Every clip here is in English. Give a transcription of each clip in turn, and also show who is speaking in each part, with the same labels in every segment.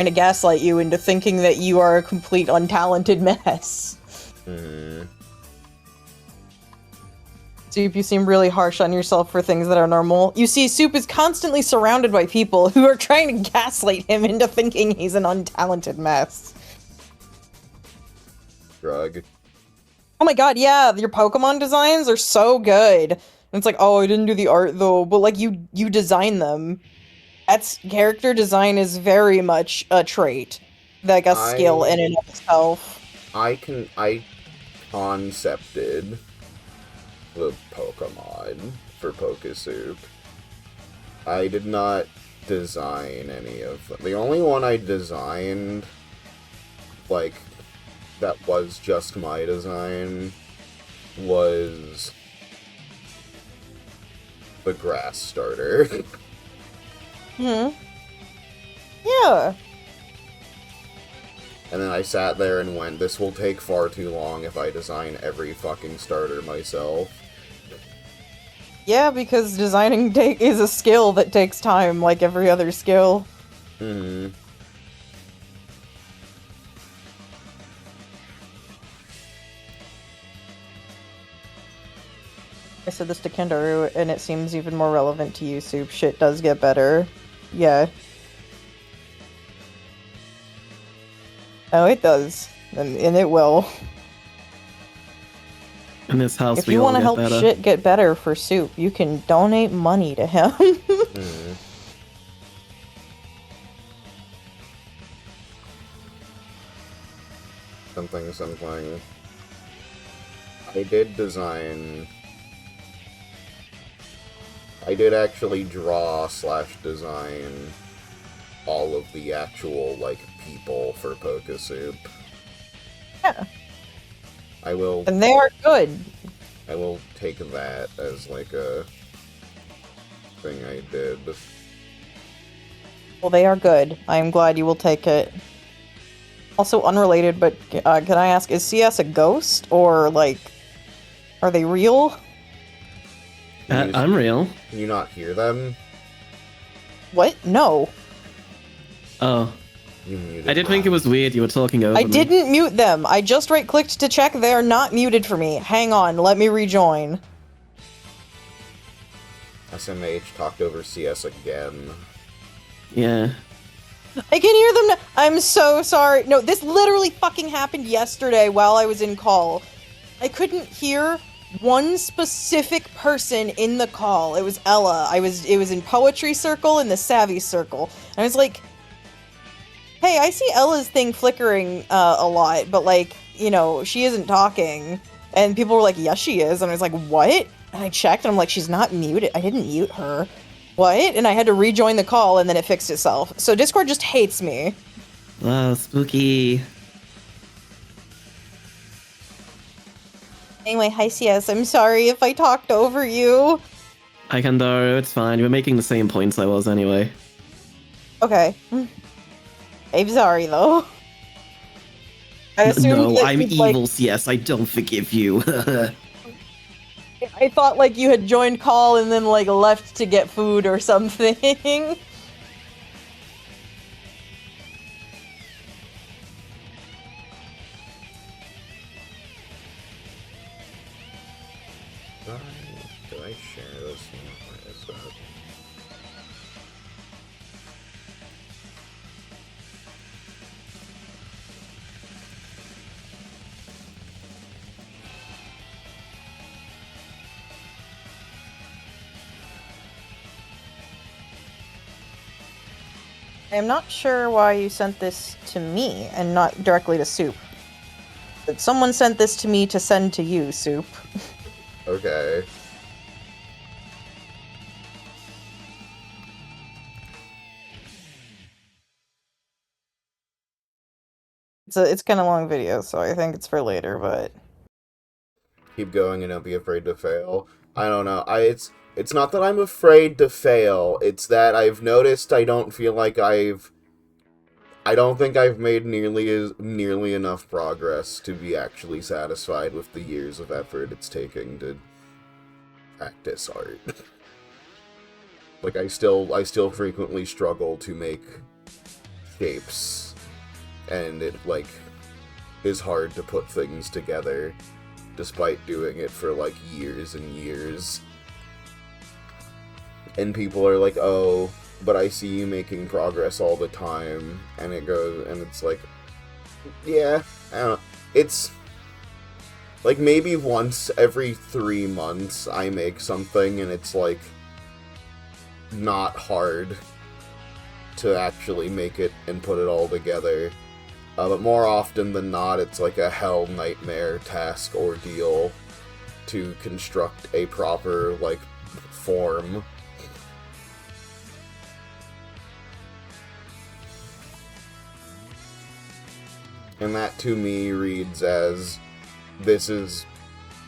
Speaker 1: trying to gaslight you into thinking that you are a complete untalented mess. Soup, you seem really harsh on yourself for things that are normal. You see, Soup is constantly surrounded by people who are trying to gaslight him into thinking he's an untalented mess.
Speaker 2: Drug.
Speaker 1: Oh my god, yeah, your Pokemon designs are so good. And it's like, oh, I didn't do the art though, but like you design them. That's character design is very much a trait. Like a skill in and of itself.
Speaker 2: I concepted the Pokemon for Pokesoup. I did not design any of them. The only one I designed, like, that was just my design, was the grass starter.
Speaker 1: Yeah.
Speaker 2: And then I sat there and went, this will take far too long if I design every fucking starter myself.
Speaker 1: Yeah, because designing is a skill that takes time, like every other skill.
Speaker 2: Mm-hmm.
Speaker 1: I said this to Kendaru, and it seems even more relevant to you, Soup. Shit does get better. Yeah. Oh, it does. And it will.
Speaker 3: In this house,
Speaker 1: If
Speaker 3: we
Speaker 1: you
Speaker 3: all
Speaker 1: want to
Speaker 3: get
Speaker 1: help
Speaker 3: better.
Speaker 1: shit get better for Soup, you can donate money to him.
Speaker 2: Mm-hmm. Something. I did design... I did actually draw / design all of the actual, like, people for Pokesoup.
Speaker 1: Yeah.
Speaker 2: I will...
Speaker 1: And they are good.
Speaker 2: I will take that as, like, a thing I did.
Speaker 1: Well, they are good. I am glad you will take it. Also unrelated, but can I ask, is CS a ghost? Or, like, are they real?
Speaker 3: I'm real.
Speaker 2: Can you not hear them?
Speaker 1: What? No.
Speaker 3: Oh.
Speaker 2: You muted
Speaker 3: I did think it
Speaker 2: them.
Speaker 3: was weird you were talking over
Speaker 1: I
Speaker 3: me.
Speaker 1: didn't mute them. I just right-clicked to check they are not muted for me. Hang on, let me rejoin.
Speaker 2: SMH talked over CS again.
Speaker 3: Yeah.
Speaker 1: I can hear them now. I'm so sorry. No, this literally fucking happened yesterday while I was in call. I couldn't hear one specific person in the call. It was Ella. It was in Poetry Circle and the Savvy Circle. And I was like, hey, I see Ella's thing flickering a lot, but like, you know, she isn't talking. And people were like, yes, she is. And I was like, what? And I checked and I'm like, she's not muted. I didn't mute her. What? And I had to rejoin the call and then it fixed itself. So Discord just hates me.
Speaker 3: Wow, spooky.
Speaker 1: Anyway, hi CS, I'm sorry if I talked over you.
Speaker 3: I can do, it's fine. You were making the same points I was anyway.
Speaker 1: Okay. I'm sorry though. I assumed
Speaker 3: No,
Speaker 1: that
Speaker 3: I'm
Speaker 1: you'd,
Speaker 3: evil,
Speaker 1: like,
Speaker 3: CS. I don't forgive you.
Speaker 1: I thought like you had joined call and then like left to get food or something.
Speaker 2: Did I share this? Where is that?
Speaker 1: I'm not sure why you sent this to me and not directly to Soup. But someone sent this to me to send to you, Soup.
Speaker 2: Okay.
Speaker 1: It's kind of long video, so I think it's for later, but...
Speaker 2: Keep going and don't be afraid to fail. I don't know. It's not that I'm afraid to fail. It's that I've noticed I don't feel like I don't think I've made nearly enough progress to be actually satisfied with the years of effort it's taking to practice art. Like I still frequently struggle to make shapes, and it, like, is hard to put things together, despite doing it for, like, years and years. And people are like, oh, but I see you making progress all the time, and it's like, yeah, I don't know. It's, like, maybe once every 3 months I make something, and it's, like, not hard to actually make it and put it all together. But more often than not, it's like a hell nightmare task ordeal to construct a proper, like, form. And that, to me, reads as, this is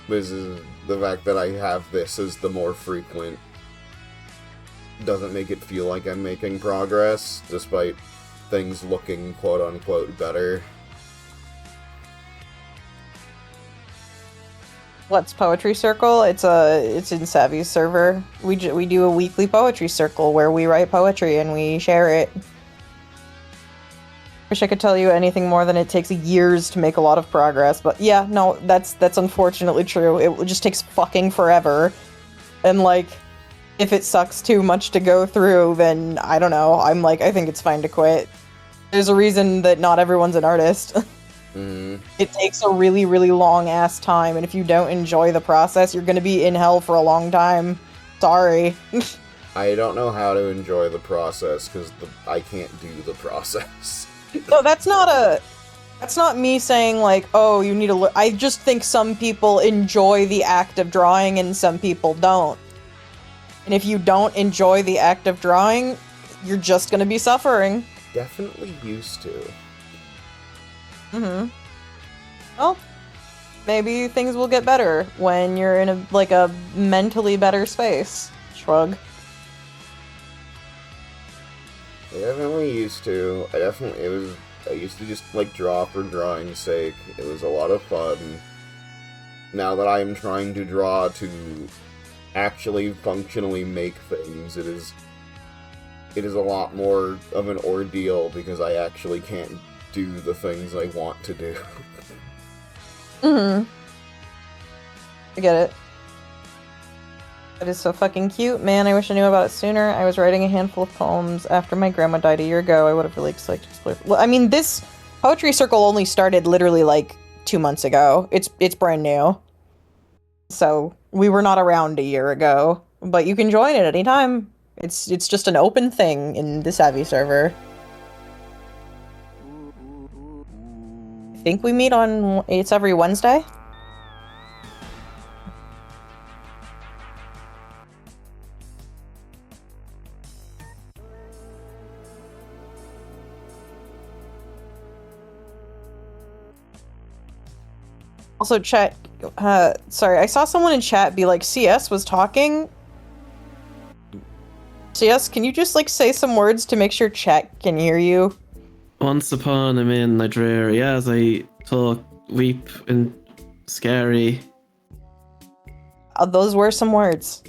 Speaker 2: the fact that I have this as the more frequent doesn't make it feel like I'm making progress, despite things looking quote-unquote better.
Speaker 1: What's Poetry Circle? It's in Savvy's server. We do a weekly poetry circle where we write poetry and we share it. Wish I could tell you anything more than it takes years to make a lot of progress, but yeah, no, that's unfortunately true. It just takes fucking forever. And like, if it sucks too much to go through, then I don't know. I'm like, I think it's fine to quit. There's a reason that not everyone's an artist. It takes a really, really long ass time, and if you don't enjoy the process, you're gonna be in hell for a long time. Sorry.
Speaker 2: I don't know how to enjoy the process, because I can't do the process.
Speaker 1: No, that's not me saying like, oh, you need to I just think some people enjoy the act of drawing and some people don't. And if you don't enjoy the act of drawing, you're just gonna be suffering.
Speaker 2: Definitely used to.
Speaker 1: Well, maybe things will get better when you're in a mentally better space. Shrug.
Speaker 2: I definitely used to. I used to just, like, draw for drawing's sake. It was a lot of fun. Now that I'm trying to draw to actually functionally make things, it is a lot more of an ordeal because I actually can't do the things I want to do.
Speaker 1: I get it. That is so fucking cute, man. I wish I knew about it sooner. I was writing a handful of poems after my grandma died a year ago. I would have really liked to explore. Well, I mean, this poetry circle only started literally like 2 months ago. It's brand new. So we were not around a year ago, but you can join it anytime. It's just an open thing in the Savvy server. I think we meet it's every Wednesday. Also, chat, sorry, I saw someone in chat be like, CS was talking. CS, can you just, like, say some words to make sure chat can hear you?
Speaker 3: Once upon a in Nigeria, as I talk, weep, and scary.
Speaker 1: Those were some words.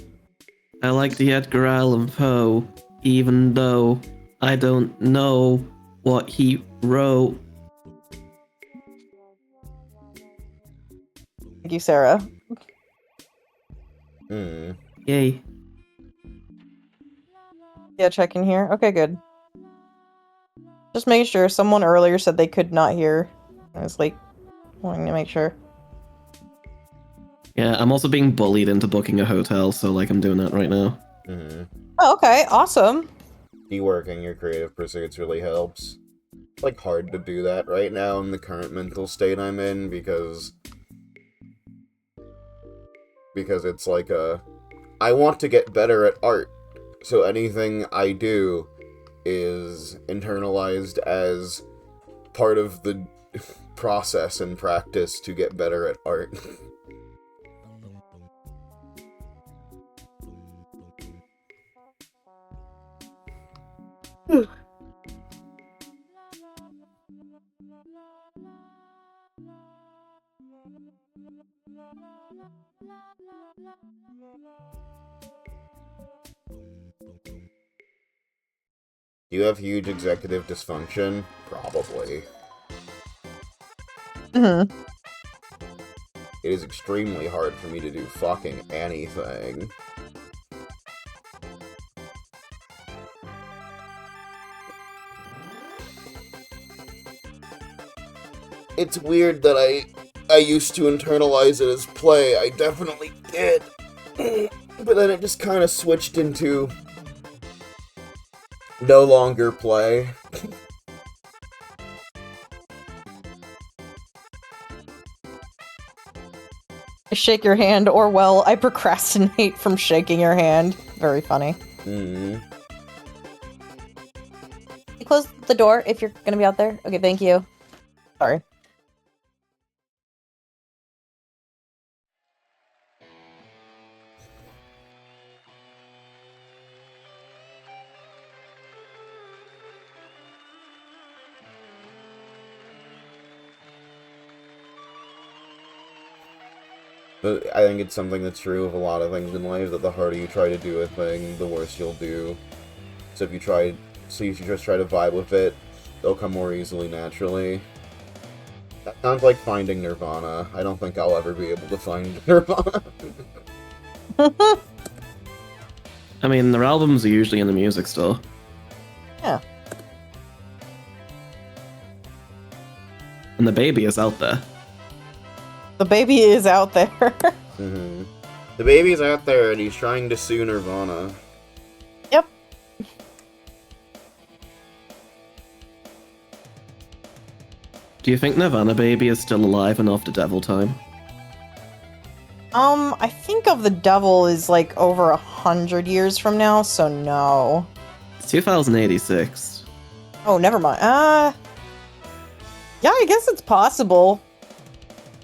Speaker 3: I like the Edgar Allan Poe, even though I don't know what he wrote.
Speaker 1: Thank you, Sarah.
Speaker 3: Yay.
Speaker 1: Yeah, check in here. Okay, good. Just making sure. Someone earlier said they could not hear. I was like, wanting to make sure.
Speaker 3: Yeah, I'm also being bullied into booking a hotel, so like I'm doing that right now.
Speaker 1: Oh, okay, awesome.
Speaker 2: Deworking your creative pursuits really helps. It's, like, hard to do that right now in the current mental state I'm in, because it's like I want to get better at art, so anything I do is internalized as part of the process and practice to get better at art. Do you have huge executive dysfunction? Probably.
Speaker 1: Mm-hmm.
Speaker 2: It is extremely hard for me to do fucking anything. It's weird that I used to internalize it as play. I definitely did. But then it just kind of switched into no longer play.
Speaker 1: I shake your hand, or well, I procrastinate from shaking your hand. Very funny.
Speaker 2: Mm.
Speaker 1: You close the door if you're gonna be out there. Okay, thank you. Sorry.
Speaker 2: But I think it's something that's true of a lot of things in life, that the harder you try to do a thing, the worse you'll do. So if you just try to vibe with it, they'll come more easily naturally. That sounds like finding Nirvana. I don't think I'll ever be able to find Nirvana.
Speaker 3: I mean, their albums are usually in the music store.
Speaker 1: Yeah.
Speaker 3: And the baby is out there.
Speaker 1: The baby is out there.
Speaker 2: Mm-hmm. The baby's out there and he's trying to sue Nirvana.
Speaker 1: Yep.
Speaker 3: Do you think Nirvana Baby is still alive and after Devil Time?
Speaker 1: I think Of the Devil is like over 100 years from now, so no.
Speaker 3: It's 2086.
Speaker 1: Oh, never mind. Yeah, I guess it's possible.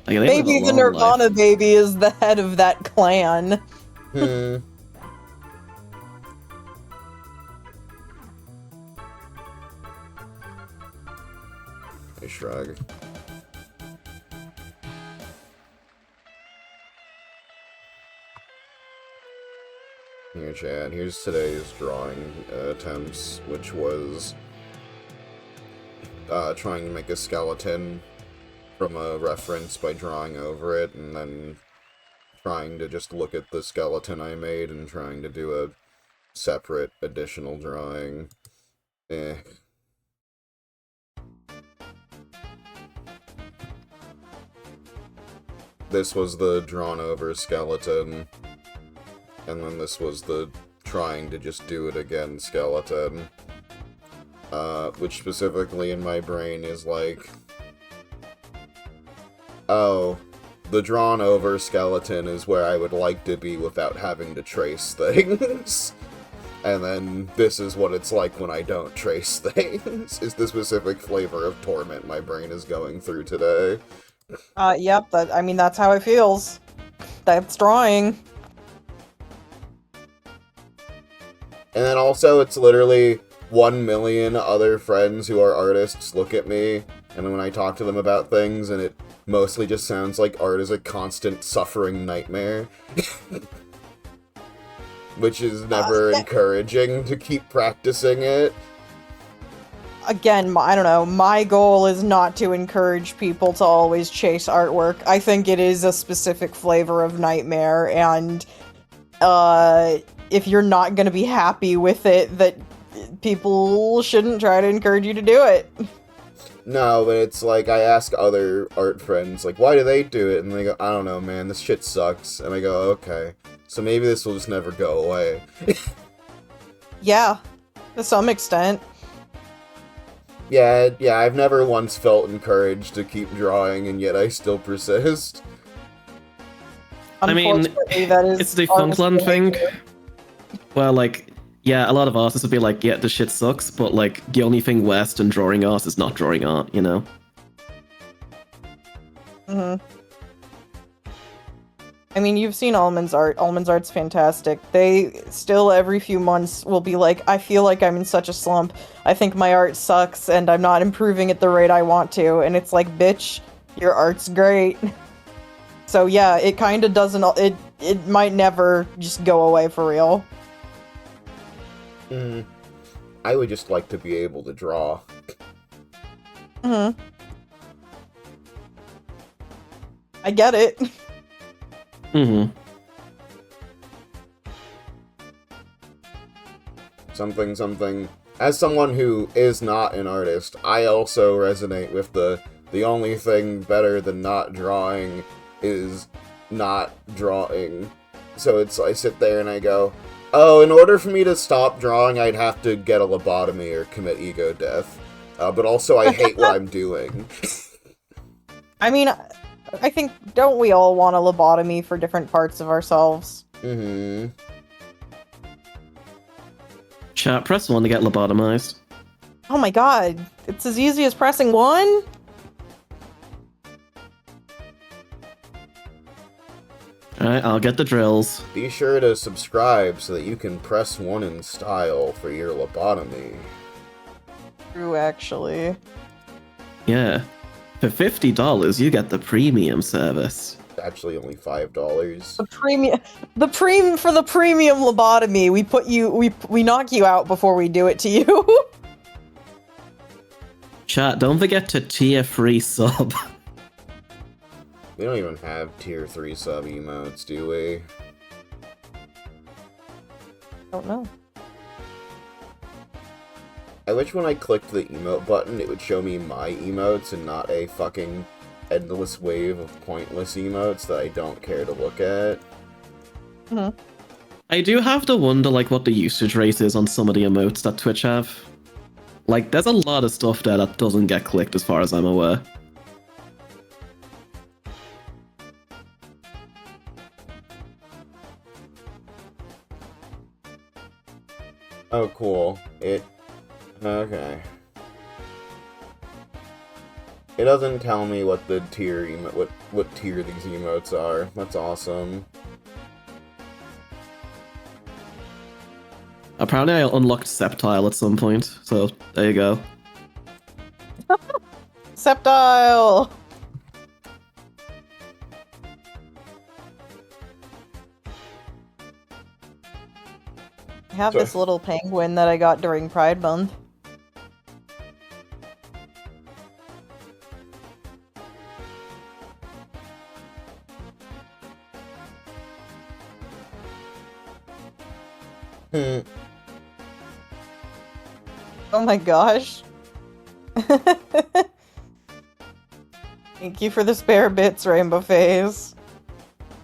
Speaker 3: Like, they live a
Speaker 1: Maybe the
Speaker 3: long
Speaker 1: Nirvana
Speaker 3: life.
Speaker 1: baby is the head of that clan.
Speaker 2: Hmm. I shrug. Here, Chad. Here's today's drawing attempts, which was trying to make a skeleton from a reference by drawing over it, and then trying to just look at the skeleton I made and trying to do a separate additional drawing. This was the drawn over skeleton, and then this was the trying to just do it again skeleton. Which specifically in my brain is like, oh, the drawn over skeleton is where I would like to be without having to trace things. And then this is what it's like when I don't trace things, is the specific flavor of torment my brain is going through today.
Speaker 1: Yep, I mean, that's how it feels. That's drawing.
Speaker 2: And then also, it's literally 1 million other friends who are artists look at me, and then when I talk to them about things, and it mostly just sounds like art is a constant suffering nightmare. Which is never encouraging to keep practicing it.
Speaker 1: Again, I don't know, my goal is not to encourage people to always chase artwork. I think it is a specific flavor of nightmare, and if you're not gonna be happy with it, that people shouldn't try to encourage you to do it.
Speaker 2: No, but it's like, I ask other art friends, like, why do they do it? And they go, I don't know, man, this shit sucks. And I go, okay, so maybe this will just never go away.
Speaker 1: Yeah, to some extent.
Speaker 2: Yeah, I've never once felt encouraged to keep drawing, and yet I still persist.
Speaker 3: I mean,
Speaker 1: Unfortunately, that is
Speaker 3: it's the
Speaker 1: artist
Speaker 3: Funkland thing.
Speaker 1: behavior.
Speaker 3: Well, like, yeah, a lot of artists would be like, yeah, this shit sucks, but like, the only thing worse than drawing art is not drawing art, you know?
Speaker 1: Mm-hmm. I mean, you've seen Almond's art. Almond's art's fantastic. They still, every few months, will be like, I feel like I'm in such a slump. I think my art sucks, and I'm not improving at the rate I want to. And it's like, bitch, your art's great. So yeah, it kind of doesn't, it might never just go away for real.
Speaker 2: I would just like to be able to draw.
Speaker 1: Mm-hmm. I get it.
Speaker 3: Mm-hmm.
Speaker 2: Something. As someone who is not an artist, I also resonate with the only thing better than not drawing is not drawing. So I sit there and I go, oh, in order for me to stop drawing, I'd have to get a lobotomy or commit ego death. But also, I hate what I'm doing.
Speaker 1: I mean, I think, don't we all want a lobotomy for different parts of ourselves?
Speaker 2: Mm-hmm.
Speaker 3: Chat, press 1 to get lobotomized.
Speaker 1: Oh my god, it's as easy as pressing 1?
Speaker 3: Alright, I'll get the drills.
Speaker 2: Be sure to subscribe so that you can press 1 in style for your lobotomy.
Speaker 1: True, actually.
Speaker 3: Yeah. For $50, you get the premium service.
Speaker 2: Actually, only $5.
Speaker 1: The premium lobotomy, we knock you out before we do it to you.
Speaker 3: Chat, don't forget to tier 3 sub.
Speaker 2: We don't even have tier 3 sub emotes, do we?
Speaker 1: Don't know.
Speaker 2: I wish when I clicked the emote button, it would show me my emotes and not a fucking endless wave of pointless emotes that I don't care to look at.
Speaker 1: Mm-hmm.
Speaker 3: I do have to wonder, like, what the usage rate is on some of the emotes that Twitch have. Like, there's a lot of stuff there that doesn't get clicked as far as I'm aware.
Speaker 2: Oh, cool. Okay. It doesn't tell me what the tier what tier these emotes are. That's awesome.
Speaker 3: Apparently I unlocked Septile at some point, so there you go.
Speaker 1: Septile! I have this little penguin that I got during Pride Month. Oh my gosh. Thank you for the spare bits, Rainbow Phase.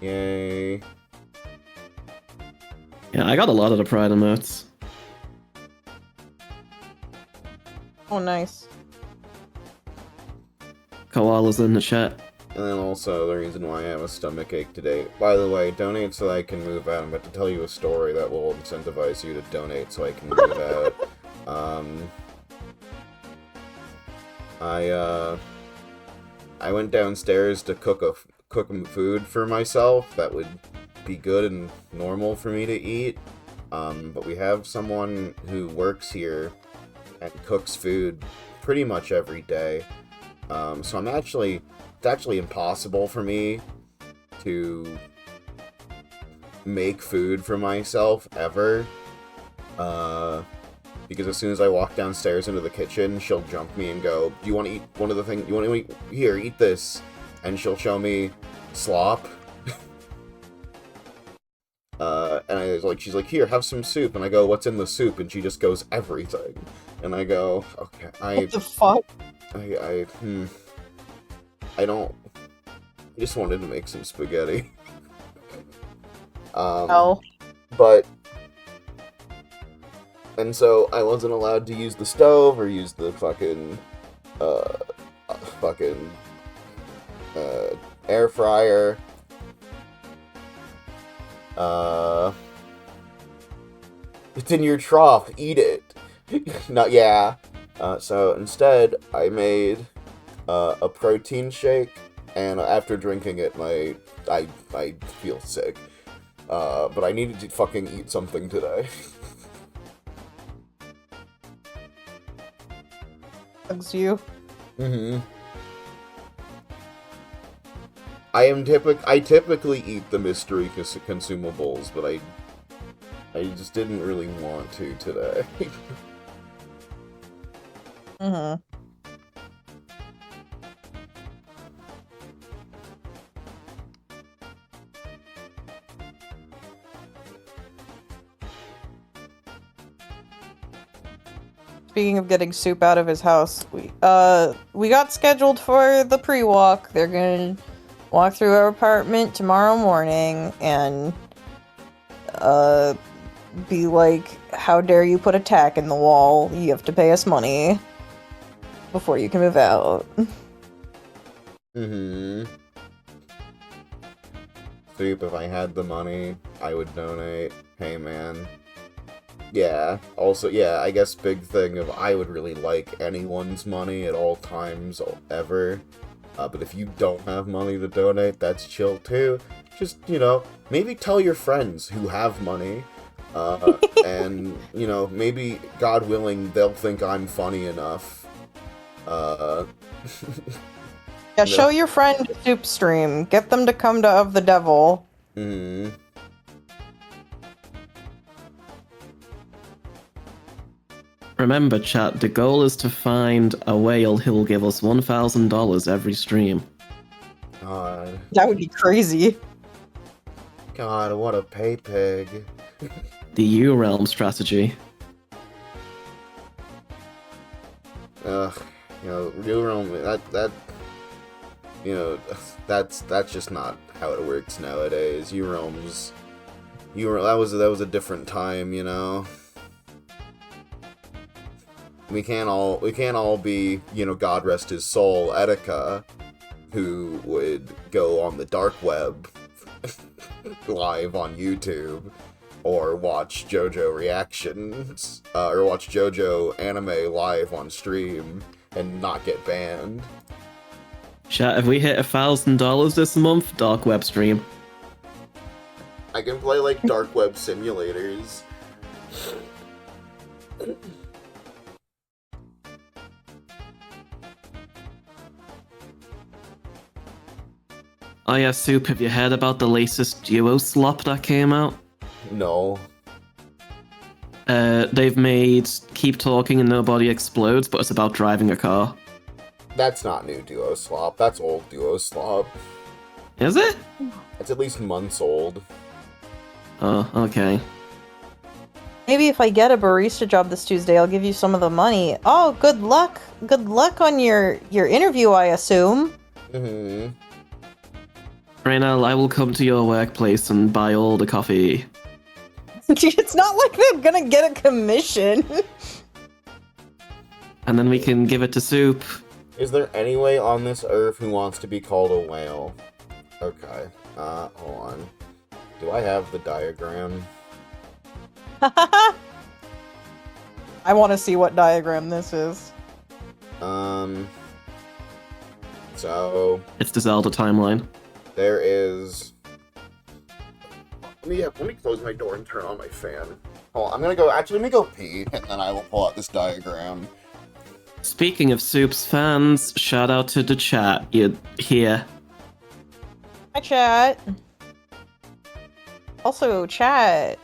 Speaker 2: Yay.
Speaker 3: Yeah, I got a lot of the Pride emotes.
Speaker 1: Oh, nice.
Speaker 3: Koala's in the chat.
Speaker 2: And then also the reason why I have a stomach ache today. By the way, donate so I can move out. I'm about to tell you a story that will incentivize you to donate so I can move out. I went downstairs to cook food for myself that would be good and normal for me to eat. But we have someone who works here and cooks food pretty much every day. So it's actually impossible for me to make food for myself ever. Because as soon as I walk downstairs into the kitchen, she'll jump me and go, do you want to eat one of the things, you want to eat, here, eat this. And she'll show me slop. And she's like, here, have some soup. And I go, what's in the soup? And she just goes, everything. And I go, okay,
Speaker 1: What the fuck?
Speaker 2: I just wanted to make some spaghetti.
Speaker 1: Oh.
Speaker 2: But, and so I wasn't allowed to use the stove or use the fucking air fryer. It's in your trough, eat it. Not, yeah. So instead, I made a protein shake, and after drinking it, I feel sick. But I needed to fucking eat something today.
Speaker 1: Bugs you.
Speaker 2: Mm-hmm. I typically eat the mystery consumables, but I just didn't really want to today.
Speaker 1: Mm-hmm. Speaking of getting Soup out of his house, we got scheduled for the pre-walk. They're gonna walk through our apartment tomorrow morning and be like, how dare you put a tack in the wall? You have to pay us money before you can move out.
Speaker 2: Mm-hmm. Soup, if I had the money, I would donate. Hey, man. Yeah, also, yeah, I guess big thing of I would really like anyone's money at all times, ever. But if you don't have money to donate, that's chill too. Just, maybe tell your friends who have money. And, maybe, God willing, they'll think I'm funny enough.
Speaker 1: Yeah, show your friend Soup stream. Get them to come to Of the Devil.
Speaker 2: Mm-hmm.
Speaker 3: Remember, chat, the goal is to find a whale who'll give us $1,000 every stream.
Speaker 2: God.
Speaker 1: That would be crazy.
Speaker 2: God, what a pay pig.
Speaker 3: The U-Realm strategy.
Speaker 2: Ugh, real realm, that's just not how it works nowadays. That was a different time, We can't all be, God rest his soul, Etika, who would go on the dark web live on YouTube, or watch JoJo reactions, or watch JoJo anime live on stream and not get banned.
Speaker 3: Chat, if we hit $1,000 this month, dark web stream.
Speaker 2: I can play like dark web simulators.
Speaker 3: Oh yeah, Soup, have you heard about the latest duo slop that came out?
Speaker 2: No.
Speaker 3: They've made Keep Talking and Nobody Explodes, but it's about driving a car.
Speaker 2: That's not new Duo Slop. That's old Duo Slop.
Speaker 3: Is it?
Speaker 2: It's at least months old.
Speaker 3: Oh, okay.
Speaker 1: Maybe if I get a barista job this Tuesday, I'll give you some of the money. Oh, good luck. Good luck on your interview, I assume.
Speaker 2: Mm-hmm.
Speaker 3: Reynal, I will come to your workplace and buy all the coffee.
Speaker 1: It's not like they're gonna get a commission.
Speaker 3: And then we can give it to Soup.
Speaker 2: Is there any way on this earth who wants to be called a whale? Okay. Hold on. Do I have the diagram?
Speaker 1: I want to see what diagram this is.
Speaker 2: So...
Speaker 3: It's the Zelda timeline.
Speaker 2: There is... Let me close my door and turn on my fan. Hold on, I'm gonna go... Actually, let me go pee, and then I will pull out this diagram.
Speaker 3: Speaking of Soup's fans, shout out to the chat. You're here.
Speaker 1: Hi, chat. Also, chat.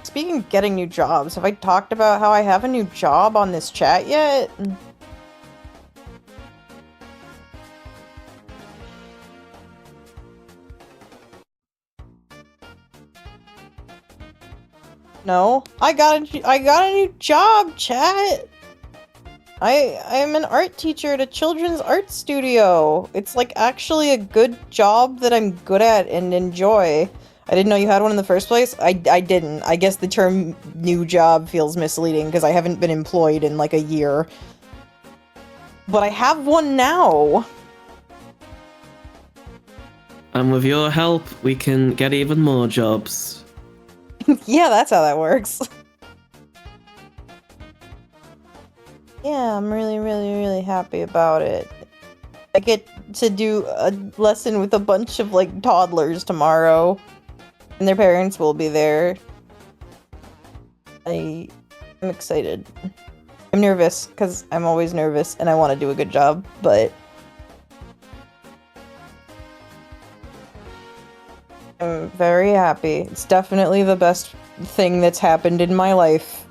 Speaker 1: Speaking of getting new jobs, have I talked about how I have a new job on this chat yet? No, I got a new job, chat. I'm an art teacher at a children's art studio. It's like actually a good job that I'm good at and enjoy. I didn't know you had one in the first place. I didn't. I guess the term new job feels misleading because I haven't been employed in like a year. But I have one now.
Speaker 3: And with your help, we can get even more jobs.
Speaker 1: Yeah, that's how that works. Yeah, I'm really, really, really happy about it. I get to do a lesson with a bunch of, like, toddlers tomorrow. And their parents will be there. I'm excited. I'm nervous, because I'm always nervous, and I want to do a good job, but... I'm very happy. It's definitely the best thing that's happened in my life.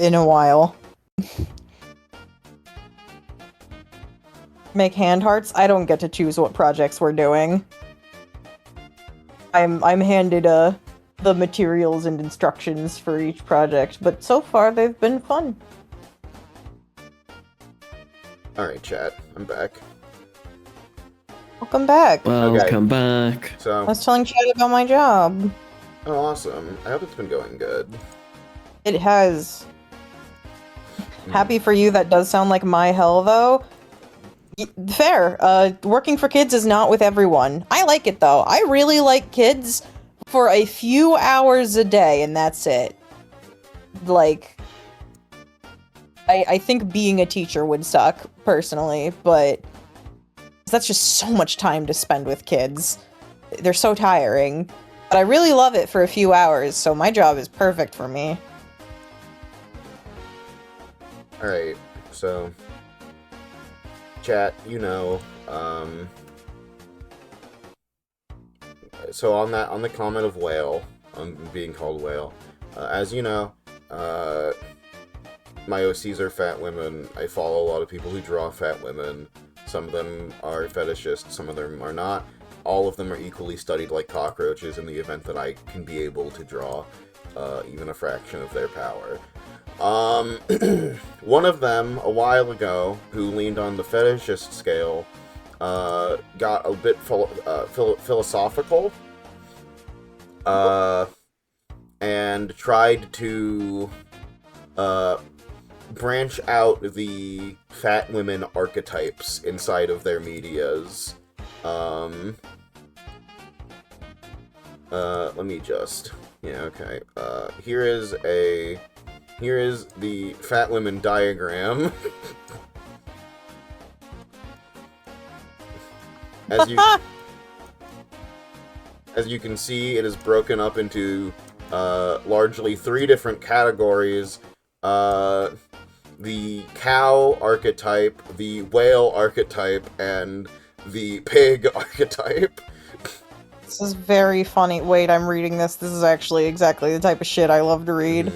Speaker 1: in a while. Make hand hearts? I don't get to choose what projects we're doing. I'm handed the materials and instructions for each project, but so far they've been fun.
Speaker 2: Alright, chat. I'm back.
Speaker 1: Welcome back.
Speaker 3: Welcome back.
Speaker 1: I
Speaker 2: So,
Speaker 1: was telling Chad about my job.
Speaker 2: oh, awesome. I hope it's been going good.
Speaker 1: It has. Happy for you, that does sound like my hell, though. Fair. Working for kids is not with everyone. I like it, though. I really like kids for a few hours a day, and that's it. Like, I think being a teacher would suck, personally, but that's just so much time to spend with kids. They're so tiring. But I really love it for a few hours, so my job is perfect for me.
Speaker 2: Alright, so... Chat, so on the comment of whale, on being called whale, as you know, my OCs are fat women. I follow a lot of people who draw fat women. Some of them are fetishists, some of them are not. All of them are equally studied like cockroaches in the event that I can be able to draw even a fraction of their power. One of them, a while ago, who leaned on the fetishist scale, got a bit philosophical, and tried to, branch out the fat women archetypes inside of their medias. Let me just... Yeah, okay. Here is the fat women diagram. As you can see, it is broken up into largely 3 different categories. The cow archetype, the whale archetype, and the pig archetype.
Speaker 1: This is very funny. Wait, I'm reading this. This is actually exactly the type of shit I love to read.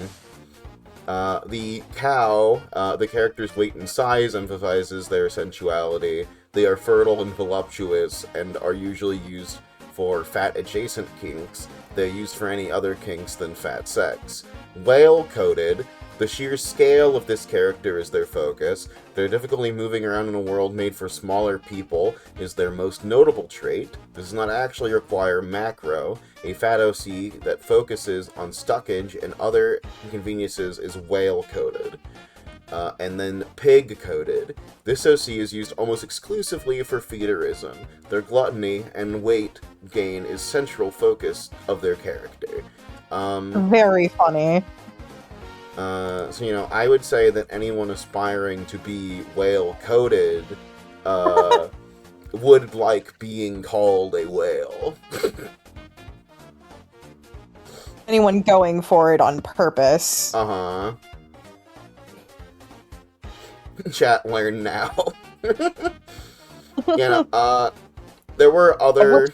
Speaker 2: The cow, the character's weight and size emphasizes their sensuality. They are fertile and voluptuous, and are usually used for fat-adjacent kinks. They're used for any other kinks than fat sex. Whale-coded, the sheer scale of this character is their focus. Their difficulty moving around in a world made for smaller people is their most notable trait. This does not actually require macro. A fat OC that focuses on stuckage and other inconveniences is whale-coded. And then pig-coded. This OC is used almost exclusively for feederism. Their gluttony and weight gain is central focus of their character.
Speaker 1: Very funny.
Speaker 2: So, I would say that anyone aspiring to be whale-coded, would like being called a whale.
Speaker 1: Anyone going for it on purpose.
Speaker 2: Uh-huh. Chat, learn now. There were other...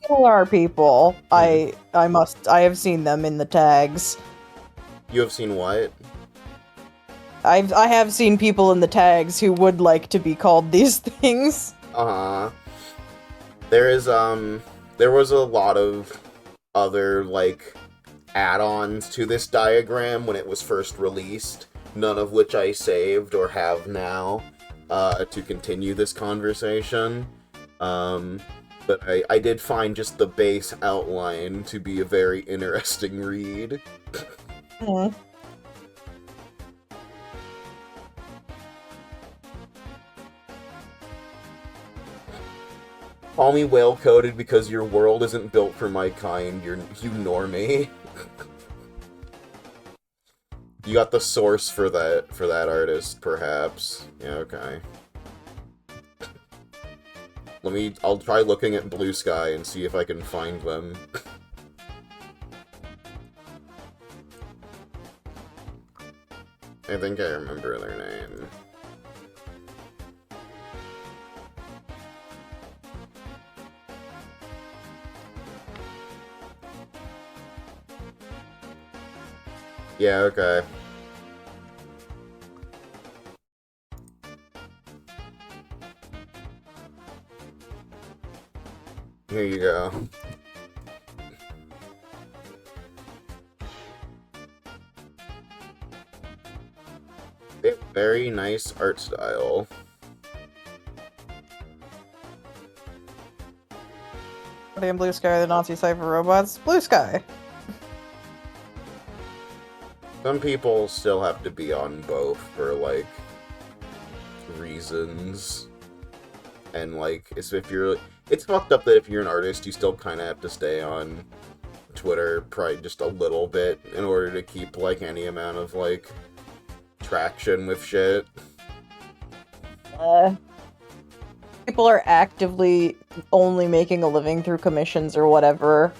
Speaker 1: There are people. I have seen them in the tags.
Speaker 2: You have seen what?
Speaker 1: I have seen people in the tags who would like to be called these things.
Speaker 2: Uh-huh. There was a lot of other, add-ons to this diagram when it was first released, none of which I saved or have now, to continue this conversation. But I did find just the base outline to be a very interesting read.
Speaker 1: Mm.
Speaker 2: Call me whale-coded because your world isn't built for my kind, you normie. You got the source for that artist, perhaps. Yeah, okay. I'll try looking at Blue Sky and see if I can find them. I think I remember their name. Yeah, okay. Here you go. They have very nice art style.
Speaker 1: Damn Blue Sky, the Nazi site for robots. Blue Sky.
Speaker 2: Some people still have to be on both for, like, reasons. And, like, it's fucked up that if you're an artist, you still kind of have to stay on Twitter probably just a little bit in order to keep, like, any amount of, like, traction with shit.
Speaker 1: People are actively only making a living through commissions or whatever,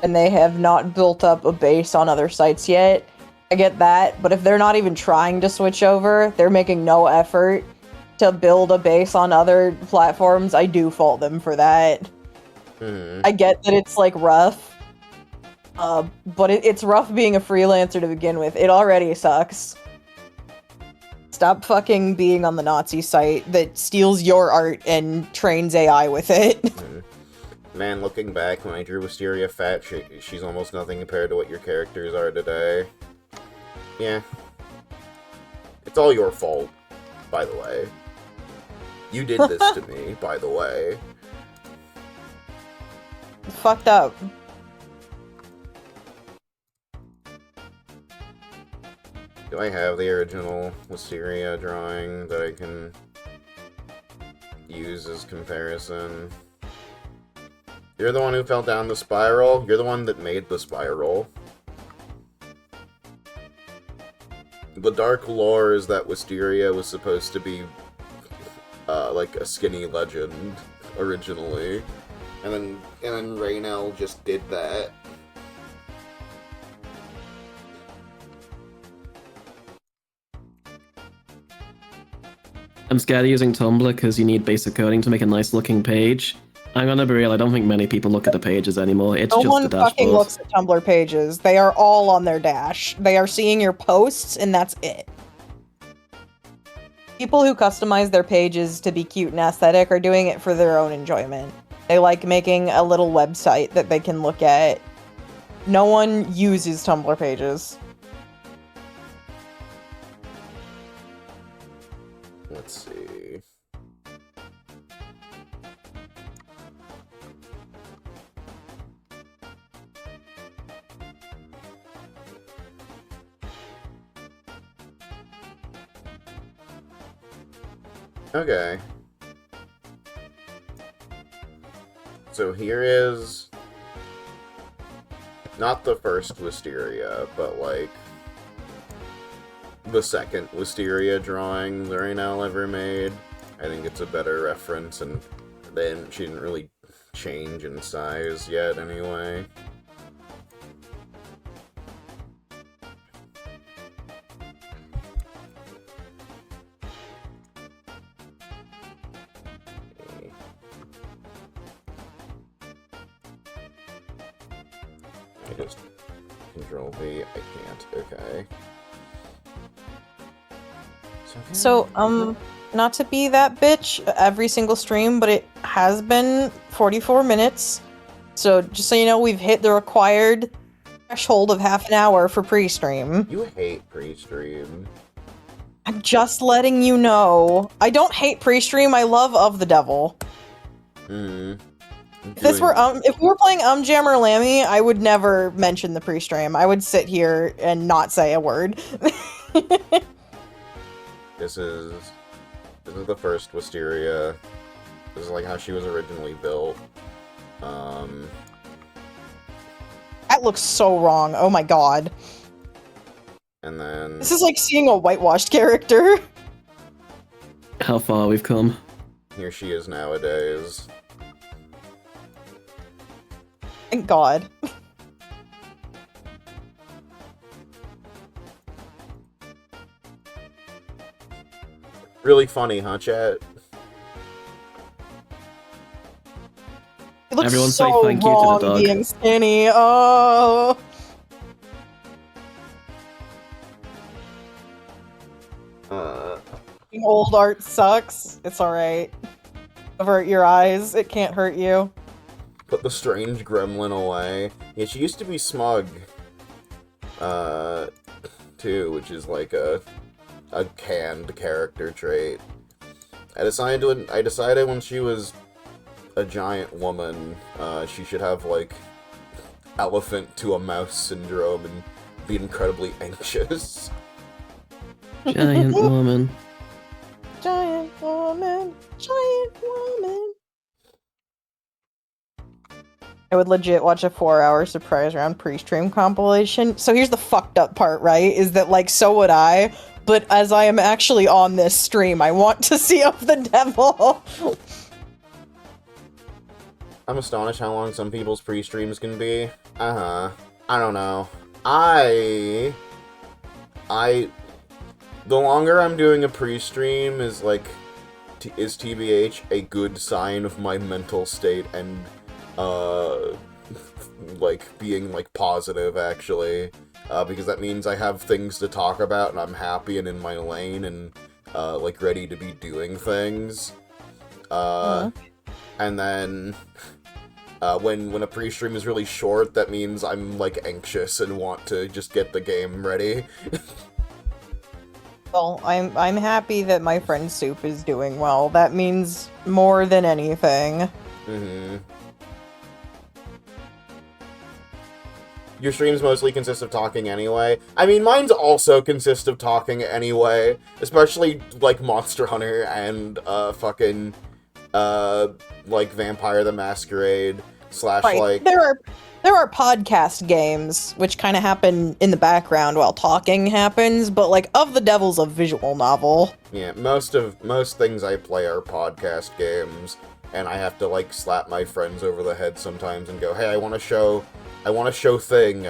Speaker 1: and they have not built up a base on other sites yet. I get that, but if they're not even trying to switch over, they're making no effort to build a base on other platforms, I do fault them for that. I get that it's, like, rough, but it's rough being a freelancer to begin with. It already sucks. Stop fucking being on the Nazi site that steals your art and trains AI with it.
Speaker 2: Man, looking back, when I drew Wisteria fat, she's almost nothing compared to what your characters are today. Yeah. It's all your fault, by the way. You did this to me, by the way.
Speaker 1: Fucked up.
Speaker 2: Do I have the original Wisteria drawing that I can use as comparison? You're the one who fell down the spiral? You're the one that made the spiral. The dark lore is that Wisteria was supposed to be, like, a skinny legend, originally. And then Raynell just did that.
Speaker 3: I'm scared of using Tumblr because you need basic coding to make a nice looking page. I'm gonna be real, I don't think many people look at the pages anymore. It's
Speaker 1: No
Speaker 3: just
Speaker 1: one
Speaker 3: a dashboard.
Speaker 1: fucking looks at Tumblr pages. They are all on their dash. They are seeing your posts, and that's it. People who customize their pages to be cute and aesthetic are doing it for their own enjoyment. They like making a little website that they can look at. No one uses Tumblr pages.
Speaker 2: Let's see. Okay. So here is not the first Wisteria, but, like, the second Wisteria drawing Raynell ever made. I think it's a better reference, and then she didn't really change in size yet anyway. I just Control V, I can't, okay.
Speaker 1: So, not to be that bitch every single stream, but it has been 44 minutes. So, just so you know, we've hit the required threshold of half an hour for pre-stream.
Speaker 2: You hate pre-stream.
Speaker 1: I'm just letting you know. I don't hate pre-stream, I love Of the Devil. If we were playing Jammer Lammy, I would never mention the pre-stream. I would sit here and not say a word.
Speaker 2: This is the first Wisteria. This is like how she was originally built.
Speaker 1: That looks so wrong. Oh my god.
Speaker 2: And then
Speaker 1: This is like seeing a whitewashed character.
Speaker 3: How far we've come.
Speaker 2: here she is nowadays.
Speaker 1: Thank god.
Speaker 2: Really funny, huh, chat?
Speaker 1: It looks
Speaker 3: Everyone say
Speaker 1: so
Speaker 3: thank you to the
Speaker 1: wrong
Speaker 3: dog.
Speaker 1: being skinny. Oh. Old art sucks. It's alright. Avert your eyes. It can't hurt you.
Speaker 2: Put the strange gremlin away. Yeah, she used to be smug. Too, which is like a canned character trait. I decided when she was a giant woman, she should have, like, elephant to a mouse syndrome and be incredibly anxious.
Speaker 3: Giant woman.
Speaker 1: Giant woman, giant woman. I would legit watch a 4-hour surprise round pre-stream compilation. So here's the fucked up part, right? Is that, like, so would I, but as I am actually on this stream, I want to see Of the Devil.
Speaker 2: I'm astonished how long some people's pre-streams can be. I don't know. The longer I'm doing a pre-stream is, like, is TBH a good sign of my mental state and, like, being, like, positive, actually. Because that means I have things to talk about and I'm happy and in my lane and, like, ready to be doing things. And then, when a pre-stream is really short, that means I'm, like, anxious and want to just get the game ready.
Speaker 1: Well, I'm happy that my friend Soup is doing well. That means more than anything.
Speaker 2: Your streams mostly consist of talking anyway. I mean, mine's also consist of talking anyway. Especially, like, Monster Hunter and, fucking, like, Vampire the Masquerade /
Speaker 1: Right.
Speaker 2: like...
Speaker 1: There are podcast games, which kind of happen in the background while talking happens, but, like, Of the Devil's a visual novel.
Speaker 2: Yeah, most things I play are podcast games, and I have to, like, slap my friends over the head sometimes and go, hey, I want to show thing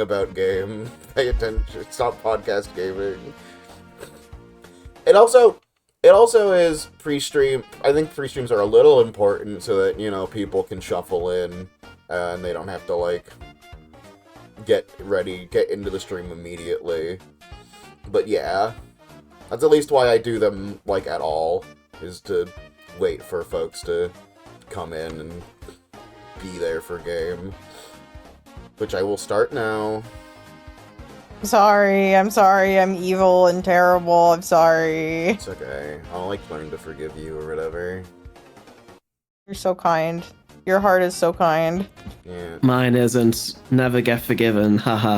Speaker 2: about game. Pay attention, stop podcast gaming. It also is pre-stream. I think pre-streams are a little important so that, you know, people can shuffle in, and they don't have to, like, get into the stream immediately. But yeah, that's at least why I do them, like, at all, is to wait for folks to come in and be there for game. Which I will start now.
Speaker 1: I'm sorry, I'm evil and terrible, I'm sorry.
Speaker 2: It's okay. I'll, like, learn to forgive you or whatever.
Speaker 1: You're so kind. Your heart is so kind.
Speaker 2: Yeah.
Speaker 3: Mine isn't. Never get forgiven. Ha ha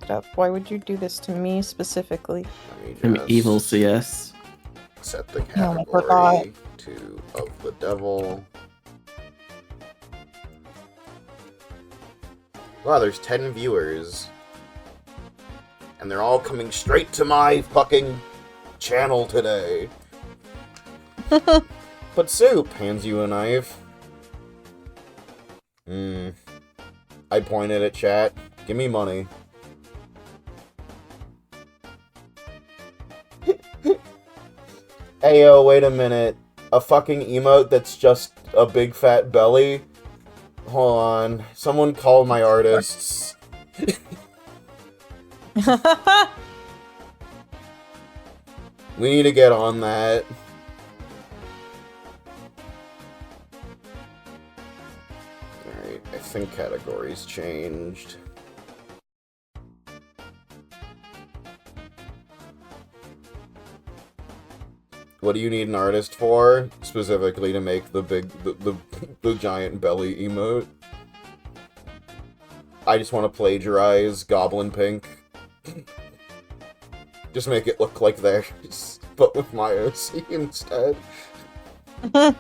Speaker 3: ha.
Speaker 1: Why would you do this to me specifically?
Speaker 2: Let me
Speaker 3: I'm
Speaker 2: just
Speaker 3: evil CS.
Speaker 2: set the
Speaker 1: Oh, I forgot.
Speaker 2: category to Of the Devil. Wow, there's 10 viewers. And they're all coming straight to my fucking channel today. But Soup hands you a knife. I pointed at chat. Give me money. Ayo, wait a minute. A fucking emote that's just a big fat belly? Hold on. Someone call my artists. We need to get on that. Alright, I think categories changed. What do you need an artist for? Specifically to make the the giant belly emote? I just want to plagiarize Goblin Pink. Just make it look like theirs, but with my OC instead. Alright.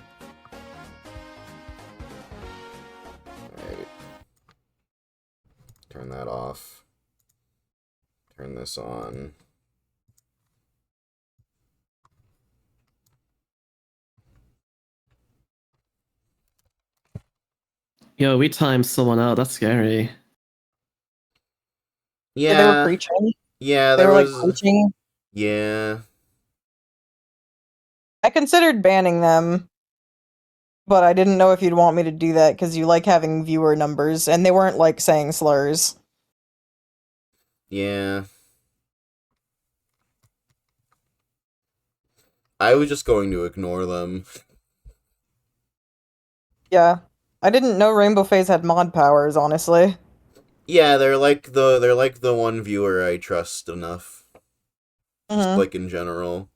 Speaker 2: Turn that off. Turn this on.
Speaker 3: Yo, we timed someone out. That's scary.
Speaker 2: Yeah.
Speaker 1: They were preaching.
Speaker 2: Yeah,
Speaker 1: They
Speaker 2: there
Speaker 1: were,
Speaker 2: was...
Speaker 1: like, preaching.
Speaker 2: Yeah.
Speaker 1: I considered banning them, but I didn't know if you'd want me to do that because you like having viewer numbers, and they weren't, like, saying slurs.
Speaker 2: Yeah. I was just going to ignore them.
Speaker 1: Yeah. I didn't know Rainbow Phase had mod powers, honestly.
Speaker 2: Yeah, they're like the one viewer I trust enough. Just
Speaker 1: Mm-hmm.
Speaker 2: like in general.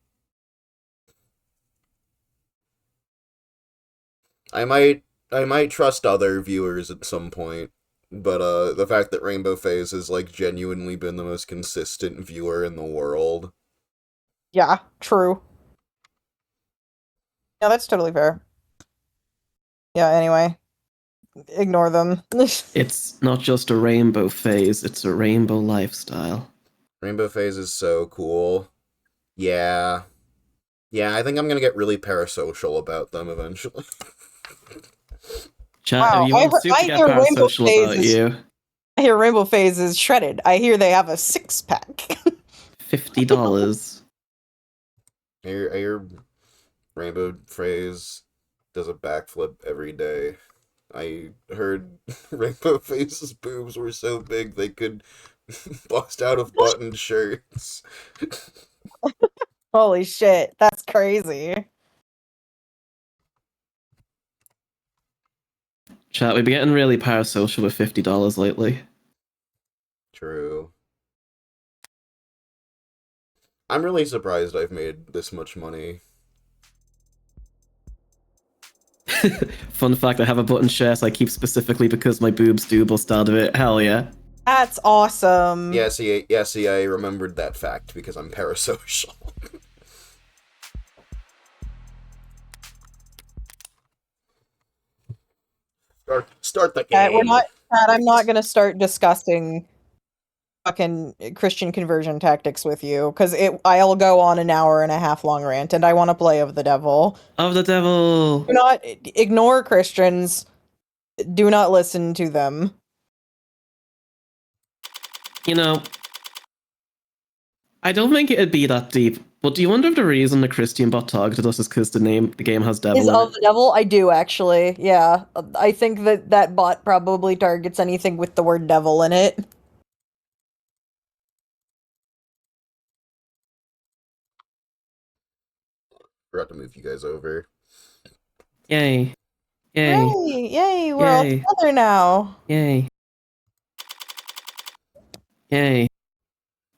Speaker 2: I might I might trust other viewers at some point. But the fact that Rainbow Phase has like genuinely been the most consistent viewer in the world.
Speaker 1: Yeah, true. Yeah, that's totally fair. Yeah, anyway. Ignore them.
Speaker 3: It's not just a rainbow phase, it's a rainbow lifestyle.
Speaker 2: Rainbow Phase is so cool. Yeah. Yeah, I think I'm gonna get really parasocial about them eventually.
Speaker 3: Chat, if
Speaker 1: Wow,
Speaker 3: you want Soup to
Speaker 1: I
Speaker 3: get
Speaker 1: hear Rainbow
Speaker 3: parasocial
Speaker 1: Phase
Speaker 3: about
Speaker 1: is
Speaker 3: you,
Speaker 1: I hear Rainbow Phase is shredded. I hear they have a six-pack.
Speaker 3: $50.
Speaker 2: I hear Rainbow Phase does a backflip every day. I heard Rainbow Phase's boobs were so big they could bust out of buttoned shirts.
Speaker 1: Holy shit, that's crazy.
Speaker 3: Chat, we've been getting really parasocial with $50 lately.
Speaker 2: True. I'm really surprised I've made this much money.
Speaker 3: Fun fact, I have a button shirt I keep specifically because my boobs do bust out of it. Hell yeah.
Speaker 1: That's awesome.
Speaker 2: Yeah, see, I remembered that fact because I'm parasocial. Start the game.
Speaker 1: We're not, Pat, I'm not gonna start discussing fucking Christian conversion tactics with you, because I'll go on an hour and a half long rant, and I want to play of the devil.
Speaker 3: Of the devil!
Speaker 1: Do not ignore Christians. Do not listen to them.
Speaker 3: You know, I don't think it'd be that deep, but do you wonder if the reason the Christian bot targeted us is because the game has devil
Speaker 1: Is
Speaker 3: in
Speaker 1: of
Speaker 3: it?
Speaker 1: the devil? I do actually. Yeah, I think that bot probably targets anything with the word devil in it.
Speaker 2: Forgot to move you guys over.
Speaker 3: Yay. Yay.
Speaker 1: Yay! Yay! We're all
Speaker 3: Yay.
Speaker 1: together now.
Speaker 3: Yay. Yay.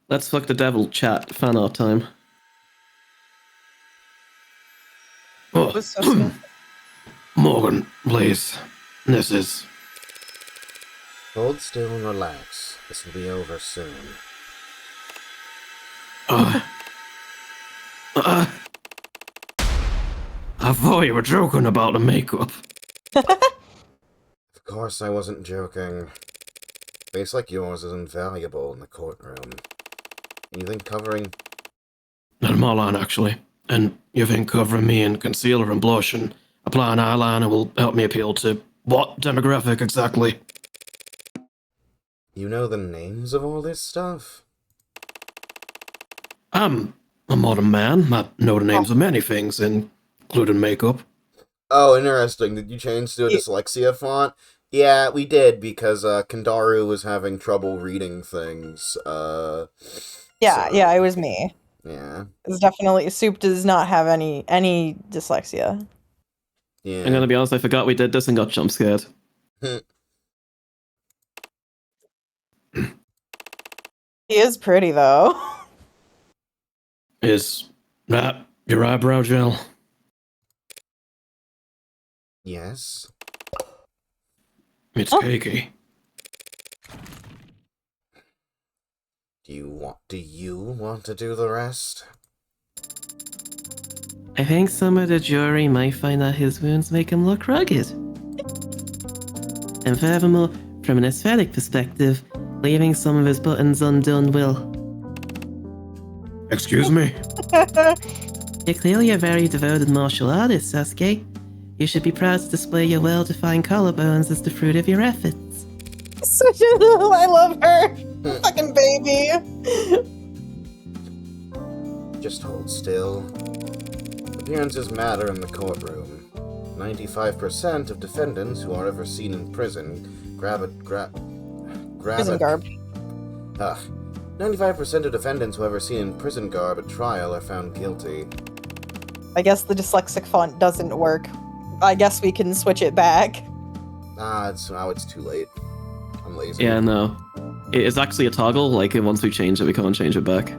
Speaker 3: Let's fuck the devil, chat. Fan art time.
Speaker 1: It was so stupid.
Speaker 3: Morgan, please. This is...
Speaker 2: Hold still and relax. This will be over soon.
Speaker 3: I thought you were joking about the makeup.
Speaker 2: Of course I wasn't joking. Face like yours is invaluable in the courtroom. You think covering...
Speaker 3: Not my line, actually. And you think covering me in concealer and blush and applying eyeliner will help me appeal to what demographic exactly?
Speaker 2: You know the names of all this stuff?
Speaker 3: I'm a modern man. I know the names of many things, including makeup.
Speaker 2: Oh, interesting. Did you change to a
Speaker 1: Yeah.
Speaker 2: dyslexia font? Yeah, we did, because Kandaru was having trouble reading things.
Speaker 1: Yeah,
Speaker 2: So,
Speaker 1: yeah, it was me.
Speaker 2: Yeah.
Speaker 1: It's definitely Soup does not have any dyslexia.
Speaker 2: Yeah.
Speaker 3: I'm gonna be honest, I forgot we did this and got jump scared.
Speaker 1: He is pretty though.
Speaker 3: Is that your eyebrow gel?
Speaker 2: Yes.
Speaker 3: It's
Speaker 1: Oh.
Speaker 3: cakey.
Speaker 2: Do you want to do the rest?
Speaker 3: I think some of the jury might find that his wounds make him look rugged. And furthermore, from an aesthetic perspective, leaving some of his buttons undone will. Excuse me? You're clearly a very devoted martial artist, Sasuke. You should be proud to display your well-defined collarbones as the fruit of your efforts.
Speaker 1: Such a I love her. Fucking baby.
Speaker 2: Just hold still. Appearances matter in the courtroom. 95% of defendants who are ever seen in prison
Speaker 1: Prison
Speaker 2: garb.
Speaker 1: garb.
Speaker 2: 95% of defendants who ever seen in prison garb at trial are found guilty.
Speaker 1: I guess the dyslexic font doesn't work I guess we can switch it back.
Speaker 2: Now it's too late. I'm lazy.
Speaker 3: Yeah, no. It's actually a toggle, like once we change it, we can't change it back.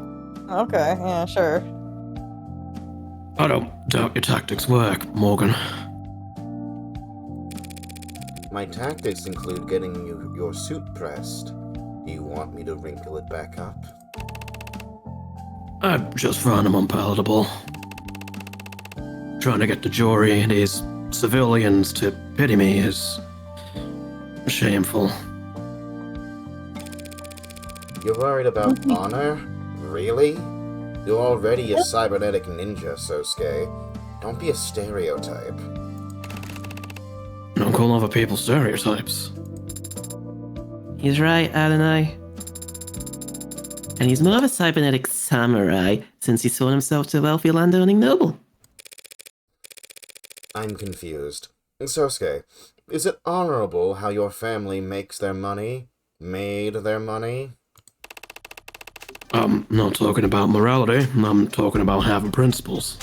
Speaker 1: Okay, yeah, sure.
Speaker 3: I don't doubt your tactics work, Morgan.
Speaker 2: My tactics include getting your suit pressed. Do you want me to wrinkle it back up?
Speaker 3: I just find them unpalatable. Trying to get the jury, these civilians, to pity me is shameful.
Speaker 2: You're worried about honor? Really? You're already a cybernetic ninja, Sosuke. Don't be a stereotype.
Speaker 3: Don't call other people stereotypes. He's right, Adonai. And he's more of a cybernetic samurai since he sold himself to a wealthy landowning noble.
Speaker 2: I'm confused. Sosuke, is it honorable how your family makes their money? Made their money?
Speaker 3: I'm not talking about morality, I'm talking about having principles.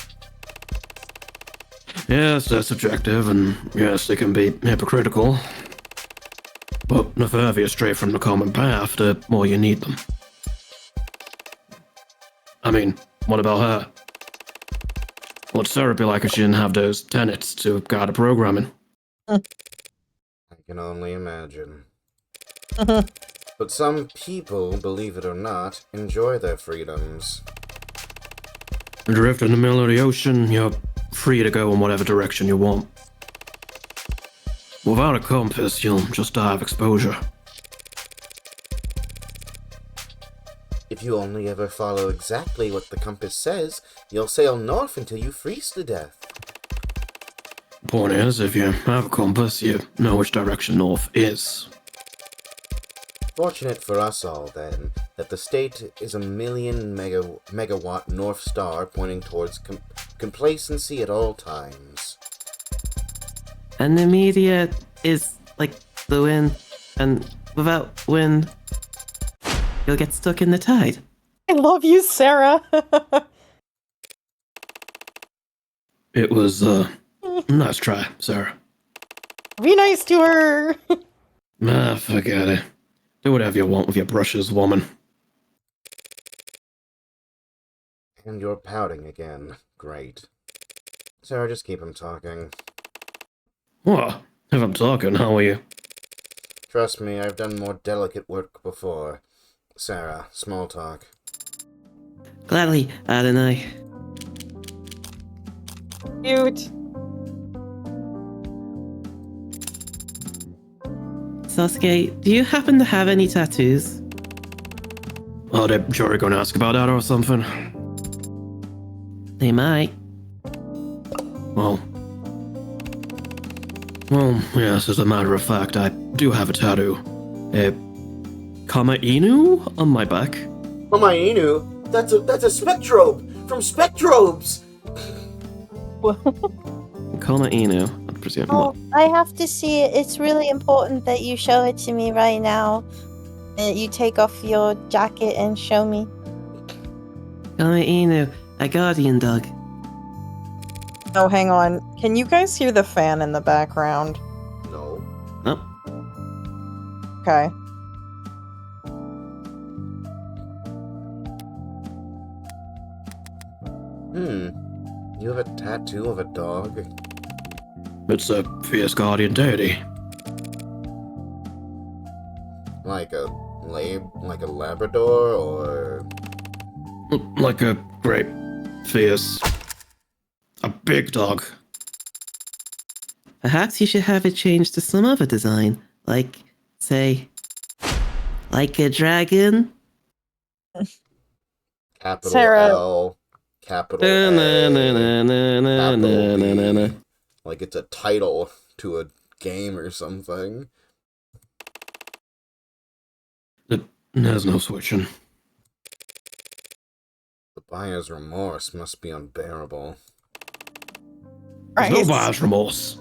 Speaker 3: Yes, they're subjective, and yes, they can be hypocritical. But the further you stray from the common path, the more you need them. I mean, what about her? What'd Sarah be like if she didn't have those tenets to guide her programming?
Speaker 2: I can only imagine. But some people, believe it or not, enjoy their freedoms.
Speaker 3: Adrift in the middle of the ocean, you're free to go in whatever direction you want. Without a compass, you'll just die of exposure.
Speaker 2: If you only ever follow exactly what the compass says, you'll sail north until you freeze to death.
Speaker 3: Point is, if you have a compass, you know which direction north is.
Speaker 2: Fortunate for us all, then, that the state is a million megawatt North Star pointing towards complacency at all times.
Speaker 3: And the media is like the wind, and without wind, you'll get stuck in the tide.
Speaker 1: I love you, Sarah.
Speaker 3: It was nice try, Sarah.
Speaker 1: Be nice to her.
Speaker 3: Forget it. Do whatever you want with your brushes, woman.
Speaker 2: And you're pouting again. Great. Sarah, just keep him talking.
Speaker 3: What? If I'm talking, how are you?
Speaker 2: Trust me, I've done more delicate work before. Sarah, small talk.
Speaker 3: Gladly, Adonai.
Speaker 1: Cute.
Speaker 3: Sasuke, do you happen to have any tattoos? Oh, the jury gonna ask about that or something? They might. Well, yes, as a matter of fact, I do have a tattoo. A Kama Inu on my back.
Speaker 2: Oh, my Inu? That's a Spectrobe! From Spectrobes!
Speaker 3: Kama Inu, I presume.
Speaker 4: Oh, I have to see it. It's really important that you show it to me right now. And you take off your jacket and show me.
Speaker 3: Kama Inu, a guardian dog.
Speaker 1: Oh, hang on. Can you guys hear the fan in the background?
Speaker 2: No.
Speaker 3: Oh,
Speaker 1: Okay.
Speaker 2: You have a tattoo of a dog?
Speaker 3: it's a fierce guardian deity.
Speaker 2: Like a Labrador, or...
Speaker 3: Like a great, fierce, a big dog. Perhaps you should have it changed to some other design, like, say, like a dragon?
Speaker 2: Capital
Speaker 1: Sarah.
Speaker 2: L, capital A, capital B. Like it's a title to a game or something.
Speaker 3: There's no switching.
Speaker 2: The buyer's remorse must be unbearable.
Speaker 3: There's no
Speaker 1: Christ.
Speaker 3: buyer's remorse.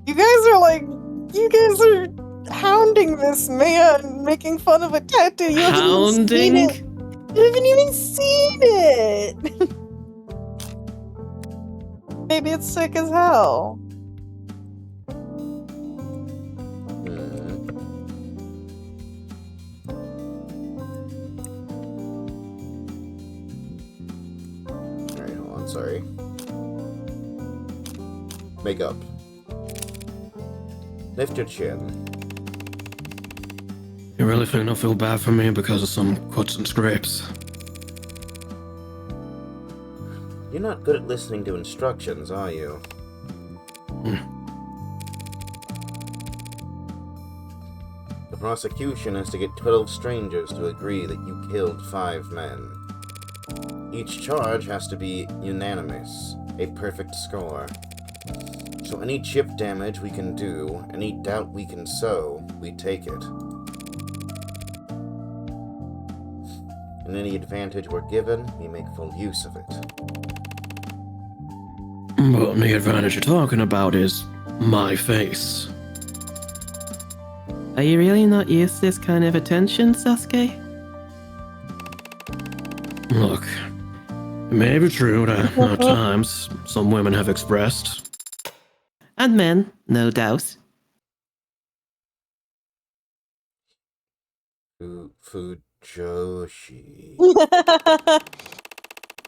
Speaker 1: You guys are hounding this man, making fun of a tattoo. You haven't even seen
Speaker 3: Hounding?
Speaker 1: it. You haven't even seen it. Maybe it's sick as hell.
Speaker 2: Alright, hold on, sorry. Makeup. Lift your chin.
Speaker 5: You really think they'll feel bad for me because of some cuts and scrapes?
Speaker 2: You're not good at listening to instructions, are you? The prosecution has to get 12 strangers to agree that you killed 5 men. Each charge has to be unanimous, a perfect score. So any chip damage we can do, any doubt we can sow, we take it. And any advantage we're given, we make full use of it.
Speaker 5: But the advantage you're talking about is my face.
Speaker 3: Are you really not used to this kind of attention, Sasuke?
Speaker 5: Look, it may be true that at times some women have expressed.
Speaker 3: And men, no doubt.
Speaker 2: Fujoshi.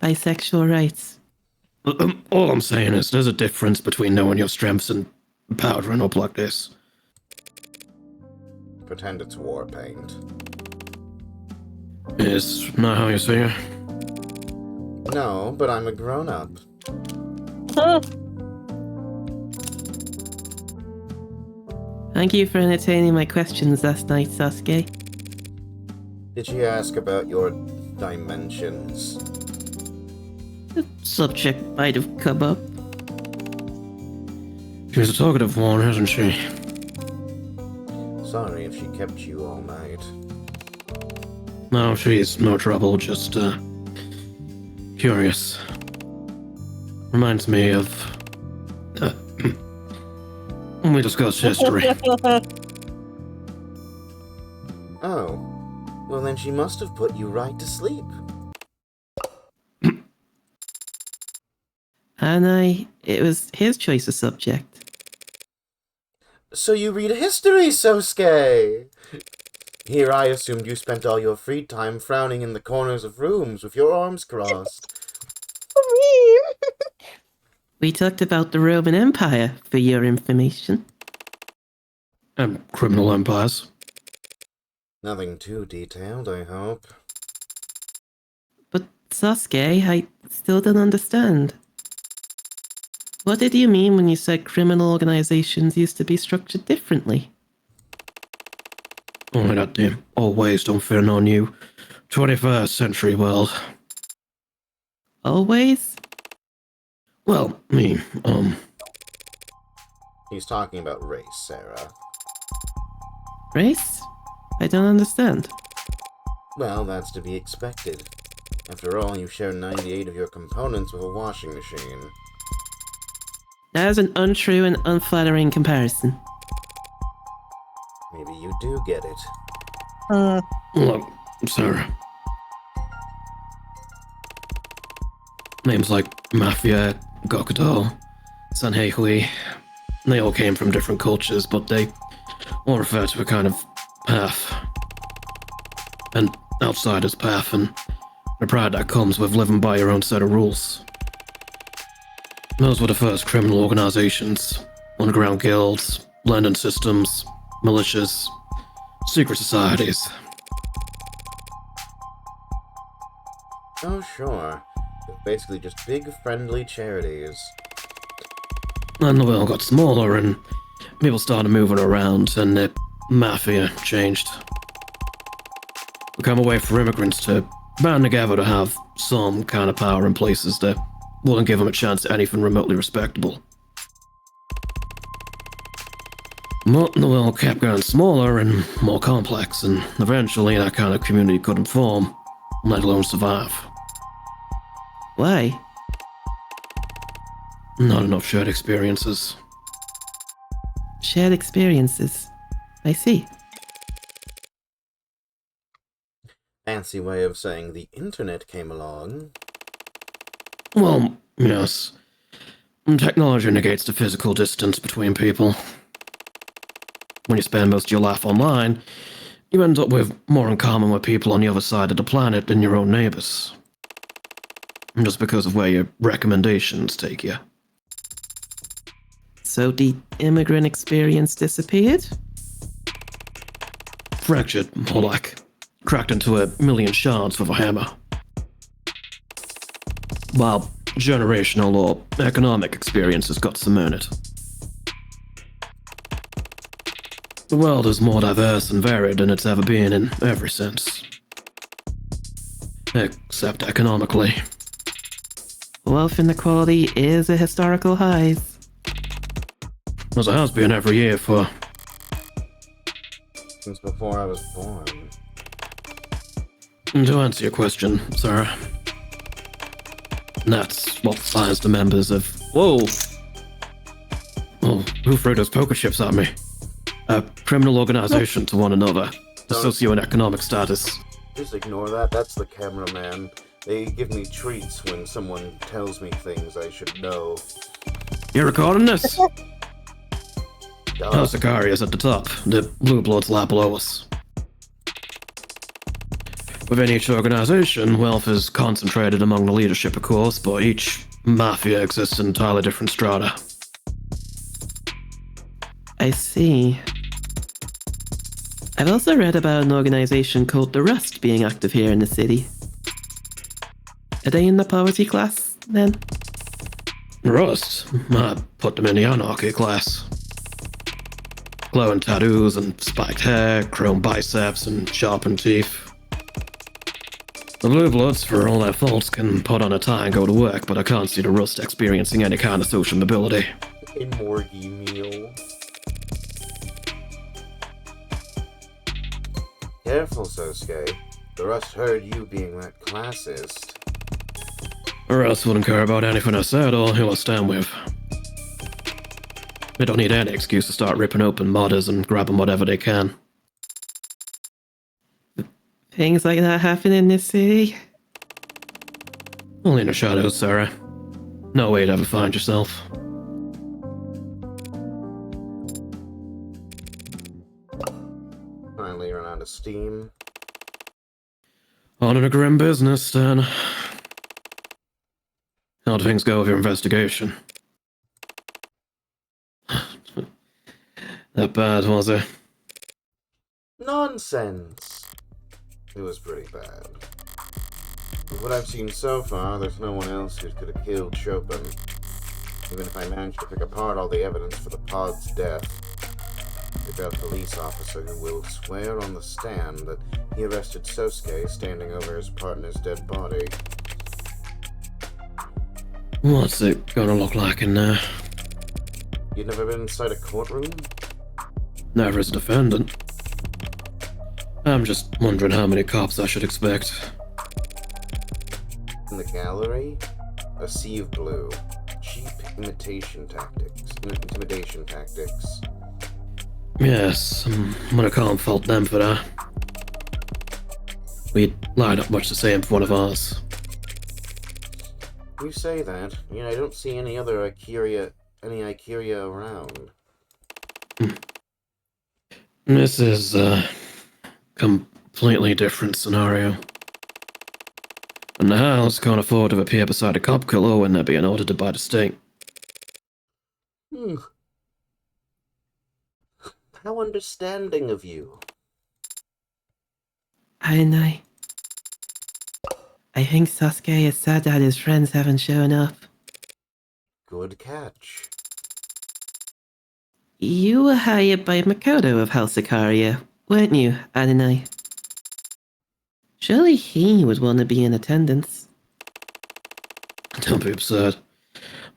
Speaker 3: Bisexual rights.
Speaker 5: All I'm saying is there's a difference between knowing your strengths and powdering up like this.
Speaker 2: Pretend it's war paint.
Speaker 5: Is not how you see it?
Speaker 2: No, but I'm a grown-up.
Speaker 3: Thank you for entertaining my questions last night, Sasuke.
Speaker 2: Did she ask about your dimensions?
Speaker 3: The subject might have come up.
Speaker 5: She's a talkative one, isn't she?
Speaker 2: Sorry if she kept you all night.
Speaker 5: No, she's no trouble, just, curious. Reminds me of, when we discussed history.
Speaker 2: Oh. Well, then she must have put you right to sleep.
Speaker 3: And it was his choice of subject.
Speaker 2: So you read history, Sosuke! Here I assumed you spent all your free time frowning in the corners of rooms with your arms crossed.
Speaker 3: We talked about the Roman Empire, for your information.
Speaker 5: And criminal empires.
Speaker 2: Nothing too detailed, I hope.
Speaker 3: But Sasuke, I still don't understand. What did you mean when you said criminal organizations used to be structured differently?
Speaker 5: Only that the old ways don't fit on you 21st century world.
Speaker 3: Always?
Speaker 5: Well,
Speaker 2: He's talking about race, Sarah.
Speaker 3: Race? I don't understand.
Speaker 2: Well, that's to be expected. After all, you share 98 of your components with a washing machine.
Speaker 3: That is an untrue and unflattering comparison.
Speaker 2: Maybe you do get it.
Speaker 5: look, Sarah. Names like Mafia, Gokudo, Sanhehui, they all came from different cultures, but they all refer to a kind of path. An outsider's path, and the pride that comes with living by your own set of rules. Those were the first criminal organizations. Underground guilds, blending systems, militias, secret societies.
Speaker 2: Oh, sure. They're basically just big, friendly charities.
Speaker 5: And the world got smaller, and people started moving around, and the mafia changed. Became a way for immigrants to band together to have some kind of power in places that wouldn't give them a chance at anything remotely respectable. But the world kept getting smaller and more complex, and eventually that kind of community couldn't form, let alone survive.
Speaker 3: Why?
Speaker 5: Not enough shared experiences.
Speaker 3: Shared experiences. I see.
Speaker 2: Fancy way of saying the internet came along.
Speaker 5: Well, yes. Technology negates the physical distance between people. When you spend most of your life online, you end up with more in common with people on the other side of the planet than your own neighbors. Just because of where your recommendations take you.
Speaker 3: So the immigrant experience disappeared?
Speaker 5: Fractured, more like. Cracked into a million shards with a hammer. While generational or economic experiences got cemented. The world is more diverse and varied than it's ever been in every sense. Except economically.
Speaker 3: Wealth inequality is a historical high.
Speaker 5: As it has been every year for...
Speaker 2: Since before I was born.
Speaker 5: To answer your question, sir, that's what science the members of... Whoa! Oh, who threw those poker chips at me? A criminal organization to one another. The socioeconomic status.
Speaker 2: Just ignore that. That's the cameraman. They give me treats when someone tells me things I should know.
Speaker 5: You're recording this?
Speaker 2: Duh.
Speaker 5: House Sicarius at the top. The Blue Bloods lie below us. Within each organization, wealth is concentrated among the leadership, of course, but each mafia exists in entirely different strata.
Speaker 3: I see. I've also read about an organization called the Rust being active here in the city. Are they in the poverty class, then?
Speaker 5: Rust? I put them in the anarchy class. Glowing tattoos and spiked hair, chrome biceps and sharpened teeth. The Blue Bloods, for all their faults, can put on a tie and go to work, but I can't see the Rust experiencing any kind of social mobility.
Speaker 2: A morgy meal. Careful, Sosuke. The Rust heard you being that classist.
Speaker 5: Rust wouldn't care about anything I said or who I stand with. They don't need any excuse to start ripping open modders and grabbing whatever they can.
Speaker 3: Things like that happen in this city?
Speaker 5: Only in the shadows, Sarah. No way to ever find yourself.
Speaker 2: Finally run out of steam.
Speaker 5: On to the grim business, then. How'd things go with your investigation? That bad, was it?
Speaker 2: Nonsense! It was pretty bad. With what I've seen so far, there's no one else who could have killed Chopin. Even if I managed to pick apart all the evidence for the pod's death. We've got a police officer who will swear on the stand that he arrested Sosuke standing over his partner's dead body.
Speaker 5: What's it gonna look like in there?
Speaker 2: You've never been inside a courtroom?
Speaker 5: Never as a defendant. I'm just wondering how many cops I should expect.
Speaker 2: In the gallery? A sea of blue. Cheap intimidation tactics.
Speaker 5: Yes, but I can't fault them for that. We'd line up much the same for one of ours.
Speaker 2: You say that, yet I don't see any other Ikeria around.
Speaker 5: This is a completely different scenario. And the house can't afford to appear beside a cop killer when they're being audited by the state.
Speaker 2: How understanding of you.
Speaker 3: I think Sasuke is sad that his friends haven't shown up.
Speaker 2: Good catch.
Speaker 3: You were hired by Makoto of House Sicario, weren't you, Adonai? Surely he would want to be in attendance.
Speaker 5: Don't be absurd.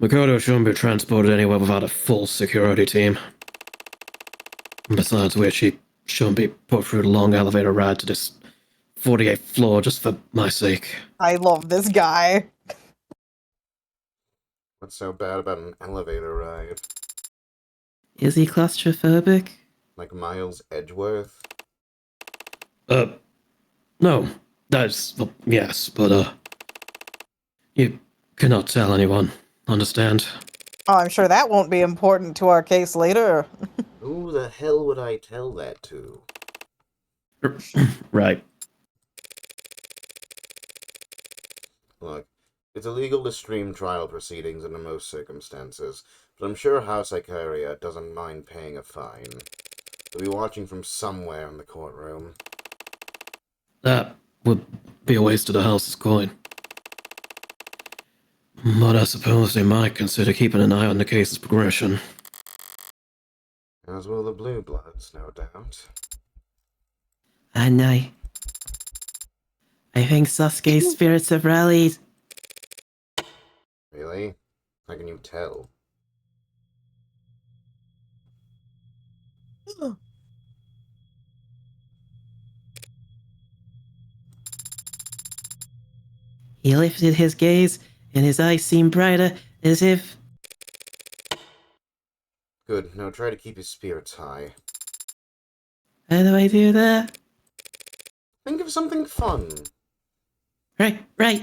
Speaker 5: Makoto shouldn't be transported anywhere without a full security team. Besides which, he shouldn't be put through the long elevator ride to this 48th floor just for my sake.
Speaker 1: I love this guy.
Speaker 2: What's so bad about an elevator ride?
Speaker 3: Is he claustrophobic?
Speaker 2: Like Miles Edgeworth?
Speaker 5: No. That's, yes, but, you cannot tell anyone, understand?
Speaker 1: Oh, I'm sure that won't be important to our case later.
Speaker 2: Who the hell would I tell that to?
Speaker 5: Right.
Speaker 2: Look, it's illegal to stream trial proceedings under most circumstances, but I'm sure House Icaria doesn't mind paying a fine. They'll be watching from somewhere in the courtroom.
Speaker 5: That would be a waste of the house's coin. But I suppose they might consider keeping an eye on the case's progression.
Speaker 2: As will the Blue Bloods, no doubt.
Speaker 3: And I think Sasuke's spirits have rallied.
Speaker 2: Really? How can you tell?
Speaker 3: He lifted his gaze, and his eyes seemed brighter, as if...
Speaker 2: Good, now try to keep his spirits high.
Speaker 3: How do I do that?
Speaker 2: Think of something fun.
Speaker 3: Right.
Speaker 1: I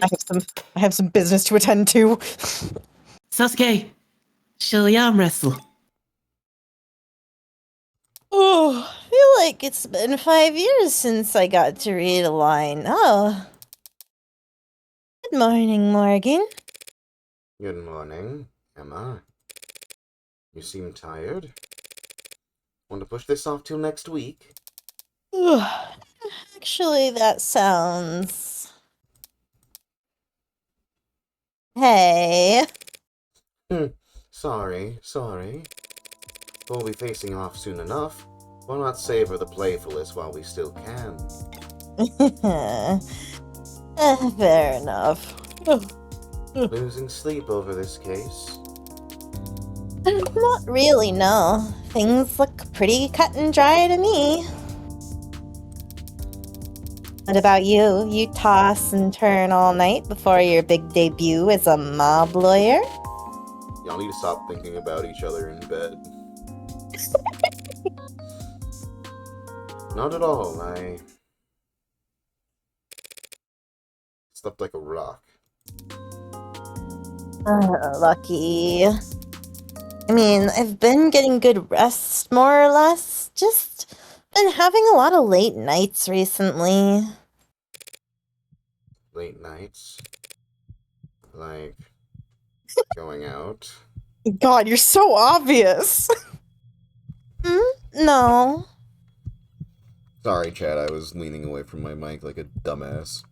Speaker 1: have some business to attend to.
Speaker 3: Sasuke, shall we arm wrestle?
Speaker 4: Oh, I feel like it's been 5 years since I got to read a line. Oh. Good morning, Morgan.
Speaker 2: Good morning, Emma. You seem tired. Want to push this off till next week?
Speaker 4: Actually, that sounds... Hey.
Speaker 2: Sorry. We'll be facing off soon enough. Why not savor the playfulness while we still can?
Speaker 4: Fair enough.
Speaker 2: Losing sleep over this case?
Speaker 4: Not really, no. Things look pretty cut and dry to me. What about you? You toss and turn all night before your big debut as a mob lawyer?
Speaker 2: Y'all need to stop thinking about each other in bed. Not at all. I slept like a rock.
Speaker 4: Lucky. I mean, I've been getting good rest, more or less. Just been having a lot of late nights recently.
Speaker 2: Late nights. Like going out.
Speaker 1: God, you're so obvious.
Speaker 4: No.
Speaker 2: Sorry, Chad, I was leaning away from my mic like a dumbass.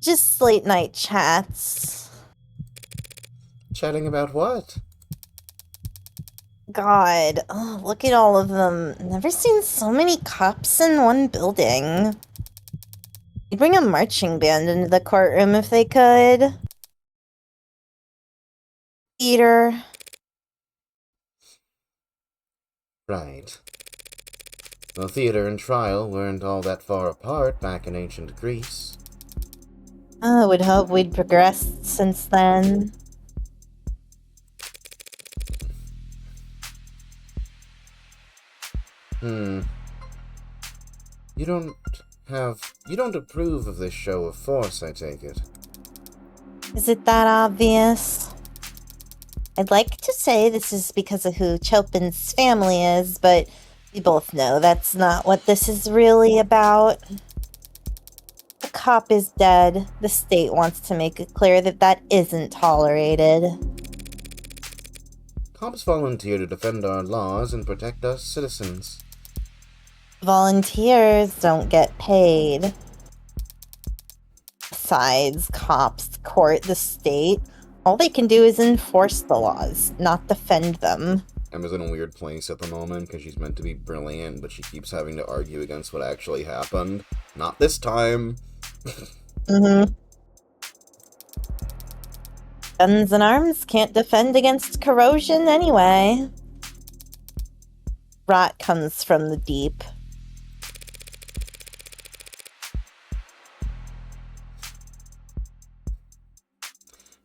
Speaker 4: Just late night chats.
Speaker 2: Chatting about what?
Speaker 4: God, look at all of them. Never seen so many cops in one building. You'd bring a marching band into the courtroom if they could. Peter.
Speaker 2: Right. The theater and trial weren't all that far apart back in ancient Greece.
Speaker 4: I would hope we'd progressed since then.
Speaker 2: You don't approve of this show of force, I take it.
Speaker 4: Is it that obvious? I'd like to say this is because of who Chopin's family is, but we both know that's not what this is really about. The cop is dead. The state wants to make it clear that that isn't tolerated.
Speaker 2: Cops volunteer to defend our laws and protect us citizens.
Speaker 4: Volunteers don't get paid. Besides, cops, court, the state, all they can do is enforce the laws, not defend them.
Speaker 2: Emma's in a weird place at the moment because she's meant to be brilliant, but she keeps having to argue against what actually happened. Not this time.
Speaker 4: Guns and arms can't defend against corrosion anyway. Rot comes from the deep.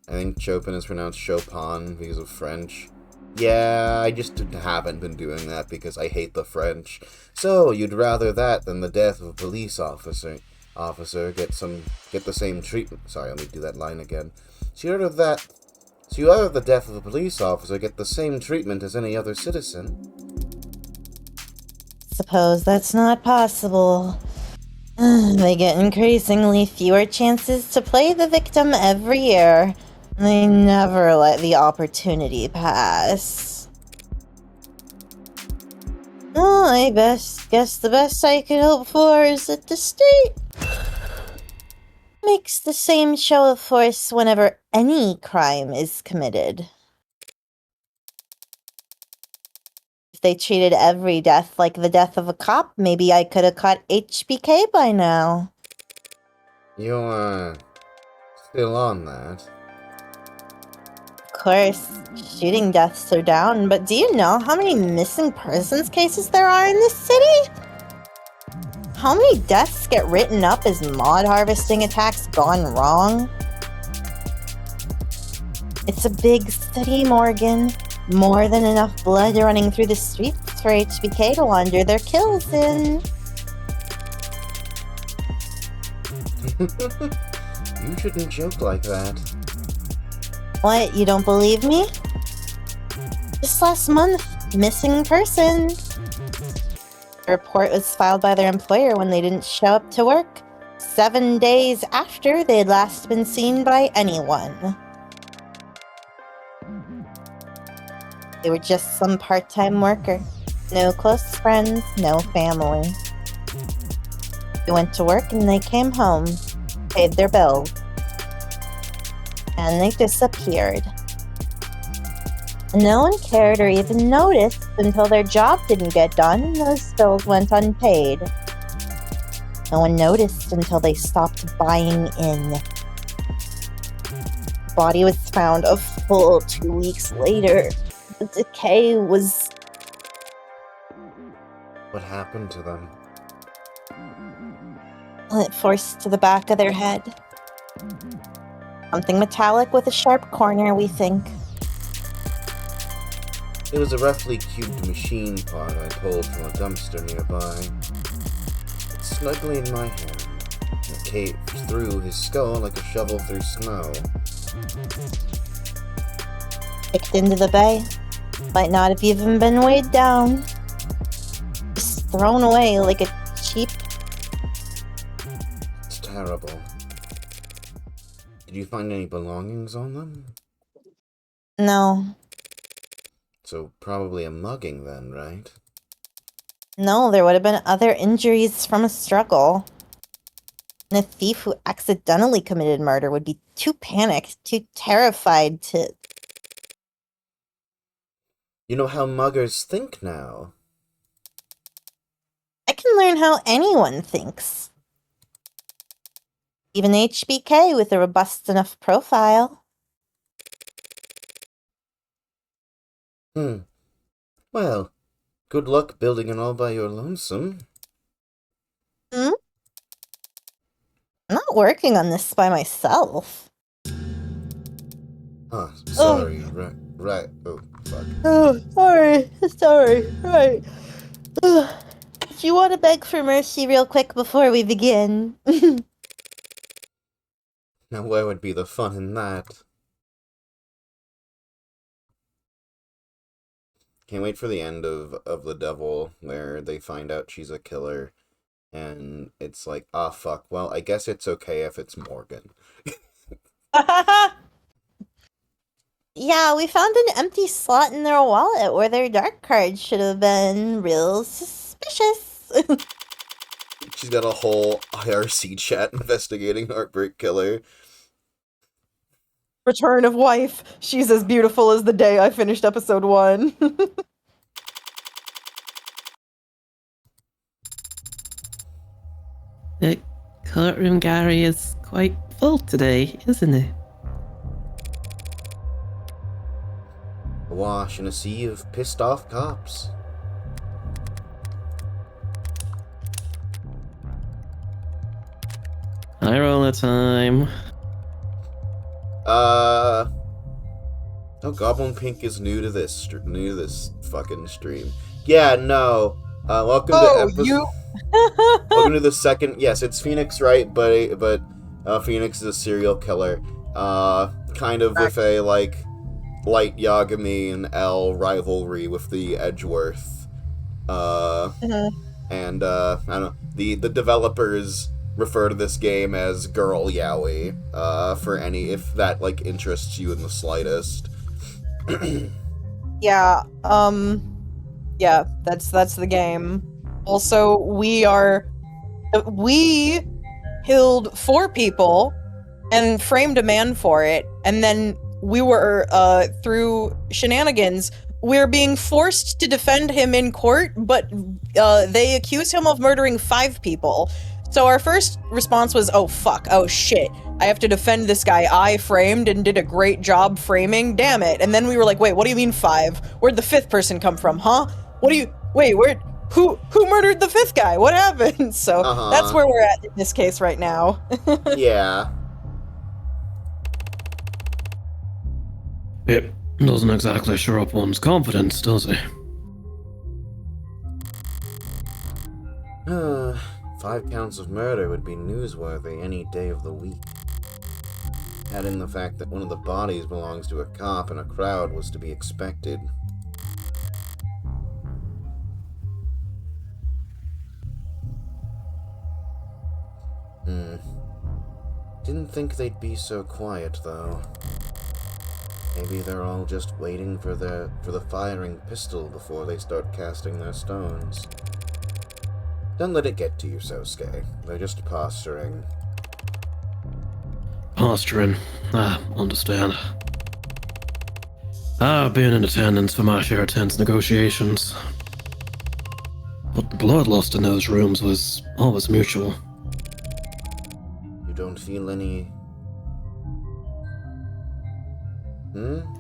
Speaker 2: I think Chopin is pronounced Chopin because of French. Yeah, I just haven't been doing that because I hate the French. So, you'd rather that than the death of a police officer. officer get the same treatment. Sorry, let me do that line again. So you heard of the death of a police officer get the same treatment as any other citizen.
Speaker 4: Suppose that's not possible. They get increasingly fewer chances to play the victim every year. They never let the opportunity pass. Oh, I guess the best I could hope for is that the state makes the same show of force whenever any crime is committed. If they treated every death like the death of a cop, maybe I could have caught HBK by now.
Speaker 2: You're still on that.
Speaker 4: Of course, shooting deaths are down, but do you know how many missing persons cases there are in this city? How many deaths get written up as mod harvesting attacks gone wrong? It's a big city, Morgan. More than enough blood running through the streets for HBK to launder their kills in.
Speaker 2: You shouldn't joke like that.
Speaker 4: What, you don't believe me? Just last month, missing person. A report was filed by their employer when they didn't show up to work, 7 days after they'd last been seen by anyone. They were just some part-time worker. No close friends, no family. They went to work and they came home, paid their bills, and they disappeared. No one cared or even noticed until their job didn't get done and those bills went unpaid. No one noticed until they stopped buying in. The body was found a full 2 weeks later. The decay was...
Speaker 2: What happened to them?
Speaker 4: forced to the back of their head. Something metallic with a sharp corner, we think.
Speaker 2: It was a roughly cubed machine part I pulled from a dumpster nearby. It's snugly in my hand. It caved through his skull like a shovel through snow.
Speaker 4: Kicked into the bay. Might not have even been weighed down. Just thrown away like a cheap...
Speaker 2: It's terrible. Did you find any belongings on them?
Speaker 4: No.
Speaker 2: So probably a mugging then, right?
Speaker 4: No, there would have been other injuries from a struggle. And a thief who accidentally committed murder would be too panicked, too terrified to...
Speaker 2: You know how muggers think now.
Speaker 4: I can learn how anyone thinks. Even HBK with a robust enough profile.
Speaker 2: Well, good luck building it all by your lonesome.
Speaker 4: I'm not working on this by myself.
Speaker 2: Oh, sorry. Right. Oh, fuck.
Speaker 4: Oh, sorry, right. Do you want to beg for mercy real quick before we begin?
Speaker 2: Now where would be the fun in that? Can't wait for the end of The Devil, where they find out she's a killer, and it's like, ah, fuck, well, I guess it's okay if it's Morgan.
Speaker 4: Yeah, we found an empty slot in their wallet where their dark card should have been. Real suspicious.
Speaker 2: She's got a whole IRC chat investigating Heartbreak Killer.
Speaker 1: Return of wife. She's as beautiful as the day I finished episode 1.
Speaker 3: The courtroom gallery is quite full today, isn't it?
Speaker 2: Awash in a sea of pissed off cops.
Speaker 3: High roller time.
Speaker 2: Oh, Goblin Pink is new to this fucking stream. Yeah, no. Welcome to episode... Welcome to the second. Yes, it's Phoenix, right? But Phoenix is a serial killer. Kind of with a like light Yagami and L rivalry with the Edgeworth. And I don't know. The developers refer to this game as Girl Yaoi. For any if that like interests you in the slightest.
Speaker 1: Yeah, yeah, that's the game. Also, we killed 4 people and framed a man for it, and then we were, through shenanigans, we're being forced to defend him in court, but they accuse him of murdering 5 people. So our first response was, oh fuck, oh shit, I have to defend this guy I framed and did a great job framing, damn it. And then we were like, wait, what do you mean 5? Where'd the 5th person come from, huh? Who murdered the 5th guy? What happened? So that's where we're at in this case right now.
Speaker 2: Yeah.
Speaker 5: It doesn't exactly shore up one's confidence, does it?
Speaker 2: 5 counts of murder would be newsworthy any day of the week. Add in the fact that one of the bodies belongs to a cop and a crowd was to be expected. Didn't think they'd be so quiet, though. Maybe they're all just waiting for the firing pistol before they start casting their stones. Don't let it get to you, Sosuke. They're just posturing.
Speaker 5: Posturing. Understand. I've been in attendance for my share of tense negotiations. But the bloodlust in those rooms was always mutual.
Speaker 2: You don't feel any...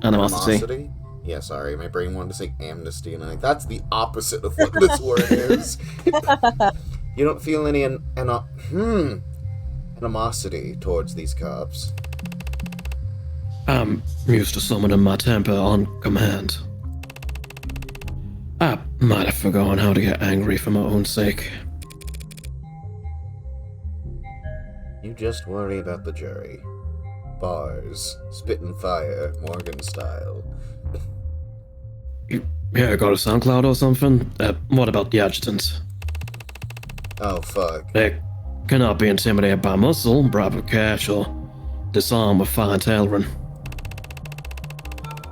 Speaker 3: Animosity.
Speaker 2: Yeah, sorry, my brain wanted to say amnesty, and I'm like, that's the opposite of what this word is. You don't feel any animosity towards these cops.
Speaker 5: I'm used to summoning my temper on command. I might have forgotten how to get angry for my own sake.
Speaker 2: You just worry about the jury. Bars, spit and fire, Morgan style.
Speaker 5: Yeah, got a SoundCloud or something? What about the adjutant?
Speaker 2: Oh, fuck.
Speaker 5: They cannot be intimidated by muscle, bribe with cash, or disarm with fine tailoring.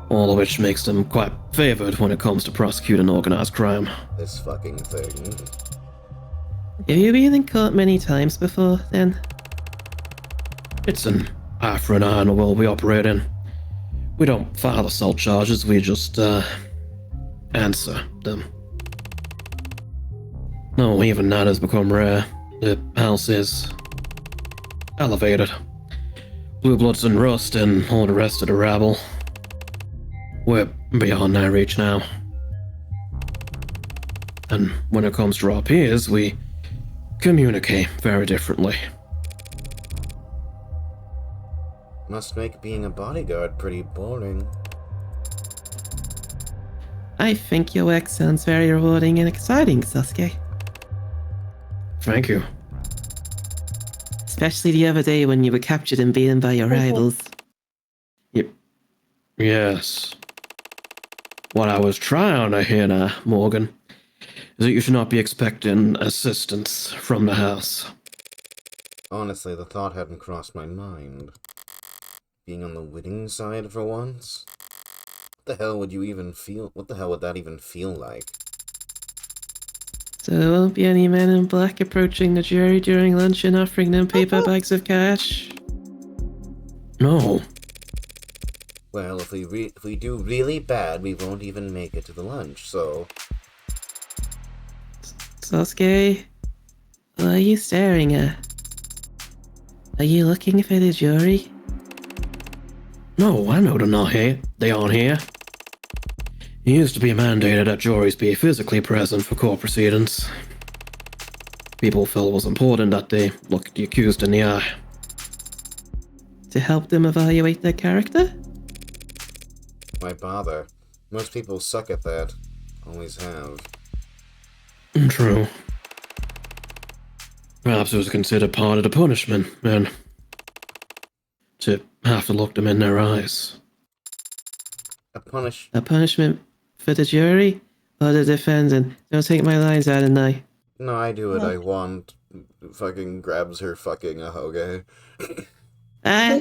Speaker 5: All of which makes them quite favored when it comes to prosecuting organized crime.
Speaker 2: This fucking thing.
Speaker 3: Have you been in court many times before, then?
Speaker 5: It's an eye for an eye in the world we operate in. We don't file assault charges, we just, answer them. No, even that has become rare. The house is elevated. Blue Bloods and Rust and all the rest of the rabble. We're beyond their reach now. And when it comes to our peers, we communicate very differently.
Speaker 2: Must make being a bodyguard pretty boring.
Speaker 3: I think your work sounds very rewarding and exciting, Sasuke.
Speaker 5: Thank you.
Speaker 3: Especially the other day when you were captured and beaten by your rivals.
Speaker 5: Yes. What I was trying to hear now, Morgan, is that you should not be expecting assistance from the house.
Speaker 2: Honestly, the thought hadn't crossed my mind. Being on the winning side for once? What the hell would you even feel? What the hell would that even feel like?
Speaker 3: So there won't be any men in black approaching the jury during lunch and offering them paper bags of cash?
Speaker 5: No.
Speaker 2: Well, if we do really bad, we won't even make it to the lunch, so...
Speaker 3: Sasuke, what are you staring at? Are you looking for the jury?
Speaker 5: No, I know they're not here. They aren't here. It used to be mandated that juries be physically present for court proceedings. People felt it was important that they look the accused in the eye.
Speaker 3: To help them evaluate their character?
Speaker 2: Why bother? Most people suck at that. Always have.
Speaker 5: True. Perhaps it was considered part of the punishment, and to have to look them in their eyes.
Speaker 2: A punish.
Speaker 3: A punishment for the jury or the defendant? Don't take my lines out of night.
Speaker 2: No, I do what I want. Fucking grabs her fucking ahoge.
Speaker 3: Ah,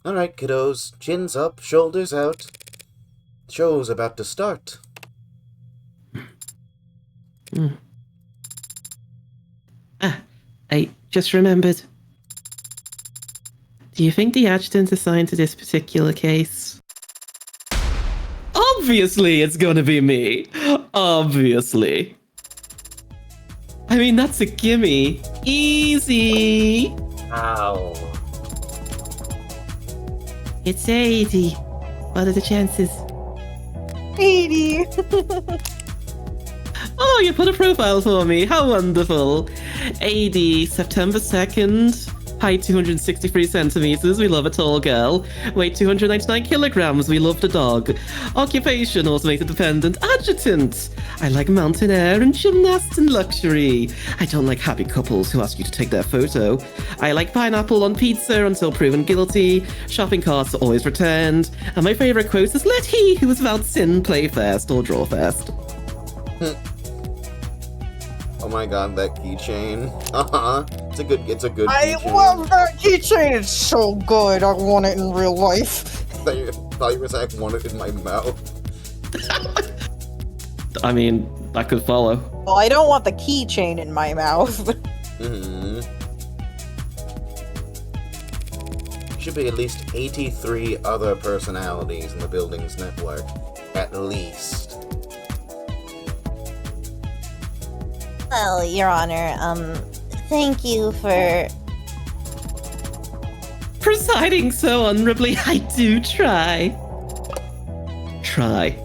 Speaker 2: Alright, kiddos. Chins up, shoulders out. Show's about to start.
Speaker 3: I just remembered. Do you think the adjutant's assigned to this particular case? Obviously, it's gonna be me. Obviously. I mean, that's a gimme. Easy.
Speaker 2: Ow.
Speaker 3: It's 80. What are the chances?
Speaker 1: 80.
Speaker 3: Oh, you put a profile for me. How wonderful. AD, September 2nd. Height 263 centimeters. We love a tall girl. Weight 299 kilograms. We love the dog. Occupation, automated dependent. Adjutant. I like mountain air and gymnasts and luxury. I don't like happy couples who ask you to take their photo. I like pineapple on pizza until proven guilty. Shopping carts are always returned. And my favorite quote is, let he who is without sin play first or draw first.
Speaker 2: Oh my god, that keychain. It's a good
Speaker 1: I
Speaker 2: keychain.
Speaker 1: love that keychain. It's so good. I want it in real life.
Speaker 2: thought you were saying I want it in my mouth.
Speaker 3: I mean, that could follow.
Speaker 1: Well, I don't want the keychain in my mouth.
Speaker 2: Mm-hmm. Should be at least 83 other personalities in the building's network. At least.
Speaker 4: Well, Your Honor, thank you for...
Speaker 3: Presiding so honorably, I do try. Try.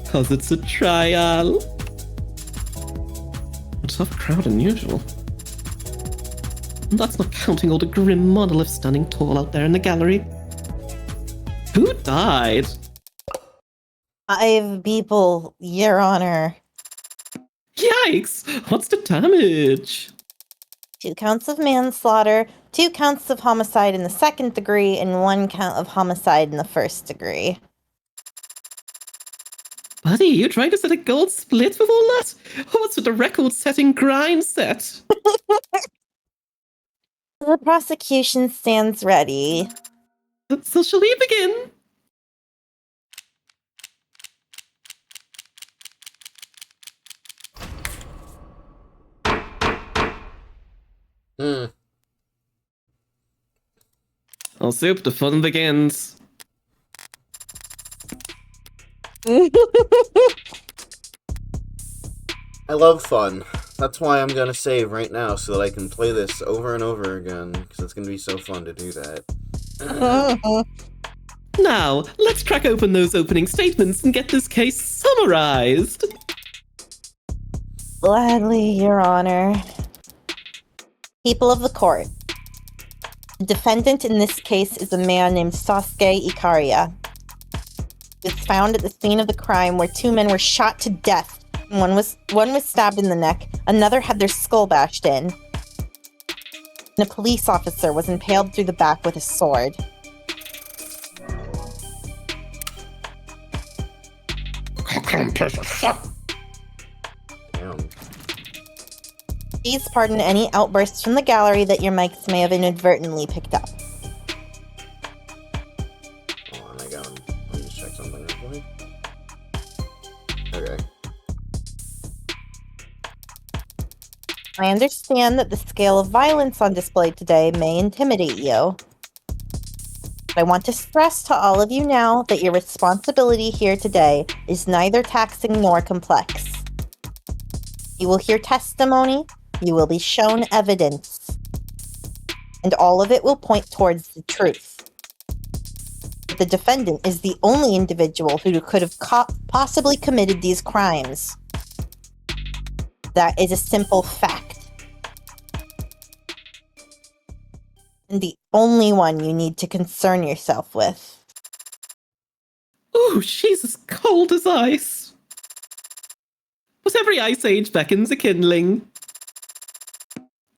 Speaker 3: 'Cause it's a trial. A tougher crowd than usual. And that's not counting all the grim monoliths standing tall out there in the gallery. Who died?
Speaker 4: 5 people, Your Honor.
Speaker 3: Yikes! What's the damage?
Speaker 4: 2 counts of manslaughter, 2 counts of homicide in the 2nd degree, and 1 count of homicide in the 1st degree.
Speaker 3: Buddy, you trying to set a gold split with all that? What's with the record-setting grind set?
Speaker 4: The prosecution stands ready.
Speaker 3: So shall we begin?
Speaker 2: Hmm.
Speaker 3: Oh, Soup, the fun begins.
Speaker 2: I love fun. That's why I'm gonna save right now so that I can play this over and over again, because it's gonna be so fun to do that.
Speaker 3: Now, let's crack open those opening statements and get this case summarized.
Speaker 4: Gladly, Your Honor. People of the court. The defendant in this case is a man named Sasuke Ikaria. He was found at the scene of the crime where 2 men were shot to death. One was stabbed in the neck, another had their skull bashed in. And a police officer was impaled through the back with a sword.
Speaker 2: Damn.
Speaker 4: Please pardon any outbursts from the gallery that your mics may have inadvertently picked up.
Speaker 2: Hold on, let me just check something real quick. Okay.
Speaker 4: I understand that the scale of violence on display today may intimidate you. But I want to stress to all of you now that your responsibility here today is neither taxing nor complex. You will hear testimony, you will be shown evidence, and all of it will point towards the truth. The defendant is the only individual who could have possibly committed these crimes. That is a simple fact. And the only one you need to concern yourself with.
Speaker 3: Ooh, she's as cold as ice. But every ice age beckons a kindling.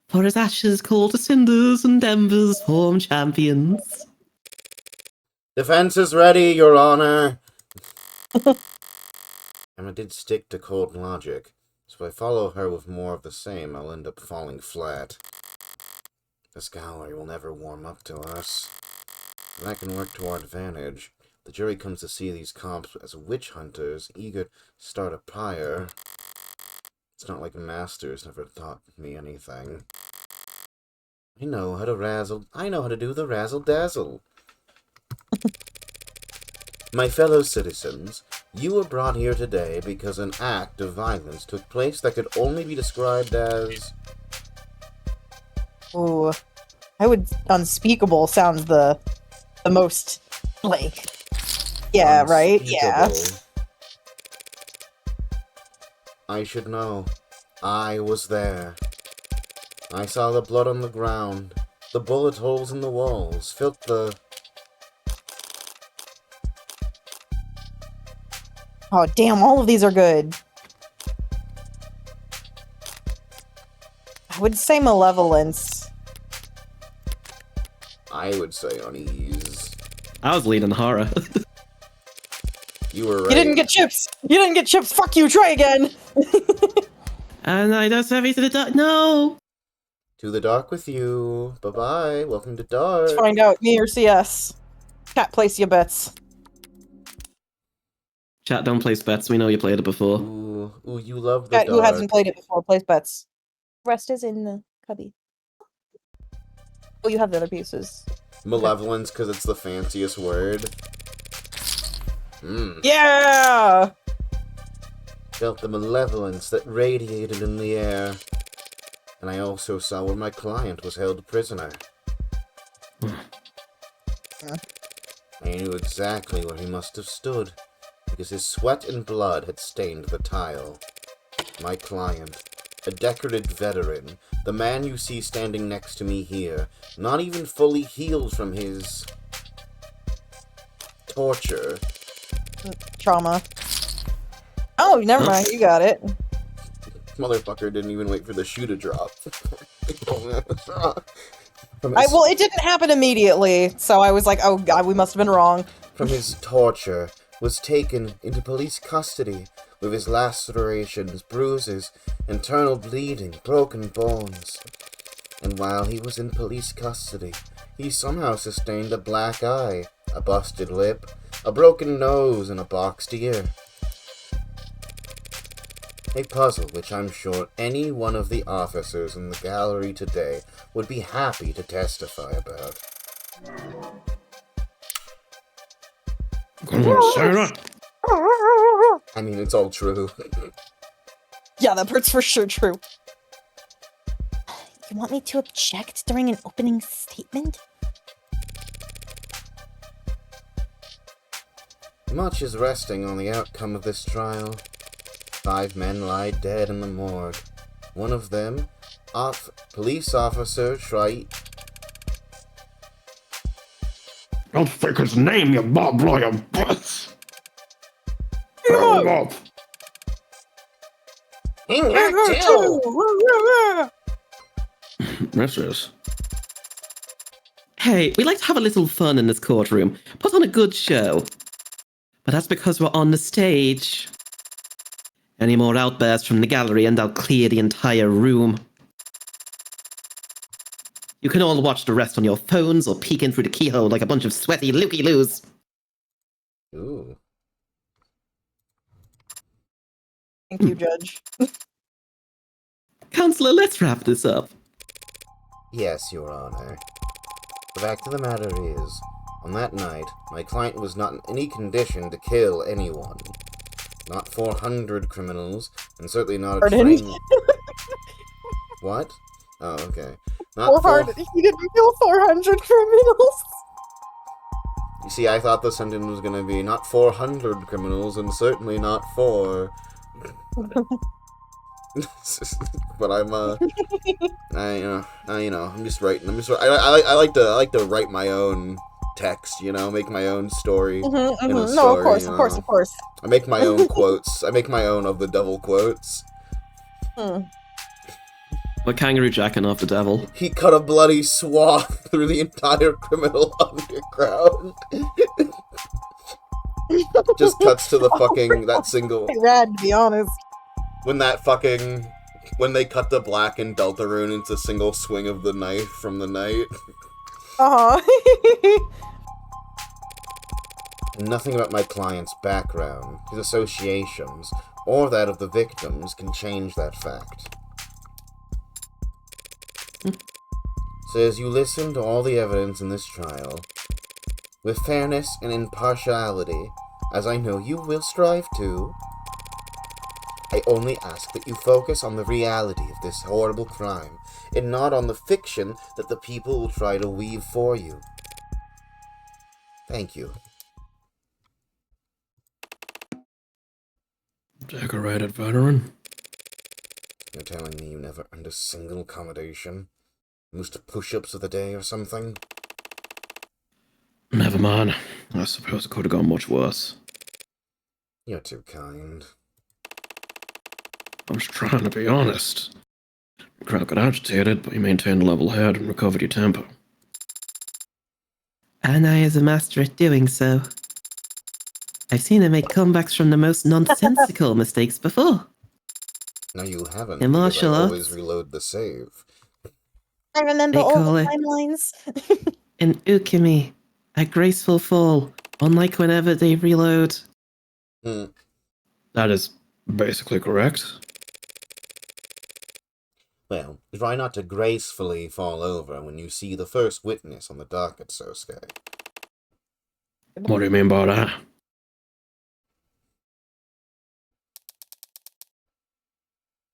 Speaker 3: For as ashes call to cinders and embers form champions.
Speaker 2: Defense is ready, Your Honor. Emma did stick to cold logic, so if I follow her with more of the same, I'll end up falling flat. This gallery will never warm up to us. And that can work to our advantage. The jury comes to see these cops as witch hunters, eager to start a pyre. It's not like a master's never taught me anything. I know how to do the razzle-dazzle. My fellow citizens, you were brought here today because an act of violence took place that could only be described as...
Speaker 1: Ooh. I would... Unspeakable sounds the most, like... Yeah, right? Yeah.
Speaker 2: unspeakable. I should know. I was there. I saw the blood on the ground, the bullet holes in the walls, felt the...
Speaker 1: Oh, damn, all of these are good. I would say malevolence.
Speaker 2: I would say unease.
Speaker 3: I was leading horror.
Speaker 2: You were right.
Speaker 1: You didn't get chips! You didn't get chips! Fuck you! Try again!
Speaker 3: And I just have me to the dark. No!
Speaker 2: To the dark with you. Bye-bye. Welcome to dark.
Speaker 1: Let's find out, me or CS. Cat, place your bets.
Speaker 3: Chat, don't place bets. We know you played it before.
Speaker 2: Ooh, you love the
Speaker 1: Cat,
Speaker 2: dark.
Speaker 1: who hasn't played it before, place bets. Rest is in the cubby. Oh, you have the other pieces.
Speaker 2: Malevolence, because it's the fanciest word.
Speaker 1: Yeah!
Speaker 2: Felt the malevolence that radiated in the air. And I also saw where my client was held prisoner. I knew exactly where he must have stood, because his sweat and blood had stained the tile. My client, a decorated veteran, the man you see standing next to me here, not even fully healed from his... torture.
Speaker 1: Trauma. Oh, never mind, you got it.
Speaker 2: Motherfucker didn't even wait for the shoe to drop.
Speaker 1: Well, it didn't happen immediately, so I was like, oh god, we must have been wrong.
Speaker 2: From his torture, was taken into police custody with his lacerations, bruises, internal bleeding, broken bones. And while he was in police custody, he somehow sustained a black eye, a busted lip, a broken nose, and a boxed ear. A puzzle which I'm sure any one of the officers in the gallery today would be happy to testify about.
Speaker 5: Sarah?
Speaker 2: I mean, it's all true.
Speaker 1: Yeah, that part's for sure true.
Speaker 4: You want me to object during an opening statement?
Speaker 2: Much is resting on the outcome of this trial. 5 men lie dead in the morgue. One of them, police officer
Speaker 5: Don't fake his name, you mob lawyer bitch! Roll up! This is.
Speaker 3: Hey, we like to have a little fun in this courtroom. Put on a good show. But that's because we're on the stage. Any more outbursts from the gallery and I'll clear the entire room. You can all watch the rest on your phones or peek in through the keyhole like a bunch of sweaty looky-loos.
Speaker 2: Ooh.
Speaker 1: Thank you, Judge.
Speaker 3: Counselor, let's wrap this up.
Speaker 2: Yes, Your Honor. The fact of the matter is, on that night, my client was not in any condition to kill anyone. Not 400 criminals, and certainly not a
Speaker 1: Pardon?
Speaker 2: trained... What? Oh, okay. Not
Speaker 1: 400. He didn't kill 400 criminals.
Speaker 2: You see, I thought the sentence was gonna be not 400 criminals, and certainly not 4. But I'm I'm just writing. I like to write my own text, you know, make my own story in a
Speaker 1: No,
Speaker 2: story,
Speaker 1: of course,
Speaker 2: you
Speaker 1: of course,
Speaker 2: know.
Speaker 1: of course.
Speaker 2: I make my own quotes. I make my own of the devil quotes.
Speaker 3: We're kangaroo jacking off the devil.
Speaker 2: He cut a bloody swath through the entire criminal underground. Just cuts to the fucking, that single,
Speaker 1: Pretty rad, to be honest.
Speaker 2: when they cut the black and Deltarune into a single swing of the knife from the night. Nothing about my client's background, his associations, or that of the victims can change that fact. So as you listen to all the evidence in this trial, with fairness and impartiality, as I know you will strive to, I only ask that you focus on the reality of this horrible crime, and not on the fiction that the people will try to weave for you. Thank you.
Speaker 5: Decorated veteran.
Speaker 2: You're telling me you never earned a single accommodation? Most push-ups of the day or something?
Speaker 5: Never mind. I suppose it could have gone much worse.
Speaker 2: You're too kind.
Speaker 5: I was trying to be honest. The crowd got agitated, but you maintained a level head and recovered your temper.
Speaker 3: And I is a master at doing so. I've seen him make comebacks from the most nonsensical mistakes before.
Speaker 2: No, you haven't,
Speaker 3: In
Speaker 2: because I
Speaker 3: martial
Speaker 2: always
Speaker 3: arts,
Speaker 2: reload the save.
Speaker 4: I remember
Speaker 3: They
Speaker 4: all
Speaker 3: call
Speaker 4: the
Speaker 3: it-
Speaker 4: timelines.
Speaker 3: in Ukimi, a graceful fall, unlike whenever they reload.
Speaker 5: That is basically correct.
Speaker 2: Well, try not to gracefully fall over when you see the first witness on the docket, Sosuke.
Speaker 5: What do you mean by that?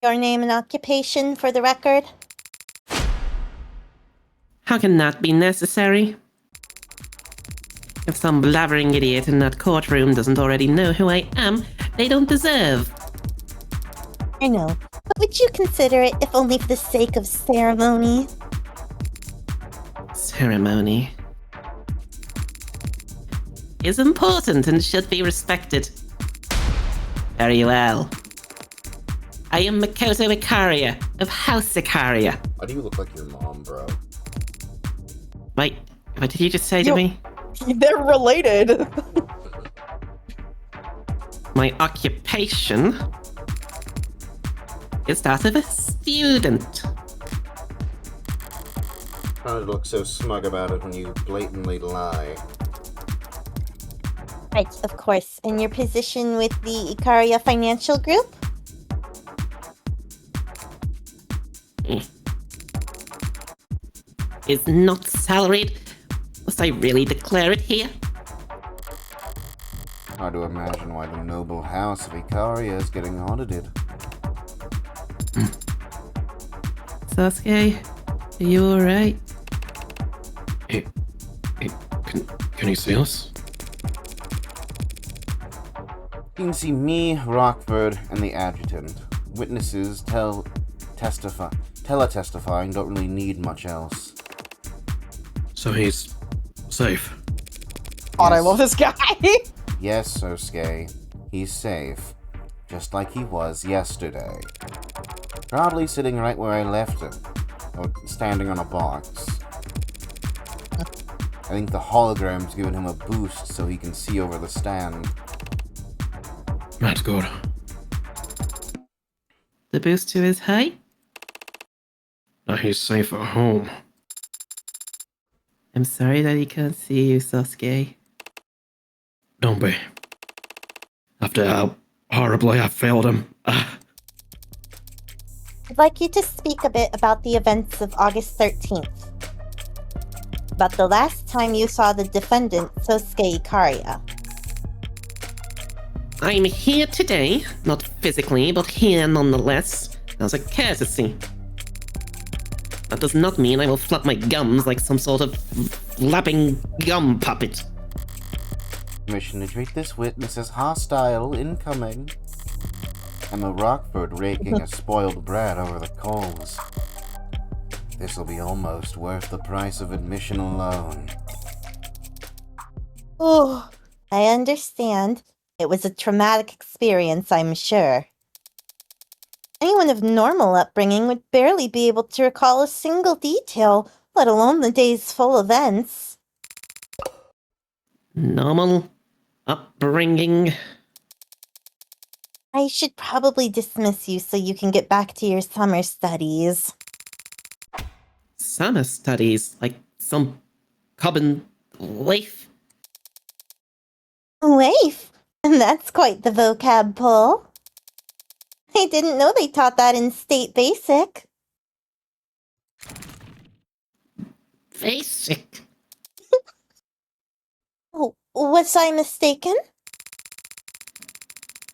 Speaker 4: Your name and occupation for the record?
Speaker 3: How can that be necessary? If some blabbering idiot in that courtroom doesn't already know who I am, they don't deserve.
Speaker 4: I know. But would you consider it, if only for the sake of ceremony?
Speaker 3: Ceremony is important and should be respected. Very well. I am Makoto Ikaria of House Ikaria.
Speaker 2: Why do you look like your mom, bro?
Speaker 3: Wait, what did you just say to
Speaker 1: You-
Speaker 3: me?
Speaker 1: They're related.
Speaker 3: My occupation is that of a student.
Speaker 2: Trying to look so smug about it when you blatantly lie.
Speaker 4: Right, of course. And your position with the Ikaria Financial Group?
Speaker 3: Is not salaried. Must I really declare it here?
Speaker 2: Hard to imagine why the noble house of Ikaria is getting audited.
Speaker 3: Sasuke, are you alright?
Speaker 5: Hey, can you see us?
Speaker 2: You can see me, Rockford, and the adjutant. Witnesses teletestifying don't really need much else.
Speaker 5: So he's safe.
Speaker 1: God, I
Speaker 2: Yes.
Speaker 1: love this guy.
Speaker 2: Yes, Sosuke. He's safe. Just like he was yesterday. Probably sitting right where I left him. Or standing on a box. I think the hologram's giving him a boost so he can see over the stand.
Speaker 5: That's good.
Speaker 3: The boost to his height?
Speaker 5: Now he's safe at home.
Speaker 3: I'm sorry that he can't see you, Sasuke.
Speaker 5: Don't be. After how horribly I failed him.
Speaker 4: I'd like you to speak a bit about the events of August 13th. About the last time you saw the defendant, Sosuke Ikaria.
Speaker 3: I'm here today, not physically, but here nonetheless, as a courtesy. That does not mean I will flap my gums like some sort of flapping gum puppet.
Speaker 2: Permission to treat this witness as hostile incoming. Emma Rockford raking a spoiled brat over the coals. This'll be almost worth the price of admission alone.
Speaker 4: Oh, I understand. It was a traumatic experience, I'm sure. Anyone of normal upbringing would barely be able to recall a single detail, let alone the day's full events.
Speaker 3: Normal upbringing.
Speaker 4: I should probably dismiss you so you can get back to your summer studies.
Speaker 3: Summer studies, like some common life.
Speaker 4: Waif? That's quite the vocab pull. I didn't know they taught that in State Basic.
Speaker 3: Basic.
Speaker 4: Oh, was I mistaken?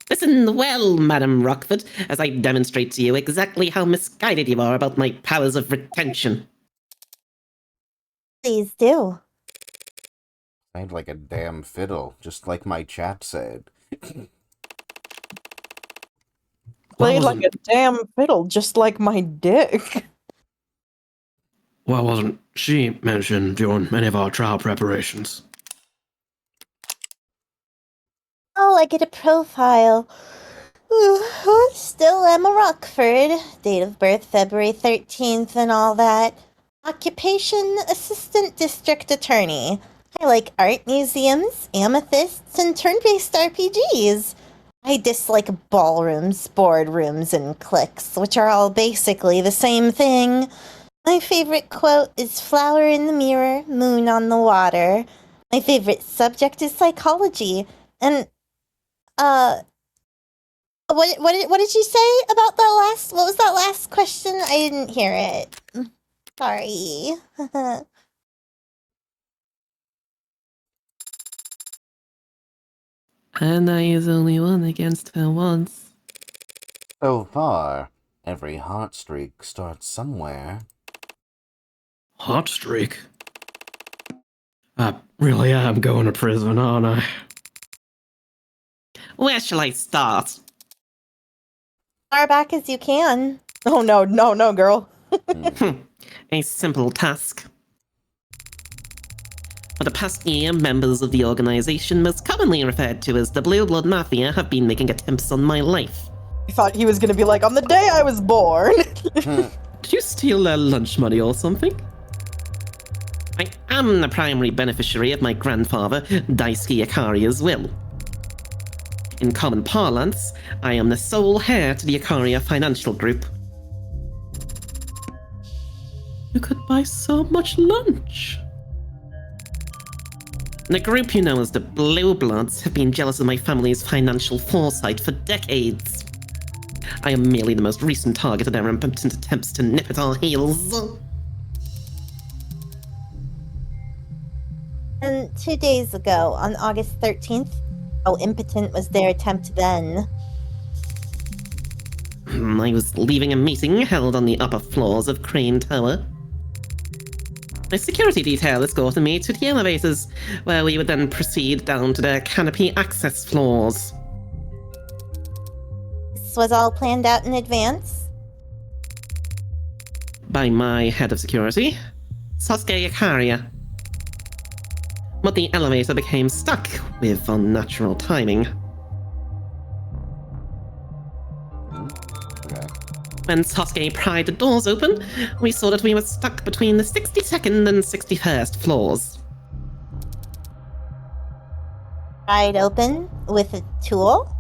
Speaker 3: Listen well, Madam Rockford, as I demonstrate to you exactly how misguided you are about my powers of retention.
Speaker 4: Please do.
Speaker 2: Played like a damn fiddle, just like my chat said.
Speaker 1: Played like a damn fiddle, just like my dick.
Speaker 5: Why wasn't she mentioned during any of our trial preparations?
Speaker 4: Oh, I get a profile. Still Emma Rockford. Date of birth February 13th and all that. Occupation Assistant District Attorney. I like art museums, amethysts, and turn-based RPGs. I dislike ballrooms, boardrooms, and cliques, which are all basically the same thing. My favorite quote is flower in the mirror, moon on the water. My favorite subject is psychology. And, what did you say about that last, what was that last question? I didn't hear it. Sorry.
Speaker 3: And I is only one against her once.
Speaker 2: So far, every hot streak starts somewhere.
Speaker 5: Hot streak? I really am going to prison, aren't I?
Speaker 3: Where shall I start?
Speaker 4: Far back as you can.
Speaker 1: Oh no, girl.
Speaker 3: A simple task. For the past year, members of the organization, most commonly referred to as the Blue Blood Mafia, have been making attempts on my life.
Speaker 1: I thought he was gonna be like, on the day I was born.
Speaker 3: Did you steal their lunch money or something? I am the primary beneficiary of my grandfather, Daisuke Akaria's will. In common parlance, I am the sole heir to the Akaria Financial Group. You could buy so much lunch. The group you know as the Blue Bloods have been jealous of my family's financial foresight for decades. I am merely the most recent target of their impotent attempts to nip at our heels.
Speaker 4: And 2 days ago, on August 13th, how impotent was their attempt then?
Speaker 3: I was leaving a meeting held on the upper floors of Crane Tower. A security detail escorted me to the elevators, where we would then proceed down to the canopy access floors.
Speaker 4: This was all planned out in advance?
Speaker 3: By my head of security, Sasuke Akaria. But the elevator became stuck with unnatural timing.
Speaker 2: Okay.
Speaker 3: When Sasuke pried the doors open, we saw that we were stuck between the 62nd and 61st floors.
Speaker 4: Pried open with a tool?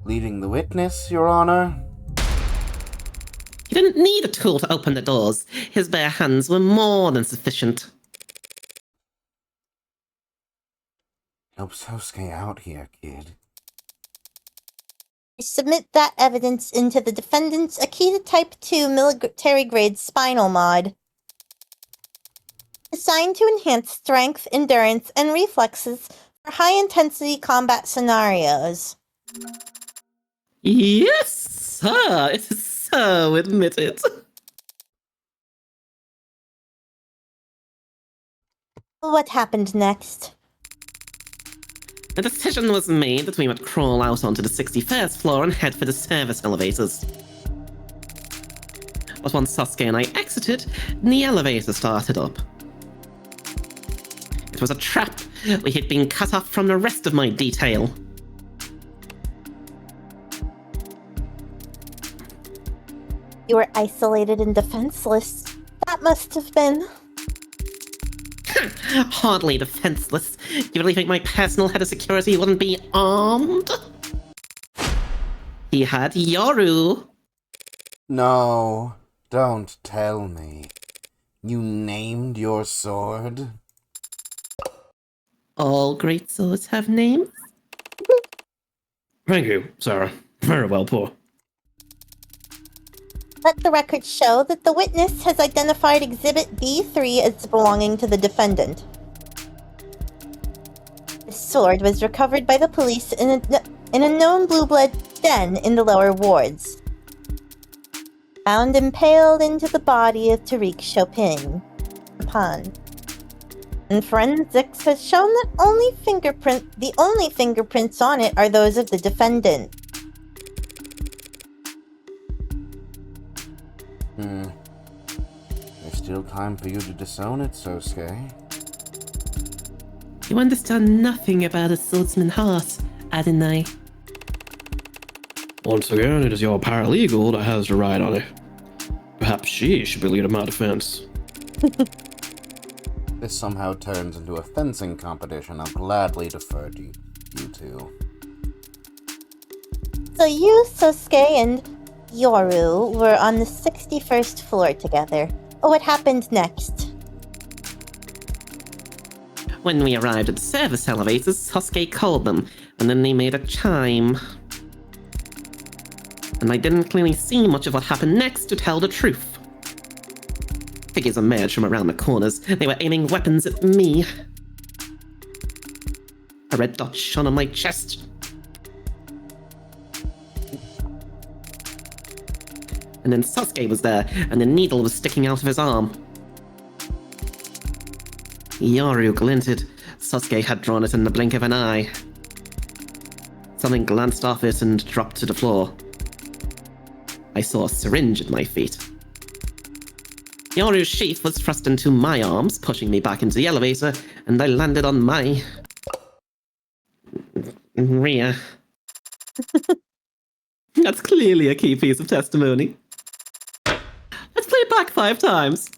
Speaker 2: Leading the witness, Your Honor?
Speaker 3: He didn't need a tool to open the doors. His bare hands were more than sufficient.
Speaker 2: Help Sosuke out here, kid.
Speaker 4: Submit that evidence into the defendant's Akita Type 2 military-grade spinal mod. Designed to enhance strength, endurance, and reflexes for high-intensity combat scenarios.
Speaker 3: Yes, sir, it is so admitted.
Speaker 4: What happened next?
Speaker 3: The decision was made that we would crawl out onto the 61st floor and head for the service elevators. But once Sasuke and I exited, the elevator started up. It was a trap. We had been cut off from the rest of my detail.
Speaker 4: You were isolated and defenseless. That must have been.
Speaker 3: Hardly defenseless. You really think my personal head of security wouldn't be armed? He had Yoru.
Speaker 2: No, don't tell me. You named your sword?
Speaker 3: All great swords have names.
Speaker 5: Thank you, Sarah. Very well put.
Speaker 4: Let the record show that the witness has identified Exhibit B3 as belonging to the defendant. The sword was recovered by the police in a known blue blood den in the lower wards. Found impaled into the body of Tariq Chopin. And forensics has shown that the only fingerprints on it are those of the defendant.
Speaker 2: There's still time for you to disown it, Sosuke.
Speaker 3: You understand nothing about a swordsman's heart, Adonai.
Speaker 5: Once again, it is your paralegal that has the right on it. Perhaps she should be leading my defense.
Speaker 2: This somehow turns into a fencing competition. I'll gladly defer to you two.
Speaker 4: So you, Sosuke, and Yoru were on the 61st floor together. What happened next?
Speaker 3: When we arrived at the service elevators, Sasuke called them, and then they made a chime. And I didn't clearly see much of what happened next, to tell the truth. Figures emerged from around the corners. They were aiming weapons at me. A red dot shone on my chest. And then Sasuke was there, and the needle was sticking out of his arm. Yoru glinted. Sasuke had drawn it in the blink of an eye. Something glanced off it and dropped to the floor. I saw a syringe at my feet. Yoru's sheath was thrust into my arms, pushing me back into the elevator, and I landed on my rear. That's clearly a key piece of testimony. Let's play it back 5 times.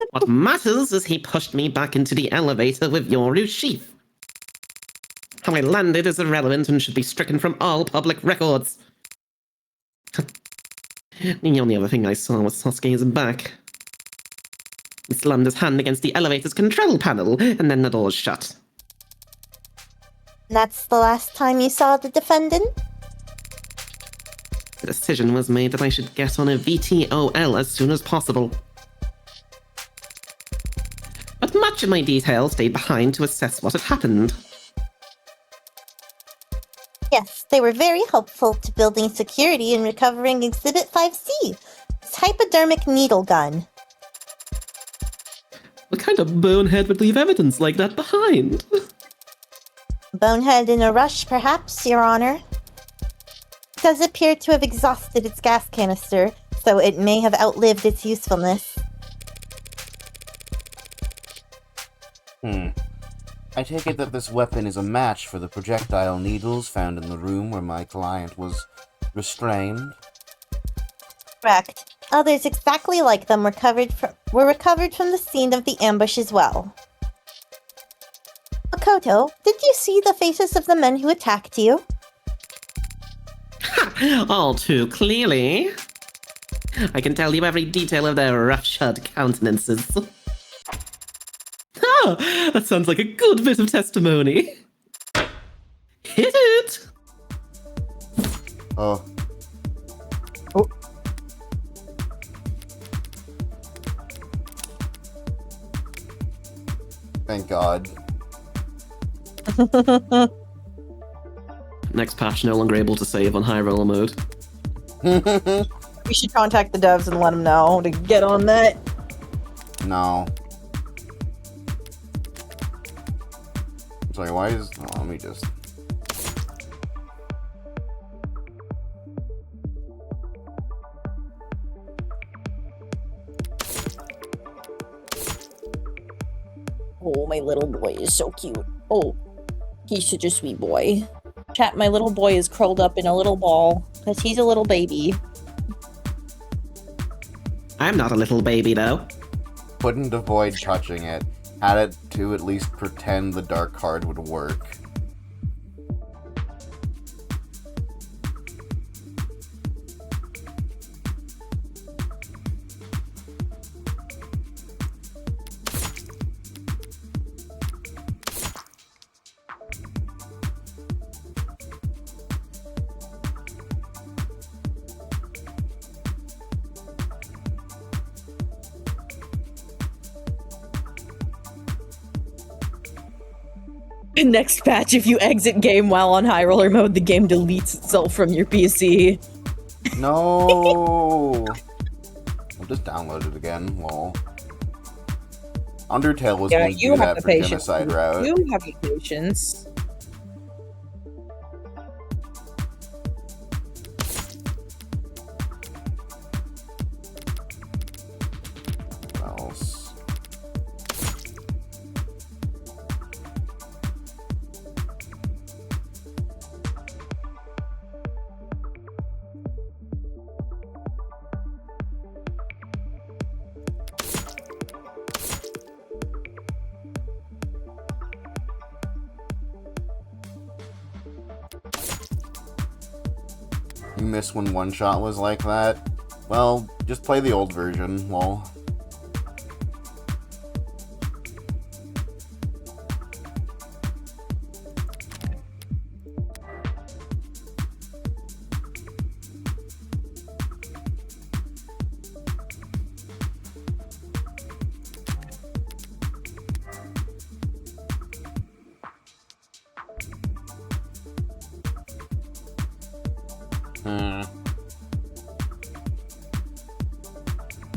Speaker 3: What matters is he pushed me back into the elevator with Yoru's sheath. How I landed is irrelevant and should be stricken from all public records. The only other thing I saw was Sasuke's back. He slammed his hand against the elevator's control panel, and then the doors shut.
Speaker 4: That's the last time you saw the defendant?
Speaker 3: The decision was made that I should get on a VTOL as soon as possible. But much of my detail stayed behind to assess what had happened.
Speaker 4: Yes, they were very helpful to building security and recovering Exhibit 5C, this hypodermic needle gun.
Speaker 3: What kind of bonehead would leave evidence like that behind?
Speaker 4: Bonehead in a rush, perhaps, Your Honor. It does appear to have exhausted its gas canister, so it may have outlived its usefulness.
Speaker 2: I take it that this weapon is a match for the projectile needles found in the room where my client was restrained?
Speaker 4: Correct. Others exactly like them were recovered from the scene of the ambush as well. Makoto, did you see the faces of the men who attacked you?
Speaker 3: Ha! All too clearly. I can tell you every detail of their rough-shod countenances. Ah, that sounds like a good bit of testimony. Hit it!
Speaker 2: Oh. Thank God.
Speaker 3: Next patch, no longer able to save on high roller mode.
Speaker 1: We should contact the devs and let them know to get on that.
Speaker 2: No. Sorry, why is... Oh, let me just...
Speaker 6: Oh, my little boy is so cute. Oh, he's such a sweet boy. Chat, my little boy is curled up in a little ball because he's a little baby.
Speaker 3: I'm not a little baby, though.
Speaker 2: Couldn't avoid touching it. Had it to at least pretend the dark card would work.
Speaker 6: Next patch, if you exit game while on high roller mode, the game deletes itself from your PC.
Speaker 2: No! I'll just download it again, lol. Undertale was going to do that for genocide route.
Speaker 6: You have the patience.
Speaker 2: What else? You miss when One Shot was like that? Well, just play the old version, lol.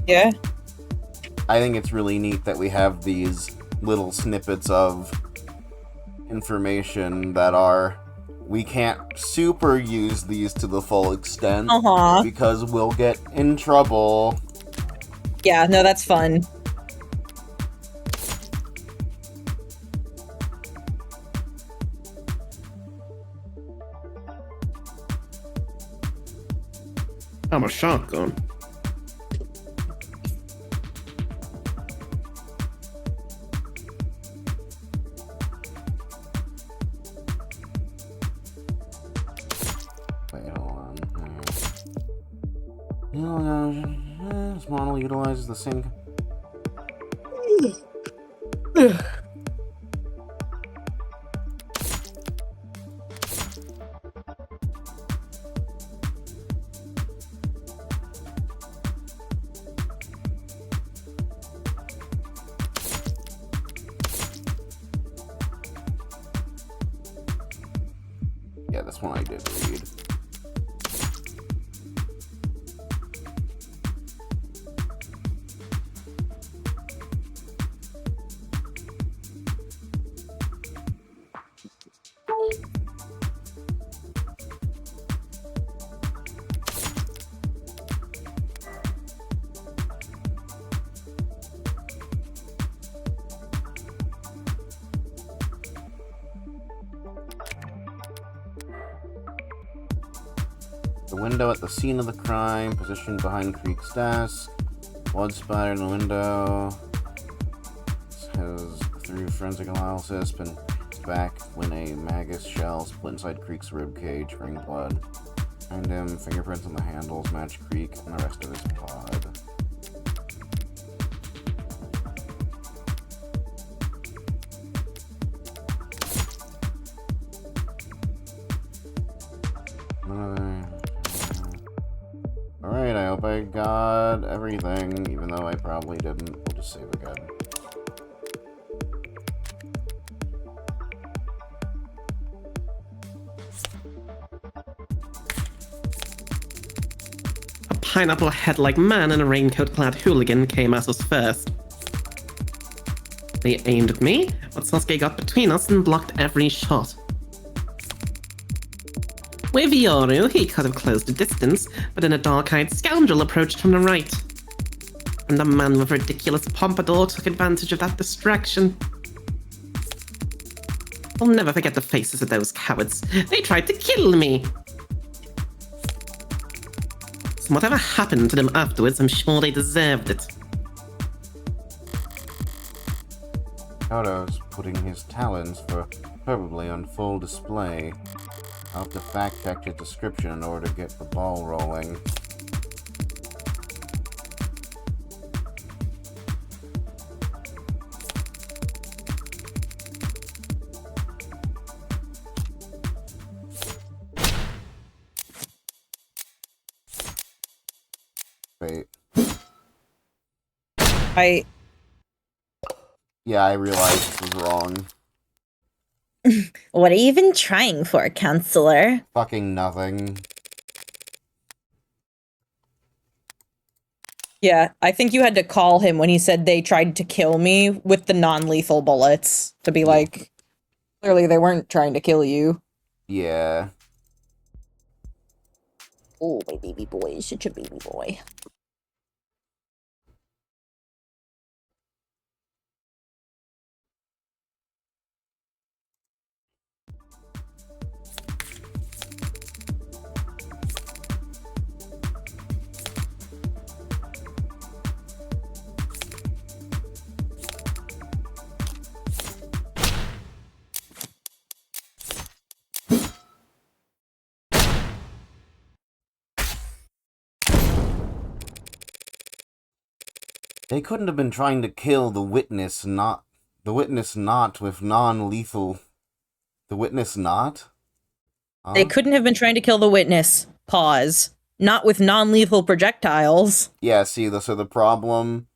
Speaker 6: Yeah?
Speaker 2: I think it's really neat that we have these little snippets of information that are... We can't super use these to the full extent because we'll get in trouble.
Speaker 6: Yeah, no, that's fun.
Speaker 5: I'm a shotgun.
Speaker 2: Wait, hold on. This model utilizes the same... Yeah, this one I did read. The window at the scene of the crime, positioned behind Creek's desk. Blood splattered in the window. This has, through forensic analysis, been back when a Magus shell split inside Creek's ribcage, bring blood. Behind him, fingerprints on the handles match Creek and the rest of his pod. Alright, I hope I got everything, even though I probably didn't. We'll just save again.
Speaker 3: A pineapple head-like man and a raincoat-clad hooligan came at us first. They aimed at me, but Sasuke got between us and blocked every shot. With Yoru, he could have closed the distance, but then a dark-eyed scoundrel approached from the right. And the man with ridiculous pompadour took advantage of that distraction. I'll never forget the faces of those cowards. They tried to kill me. So whatever happened to them afterwards, I'm sure they deserved it.
Speaker 2: Koto's putting his talents probably on full display. I'll have to fact-check his description in order to get the ball rolling. Wait. Yeah, I realized this was wrong.
Speaker 4: What are you even trying for, counselor?
Speaker 2: Fucking nothing.
Speaker 1: Yeah, I think you had to call him when he said they tried to kill me with the non-lethal bullets to be like, clearly they weren't trying to kill you.
Speaker 2: Yeah.
Speaker 6: Oh, my baby boy is such a baby boy.
Speaker 2: They couldn't have been trying to kill the witness not with non-lethal... The witness not? Huh?
Speaker 1: They couldn't have been trying to kill the witness. Pause. Not with non-lethal projectiles.
Speaker 2: Yeah, see, so the problem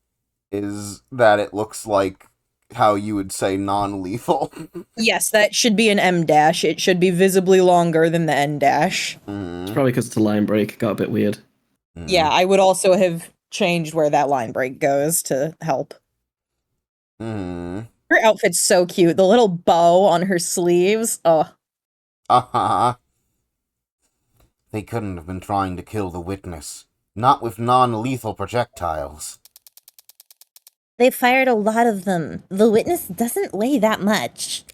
Speaker 2: is that it looks like how you would say non-lethal.
Speaker 1: Yes, that should be an M dash. It should be visibly longer than the N dash.
Speaker 3: It's probably because it's a line break. It got a bit weird.
Speaker 1: Yeah, I would also have changed where that line break goes to help. Her outfit's so cute. The little bow on her sleeves. Oh.
Speaker 2: They couldn't have been trying to kill the witness. Not with non-lethal projectiles.
Speaker 4: They fired a lot of them. The witness doesn't weigh that much.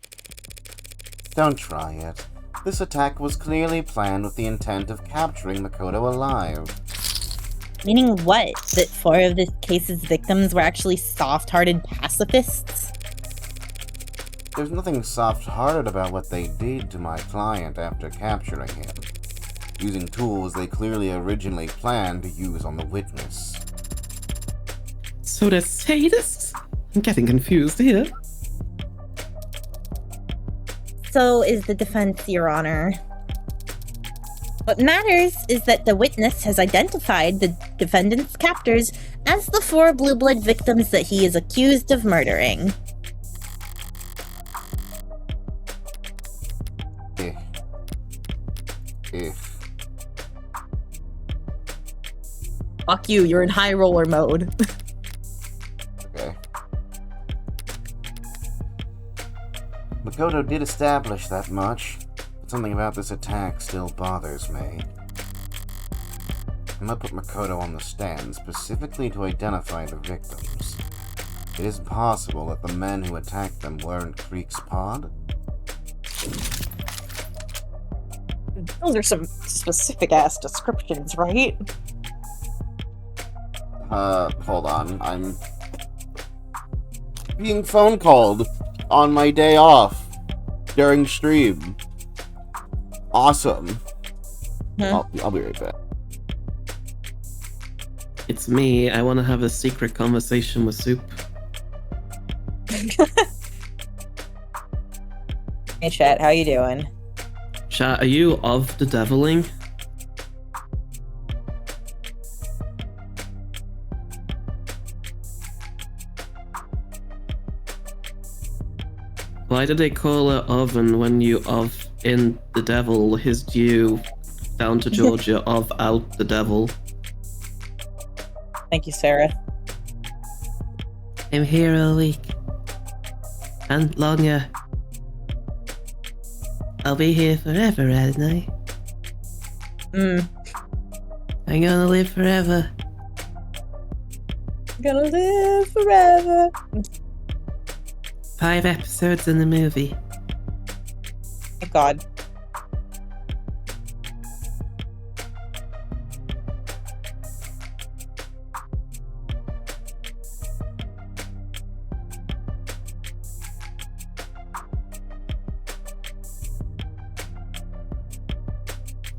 Speaker 2: Don't try it. This attack was clearly planned with the intent of capturing Makoto alive.
Speaker 4: Meaning what? That 4 of this case's victims were actually soft-hearted pacifists?
Speaker 2: There's nothing soft-hearted about what they did to my client after capturing him, using tools they clearly originally planned to use on the witness.
Speaker 3: So they're sadists? I'm getting confused here.
Speaker 4: So is the defense, Your Honor. What matters is that the witness has identified the defendant's captors as the 4 blue blood victims that he is accused of murdering.
Speaker 1: Fuck you, you're in high roller mode.
Speaker 2: Okay. Makoto did establish that much, but something about this attack still bothers me. I'm gonna put Makoto on the stand specifically to identify the victims. It is possible that the men who attacked them weren't Creek's pod.
Speaker 1: Those are some specific ass descriptions, right?
Speaker 2: Hold on. I'm being phone called on my day off during stream. Awesome. I'll be right back.
Speaker 3: It's me. I want to have a secret conversation with Soup.
Speaker 1: Hey chat, how you doing?
Speaker 3: Chat, are you of the deviling? Why did they call her oven when you of in the devil his due down to Georgia of out the devil?
Speaker 1: Thank you, Sarah.
Speaker 3: I'm here all week. And longer. I'll be here forever, hadn't I? I'm gonna live forever.
Speaker 1: Gonna live forever.
Speaker 3: 5 episodes in the movie.
Speaker 6: God.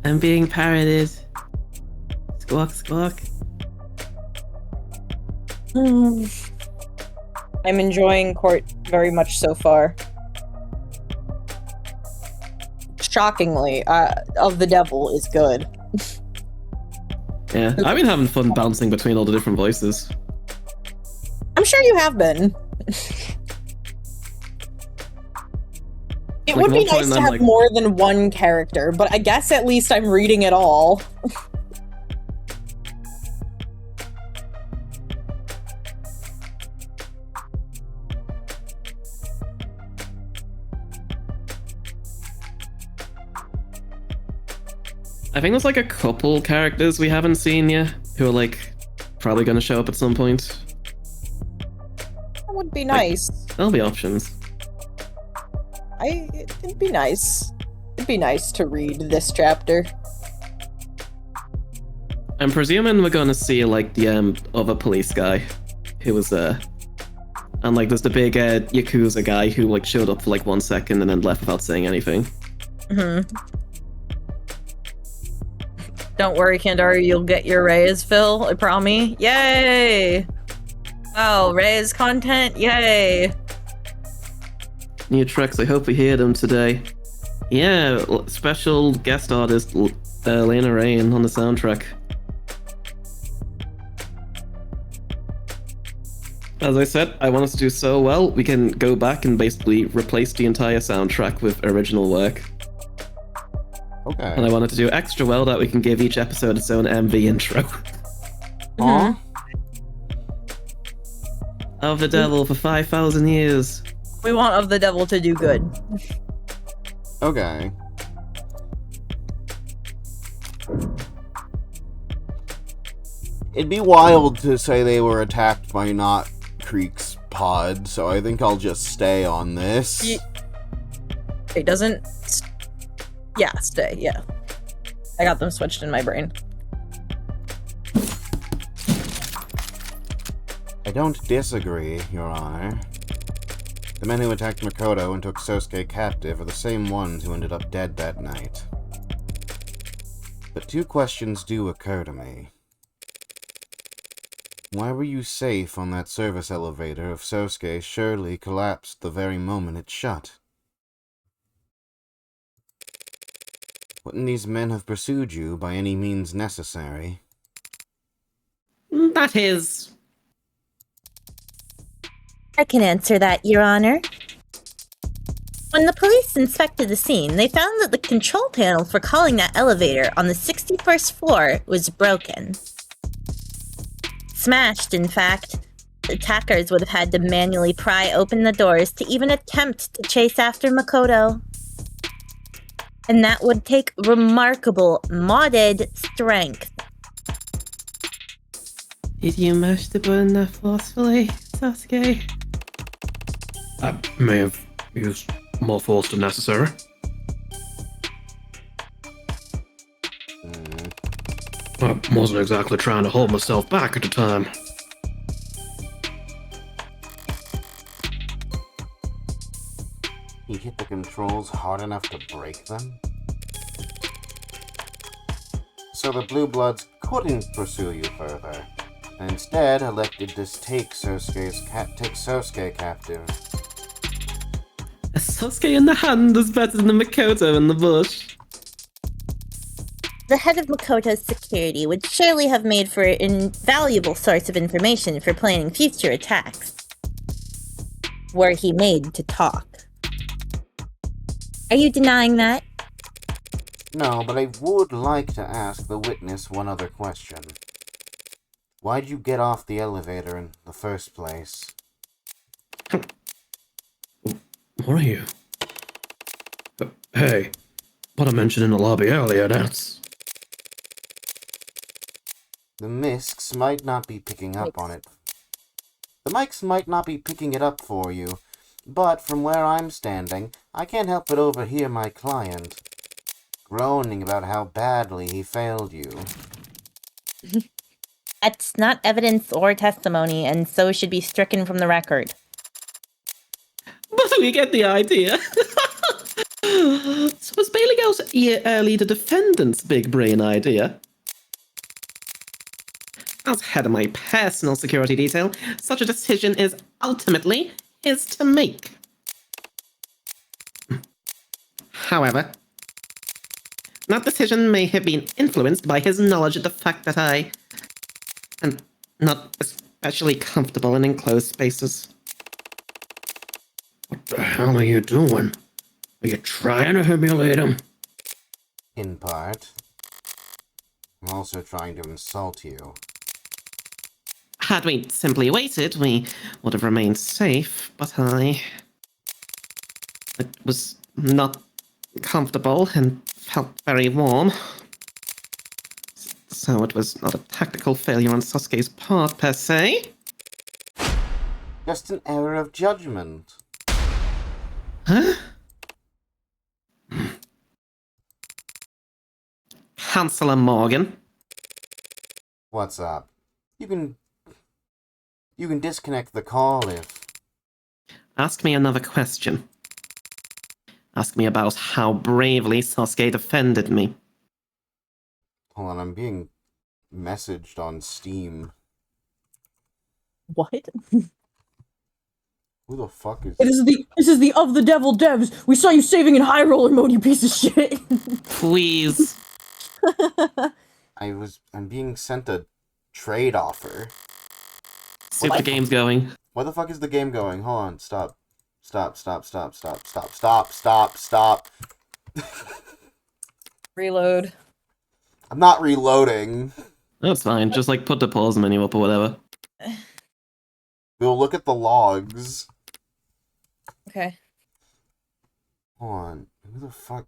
Speaker 3: I'm being parroted. Squawk, squawk.
Speaker 6: I'm enjoying court very much so far. Shockingly, Of the Devil is good.
Speaker 3: Yeah, I've been having fun bouncing between all the different voices.
Speaker 6: I'm sure you have been. It
Speaker 3: Like,
Speaker 6: would be
Speaker 3: at one
Speaker 6: nice
Speaker 3: point
Speaker 6: to
Speaker 3: I'm
Speaker 6: have
Speaker 3: like-
Speaker 6: more than one character, but I guess at least I'm reading it all.
Speaker 3: I think there's like a couple characters we haven't seen yet who are like probably gonna show up at some point.
Speaker 6: That would be nice.
Speaker 3: There'll be options.
Speaker 6: It'd be nice. It'd be nice to read this chapter.
Speaker 3: I'm presuming we're gonna see like the other police guy who was and like there's the big Yakuza guy who like showed up for like 1 second and then left without saying anything.
Speaker 6: Don't worry, Kandari, you'll get your raise, Phil. I promise. Yay! Wow, raise content, yay!
Speaker 3: New tracks, I hope we hear them today. Yeah, special guest artist Lena Rain on the soundtrack. As I said, I want us to do so well, we can go back and basically replace the entire soundtrack with original work.
Speaker 2: Okay.
Speaker 3: And I wanted to do extra well that we can give each episode its own MV intro.
Speaker 2: Aw.
Speaker 3: Of the Devil for 5,000 years.
Speaker 6: We want Of the Devil to do good.
Speaker 2: Okay. It'd be wild to say they were attacked by Not Creek's pod, so I think I'll just stay on this.
Speaker 6: It doesn't... Yeah, stay, yeah. I got them switched in my brain.
Speaker 2: I don't disagree, Your Honor. The men who attacked Makoto and took Sosuke captive are the same ones who ended up dead that night. But two questions do occur to me. Why were you safe on that service elevator if Sosuke surely collapsed the very moment it shut? Wouldn't these men have pursued you by any means necessary?
Speaker 3: That is...
Speaker 4: I can answer that, Your Honor. When the police inspected the scene, they found that the control panel for calling that elevator on the 61st floor was broken. Smashed, in fact. The attackers would have had to manually pry open the doors to even attempt to chase after Makoto. And that would take remarkable modded strength.
Speaker 3: Did you mash the button that forcefully, Sasuke?
Speaker 5: I may have used more force than necessary. I wasn't exactly trying to hold myself back at the time.
Speaker 2: He hit the controls hard enough to break them? So the Blue Bloods couldn't pursue you further, and instead elected to take Sosuke captive.
Speaker 3: A Sasuke in the hand is better than a Makoto in the bush.
Speaker 4: The head of Makoto's security would surely have made for an invaluable source of information for planning future attacks. Were he made to talk. Are you denying that?
Speaker 2: No, but I would like to ask the witness one other question. Why'd you get off the elevator in the first place?
Speaker 5: What are you? Hey, what I mentioned in the lobby earlier, that's...
Speaker 2: The mics might not be picking up on it. The mics might not be picking it up for you, But from where I'm standing, I can't help but overhear my client groaning about how badly he failed you.
Speaker 6: That's not evidence or testimony, and so should be stricken from the record.
Speaker 3: But we get the idea. So was bailing out a year early the defendant's big brain idea? As head of my personal security detail, such a decision is ultimately his to make. However, that decision may have been influenced by his knowledge of the fact that I am not especially comfortable in enclosed spaces.
Speaker 5: What the hell are you doing? Are you trying to humiliate him?
Speaker 2: In part. I'm also trying to insult you.
Speaker 3: Had we simply waited, we would have remained safe, but it was not comfortable and felt very warm. So it was not a tactical failure on Sasuke's part, per se.
Speaker 2: Just an error of judgment.
Speaker 3: Huh? Counselor Morgan.
Speaker 2: What's up? You can disconnect the call if...
Speaker 3: Ask me another question. Ask me about how bravely Sasuke defended me.
Speaker 2: Hold on, I'm being messaged on Steam.
Speaker 6: What?
Speaker 2: Who the fuck is...
Speaker 6: This is the Of the Devil devs. We saw you saving in high roller mode, you piece of shit.
Speaker 3: Please.
Speaker 2: I'm being sent a trade offer.
Speaker 3: See if the game's going.
Speaker 2: Where the fuck is the game going? Hold on, stop. Stop.
Speaker 6: Reload.
Speaker 2: I'm not reloading.
Speaker 3: That's fine. Just like put the pause menu up or whatever.
Speaker 2: We'll look at the logs.
Speaker 6: Okay.
Speaker 2: Hold on. Who the fuck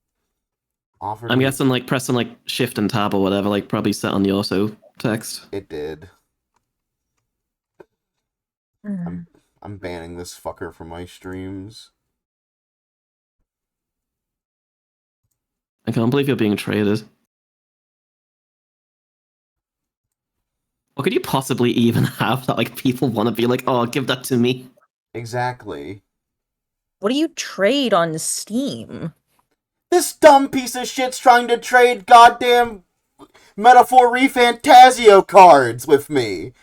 Speaker 2: offered
Speaker 3: I'm
Speaker 2: me-
Speaker 3: guessing like pressing like shift and tab or whatever, like probably set on the auto text.
Speaker 2: It did. I'm banning this fucker from my streams.
Speaker 3: I can't believe you're being traded. What could you possibly even have that like people want to be like, oh, give that to me?
Speaker 2: Exactly.
Speaker 6: What do you trade on Steam?
Speaker 2: This dumb piece of shit's trying to trade goddamn Metaphor Refantasio cards with me.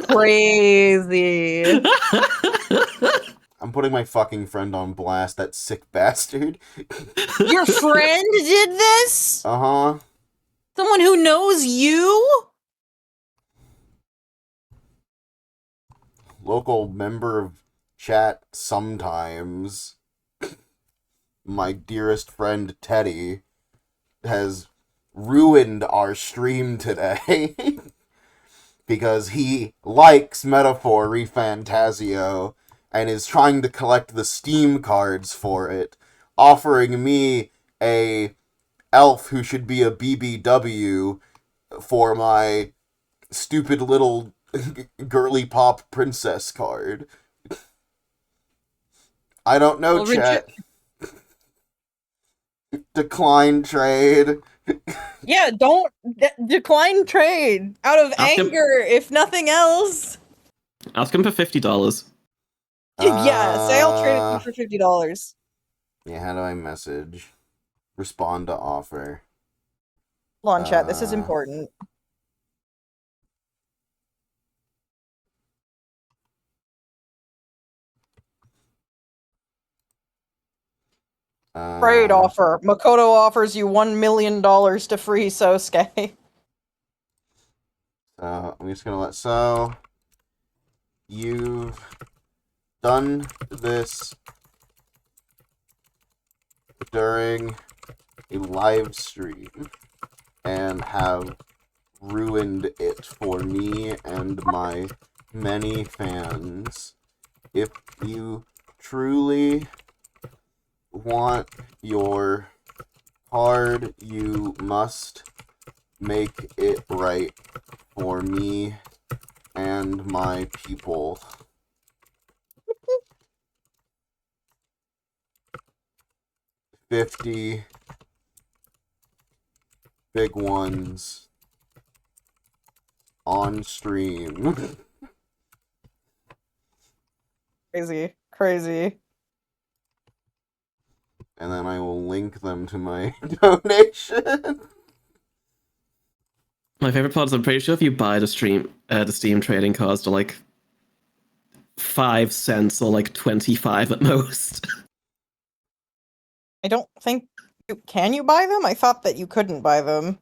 Speaker 6: Crazy.
Speaker 2: I'm putting my fucking friend on blast, that sick bastard.
Speaker 1: Your friend did this?
Speaker 2: Uh-huh.
Speaker 1: Someone who knows you?
Speaker 2: Local member of chat sometimes. My dearest friend Teddy has ruined our stream today. Because he likes Metaphor Refantasio and is trying to collect the Steam cards for it, offering me a elf who should be a BBW for my stupid little girly pop princess card. I don't know,
Speaker 1: Well,
Speaker 2: chat. Decline trade.
Speaker 1: Yeah, don't decline trade out of
Speaker 3: Ask him-
Speaker 1: anger, if nothing else.
Speaker 3: Ask him for $50.
Speaker 1: Yeah, say I'll trade it for $50.
Speaker 2: Yeah, how do I message? Respond to offer.
Speaker 1: Hold on, chat. This is
Speaker 2: Uh,
Speaker 1: important. Trade offer. Makoto offers you $1 million to free Sosuke.
Speaker 2: So I'm just gonna so you've done this during a live stream and have ruined it for me and my many fans. If you truly want your card, you must make it right for me and my people. $50 big ones on stream.
Speaker 1: Crazy. Crazy.
Speaker 2: And then I will link them to my donation.
Speaker 3: My favorite part is I'm pretty sure if you buy the Steam trading cards to like 5 cents or like 25 at most.
Speaker 1: I don't think... Can you buy them? I thought that you couldn't buy them.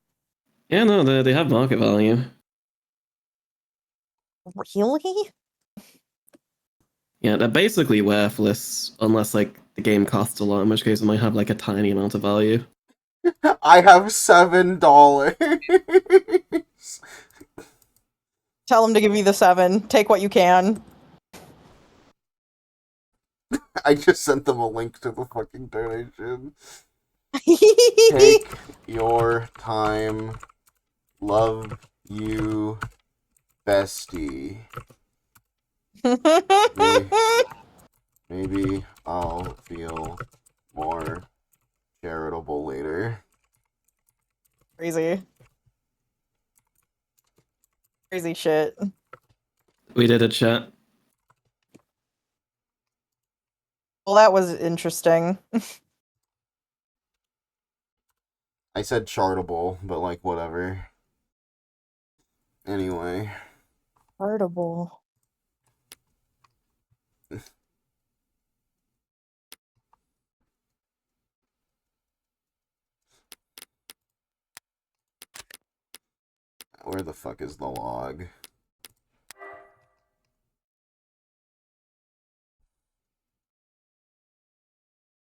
Speaker 3: Yeah, no, they have market value.
Speaker 1: Really?
Speaker 3: Yeah, they're basically worthless unless like the game costs a lot, in which case it might have like a tiny amount of value.
Speaker 2: I have $7.
Speaker 1: Tell them to give you the 7. Take what you can.
Speaker 2: I just sent them a link to the fucking donation. Take your time. Love you, bestie. Maybe I'll feel more charitable later.
Speaker 1: Crazy. Crazy shit.
Speaker 3: We did a chat.
Speaker 1: Well, that was interesting.
Speaker 2: I said charitable, but like whatever. Anyway.
Speaker 1: Charitable.
Speaker 2: Where the fuck is the log?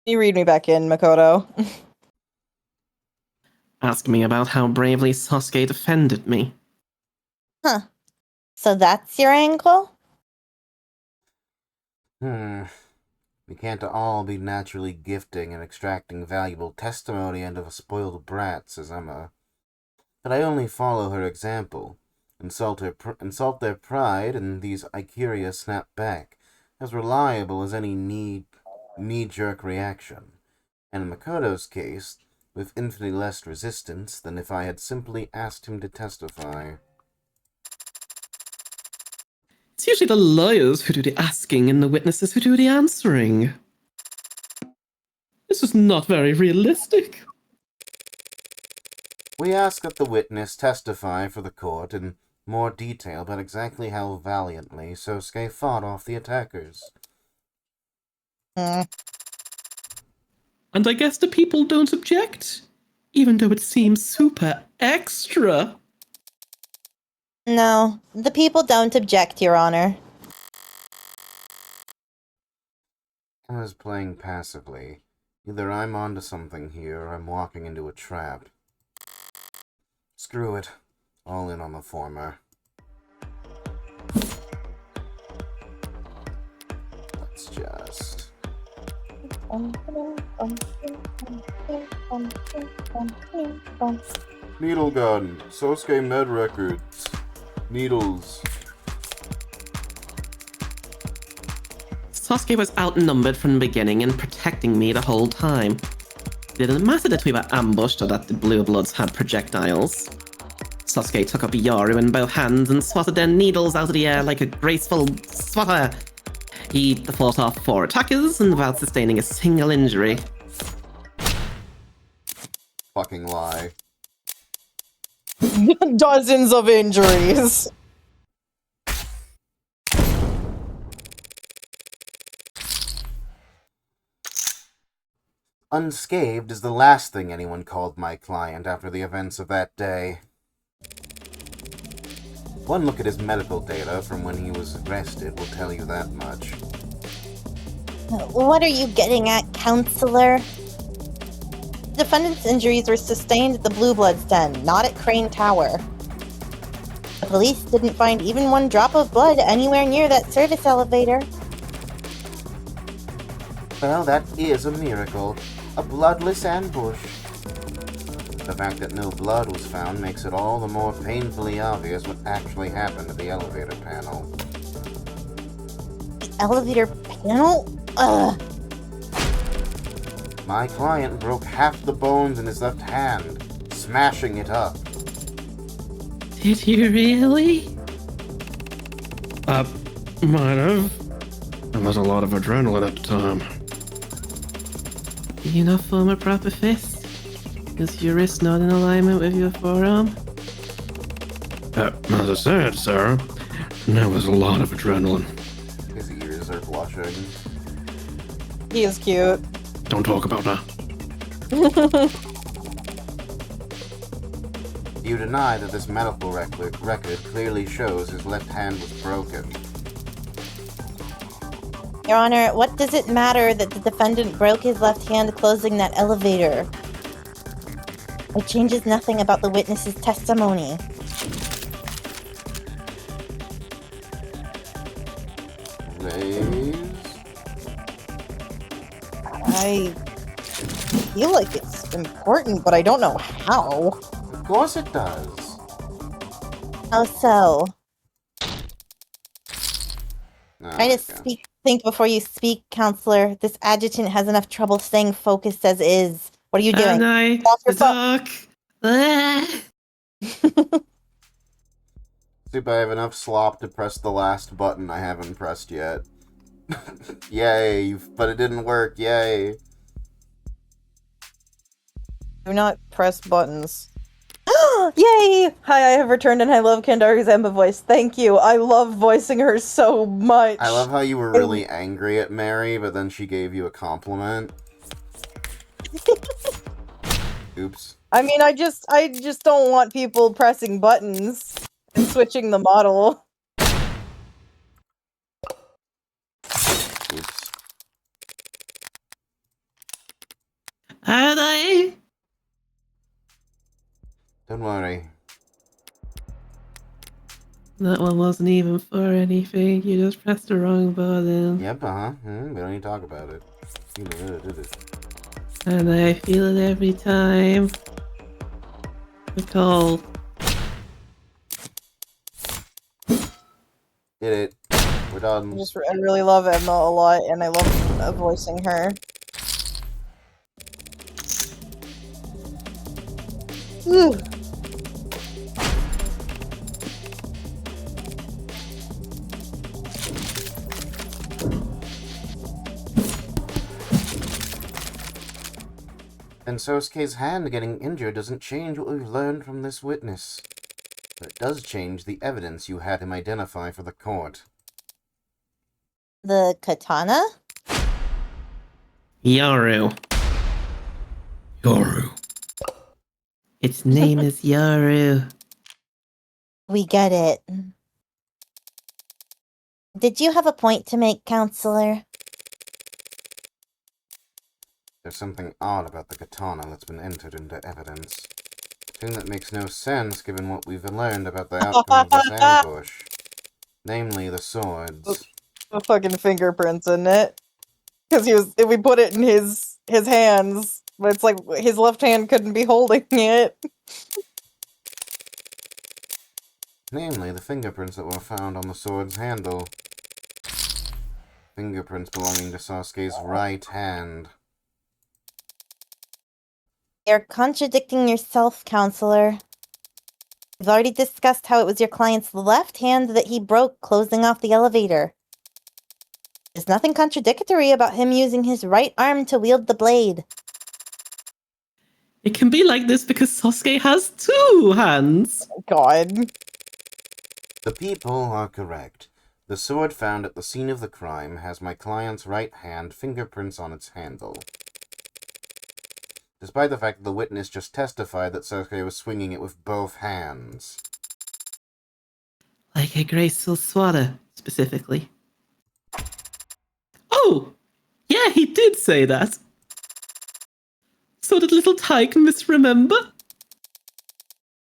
Speaker 1: Can you read me back in, Makoto?
Speaker 3: Ask me about how bravely Sasuke defended me.
Speaker 4: Huh. So that's your angle?
Speaker 2: We can't all be naturally gifting and extracting valuable testimony out of a spoiled brat, says Emma. But I only follow her example. Insult their pride, and these Ikuria snap back, as reliable as any knee-jerk reaction. And in Makoto's case, with infinitely less resistance than if I had simply asked him to testify.
Speaker 3: It's usually the lawyers who do the asking and the witnesses who do the answering. This is not very realistic.
Speaker 2: We ask that the witness testify for the court in more detail about exactly how valiantly Sosuke fought off the attackers.
Speaker 3: And I guess the people don't object, even though it seems super extra.
Speaker 4: No, the people don't object, Your Honor.
Speaker 2: I was playing passively. Either I'm onto something here, or I'm walking into a trap. Screw it. All in on the former. Let's just... Needle gun. Sosuke med records. Needles.
Speaker 3: Sasuke was outnumbered from the beginning and protecting me the whole time. It didn't matter that we were ambushed or that the Blue Bloods had projectiles. Sasuke took up Yoru in both hands and swatted their needles out of the air like a graceful swatter. He fought off 4 attackers and without sustaining a single injury.
Speaker 2: Fucking lie.
Speaker 1: Dozens of injuries.
Speaker 2: Unscathed is the last thing anyone called my client after the events of that day. One look at his medical data from when he was arrested will tell you that much.
Speaker 4: What are you getting at, counselor? The defendant's injuries were sustained at the Blue Bloods Den, not at Crane Tower. The police didn't find even one drop of blood anywhere near that service elevator.
Speaker 2: Well, that is a miracle. A bloodless ambush. The fact that no blood was found makes it all the more painfully obvious what actually happened to the elevator panel.
Speaker 4: The elevator panel? Ugh.
Speaker 2: My client broke half the bones in his left hand, smashing it up.
Speaker 3: Did you really?
Speaker 5: Might have. There was a lot of adrenaline at the time.
Speaker 3: Do you not form a proper fist? Is your wrist not in alignment with your forearm?
Speaker 5: As I said, Sarah, there was a lot of adrenaline.
Speaker 2: His ears are blushing.
Speaker 1: He is cute.
Speaker 5: Don't talk about that.
Speaker 2: You deny that this medical record clearly shows his left hand was broken.
Speaker 4: Your Honor, what does it matter that the defendant broke his left hand closing that elevator? It changes nothing about the witness's testimony.
Speaker 2: Raise?
Speaker 1: I feel like it's important, but I don't know how.
Speaker 2: Of course it does.
Speaker 4: How so?
Speaker 2: Oh,
Speaker 4: Try to
Speaker 2: okay.
Speaker 4: think before you speak, counselor. This adjutant has enough trouble staying focused as is. What are you doing?
Speaker 3: And I,
Speaker 4: Off your
Speaker 3: the
Speaker 4: phone.
Speaker 3: dog. Ah.
Speaker 2: See if I have enough slop to press the last button I haven't pressed yet. Yay, but it didn't work, yay.
Speaker 1: Do not press buttons. Yay! Hi, I have returned and I love Kandari's Emma voice. Thank you. I love voicing her so much.
Speaker 2: I love how you were really angry at Mary, but then she gave you a compliment. Oops.
Speaker 1: I mean, I just don't want people pressing buttons and switching the model.
Speaker 2: Oops.
Speaker 3: And I.
Speaker 2: Don't worry.
Speaker 3: That one wasn't even for anything. You just pressed the wrong button.
Speaker 2: Yep, uh-huh. We don't need to talk about it. You did it.
Speaker 3: And I feel it every time. Nicole.
Speaker 2: Did it. We're done.
Speaker 1: I really love Emma a lot, and I love voicing her. Ooh.
Speaker 2: And Sosuke's hand getting injured doesn't change what we've learned from this witness. But it does change the evidence you had him identify for the court.
Speaker 4: The katana?
Speaker 3: Yaru.
Speaker 5: Yoru.
Speaker 3: Its name is Yaru.
Speaker 4: We get it. Did you have a point to make, counselor?
Speaker 2: There's something odd about the katana that's been entered into evidence. A thing that makes no sense given what we've learned about the outcome of this ambush. Namely, the swords.
Speaker 1: The fucking fingerprints in it. Because we put it in his hands, but it's like his left hand couldn't be holding it.
Speaker 2: Namely, the fingerprints that were found on the sword's handle. Fingerprints belonging to Sasuke's right hand.
Speaker 4: You're contradicting yourself, counselor. We've already discussed how it was your client's left hand that he broke closing off the elevator. There's nothing contradictory about him using his right arm to wield the blade.
Speaker 3: It can be like this because Sasuke has two hands.
Speaker 1: God.
Speaker 2: The people are correct. The sword found at the scene of the crime has my client's right hand fingerprints on its handle. Despite the fact that the witness just testified that Sasuke was swinging it with both hands.
Speaker 3: Like a graceful swatter, specifically. Oh! Yeah, he did say that. So did little Tyke misremember?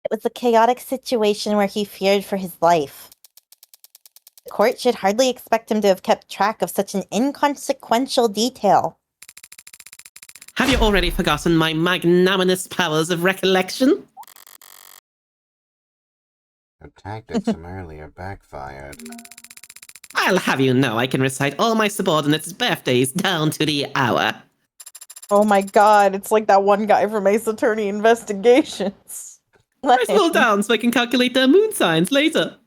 Speaker 4: It was a chaotic situation where he feared for his life. The court should hardly expect him to have kept track of such an inconsequential detail.
Speaker 3: Have you already forgotten my magnanimous powers of recollection?
Speaker 2: Your tactics from earlier backfired.
Speaker 3: I'll have you know I can recite all my subordinates' birthdays down to the hour.
Speaker 1: Oh my god, it's like that one guy from Ace Attorney Investigations.
Speaker 3: Write them all down so I can calculate their moon signs later.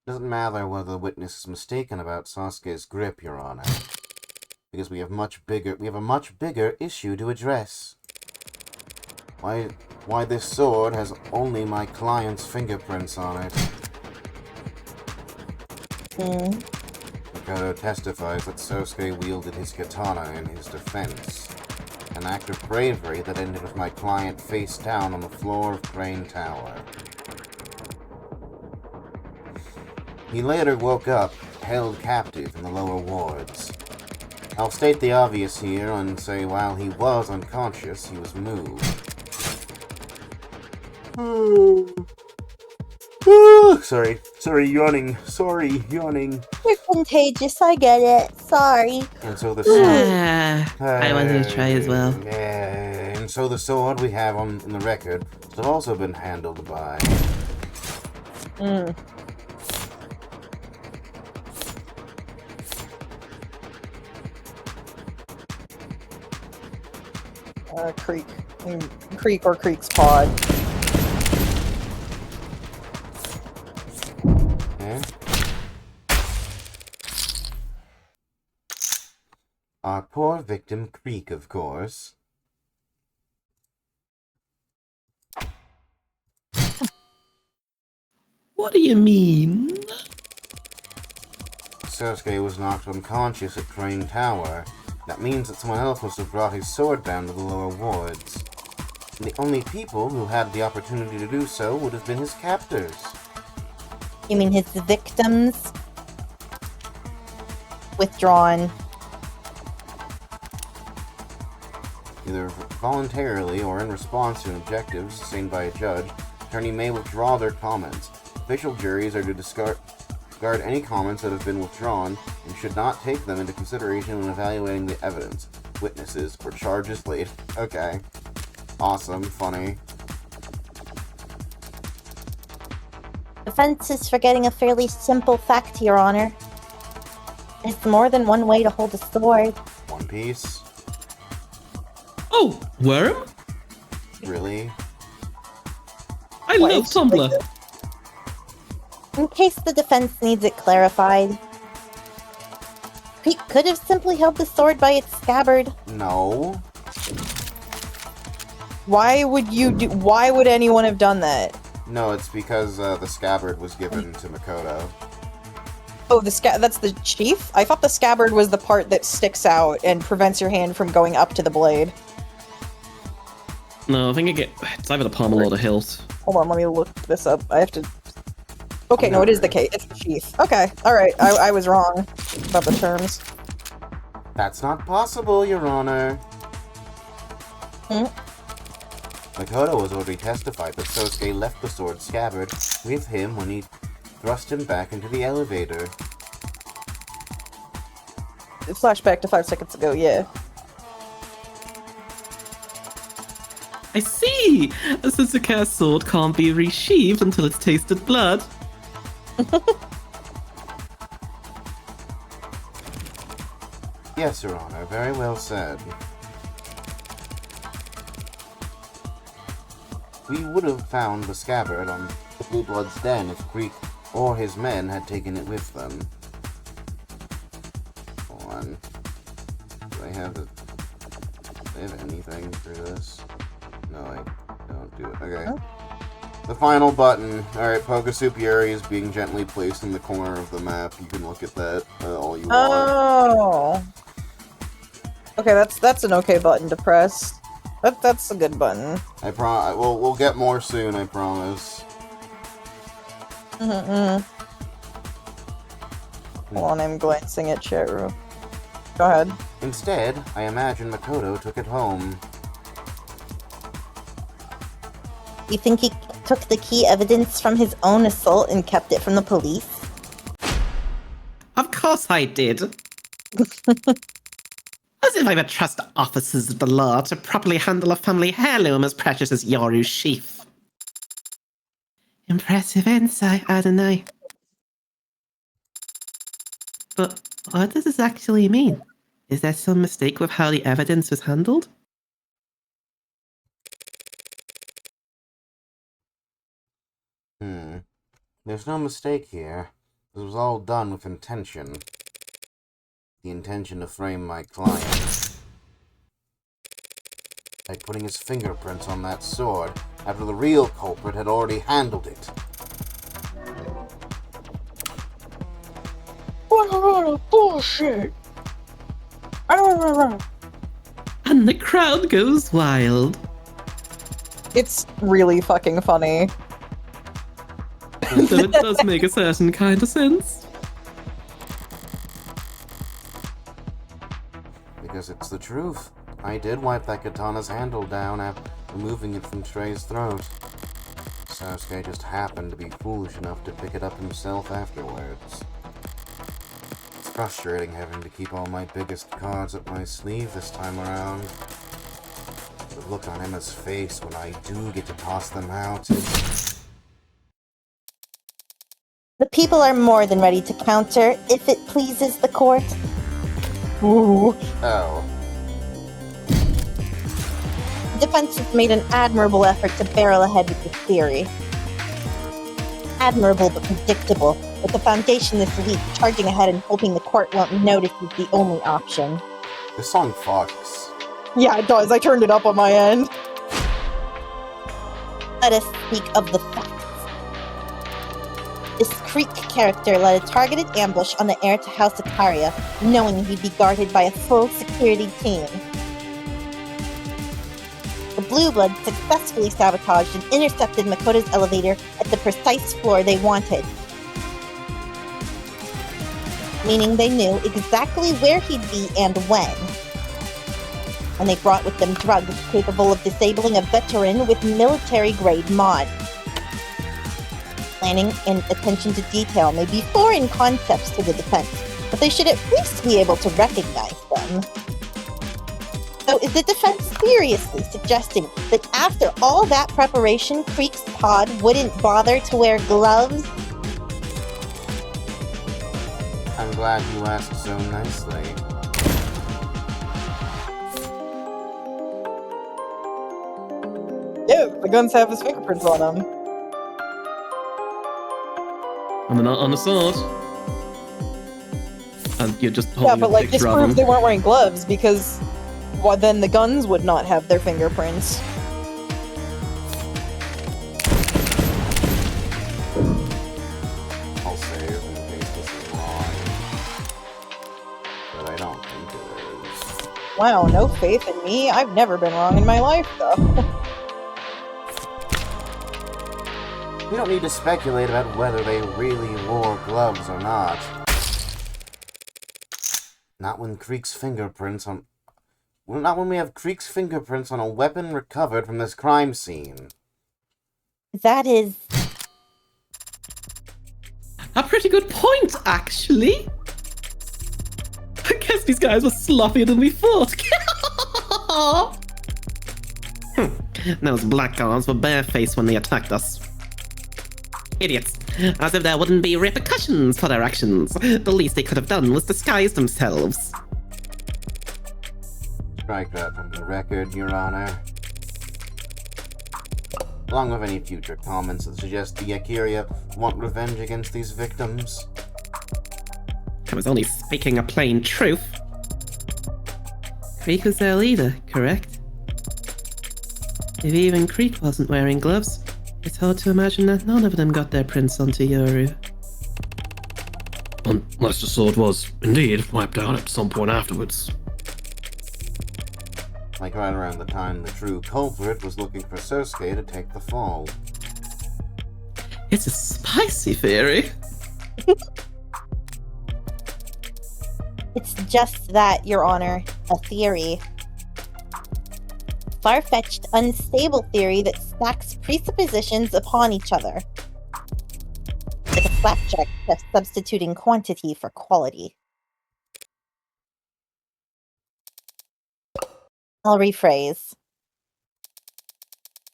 Speaker 2: Doesn't matter whether the witness is mistaken about Sasuke's grip, Your Honor. Because we have a much bigger issue to address. Why this sword has only my client's fingerprints on it. Makoto testifies that Sosuke wielded his katana in his defense. An act of bravery that ended with my client face down on the floor of Crane Tower. He later woke up, held captive in the lower wards. I'll state the obvious here and say while he was unconscious, he was moved. Sorry, yawning.
Speaker 4: You're contagious, I get it. Sorry.
Speaker 2: And so the sword...
Speaker 3: I wanted to try as well.
Speaker 2: Yeah, and so the sword we have in the record has also been handled by...
Speaker 1: Creek or Creek's pod.
Speaker 2: Yeah? Our poor victim Creek, of course.
Speaker 3: What do you mean?
Speaker 2: Sosuke was knocked unconscious at Crane Tower. That means that someone else must have brought his sword down to the lower wards. And the only people who had the opportunity to do so would have been his captors.
Speaker 4: You mean his victims? Withdrawn.
Speaker 2: Either voluntarily or in response to an objective sustained by a judge, attorney may withdraw their comments. Official juries are to discard any comments that have been withdrawn and should not take them into consideration when evaluating the evidence, witnesses, or charges laid. Okay. Awesome. Funny.
Speaker 4: Defense is forgetting a fairly simple fact, Your Honor. There's more than one way to hold a sword.
Speaker 2: One Piece?
Speaker 3: Oh, worm?
Speaker 2: Really?
Speaker 3: I love Tumblr.
Speaker 4: In case the defense needs it clarified, Creek could have simply held the sword by its scabbard.
Speaker 2: No.
Speaker 1: Why would anyone have done that?
Speaker 2: No, it's because the scabbard was given to Makoto.
Speaker 1: Oh, that's the sheath? I thought the scabbard was the part that sticks out and prevents your hand from going up to the blade.
Speaker 3: No, I think it's either the pommel or the hilt.
Speaker 1: Hold on, let me look this up. I have to... Okay, no, it is the case. It's the sheath. Okay, alright. I was wrong about the terms.
Speaker 2: That's not possible, Your Honor. Makoto has already testified that Sosuke left the sword scabbard with him when he thrust him back into the elevator.
Speaker 1: Flashback to 5 seconds ago, yeah.
Speaker 3: I see! A Sasuke sword can't be resheathed until it's tasted blood.
Speaker 2: Yes, Your Honor, very well said. We would have found the scabbard on Blue Blood's den if Creek or his men had taken it with them. Hold on. Do I have anything for this? No, I don't do it. Okay. The final button. Alright, Pokesuperi is being gently placed in the corner of the map. You can look at that all you want.
Speaker 1: Oh. Okay, that's an okay button to press. That's a good button.
Speaker 2: We'll get more soon, I promise.
Speaker 1: Hold on, I'm glancing at chat room. Go ahead.
Speaker 2: Instead, I imagine Makoto took it home.
Speaker 4: You think he took the key evidence from his own assault and kept it from the police?
Speaker 3: Of course I did. As if I would trust officers of the law to properly handle a family heirloom as precious as Yoru's sheath. Impressive insight, Adonai. But what does this actually mean? Is there some mistake with how the evidence was handled?
Speaker 2: There's no mistake here. This was all done with intention. The intention to frame my client. By putting his fingerprints on that sword after the real culprit had already handled it.
Speaker 1: Bullshit!
Speaker 3: And the crowd goes wild.
Speaker 1: It's really fucking funny.
Speaker 3: So it does make a certain kind of sense.
Speaker 2: Because it's the truth. I did wipe that katana's handle down after removing it from Trey's throat. Sasuke just happened to be foolish enough to pick it up himself afterwards. It's frustrating having to keep all my biggest cards up my sleeve this time around. The look on Emma's face when I do get to toss them out is...
Speaker 4: The people are more than ready to counter if it pleases the court.
Speaker 1: Ooh.
Speaker 2: Oh.
Speaker 4: The defense has made an admirable effort to barrel ahead with this theory. Admirable but predictable, with the foundation this week charging ahead and hoping the court won't notice is the only option.
Speaker 2: This song fucks.
Speaker 1: Yeah, it does. I turned it up on my end.
Speaker 4: Let us speak of the facts. This Creek character led a targeted ambush on the heir to House Ikaria, knowing he'd be guarded by a full security team. The Blue Bloods successfully sabotaged and intercepted Makoto's elevator at the precise floor they wanted, meaning they knew exactly where he'd be and when. And they brought with them drugs capable of disabling a veteran with military-grade mods. Planning and attention to detail may be foreign concepts to the defense, but they should at least be able to recognize them. So is the defense seriously suggesting that after all that preparation, Creek's pod wouldn't bother to wear gloves?
Speaker 2: I'm glad you asked so nicely.
Speaker 1: Yeah, the guns have his fingerprints on them.
Speaker 3: And they're not on the sword. And you're just
Speaker 1: Yeah,
Speaker 3: holding
Speaker 1: but
Speaker 3: a
Speaker 1: like
Speaker 3: picture
Speaker 1: this
Speaker 3: of
Speaker 1: proves
Speaker 3: them.
Speaker 1: they weren't wearing gloves because well, then the guns would not have their fingerprints.
Speaker 2: I'll save in case this is wrong. But I don't think it is.
Speaker 1: Wow, no faith in me. I've never been wrong in my life, though.
Speaker 2: We don't need to speculate about whether they really wore gloves or not. Not when Creek's fingerprints on... Well, not when we have Creek's fingerprints on a weapon recovered from this crime scene.
Speaker 4: That is...
Speaker 3: A pretty good point, actually. I guess these guys were sloppier than we thought. Those blackguards were barefaced when they attacked us. Idiots. As if there wouldn't be repercussions for their actions. The least they could have done was disguise themselves.
Speaker 2: Strike that from the record, Your Honor. Along with any future comments that suggest the Yakuza want revenge against these victims.
Speaker 3: I was only speaking a plain truth. Creek was their leader, correct? If even Creek wasn't wearing gloves, it's hard to imagine that none of them got their prints onto Yoru.
Speaker 5: Unless the sword was, indeed, wiped out at some point afterwards.
Speaker 2: Like right around the time the true culprit was looking for Sasuke to take the fall.
Speaker 3: It's a spicy theory.
Speaker 4: It's just that, Your Honor, a theory. Far-fetched, unstable theory that stacks presuppositions upon each other. Like a flapjack test substituting quantity for quality. I'll rephrase.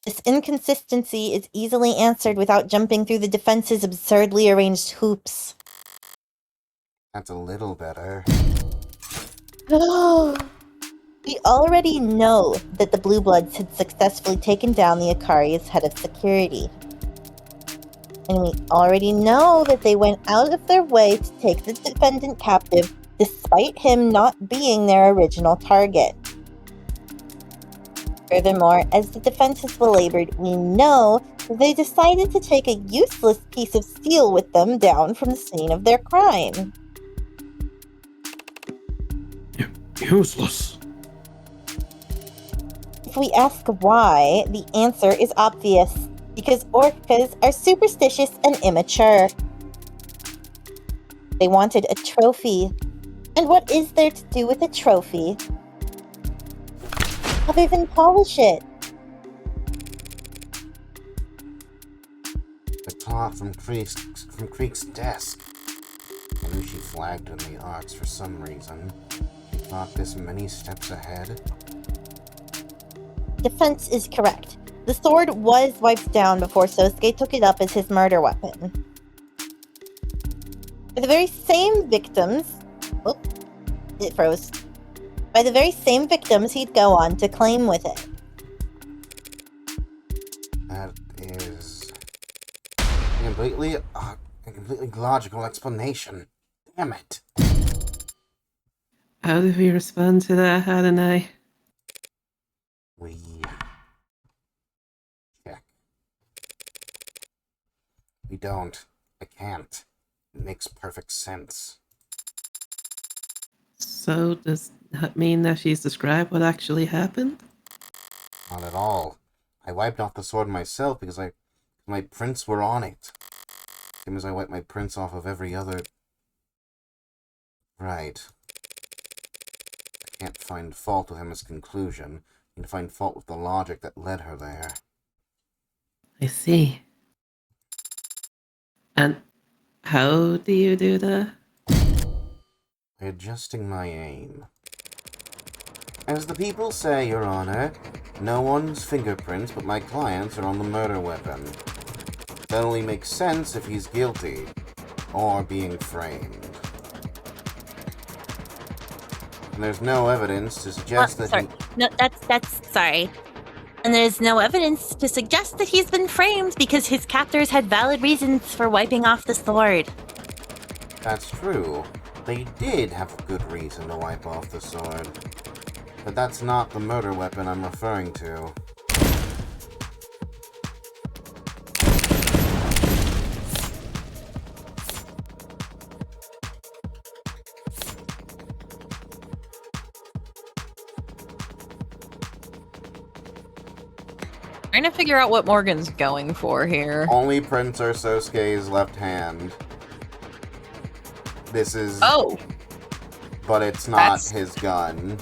Speaker 4: This inconsistency is easily answered without jumping through the defense's absurdly arranged hoops.
Speaker 2: That's a little better.
Speaker 4: We already know that the Blue Bloods had successfully taken down the Akari's head of security. And we already know that they went out of their way to take the defendant captive despite him not being their original target. Furthermore, as the defense has belabored, we know that they decided to take a useless piece of steel with them down from the scene of their crime.
Speaker 5: Useless.
Speaker 4: If we ask why, the answer is obvious. Because orcas are superstitious and immature. They wanted a trophy. And what is there to do with a trophy? Other than polish it.
Speaker 2: The clock from Creek's desk. I knew she flagged in the arts for some reason. She thought this many steps ahead.
Speaker 4: Defense is correct. The sword was wiped down before Sosuke took it up as his murder weapon. By the very same victims... Oh, it froze. By the very same victims he'd go on to claim with it.
Speaker 2: That is a completely logical explanation. Damn it.
Speaker 3: How do we respond to that, Adonai?
Speaker 2: We check. We don't. I can't. It makes perfect sense.
Speaker 3: So, does that mean that she's described what actually happened?
Speaker 2: Not at all. I wiped off the sword myself because my prints were on it. Same as I wiped my prints off of every other... Right. I can't find fault with Emma's conclusion. I can find fault with the logic that led her there.
Speaker 3: I see. And how do you do that?
Speaker 2: By adjusting my aim. As the people say, Your Honor, no one's fingerprints but my client's are on the murder weapon. That only makes sense if he's guilty, or being framed. And there's no evidence to suggest that
Speaker 6: sorry. No, that's sorry. And there's no evidence to suggest that he's been framed because his captors had valid reasons for wiping off the sword.
Speaker 2: That's true. They did have a good reason to wipe off the sword. But that's not the murder weapon I'm referring to.
Speaker 1: Trying to figure out what Morgan's going for here.
Speaker 2: Only prints are Sosuke's left hand. This is...
Speaker 1: Oh!
Speaker 2: But it's not his gun.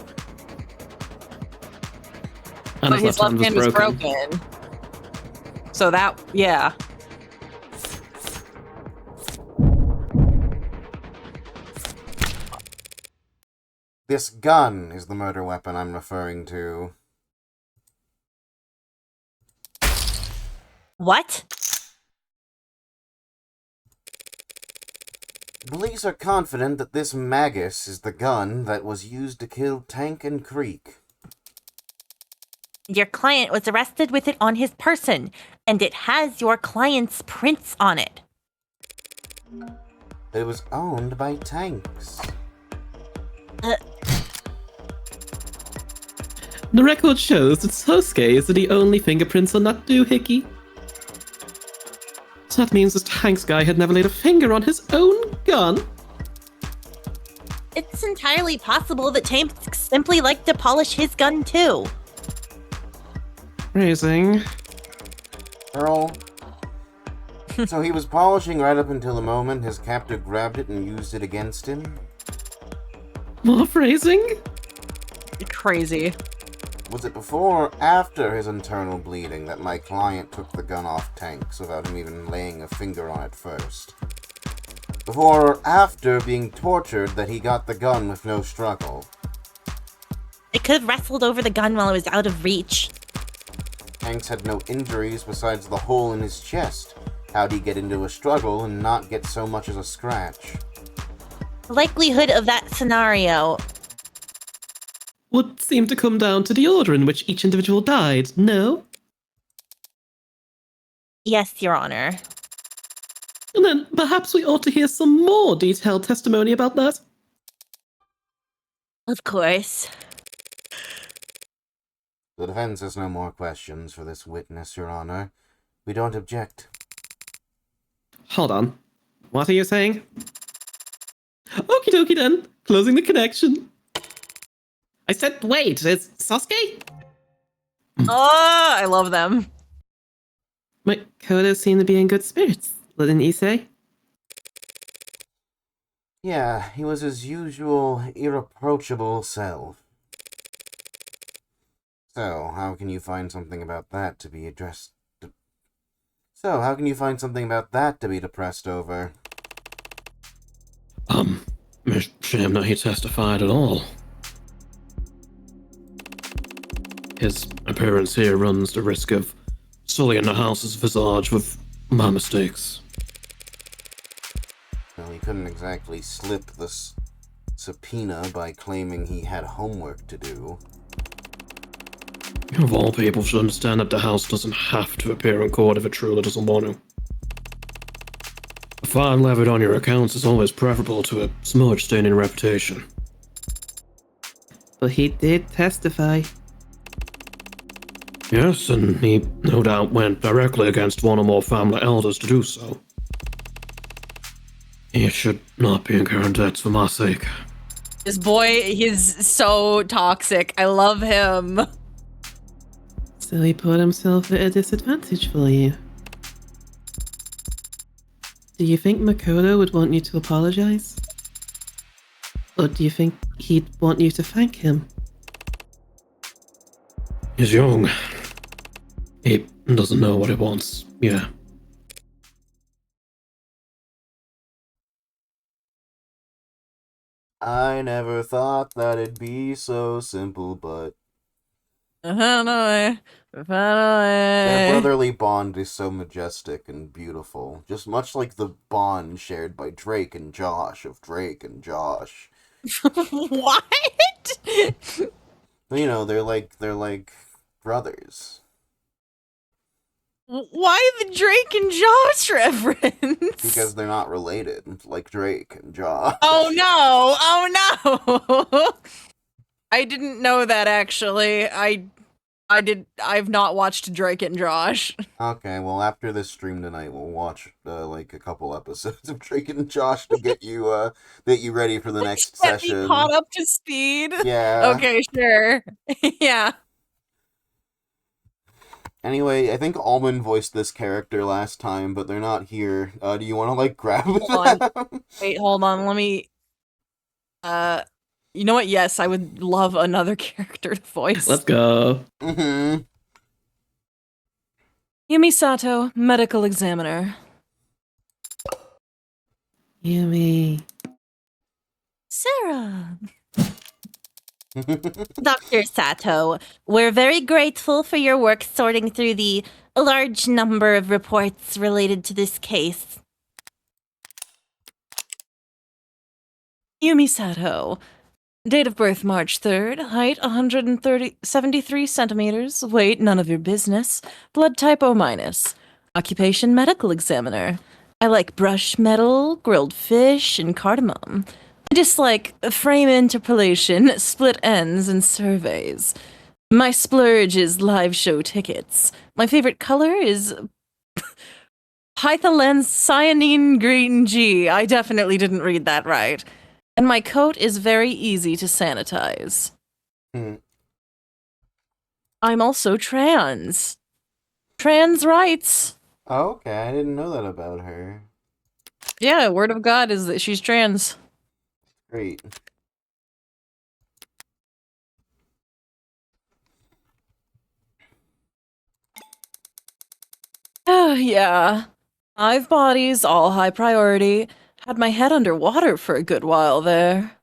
Speaker 5: And
Speaker 1: But his left hand was broken. So that, yeah.
Speaker 2: This gun is the murder weapon I'm referring to.
Speaker 6: What?
Speaker 2: Police are confident that this Magus is the gun that was used to kill Tank and Creek.
Speaker 6: Your client was arrested with it on his person, and it has your client's prints on it.
Speaker 2: It was owned by Tanks.
Speaker 3: The record shows that Sosuke's are the only fingerprints on that doohickey. So that means this Tanks guy had never laid a finger on his own gun?
Speaker 6: It's entirely possible that Tanks simply liked to polish his gun too.
Speaker 3: Raising.
Speaker 2: Earl. So he was polishing right up until the moment his captor grabbed it and used it against him?
Speaker 3: More phrasing?
Speaker 1: Crazy.
Speaker 2: Was it before or after his internal bleeding that my client took the gun off Tanks without him even laying a finger on it first? Before or after being tortured that he got the gun with no struggle?
Speaker 4: It could have wrestled over the gun while it was out of reach.
Speaker 2: Hanks had no injuries besides the hole in his chest. How'd he get into a struggle and not get so much as a scratch?
Speaker 4: The likelihood of that scenario.
Speaker 3: Would seem to come down to the order in which each individual died, no?
Speaker 4: Yes, Your Honor.
Speaker 3: And then perhaps we ought to hear some more detailed testimony about that.
Speaker 4: Of course.
Speaker 2: The defense has no more questions for this witness, Your Honor. We don't object.
Speaker 3: Hold on. What are you saying? Okie dokie then. Closing the connection. I said, wait, is Sasuke?
Speaker 1: Oh, I love them.
Speaker 3: Makoto seemed to be in good spirits, didn't you say?
Speaker 2: Yeah, he was his usual irreproachable self. So, how can you find something about that to be depressed over?
Speaker 5: It's a shame that he testified at all. His appearance here runs the risk of sullying the house's visage with my mistakes.
Speaker 2: Well, he couldn't exactly slip the subpoena by claiming he had homework to do.
Speaker 5: Of all people should understand that the house doesn't have to appear in court if it truly doesn't want to. A fine levied on your accounts is always preferable to a smudge-staining reputation.
Speaker 3: But he did testify.
Speaker 5: Yes, and he no doubt went directly against one or more family elders to do so. He should not be incurring debts for my sake.
Speaker 1: This boy, he's so toxic. I love him.
Speaker 3: So he put himself at a disadvantage for you. Do you think Makoto would want you to apologize? Or do you think he'd want you to thank him?
Speaker 5: He's young. He doesn't know what he wants, yeah.
Speaker 2: I never thought that it'd be so simple, but
Speaker 1: Their
Speaker 2: their brotherly bond is so majestic and beautiful. Just much like the bond shared by Drake and Josh of Drake and Josh.
Speaker 1: What?
Speaker 2: You know, they're like brothers.
Speaker 1: Why the Drake and Josh reference?
Speaker 2: Because they're not related, like Drake and Josh.
Speaker 1: Oh no! Oh no! I didn't know that actually. I've not watched Drake and Josh.
Speaker 2: Okay, well, after this stream tonight, we'll watch like a couple episodes of Drake and Josh to get you ready for the next
Speaker 1: Get me
Speaker 2: session.
Speaker 1: caught up to speed.
Speaker 2: Yeah.
Speaker 1: Okay, sure. Yeah.
Speaker 2: Anyway, I think Almond voiced this character last time, but they're not here. Do you want to like grab
Speaker 1: Hold
Speaker 2: them?
Speaker 1: Wait, hold on. Let me. You know what? Yes, I would love another character to voice.
Speaker 3: Let's go.
Speaker 2: Mm-hmm.
Speaker 1: Yumi Sato, medical examiner.
Speaker 3: Yummy.
Speaker 4: Sarah. Dr. Sato, we're very grateful for your work sorting through the large number of reports related to this case.
Speaker 1: Yumi Sato. Date of birth March 3rd, height 73 centimeters, weight none of your business, blood type O-. Occupation medical examiner. I like brush metal, grilled fish, and cardamom. I dislike frame interpolation, split ends, and surveys. My splurge is live show tickets. My favorite color is Pythalens cyanine green G. I definitely didn't read that right. And my coat is very easy to sanitize. I'm also trans. Trans rights.
Speaker 2: Okay, I didn't know that about her.
Speaker 1: Yeah, word of God is that she's trans.
Speaker 2: Great.
Speaker 1: Yeah. 5 bodies, all high priority. Had my head underwater for a good while there.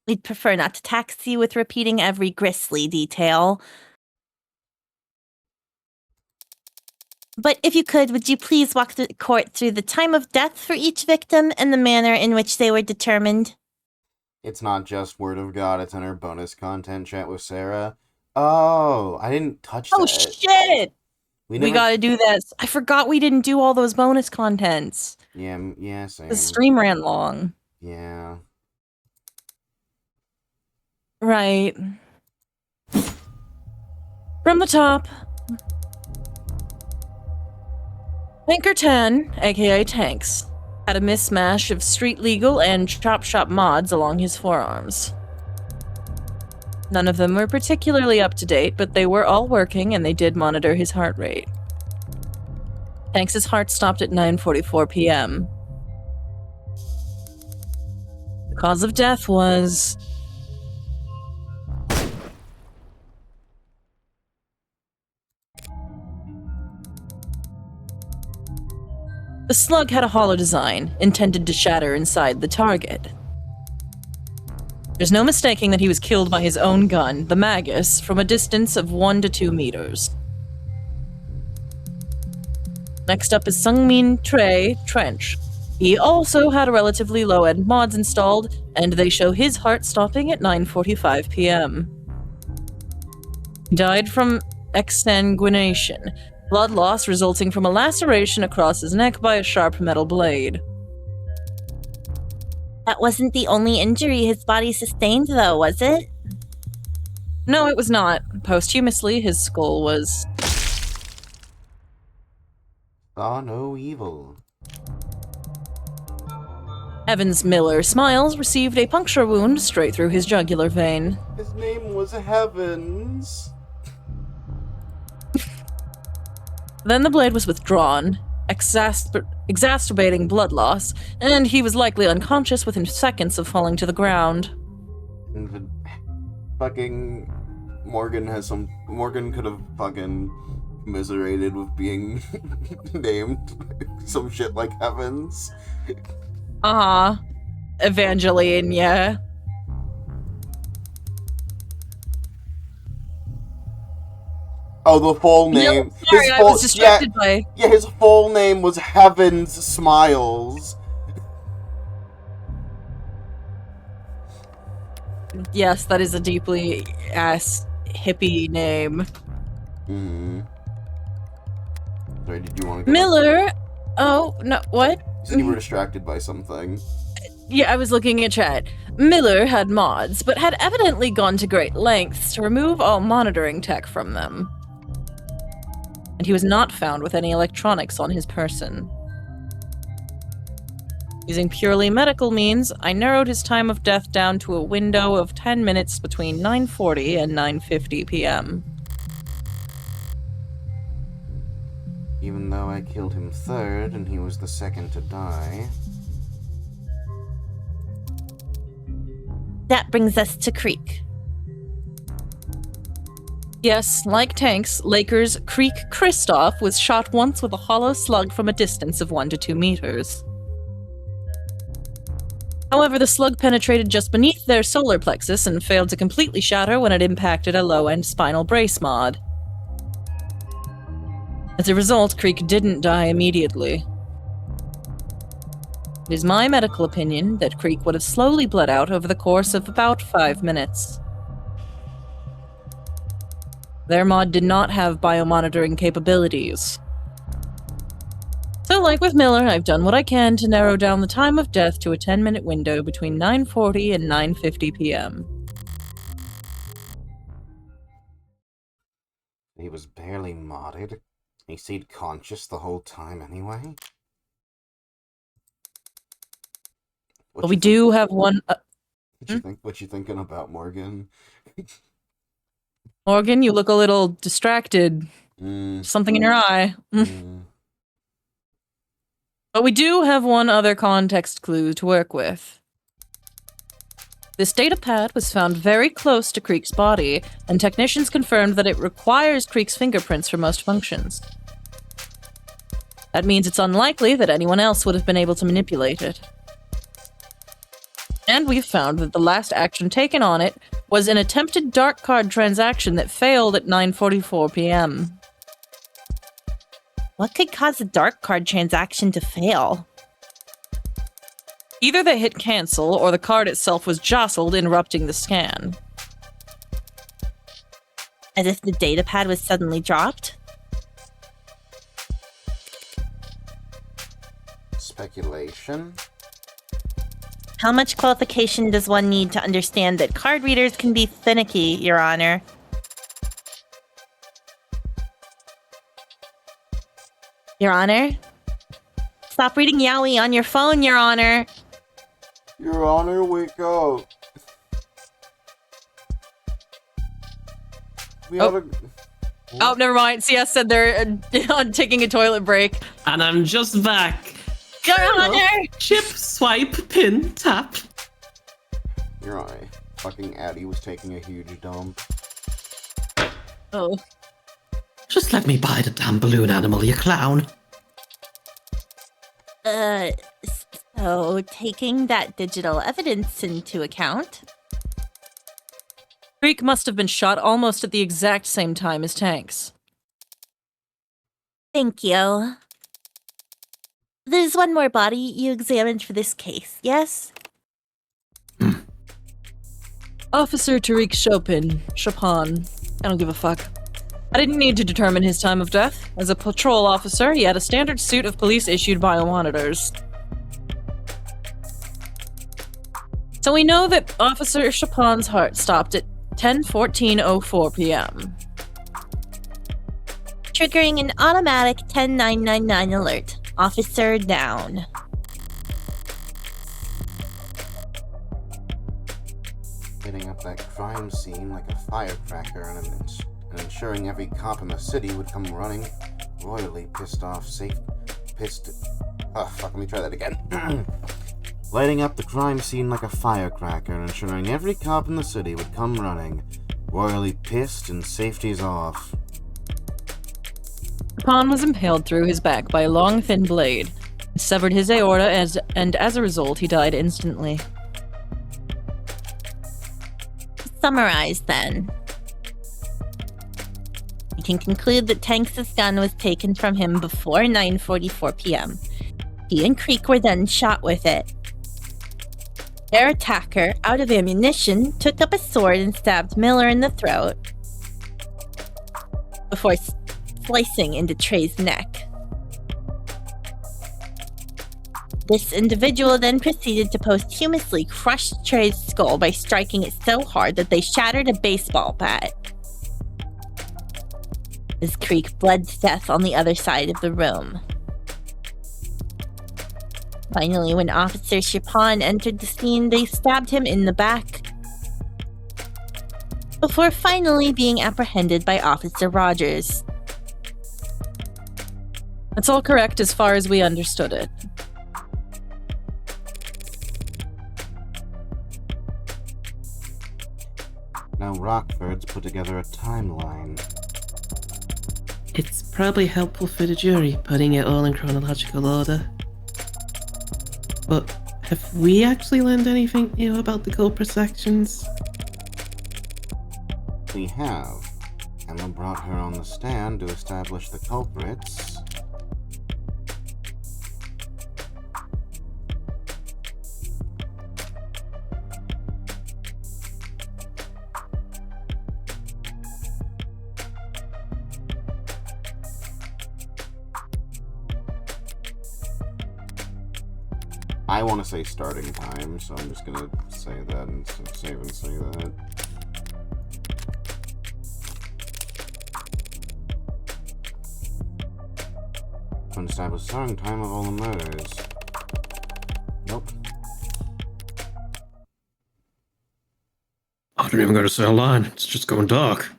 Speaker 4: We'd prefer not to tax you with repeating every grisly detail. But if you could, would you please walk the court through the time of death for each victim and the manner in which they were determined?
Speaker 2: It's not just Word of God, it's in our bonus content chat with Sarah. Oh, I didn't touch that.
Speaker 6: Oh shit!
Speaker 2: We
Speaker 6: We gotta do this. I forgot we didn't do all those bonus contents.
Speaker 2: Yeah, same.
Speaker 6: The stream ran long.
Speaker 2: Yeah.
Speaker 6: Right. From the top. Tanker 10, aka Tanks, had a mismatch of street legal and chop shop mods along his forearms. None of them were particularly up to date, but they were all working and they did monitor his heart rate. Tanks' heart stopped at 9:44 p.m. The cause of death was... The slug had a hollow design, intended to shatter inside the target. There's no mistaking that he was killed by his own gun, the Magus, from a distance of 1 to 2 meters. Next up is Sungmin Trey Trench. He also had a relatively low-end mods installed, and they show his heart stopping at 9:45 p.m. He died from exsanguination, blood loss resulting from a laceration across his neck by a sharp metal blade.
Speaker 4: That wasn't the only injury his body sustained, though, was it?
Speaker 6: No, it was not. Posthumously, his skull was...
Speaker 2: Saw no evil.
Speaker 6: Evans Miller Smiles received a puncture wound straight through his jugular vein.
Speaker 2: His name was Heavens.
Speaker 6: Then the blade was withdrawn, exacerbating blood loss, and he was likely unconscious within seconds of falling to the ground.
Speaker 2: Fucking Morgan could have fucking commiserated with being named some shit like Heavens.
Speaker 6: Evangeline, yeah.
Speaker 2: Oh, the full name.
Speaker 6: No, sorry, I was distracted by...
Speaker 2: Yeah, his full name was Heavens Smiles.
Speaker 6: Yes, that is a deeply hippie name.
Speaker 2: Mm-hmm. Sorry, did you want to go?
Speaker 6: Miller... Oh, no, what?
Speaker 2: You said you were distracted by something.
Speaker 6: Yeah, I was looking at chat. Miller had mods, but had evidently gone to great lengths to remove all monitoring tech from them. And he was not found with any electronics on his person. Using purely medical means, I narrowed his time of death down to a window of 10 minutes between 9:40 and 9:50 p.m.
Speaker 2: Even though I killed him third and he was the second to die.
Speaker 4: That brings us to Creek.
Speaker 6: Yes, like Tanks, Lakers' Creek Kristoff was shot once with a hollow slug from a distance of 1 to 2 meters. However, the slug penetrated just beneath their solar plexus and failed to completely shatter when it impacted a low-end spinal brace mod. As a result, Creek didn't die immediately. It is my medical opinion that Creek would have slowly bled out over the course of about 5 minutes. Their mod did not have biomonitoring capabilities. So like with Miller, I've done what I can to narrow down the time of death to a 10-minute window between 9:40 and 9:50 p.m.
Speaker 2: He was barely modded. He stayed conscious the whole time anyway.
Speaker 6: But we do have one...
Speaker 2: What you thinking about, Morgan?
Speaker 6: Morgan, you look a little distracted. Something in your eye. But we do have one other context clue to work with. This data pad was found very close to Creek's body, and technicians confirmed that it requires Creek's fingerprints for most functions. That means it's unlikely that anyone else would have been able to manipulate it. and we've found that the last action taken on it was an attempted dark card transaction that failed at 9:44 p.m.
Speaker 4: What could cause a dark card transaction to fail?
Speaker 6: Either they hit cancel or the card itself was jostled, interrupting the scan.
Speaker 4: As if the datapad was suddenly dropped?
Speaker 2: Speculation?
Speaker 4: How much qualification does one need to understand that card readers can be finicky, Your Honor? Your Honor? Stop reading Yowie on your phone, Your Honor!
Speaker 2: Your Honor, wake up. We
Speaker 6: Oh.
Speaker 2: have a...
Speaker 6: Oh, never mind. CS said they're taking a toilet break.
Speaker 3: And I'm just back.
Speaker 4: Your Honor!
Speaker 3: Chip, swipe, pin, tap.
Speaker 2: Your Honor. Fucking Addie was taking a huge dump.
Speaker 6: Oh.
Speaker 3: Just let me buy the damn balloon animal, you clown.
Speaker 4: So taking that digital evidence into account,
Speaker 6: Creek must have been shot almost at the exact same time as Tanks.
Speaker 4: thank you. There's one more body you examined for this case, yes?
Speaker 6: Officer Tariq Chopin. I don't give a fuck. I didn't need to determine his time of death. As a patrol officer, he had a standard suit of police-issued biomonitors. So we know that Officer Chopin's heart stopped at 10:14:04 p.m.
Speaker 4: Triggering an automatic 10999 alert. Officer down.
Speaker 2: Hitting up that crime scene like a firecracker and ensuring every cop in the city would come running. Royally pissed off, let me try that again. Lighting up the crime scene like a firecracker and ensuring every cop in the city would come running. Royally pissed and safety's off.
Speaker 6: Chopin was impaled through his back by a long, thin blade. It severed his aorta, and as a result, he died instantly.
Speaker 4: Summarize then. We can conclude that Tanks' gun was taken from him before 9:44 p.m. He and Creek were then shot with it. Their attacker, out of ammunition, took up a sword and stabbed Miller in the throat before slicing into Trey's neck. This individual then proceeded to posthumously crush Trey's skull by striking it so hard that they shattered a baseball bat. As Creek bled to death on the other side of the room. Finally, when Officer Chopin entered the scene, they stabbed him in the back, before finally being apprehended by Officer Rogers.
Speaker 6: That's all correct as far as we understood it.
Speaker 2: Now Rockford's put together a timeline.
Speaker 3: It's probably helpful for the jury, putting it all in chronological order. But have we actually learned anything new about the culprit's actions?
Speaker 2: We have. Emma brought her on the stand to establish the culprits. I want to say starting time, so I'm just gonna say that and save and say that. To establish starting time of all the murders. Nope.
Speaker 5: I don't even got to say a line. It's just going dark.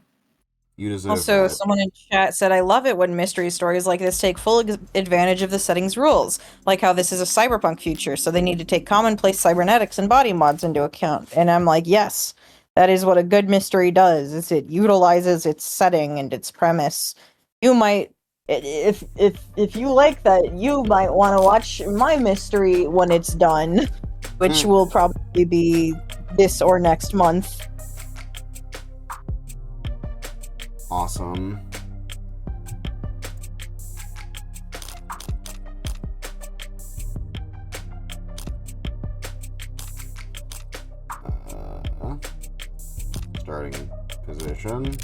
Speaker 2: You deserve
Speaker 1: Also,
Speaker 2: that.
Speaker 1: someone in chat said, I love it when mystery stories like this take full advantage of the setting's rules, like how this is a cyberpunk future, so they need to take commonplace cybernetics and body mods into account. And I'm like, yes, that is what a good mystery does, is it utilizes its setting and its premise. You might, if you like that, you might want to watch my mystery when it's done. which will probably be this or next month.
Speaker 2: Awesome. Starting position.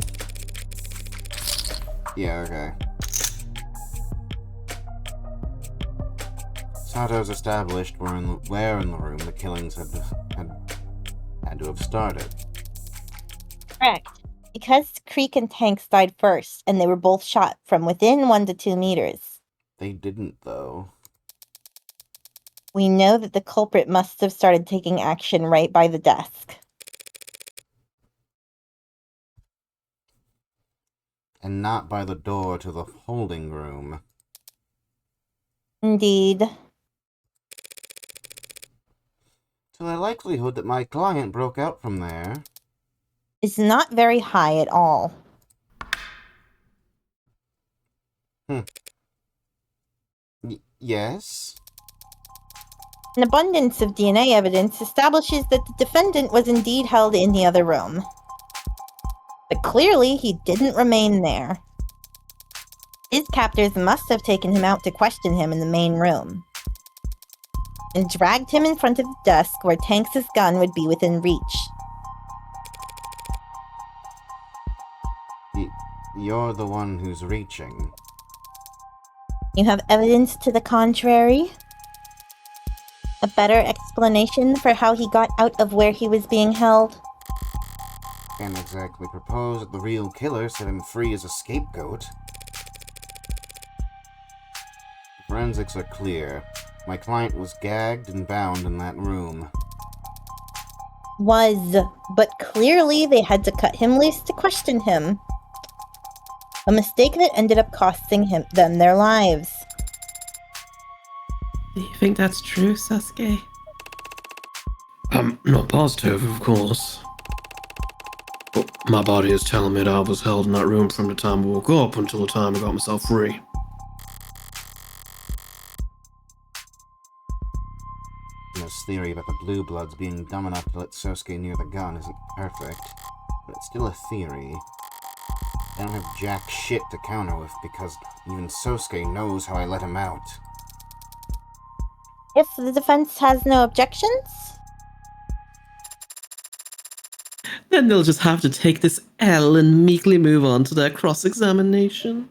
Speaker 2: Yeah, okay. Sato's established where in the room the killings had to have started.
Speaker 4: Correct. Because Creek and Tanks died first, and they were both shot from within 1 to 2 meters.
Speaker 2: They didn't, though.
Speaker 4: We know that the culprit must have started taking action right by the desk.
Speaker 2: And not by the door to the holding room.
Speaker 4: Indeed.
Speaker 2: So the likelihood that my client broke out from there...
Speaker 4: Is not very high at all.
Speaker 2: Yes?
Speaker 4: An abundance of DNA evidence establishes that the defendant was indeed held in the other room. But clearly, he didn't remain there. His captors must have taken him out to question him in the main room, and dragged him in front of the desk where Tanks' gun would be within reach.
Speaker 2: You're the one who's reaching.
Speaker 4: You have evidence to the contrary? A better explanation for how he got out of where he was being held?
Speaker 2: Can't exactly propose that the real killer set him free as a scapegoat. The forensics are clear. My client was gagged and bound in that room.
Speaker 4: But clearly they had to cut him loose to question him. A mistake that ended up costing them their lives.
Speaker 3: Do you think that's true, Sasuke?
Speaker 5: I'm not positive, of course. But my body is telling me that I was held in that room from the time I woke up until the time I got myself free.
Speaker 2: This theory about the Blue Bloods being dumb enough to let Sosuke near the gun isn't perfect, but it's still a theory. I don't have jack shit to counter with because even Sosuke knows how I let him out.
Speaker 4: If the defense has no objections?
Speaker 3: Then they'll just have to take this L and meekly move on to their cross-examination.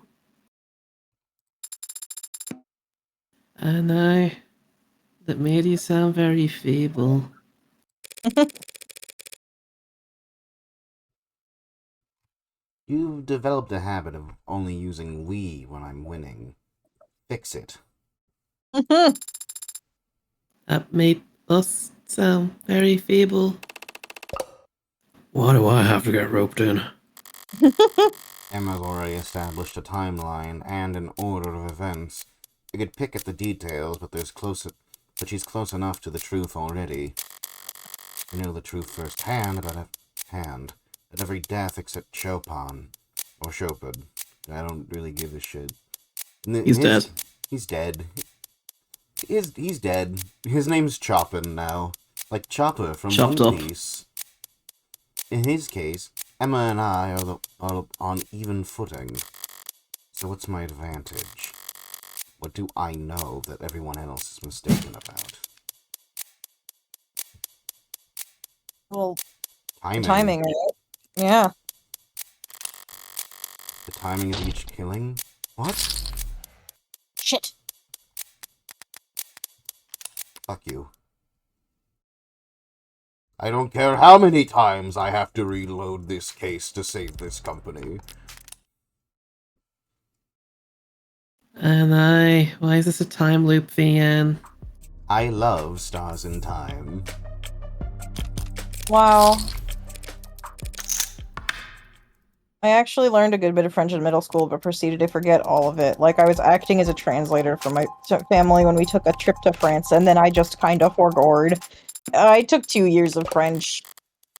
Speaker 3: And that made you sound very feeble.
Speaker 2: You've developed a habit of only using we when I'm winning. Fix it.
Speaker 3: That made us sound very feeble.
Speaker 5: Why do I have to get roped in?
Speaker 2: Emma's already established a timeline and an order of events. I could pick at the details, but she's close enough to the truth already. I know the truth firsthand about every death except Chopin. Or Chopin. I don't really give a shit.
Speaker 3: He's dead.
Speaker 2: He's dead. He's dead. His name's Chopin now. Like Chopper from
Speaker 3: Chopped
Speaker 2: One
Speaker 3: up.
Speaker 2: Piece. In his case, Emma and I are on even footing. So what's my advantage? What do I know that everyone else is mistaken about?
Speaker 1: Well,
Speaker 2: Timing.
Speaker 1: timing, right? Yeah.
Speaker 2: The timing of each killing? What?
Speaker 1: Shit.
Speaker 2: Fuck you. I don't care how many times I have to reload this case to save this company.
Speaker 3: And why is this a time loop, VN?
Speaker 2: I love Stars in Time.
Speaker 1: Wow. I actually learned a good bit of French in middle school, but proceeded to forget all of it. Like, I was acting as a translator for my family when we took a trip to France, and then I just kind of forgored. I took 2 years of French,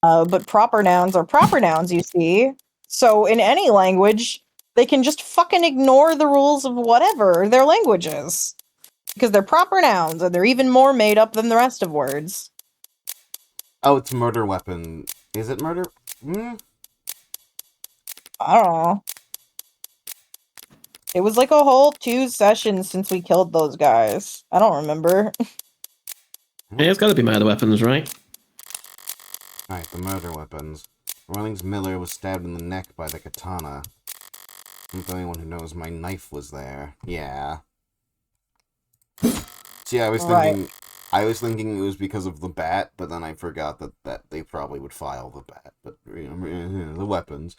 Speaker 1: but proper nouns are proper nouns, you see. So, in any language, they can just fucking ignore the rules of whatever their language is. Because they're proper nouns, and they're even more made up than the rest of words.
Speaker 2: Oh, it's murder weapon. Is it murder?
Speaker 1: I don't know. It was like a whole 2 sessions since we killed those guys. I don't remember.
Speaker 3: Yeah, it's gotta be murder weapons, right?
Speaker 2: Alright, the murder weapons. Rawlings Miller was stabbed in the neck by the katana. I'm the only one who knows my knife was there. Yeah. See, I was thinking it was because of the bat, but then I forgot that they probably would file the bat. But, the weapons.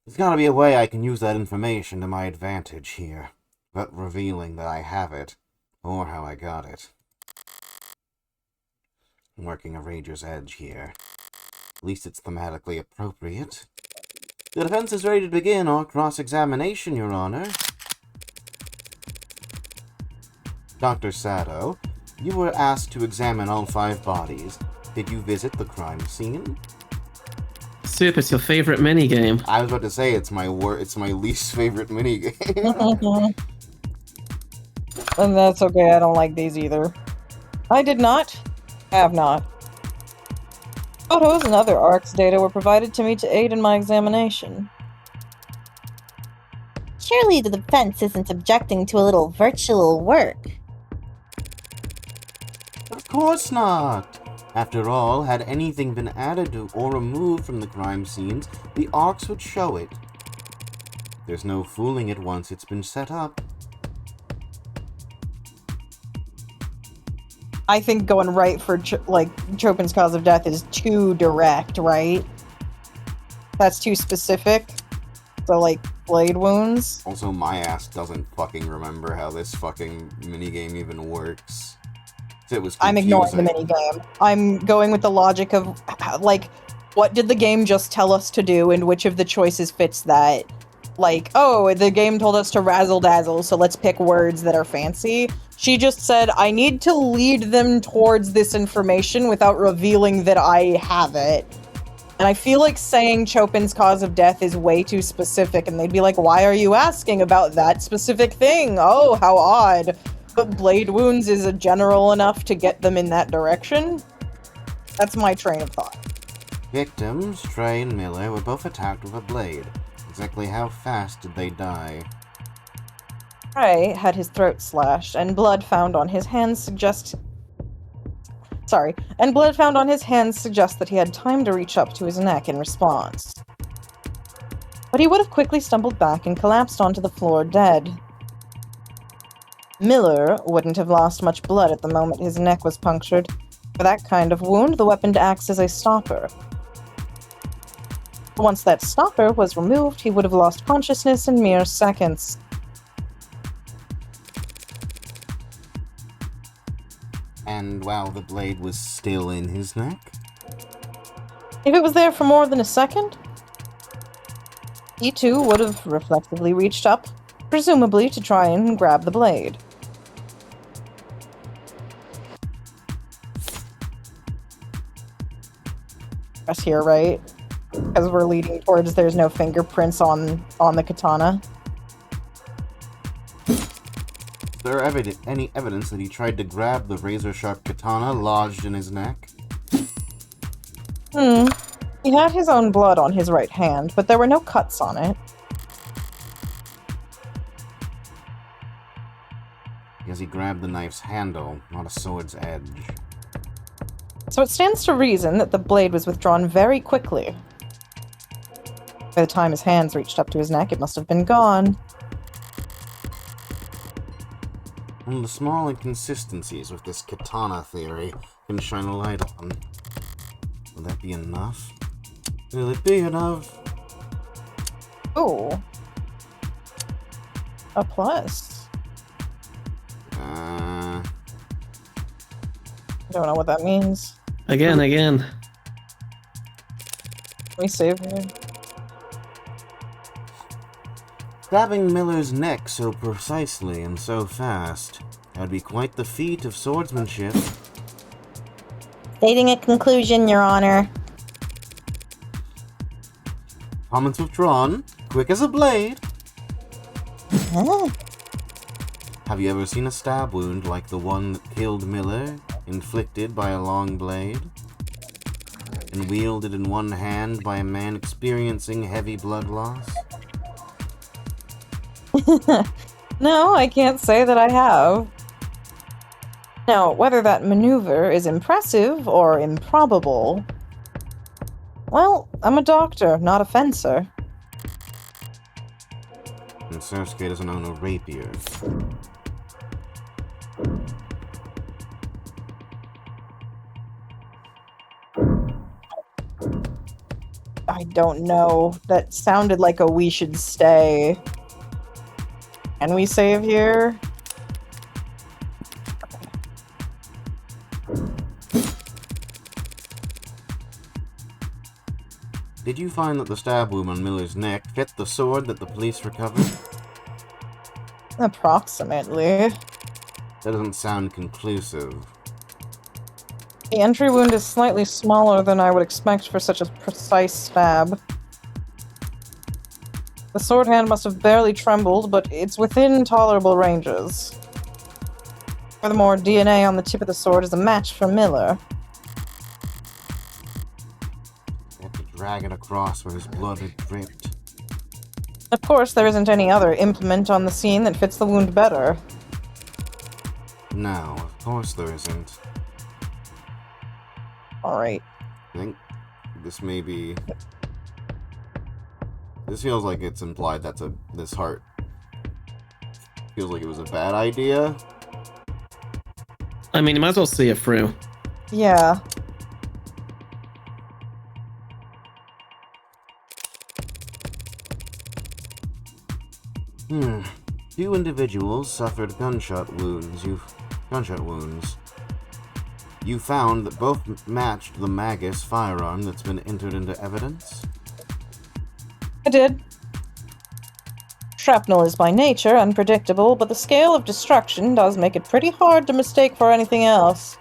Speaker 2: There's gotta be a way I can use that information to my advantage here, without revealing that I have it, or how I got it. I'm working a Rager's Edge here. At least it's thematically appropriate. The defense is ready to begin our cross-examination, Your Honor. Dr. Sato, you were asked to examine all 5 bodies. Did you visit the crime scene?
Speaker 3: Soup, it's your favorite minigame.
Speaker 2: I was about to say it's my least favorite minigame.
Speaker 1: And that's okay, I don't like these either. I did not. Have not. Photos and other ARCS data were provided to me to aid in my examination.
Speaker 4: Surely the defense isn't objecting to a little virtual work.
Speaker 2: Of course not! After all, had anything been added to or removed from the crime scenes, the ARCs would show it. There's no fooling it once it's been set up.
Speaker 1: I think going right for, Chopin's cause of death is too direct, right? That's too specific. So, blade wounds.
Speaker 2: Also, my ass doesn't fucking remember how this fucking minigame even works. It was confusing.
Speaker 1: I'm ignoring the minigame. I'm going with the logic of, what did the game just tell us to do, and which of the choices fits that? Oh, the game told us to razzle-dazzle, so let's pick words that are fancy. She just said, I need to lead them towards this information without revealing that I have it. And I feel like saying Chopin's cause of death is way too specific, and they'd be like, why are you asking about that specific thing? Oh, how odd. But blade wounds is a general enough to get them in that direction? That's my train of thought.
Speaker 2: Victims, Trey and Miller, were both attacked with a blade. Exactly how fast did they die?
Speaker 1: Trey had his throat slashed, and blood found on his hands suggests that he had time to reach up to his neck in response. But he would have quickly stumbled back and collapsed onto the floor dead. Miller wouldn't have lost much blood at the moment his neck was punctured. For that kind of wound, the weapon acts as a stopper. Once that stopper was removed, he would have lost consciousness in mere seconds.
Speaker 2: And while the blade was still in his neck?
Speaker 1: If it was there for more than a second, he too would have reflexively reached up, presumably to try and grab the blade. Press here, right? Because we're leading towards there's no fingerprints on the katana.
Speaker 2: Is there any evidence that he tried to grab the razor-sharp katana lodged in his neck?
Speaker 1: He had his own blood on his right hand, but there were no cuts on it.
Speaker 2: Because he grabbed the knife's handle, not a sword's edge.
Speaker 1: So it stands to reason that the blade was withdrawn very quickly. By the time his hands reached up to his neck, it must have been gone.
Speaker 2: And the small inconsistencies with this katana theory can shine a light on. Will that be enough? Will it be enough?
Speaker 1: Ooh. A plus. I don't know what that means.
Speaker 3: Again.
Speaker 1: Let me save here.
Speaker 2: Stabbing Miller's neck so precisely and so fast. That would be quite the feat of swordsmanship.
Speaker 4: Stating a conclusion, Your Honor.
Speaker 2: Comments withdrawn. Quick as a blade.
Speaker 4: Huh?
Speaker 2: Have you ever seen a stab wound like the one that killed Miller, inflicted by a long blade? and wielded in one hand by a man experiencing heavy blood loss?
Speaker 1: No, I can't say that I have. Now, whether that maneuver is impressive or improbable, well, I'm a doctor, not a fencer.
Speaker 2: And Sersuke doesn't own a rapier.
Speaker 1: I don't know. That sounded like a we should stay. Can we save here?
Speaker 2: Did you find that the stab wound on Miller's neck fit the sword that the police recovered?
Speaker 1: Approximately.
Speaker 2: That doesn't sound conclusive.
Speaker 1: The entry wound is slightly smaller than I would expect for such a precise stab. The sword hand must have barely trembled, but it's within tolerable ranges. Furthermore, DNA on the tip of the sword is a match for Miller.
Speaker 2: They had to drag it across where his blood had dripped.
Speaker 1: Of course, there isn't any other implement on the scene that fits the wound better.
Speaker 2: No, of course there isn't.
Speaker 1: Alright.
Speaker 2: I think this may be... This feels like it's implied that's this heart feels like it was a bad idea.
Speaker 3: I mean, you might as well see it through.
Speaker 1: Yeah.
Speaker 2: Two individuals suffered gunshot wounds. You found that both matched the Magus firearm that's been entered into evidence?
Speaker 1: I did. Shrapnel is by nature unpredictable, but the scale of destruction does make it pretty hard to mistake for anything else.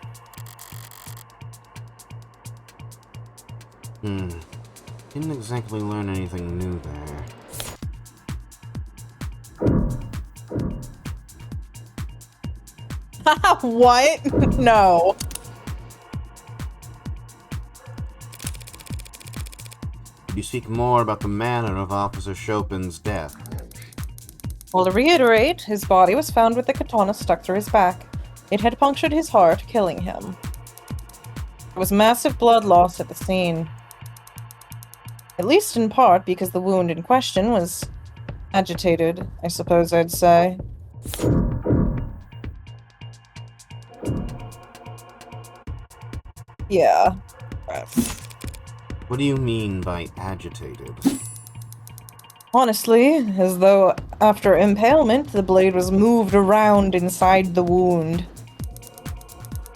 Speaker 2: Didn't exactly learn anything new there.
Speaker 1: What? No.
Speaker 2: Could you speak more about the manner of Officer Chopin's death?
Speaker 1: Well, to reiterate, his body was found with the katana stuck through his back. It had punctured his heart, killing him. There was massive blood loss at the scene. At least in part because the wound in question was agitated, I suppose I'd say. Yeah.
Speaker 2: What do you mean by agitated?
Speaker 1: Honestly, as though after impalement, the blade was moved around inside the wound.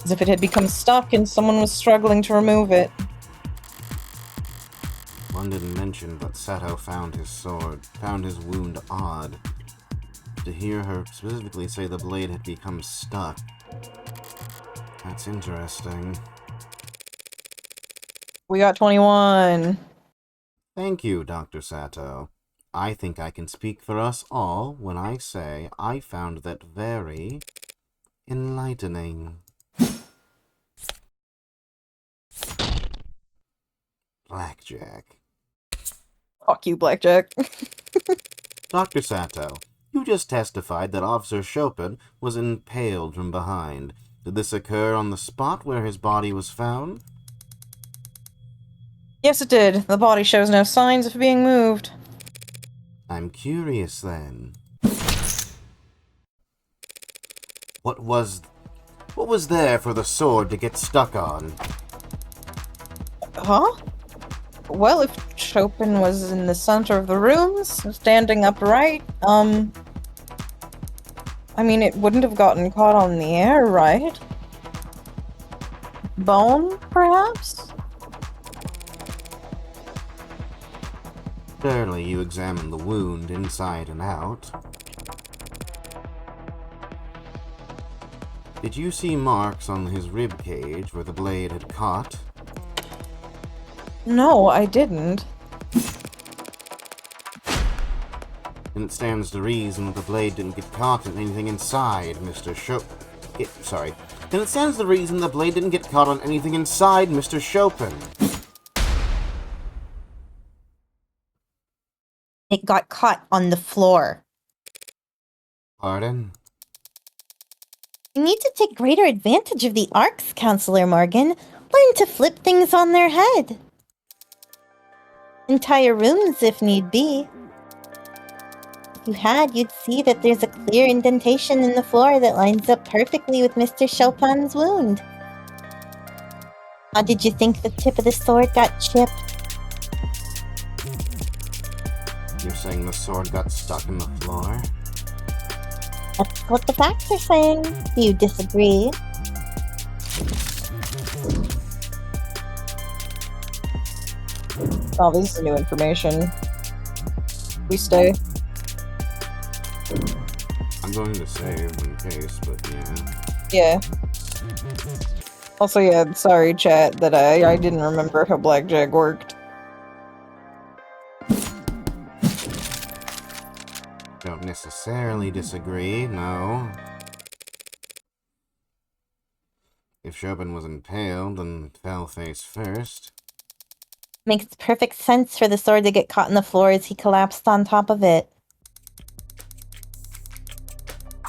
Speaker 1: As if it had become stuck and someone was struggling to remove it.
Speaker 2: One didn't mention, but Sato found his wound odd. To hear her specifically say the blade had become stuck. That's interesting.
Speaker 1: We got 21.
Speaker 2: Thank you, Dr. Sato. I think I can speak for us all when I say I found that very enlightening. Blackjack.
Speaker 1: Fuck you, Blackjack.
Speaker 2: Dr. Sato, you just testified that Officer Chopin was impaled from behind. Did this occur on the spot where his body was found?
Speaker 1: Yes, it did. The body shows no signs of being moved.
Speaker 2: I'm curious then. What was there for the sword to get stuck on?
Speaker 1: Huh? Well, if Chopin was in the center of the rooms, standing upright, I mean, it wouldn't have gotten caught on the air, right? Bone, perhaps?
Speaker 2: Clearly, you examined the wound inside and out. Did you see marks on his rib cage where the blade had caught?
Speaker 1: No, I didn't.
Speaker 2: And it stands to reason that the blade didn't get caught in anything inside, Mr. Then it stands to reason the blade didn't get caught on anything inside Mr. Chopin.
Speaker 4: It got caught on the floor.
Speaker 2: Pardon?
Speaker 4: You need to take greater advantage of the arcs, Counselor Morgan. Learn to flip things on their head. Entire rooms, if need be. If you had, you'd see that there's a clear indentation in the floor that lines up perfectly with Mr. Chopin's wound. How did you think the tip of the sword got chipped?
Speaker 2: You're saying the sword got stuck in the floor?
Speaker 4: That's what the facts are saying. Do you disagree?
Speaker 1: Oh, this is new information. We stay.
Speaker 2: I'm going to save in case, but yeah.
Speaker 1: Yeah. Also, yeah, sorry, chat, that I didn't remember how blackjack worked.
Speaker 2: Don't necessarily disagree, no. If Chopin was impaled and fell face first.
Speaker 4: Makes perfect sense for the sword to get caught in the floor as he collapsed on top of it.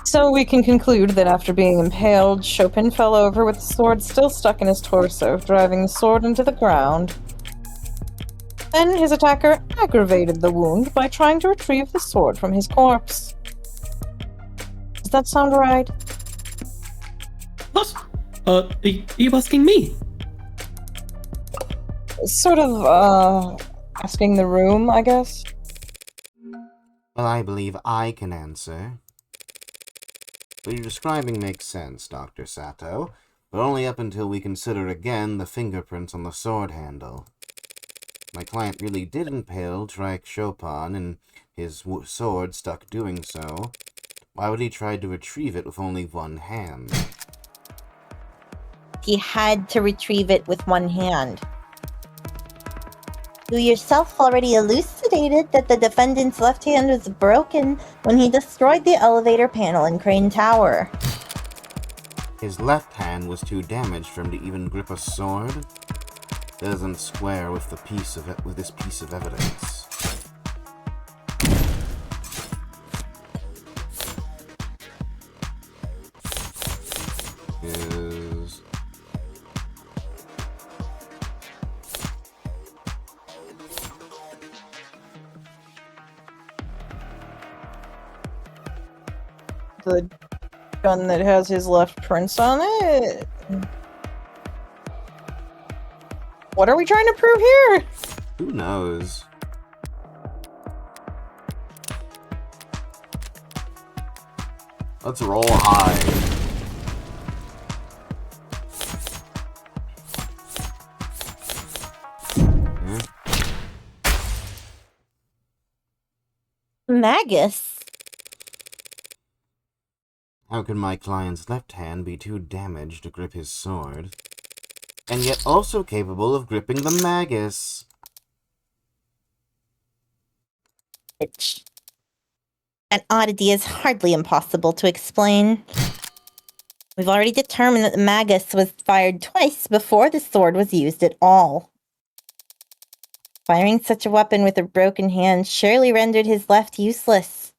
Speaker 1: So we can conclude that after being impaled, Chopin fell over with the sword still stuck in his torso, driving the sword into the ground. Then his attacker aggravated the wound by trying to retrieve the sword from his corpse. Does that sound right?
Speaker 3: What? Are you asking me?
Speaker 1: Sort of, asking the room, I guess?
Speaker 2: Well, I believe I can answer. What you're describing makes sense, Dr. Sato, but only up until we consider again the fingerprints on the sword handle. My client really did impale Trike Chopin, and his sword stuck doing so. Why would he try to retrieve it with only one hand?
Speaker 4: He had to retrieve it with one hand. You yourself already elucidated that the defendant's left hand was broken when he destroyed the elevator panel in Crane Tower.
Speaker 2: His left hand was too damaged for him to even grip a sword? That doesn't square with this piece of evidence. Is
Speaker 1: The gun that has his left prints on it? What are we trying to prove here?
Speaker 2: who knows? Let's roll high.
Speaker 4: Magus?
Speaker 2: How could my client's left hand be too damaged to grip his sword, and yet also capable of gripping the magus?
Speaker 4: Which... An oddity is hardly impossible to explain. We've already determined that the magus was fired twice before the sword was used at all. Firing such a weapon with a broken hand surely rendered his left useless.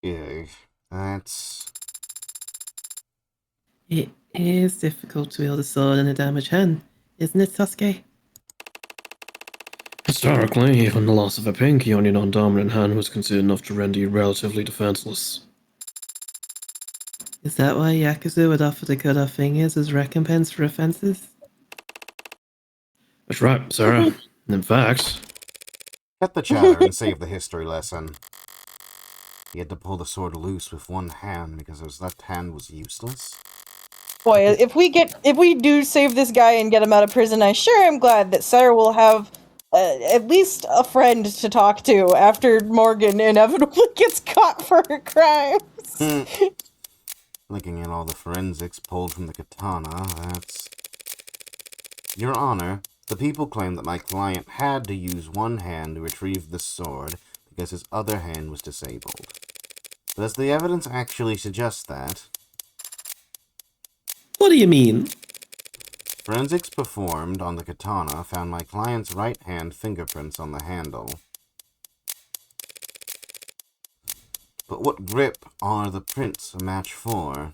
Speaker 2: Yeah, that's...
Speaker 3: It is difficult to wield a sword in a damaged hand, isn't it, Sasuke?
Speaker 5: Historically, even the loss of a pinky on your non-dominant hand was considered enough to render you relatively defenseless.
Speaker 3: Is that why Yakuza would offer to cut off fingers as recompense for offenses?
Speaker 5: That's right, Sarah. In fact,
Speaker 2: Cut the chatter and save the history lesson. He had to pull the sword loose with one hand because his left hand was useless?
Speaker 1: Boy, if we do save this guy and get him out of prison, I sure am glad that Sarah will have at least a friend to talk to after Morgan inevitably gets caught for her crimes.
Speaker 2: Looking at all the forensics pulled from the katana, that's... Your Honor, the people claim that my client had to use one hand to retrieve the sword because his other hand was disabled. But does the evidence actually suggest that?
Speaker 3: What do you mean?
Speaker 2: Forensics performed on the katana found my client's right hand fingerprints on the handle. But what grip are the prints a match for?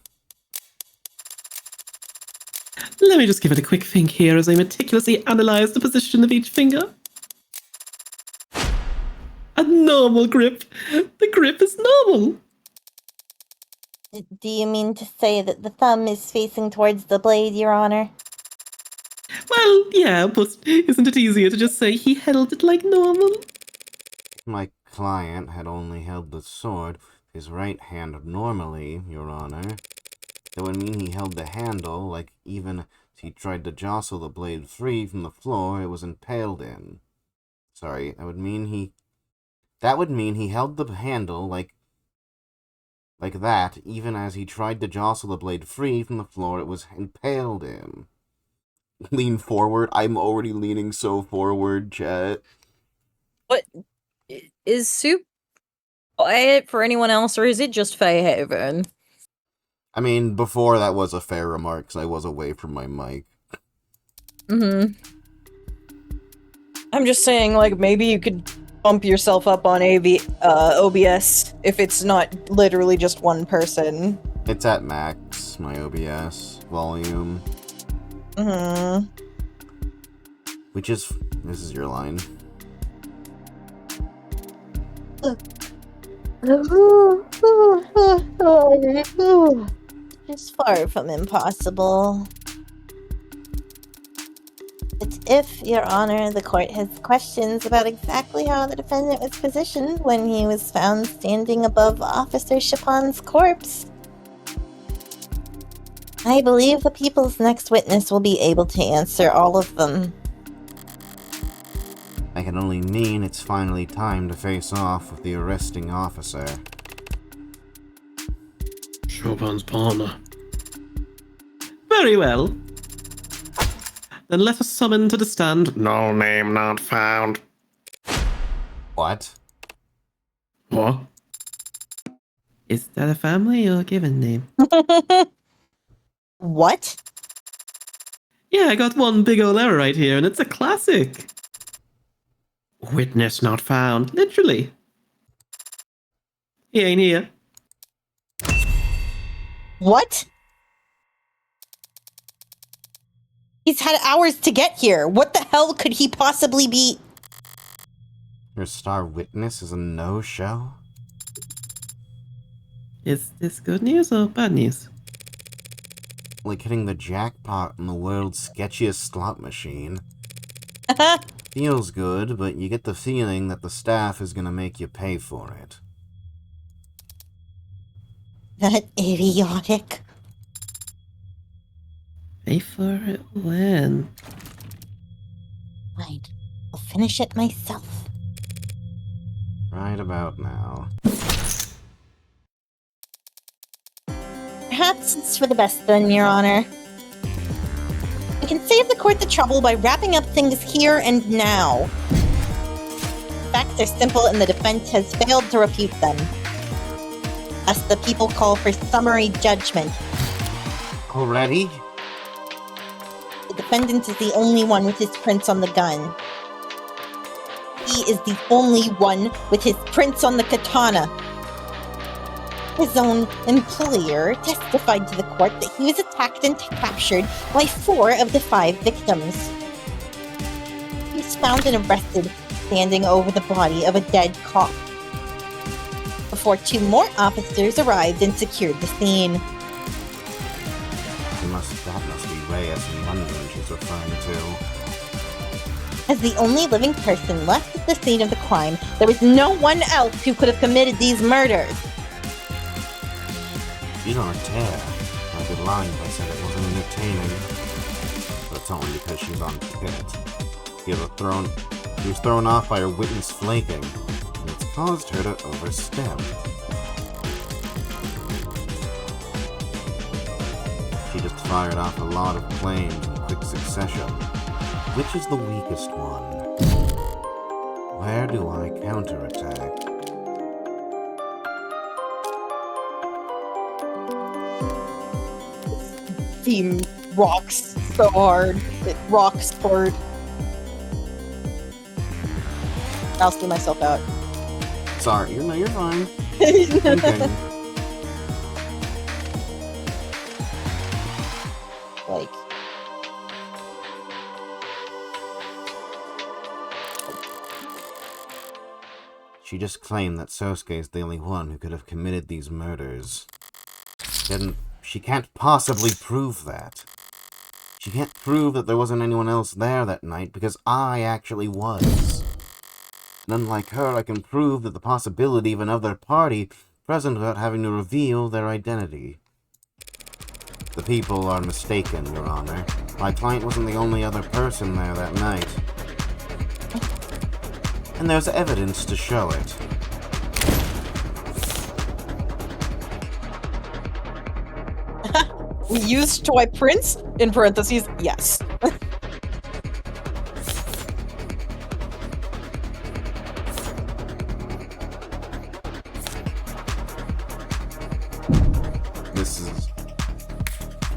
Speaker 3: Let me just give it a quick think here as I meticulously analyze the position of each finger. A normal grip. The grip is normal.
Speaker 4: Do you mean to say that the thumb is facing towards the blade, Your Honor?
Speaker 3: Well, yeah, but isn't it easier to just say he held it like normal?
Speaker 2: My client had only held the sword with his right hand normally, Your Honor. That would mean he held the handle like even as he tried to jostle the blade free from the floor it was impaled in. Sorry, that would mean he held the handle like that even as he tried to jostle the blade free from the floor it was impaled in. Lean forward. I'm already leaning so forward, chat.
Speaker 6: What is Soup quiet for anyone else, or is it just Fayehaven?
Speaker 2: I mean, before that was a fair remark, because I was away from my mic.
Speaker 6: Mm-hmm. I'm just saying, like, maybe you could bump yourself up on OBS if it's not literally just one person.
Speaker 2: It's at max, my OBS volume.
Speaker 6: Mm-hmm.
Speaker 2: This is your line.
Speaker 4: It's far from impossible. But if, Your Honor, the court has questions about exactly how the defendant was positioned when he was found standing above Officer Chapon's corpse, I believe the people's next witness will be able to answer all of them.
Speaker 2: I can only mean it's finally time to face off with the arresting officer.
Speaker 5: Chopin's partner.
Speaker 3: Very well. Then let us summon to the stand.
Speaker 5: No name not found.
Speaker 2: What?
Speaker 5: What?
Speaker 3: Is that a family or a given name?
Speaker 4: What?
Speaker 3: Yeah, I got one big ol' error right here, and it's a classic. Witness not found. Literally. He ain't here.
Speaker 4: What? He's had hours to get here. What the hell could he possibly be?
Speaker 2: Your star witness is a no-show?
Speaker 3: Is this good news or bad news?
Speaker 2: Like hitting the jackpot in the world's sketchiest slot machine. Feels good, but you get the feeling that the staff is gonna make you pay for it.
Speaker 4: That idiotic.
Speaker 3: Pay for it when?
Speaker 4: Fine. I'll finish it myself.
Speaker 2: Right about now.
Speaker 4: Perhaps it's for the best then, Your Honor. We can save the court the trouble by wrapping up things here and now. Facts are simple and the defense has failed to refute them. Thus, the people call for summary judgment.
Speaker 2: Already?
Speaker 4: The defendant is the only one with his prints on the gun. He is the only one with his prints on the katana. His own employer testified to the court that he was attacked and captured by 4 of the 5 victims. He was found and arrested standing over the body of a dead cop before 2 more officers arrived and secured the scene.
Speaker 2: That must be Reyes and London she's referring to.
Speaker 4: As the only living person left at the scene of the crime, there was no one else who could have committed these murders.
Speaker 2: You don't tear. I'd be lying if I said it wasn't entertaining. But it's only because she's on pit. She was thrown off by her witness flaking, and it's caused her to overstep. She just fired off a lot of claims in quick succession. Which is the weakest one? Where do I counterattack?
Speaker 1: Theme rocks so hard. It rocks hard. I'll see myself out.
Speaker 2: Sorry, you're fine. Continue.
Speaker 1: Like,
Speaker 2: She just claimed that Sosuke is the only one who could have committed these murders. She can't possibly prove that. She can't prove that there wasn't anyone else there that night because I actually was. And unlike her, I can prove that the possibility of another party present without having to reveal their identity. The people are mistaken, Your Honor. My client wasn't the only other person there that night. And there's evidence to show it.
Speaker 1: we used to wipe Prince, in parentheses, yes.
Speaker 2: This is...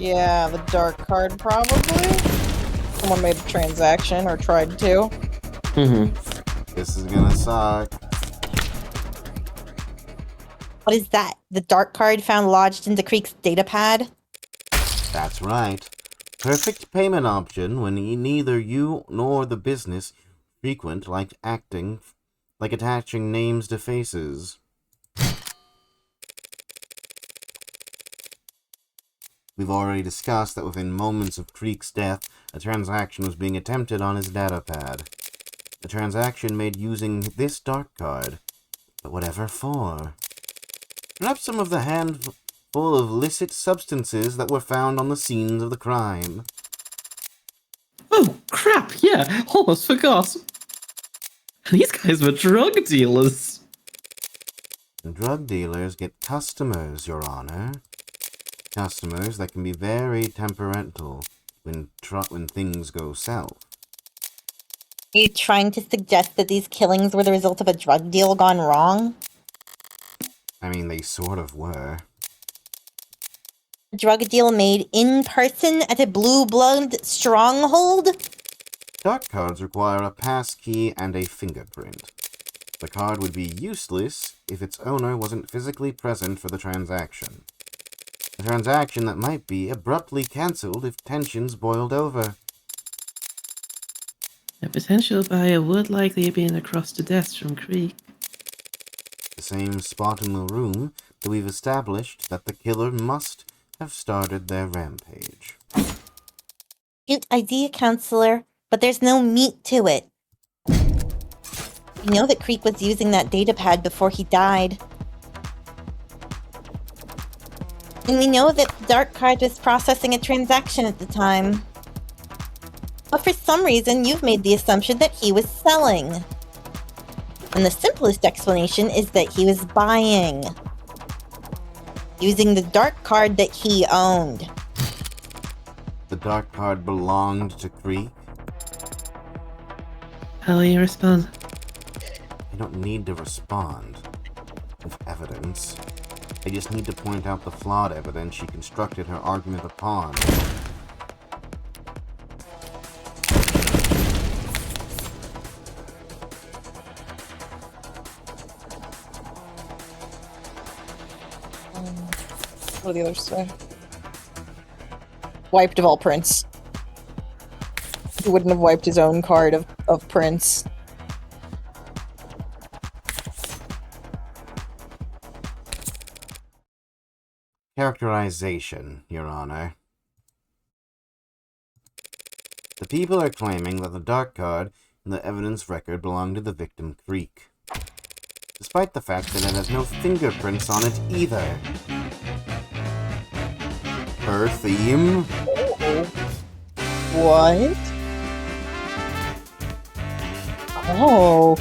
Speaker 1: Yeah, the dark card probably. Someone made a transaction or tried to.
Speaker 2: This is gonna suck.
Speaker 4: What is that? The dark card found lodged in the Creek's datapad?
Speaker 2: That's right. Perfect payment option when neither you nor the business frequent like attaching names to faces. We've already discussed that within moments of Creek's death, a transaction was being attempted on his datapad. A transaction made using this dark card. But whatever for? Perhaps some of the handful of illicit substances that were found on the scenes of the crime.
Speaker 3: Oh, crap, yeah, almost forgot. These guys were drug dealers.
Speaker 2: And drug dealers get customers, Your Honor. Customers that can be very temperamental when things go south.
Speaker 4: Are you trying to suggest that these killings were the result of a drug deal gone wrong?
Speaker 2: I mean, they sort of were.
Speaker 4: A drug deal made in person at a blue blood stronghold?
Speaker 2: Dark cards require a pass key and a fingerprint. The card would be useless if its owner wasn't physically present for the transaction. A transaction that might be abruptly cancelled if tensions boiled over.
Speaker 3: A potential buyer would likely have been across the desk from Creek.
Speaker 2: The same spot in the room that we've established that the killer must have started their rampage.
Speaker 4: Cute idea, counselor, but there's no meat to it. We know that Creek was using that datapad before he died. And we know that the dark card was processing a transaction at the time. But for some reason, you've made the assumption that he was selling. And the simplest explanation is that he was buying. Using the dark card that he owned.
Speaker 2: The dark card belonged to Creek.
Speaker 3: How will you respond?
Speaker 2: I don't need to respond with evidence. I just need to point out the flawed evidence she constructed her argument upon.
Speaker 1: What do the others say? Wiped of all Prince. He wouldn't have wiped his own card of Prince.
Speaker 2: Characterization, Your Honor. The people are claiming that the dark card in the evidence record belonged to the victim Creek, despite the fact that it has no fingerprints on it either. Her theme?
Speaker 1: What? Oh.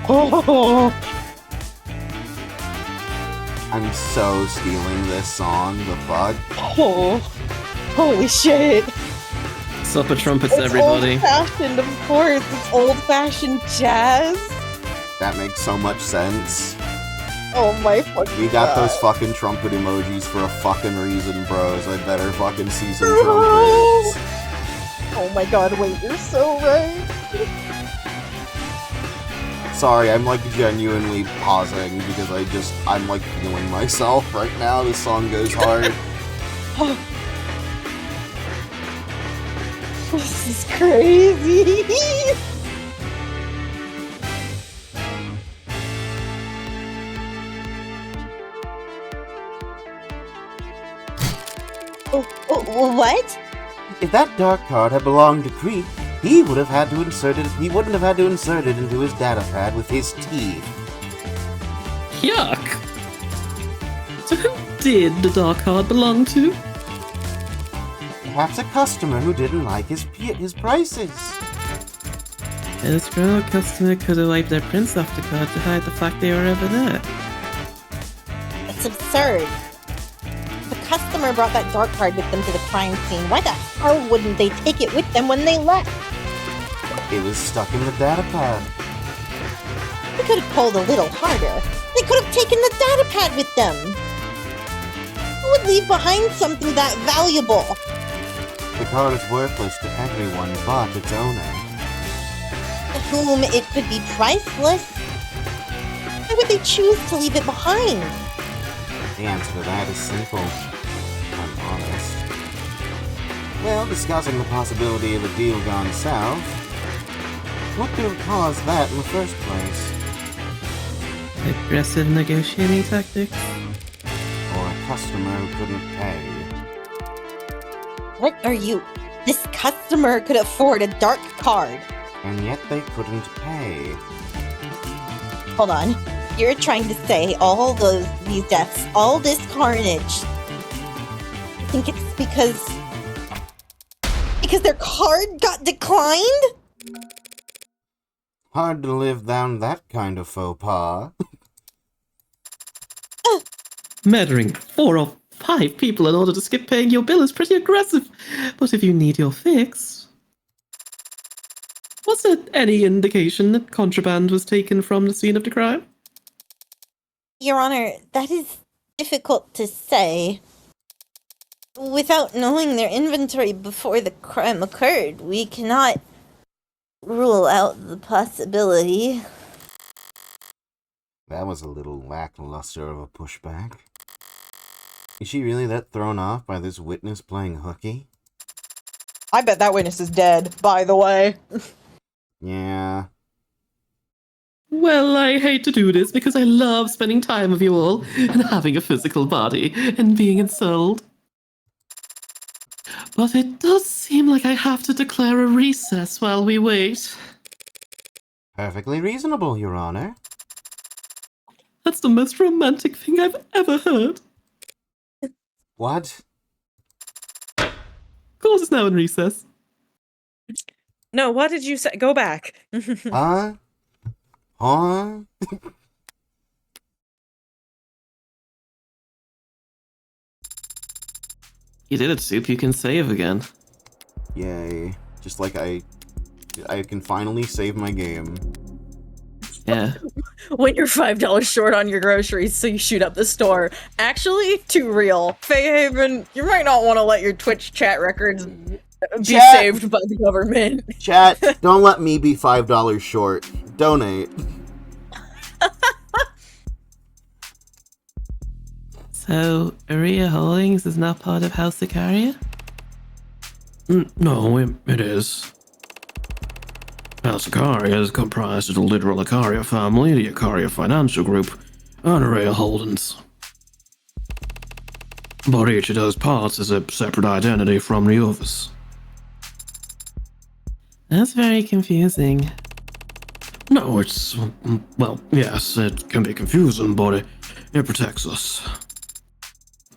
Speaker 1: Oh.
Speaker 2: I'm so stealing this song, the fuck?
Speaker 1: Oh. Holy shit.
Speaker 3: Supper trumpets,
Speaker 1: It's
Speaker 3: everybody.
Speaker 1: old-fashioned, of course. It's old-fashioned jazz.
Speaker 2: That makes so much sense.
Speaker 1: Oh my fucking
Speaker 2: You got those
Speaker 1: God.
Speaker 2: fucking trumpet emojis for a fucking reason, bros. I better fucking see some
Speaker 1: Bro!
Speaker 2: trumpets.
Speaker 1: Oh my god, wait, you're so right.
Speaker 2: Sorry, I'm like genuinely pausing because I'm like feeling myself right now. This song goes hard.
Speaker 1: This is crazy.
Speaker 4: What?
Speaker 2: If that dark card had belonged to Creep, he wouldn't have had to insert it into his data pad with his teeth.
Speaker 3: Yuck! So who did the dark card belong to?
Speaker 2: Perhaps a customer who didn't like his prices.
Speaker 3: A scroll customer could have wiped their prints off the card to hide the fact they were ever there.
Speaker 4: It's absurd. The customer brought that dark card with them to the crime scene. Why the hell wouldn't they take it with them when they left?
Speaker 2: It was stuck in the data pad.
Speaker 4: They could have pulled a little harder. They could have taken the data pad with them. Who would leave behind something that valuable?
Speaker 2: The card is worthless to everyone but its owner.
Speaker 4: To whom it could be priceless. Why would they choose to leave it behind?
Speaker 2: The answer to that is simple. I'm honest. Well, discussing the possibility of a deal gone south, what could have caused that in the first place?
Speaker 3: Aggressive negotiating tactics?
Speaker 2: Or a customer who couldn't pay?
Speaker 4: What are you? This customer could afford a dark card.
Speaker 2: And yet they couldn't pay.
Speaker 4: Hold on. You're trying to say all these deaths, all this carnage. I think it's because their card got declined?
Speaker 2: Hard to live down that kind of faux pas.
Speaker 3: Murdering 4 or 5 people in order to skip paying your bill is pretty aggressive. But if you need your fix... Was there any indication that contraband was taken from the scene of the crime?
Speaker 4: Your Honor, that is difficult to say. Without knowing their inventory before the crime occurred, we cannot rule out the possibility.
Speaker 2: That was a little lackluster of a pushback. Is she really that thrown off by this witness playing hooky?
Speaker 1: I bet that witness is dead, by the way.
Speaker 2: Yeah.
Speaker 3: Well, I hate to do this because I love spending time with you all and having a physical body and being insulted. But it does seem like I have to declare a recess while we wait.
Speaker 2: Perfectly reasonable, Your Honor.
Speaker 3: That's the most romantic thing I've ever heard.
Speaker 2: What?
Speaker 3: Court is now in recess.
Speaker 6: No, what did you say? Go back.
Speaker 2: Huh? Huh?
Speaker 3: You did it, Soup. You can save again.
Speaker 2: Yay. Just like I can finally save my game.
Speaker 3: Yeah.
Speaker 6: When you're $5 short on your groceries, so you shoot up the store. Actually, too real. Fayehaven, you might not want to let your Twitch chat records be
Speaker 2: Chat.
Speaker 6: saved by the government.
Speaker 2: Chat, don't let me be $5 short. Donate.
Speaker 3: So, Aria Holdings is not part of House Icaria?
Speaker 5: No, it is. House Icaria is comprised of the literal Icaria family, the Icaria Financial Group, and Array Holdings. But each of those parts is a separate identity from the others.
Speaker 3: That's very confusing.
Speaker 5: No, it's... well, yes, it can be confusing, but it protects us.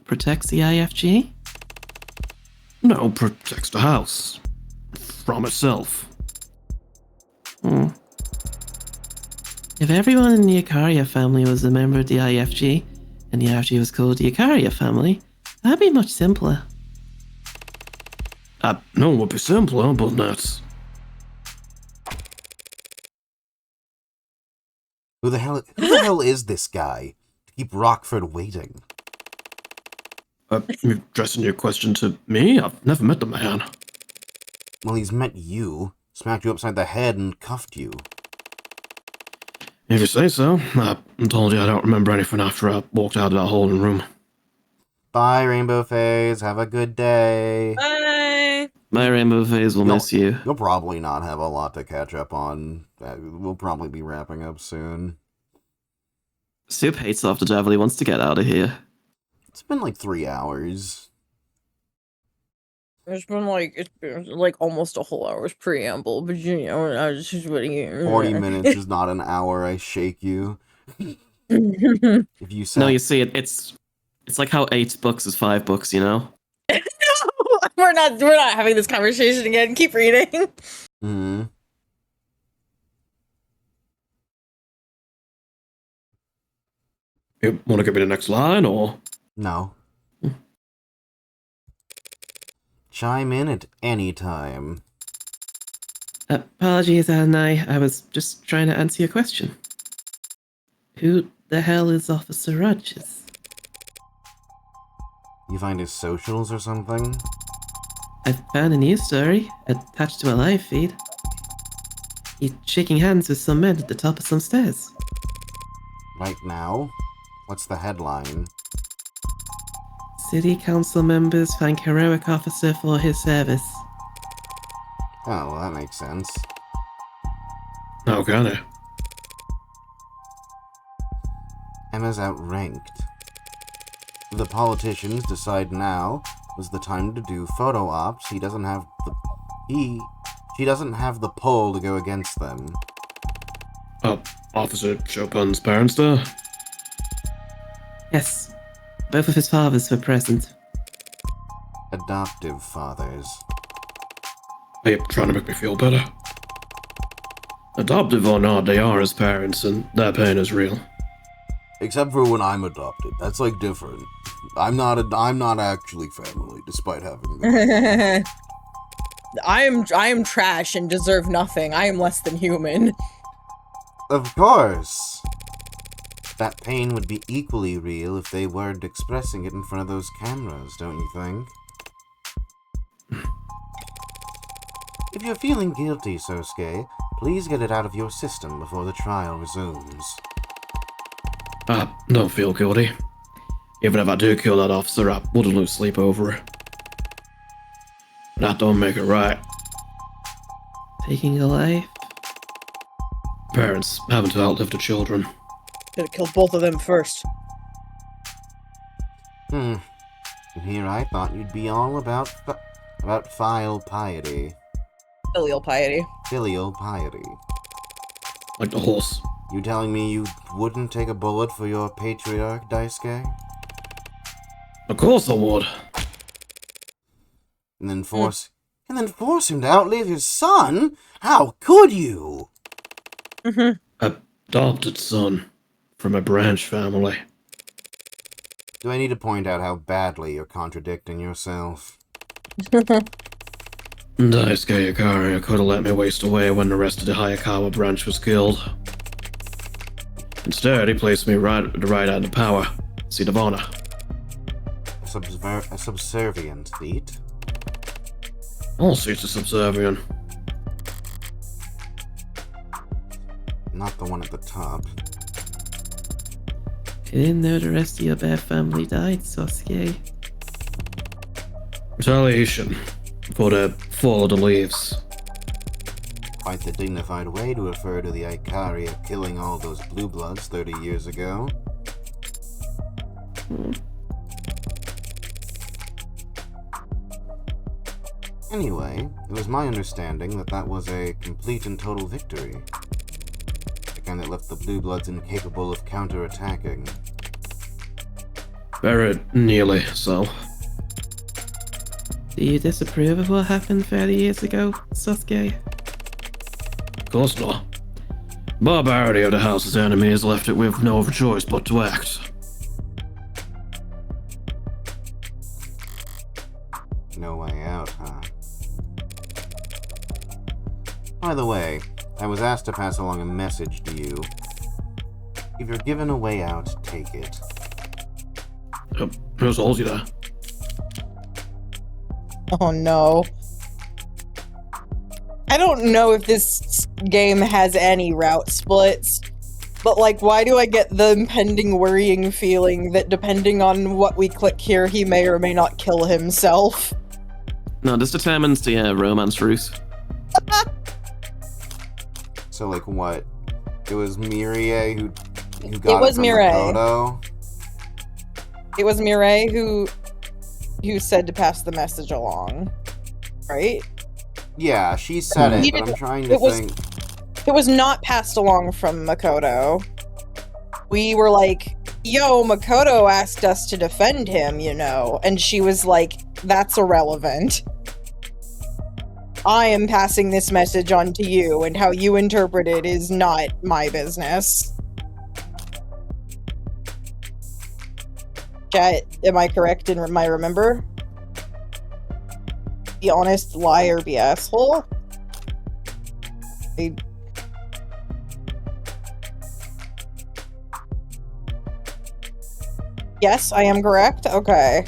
Speaker 3: Protects the IFG?
Speaker 5: No, protects the house. From itself.
Speaker 3: If everyone in the Icaria family was a member of the IFG, and the IFG was called the Icaria family, that'd be much simpler.
Speaker 5: No, it would be simpler, but that's...
Speaker 2: Who the hell is this guy? keep Rockford waiting?
Speaker 5: You're addressing your question to me? I've never met the man.
Speaker 2: Well, he's met you, smacked you upside the head, and cuffed you.
Speaker 5: If you say so. I told you I don't remember anything after I walked out of that holding room.
Speaker 2: Bye, Rainbow Phase. Have a good day.
Speaker 6: Bye.
Speaker 3: My Rainbow Phase will miss you.
Speaker 2: You'll probably not have a lot to catch up on. We'll probably be wrapping up soon.
Speaker 3: Soup hates After Devil. He wants to get out of here.
Speaker 2: It's been like 3 hours.
Speaker 6: It's been like almost a whole hour's preamble, but I was just waiting.
Speaker 2: 40 minutes is not an hour, I shake you. If you say...
Speaker 3: No, you see, it's like how 8 books is 5 books, you know?
Speaker 6: No, we're not having this conversation again. Keep reading.
Speaker 2: Hmm.
Speaker 5: You want to give me the next line, or?
Speaker 2: No. Chime in at any time.
Speaker 3: Apologies, Anai. I was just trying to answer your question. Who the hell is Officer Rogers?
Speaker 2: You find his socials or something?
Speaker 3: I found a news story attached to a live feed. He's shaking hands with some men at the top of some stairs.
Speaker 2: Right now? What's the headline?
Speaker 3: City council members thank heroic officer for his service.
Speaker 2: Oh, well, that makes sense.
Speaker 5: How can I?
Speaker 2: Emma's outranked. The politicians decide now was the time to do photo ops. She doesn't have the pull to go against them.
Speaker 5: Officer Chopin's parents there?
Speaker 3: Yes, both of his fathers were present.
Speaker 2: Adoptive fathers.
Speaker 5: Are you trying to make me feel better? Adoptive or not, they are his parents, and their pain is real.
Speaker 2: Except for when I'm adopted. That's like different. I'm not actually family, despite having them.
Speaker 6: I am trash and deserve nothing. I am less than human.
Speaker 2: Of course. That pain would be equally real if they weren't expressing it in front of those cameras, don't you think? If you're feeling guilty, Sosuke, please get it out of your system before the trial resumes.
Speaker 5: I don't feel guilty. Even if I do kill that officer, I wouldn't lose sleep over it. That don't make it right.
Speaker 3: Taking a life?
Speaker 5: Parents having to outlive the children.
Speaker 6: Should have killed both of them first.
Speaker 2: And here I thought you'd be all about filial piety.
Speaker 6: Filial piety.
Speaker 2: Filial piety.
Speaker 5: Like the horse.
Speaker 2: You telling me you wouldn't take a bullet for your patriarch, Daisuke?
Speaker 5: Of course I would.
Speaker 2: And then force him to outlive his son? How could you?
Speaker 5: Adopted son. From a branch family.
Speaker 2: Do I need to point out how badly you're contradicting yourself?
Speaker 5: Daisuke Yukari could have let me waste away when the rest of the Hayakawa branch was killed. Instead, he placed me right at the right hand of power, seat of honor.
Speaker 2: A subservient seat?
Speaker 5: All seats are subservient.
Speaker 2: Not the one at the top.
Speaker 3: I didn't know the rest of your bad family died, Sasuke.
Speaker 5: Retaliation for the fall of the leaves.
Speaker 2: Quite the dignified way to refer to the Ikaria killing all those blue bloods 30 years ago. Anyway, it was my understanding that was a complete and total victory. The kind that left the blue bloods incapable of counterattacking.
Speaker 5: Very nearly so.
Speaker 3: Do you disapprove of what happened 30 years ago, Sasuke?
Speaker 5: Of course not. Barbarity of the house's enemies left it with no other choice but to act.
Speaker 2: No way out, huh? By the way, I was asked to pass along a message to you. If you're given a way out, take it.
Speaker 5: Who told you that?
Speaker 1: Oh no. I don't know if this game has any route splits, but like, why do I get the impending worrying feeling that depending on what we click here, he may or may not kill himself?
Speaker 3: No, this determines the romance route.
Speaker 2: So, like, what? It was Mirie who got
Speaker 1: was
Speaker 2: it from
Speaker 1: Mirie.
Speaker 2: Makoto?
Speaker 1: It was Mireille who said to pass the message along, right?
Speaker 2: Yeah, she said it, but I'm trying to think.
Speaker 1: It was not passed along from Makoto. We were like, yo, Makoto asked us to defend him, you know, and she was like, that's irrelevant. I am passing this message on to you, and how you interpret it is not my business. Chat, am I correct in my remember? Be honest, lie, or be asshole? Yes, I am correct? Okay.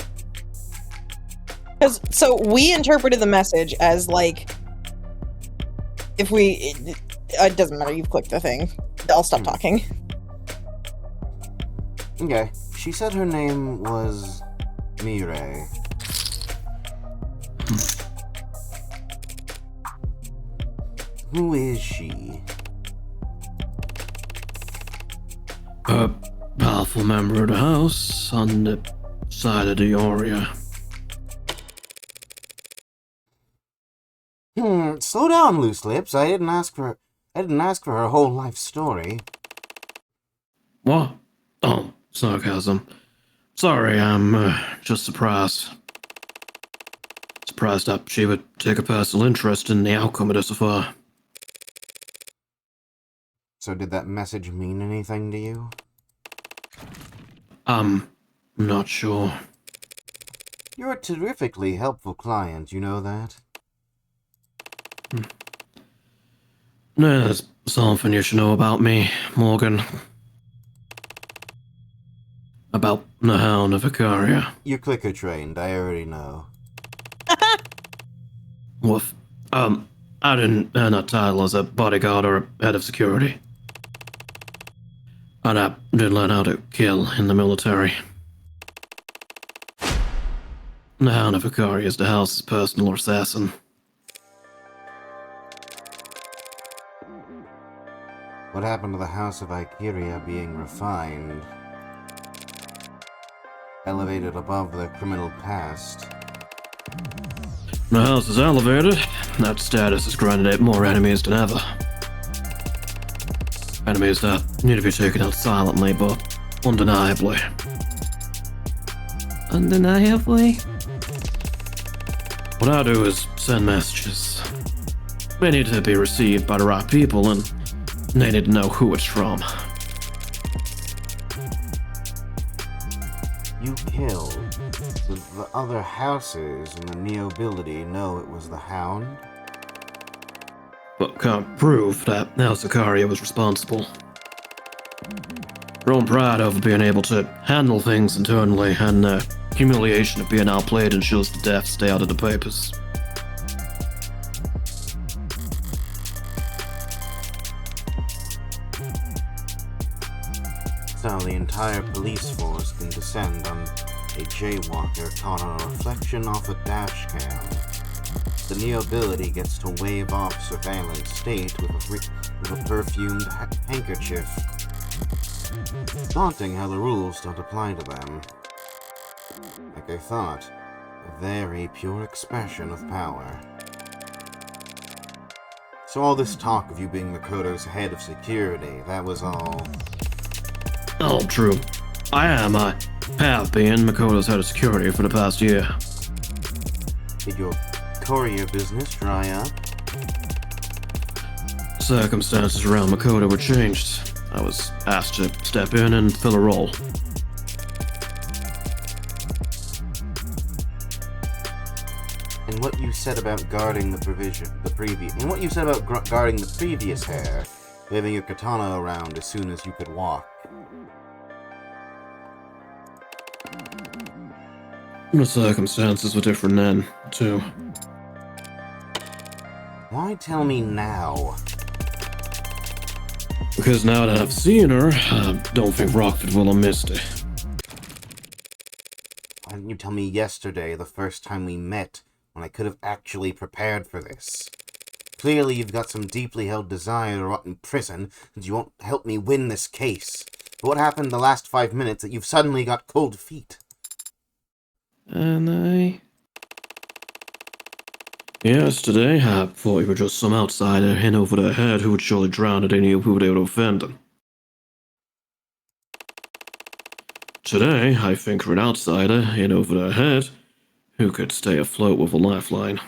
Speaker 1: So we interpreted the message as, like, if we... It doesn't matter, you've clicked the thing. I'll stop talking.
Speaker 2: Okay. She said her name was Mireille. Who is she?
Speaker 5: A powerful member of the house on the side of the area.
Speaker 2: Slow down, loose lips. I didn't ask for her whole life story.
Speaker 5: What? Oh, sarcasm. Sorry, I'm just surprised. Surprised that she would take a personal interest in the outcome of this affair.
Speaker 2: So did that message mean anything to you?
Speaker 5: I'm not sure.
Speaker 2: You're a terrifically helpful client, you know that?
Speaker 5: There's something you should know about me, Morgan. About the Hound of Icaria.
Speaker 2: You're clicker trained, I already know.
Speaker 5: Woof. I didn't earn that title as a bodyguard or a head of security. And I did learn how to kill in the military. The Hound of Icaria is the house's personal assassin.
Speaker 2: What happened to the House of Icaria being refined? Elevated above the criminal past?
Speaker 5: The house is elevated. That status has granted it more enemies than ever. Enemies that need to be taken out silently, but undeniably.
Speaker 3: Undeniably?
Speaker 5: What I do is send messages. They need to be received by the right people, and they need to know who it's from.
Speaker 2: You killed. The other houses and the nobility know it was the Hound?
Speaker 5: But can't prove that House Icaria was responsible. Their own pride over being able to handle things internally and the humiliation of being outplayed ensures the death stay out of the papers.
Speaker 2: So the entire police force can descend on a jaywalker caught on a reflection off a dash cam. The nobility gets to wave off surveillance state with a perfumed handkerchief. Daunting how the rules don't apply to them. Like I thought, a very pure expression of power. So all this talk of you being Makoto's head of security, that was all...
Speaker 5: All true. I have been Makoto's head of security for the past year.
Speaker 2: Did your courier business dry up?
Speaker 5: Circumstances around Makoto were changed. I was asked to step in and fill a role.
Speaker 2: And what you said about guarding the previous heir, waving your katana around as soon as you could walk.
Speaker 5: The circumstances were different then, too.
Speaker 2: Why tell me now?
Speaker 5: Because now that I've seen her, I don't think Rockford will have missed it.
Speaker 2: Why didn't you tell me yesterday, the first time we met, when I could have actually prepared for this? Clearly you've got some deeply held desire to rot in prison, and you won't help me win this case. But what happened the last 5 minutes that you've suddenly got cold feet?
Speaker 5: And yesterday, I thought you were just some outsider in over their head who would surely drown at any who would able to offend them. Today, I think you're an outsider in over their head who could stay afloat with a lifeline.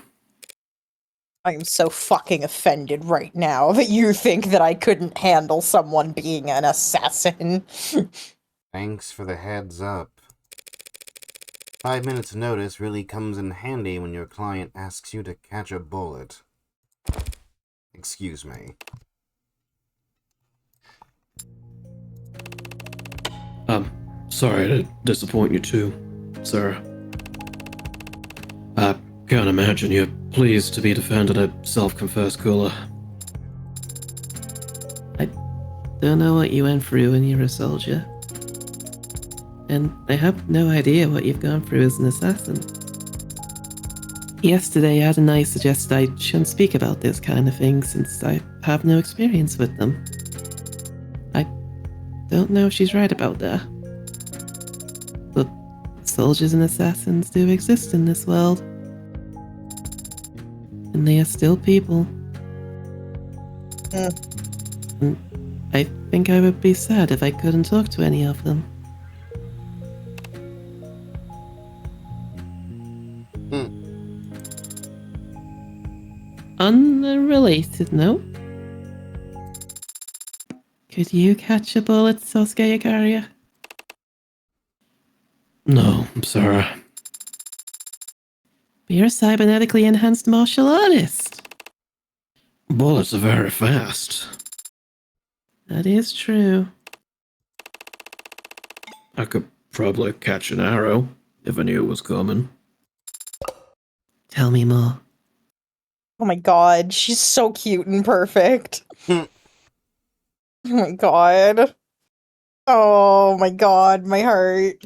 Speaker 1: I am so fucking offended right now that you think that I couldn't handle someone being an assassin.
Speaker 2: Thanks for the heads up. 5 minutes notice really comes in handy when your client asks you to catch a bullet. Excuse me.
Speaker 5: Sorry to disappoint you too, Sarah. I can't imagine you're pleased to be defended a self-confessed cooler.
Speaker 3: I don't know what you went through when you were a soldier. And I have no idea what you've gone through as an assassin. Yesterday, Adonai suggested I shouldn't speak about this kind of thing since I have no experience with them. I don't know if she's right about that. But soldiers and assassins do exist in this world. And they are still people. And I think I would be sad if I couldn't talk to any of them. Unrelated note. Could you catch a bullet, Sosuke Yakaria?
Speaker 5: No, Sarah.
Speaker 3: But you're a cybernetically enhanced martial artist.
Speaker 5: Bullets are very fast.
Speaker 3: That is true.
Speaker 5: I could probably catch an arrow if I knew it was coming.
Speaker 3: Tell me more.
Speaker 1: Oh my god, she's so cute and perfect. Oh my god. Oh my god, my heart.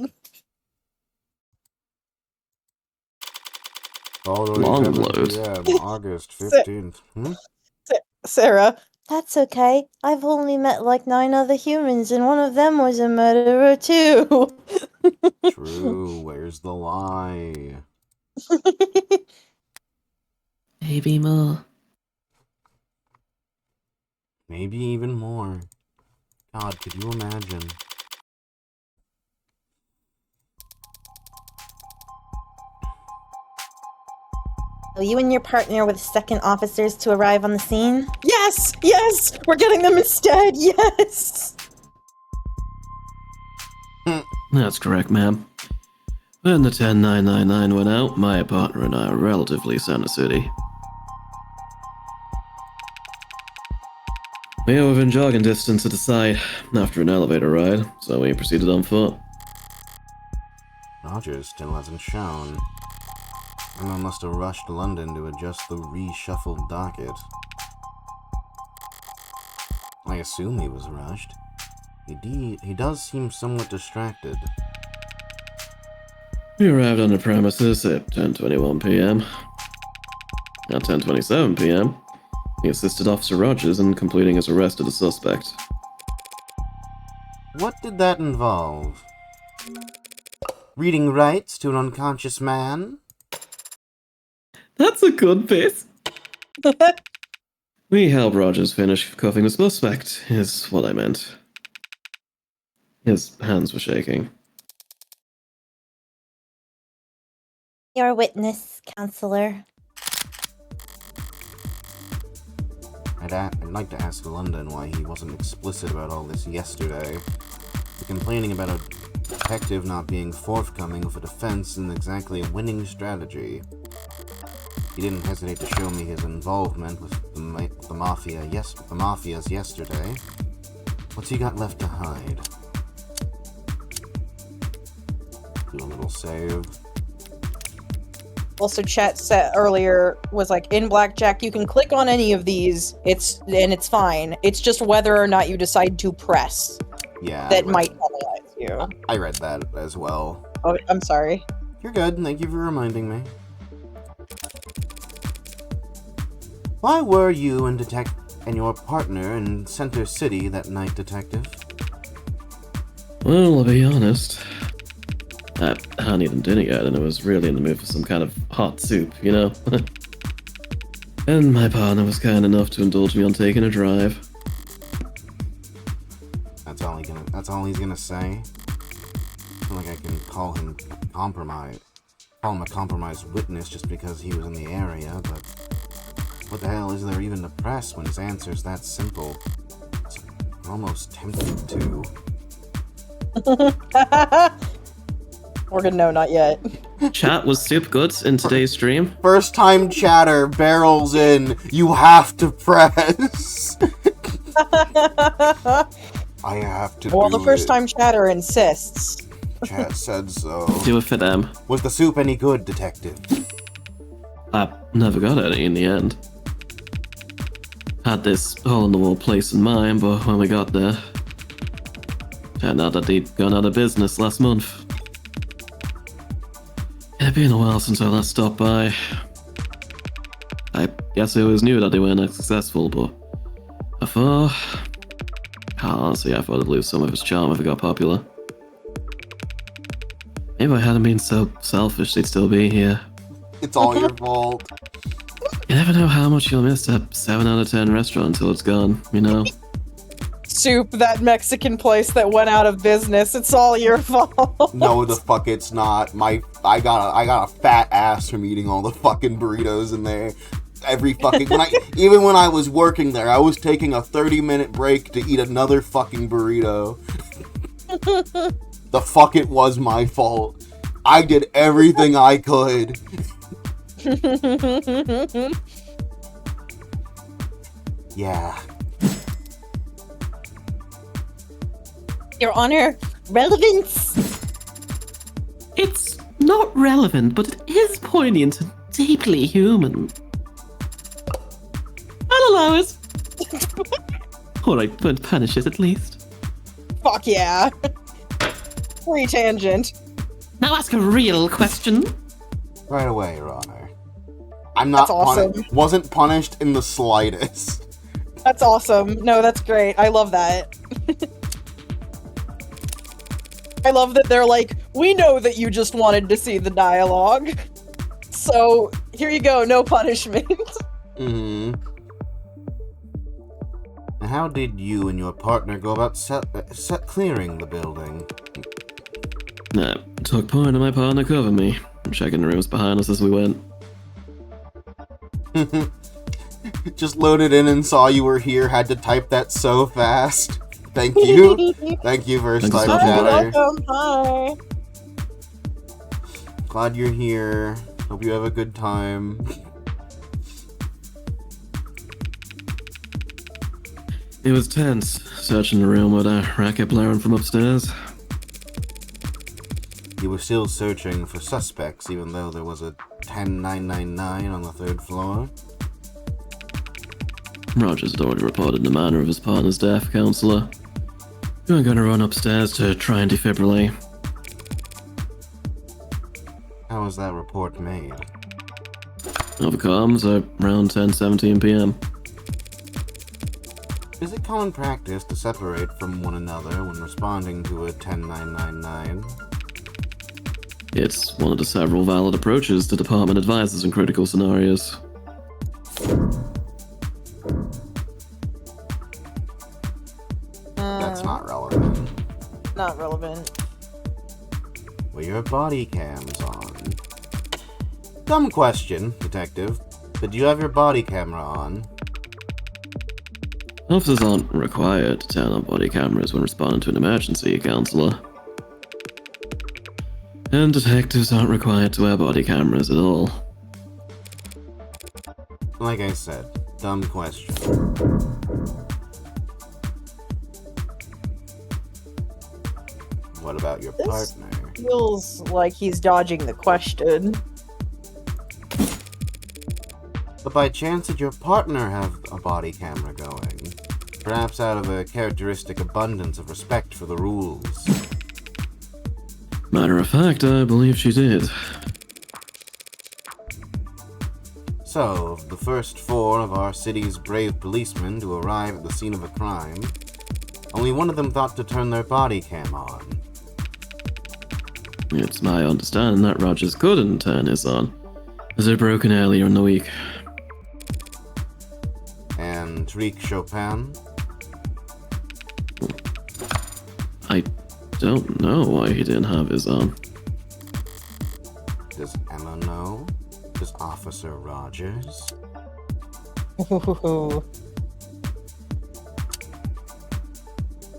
Speaker 5: Long load.
Speaker 2: PM, August 15th.
Speaker 1: Sarah,
Speaker 4: That's okay. I've only met like 9 other humans, and one of them was a murderer too.
Speaker 2: True, where's the lie?
Speaker 3: Maybe more.
Speaker 2: Maybe even more. God, could you imagine?
Speaker 4: So you and your partner were the second officers to arrive on the scene?
Speaker 1: yes, yes, we're getting them instead, yes.
Speaker 5: That's correct, ma'am. When the 10999 went out, my partner and I were relatively center city. We were within jogging distance of the site after an elevator ride, so we proceeded on foot.
Speaker 2: Rogers still hasn't shown. Emma must have rushed to London to adjust the reshuffled docket. I assume he was rushed. He does seem somewhat distracted.
Speaker 5: We arrived on the premises at 10:21 p.m. At 10:27 p.m., he assisted Officer Rogers in completing his arrest of the suspect.
Speaker 2: What did that involve? Reading rights to an unconscious man?
Speaker 3: That's a good bit.
Speaker 5: We helped Rogers finish cuffing the suspect, is what I meant. His hands were shaking.
Speaker 4: Your witness, counselor.
Speaker 2: I'd like to ask London why he wasn't explicit about all this yesterday. Complaining about a detective not being forthcoming with a defense isn't exactly a winning strategy. He didn't hesitate to show me his involvement with the mafias yesterday. What's he got left to hide? Do a little save.
Speaker 1: Also, chat said earlier was like, in Blackjack, you can click on any of these, it's fine. It's just whether or not you decide to press
Speaker 2: Yeah.
Speaker 1: that might penalize you.
Speaker 2: I read that as well.
Speaker 1: Oh, I'm sorry.
Speaker 2: You're good. Thank you for reminding me. Why were you and your partner in Center City that night, Detective?
Speaker 5: Well, I'll be honest. I hadn't eaten dinner yet, and I was really in the mood for some kind of hot soup, you know? And my partner was kind enough to indulge me on taking a drive.
Speaker 2: That's all he's gonna say? I feel like I can call him a compromised witness just because he was in the area, but what the hell is there even to press when his answer's that simple? It's almost tempted to.
Speaker 1: Morgan, no, not yet.
Speaker 3: Chat, was soup good in today's stream?
Speaker 2: First time chatter barrels in, you have to press. I have to
Speaker 1: Well,
Speaker 2: do
Speaker 1: the first
Speaker 2: it.
Speaker 1: time chatter insists.
Speaker 2: Chat said so.
Speaker 3: Do it for them.
Speaker 2: Was the soup any good, Detective?
Speaker 3: I never got any in the end. Had this hole-in-the-wall place in mind, but when we got there, turned out that they'd gone out of business last month. It had been a while since I last stopped by. I guess I always knew that they weren't as successful, but honestly, I thought it'd lose some of its charm if it got popular. Maybe I hadn't been so selfish, they'd still be here.
Speaker 2: It's all your fault.
Speaker 3: You never know how much you'll miss a 7 out of 10 restaurant until it's gone, you know?
Speaker 1: Soup, that Mexican place that went out of business. It's all your fault.
Speaker 2: No, the fuck it's not. I got a fat ass from eating all the fucking burritos in there. Every fucking even when I was working there, I was taking a 30-minute break to eat another fucking burrito. The fuck it was my fault. I did everything I could. Yeah.
Speaker 4: Your Honor, relevance.
Speaker 3: It's not relevant, but it is poignant and deeply human. I'll allow it. Alright, don't punish it at least.
Speaker 1: Fuck yeah. Free tangent.
Speaker 3: Now ask a real question.
Speaker 2: Right away, Your Honor. I'm not
Speaker 1: That's awesome.
Speaker 2: Wasn't punished in the slightest.
Speaker 1: That's awesome. No, that's great. I love that. I love that they're like, we know that you just wanted to see the dialogue. So, here you go, no punishment.
Speaker 2: Mm-hmm. And how did you and your partner go about clearing the building?
Speaker 3: I took point and my partner covered me. I'm checking the rooms behind us as we went.
Speaker 2: Just loaded in and saw you were here, had to type that so fast. Thank you. Thank you, first
Speaker 3: Thanks,
Speaker 2: time
Speaker 3: Sophie.
Speaker 2: chatter.
Speaker 1: Welcome, hi.
Speaker 2: Glad you're here. Hope you have a good time.
Speaker 3: It was tense, searching the room with a racket blaring from upstairs.
Speaker 2: You were still searching for suspects, even though there was a 10999 on the 3rd floor.
Speaker 3: Rogers had already reported the manner of his partner's death, Counselor. You weren't going to run upstairs to try and defibrillate.
Speaker 2: How was that report made?
Speaker 3: Over comms around 10:17 p.m.
Speaker 2: Is it common practice to separate from one another when responding to a 10999?
Speaker 3: It's one of the several valid approaches to department advisors in critical scenarios.
Speaker 2: That's not relevant.
Speaker 1: Not relevant.
Speaker 2: Were your body cams on? Dumb question, Detective. Did you have your body camera on?
Speaker 3: Officers aren't required to turn on body cameras when responding to an emergency, Counselor. And detectives aren't required to wear body cameras at all.
Speaker 2: Like I said, dumb question. What about your
Speaker 1: This-
Speaker 2: partner?
Speaker 1: Feels like he's dodging the question.
Speaker 2: by chance did your partner have a body camera going? Perhaps out of a characteristic abundance of respect for the rules.
Speaker 5: Matter of fact, I believe she did.
Speaker 2: So, of the first 4 of our city's brave policemen to arrive at the scene of a crime, only one of them thought to turn their body cam on.
Speaker 5: It's my understanding that Rogers couldn't turn his on, as it broken earlier in the week.
Speaker 2: And Tariq Chopin?
Speaker 5: I don't know why he didn't have his on.
Speaker 2: Does Emma know? Does Officer Rogers?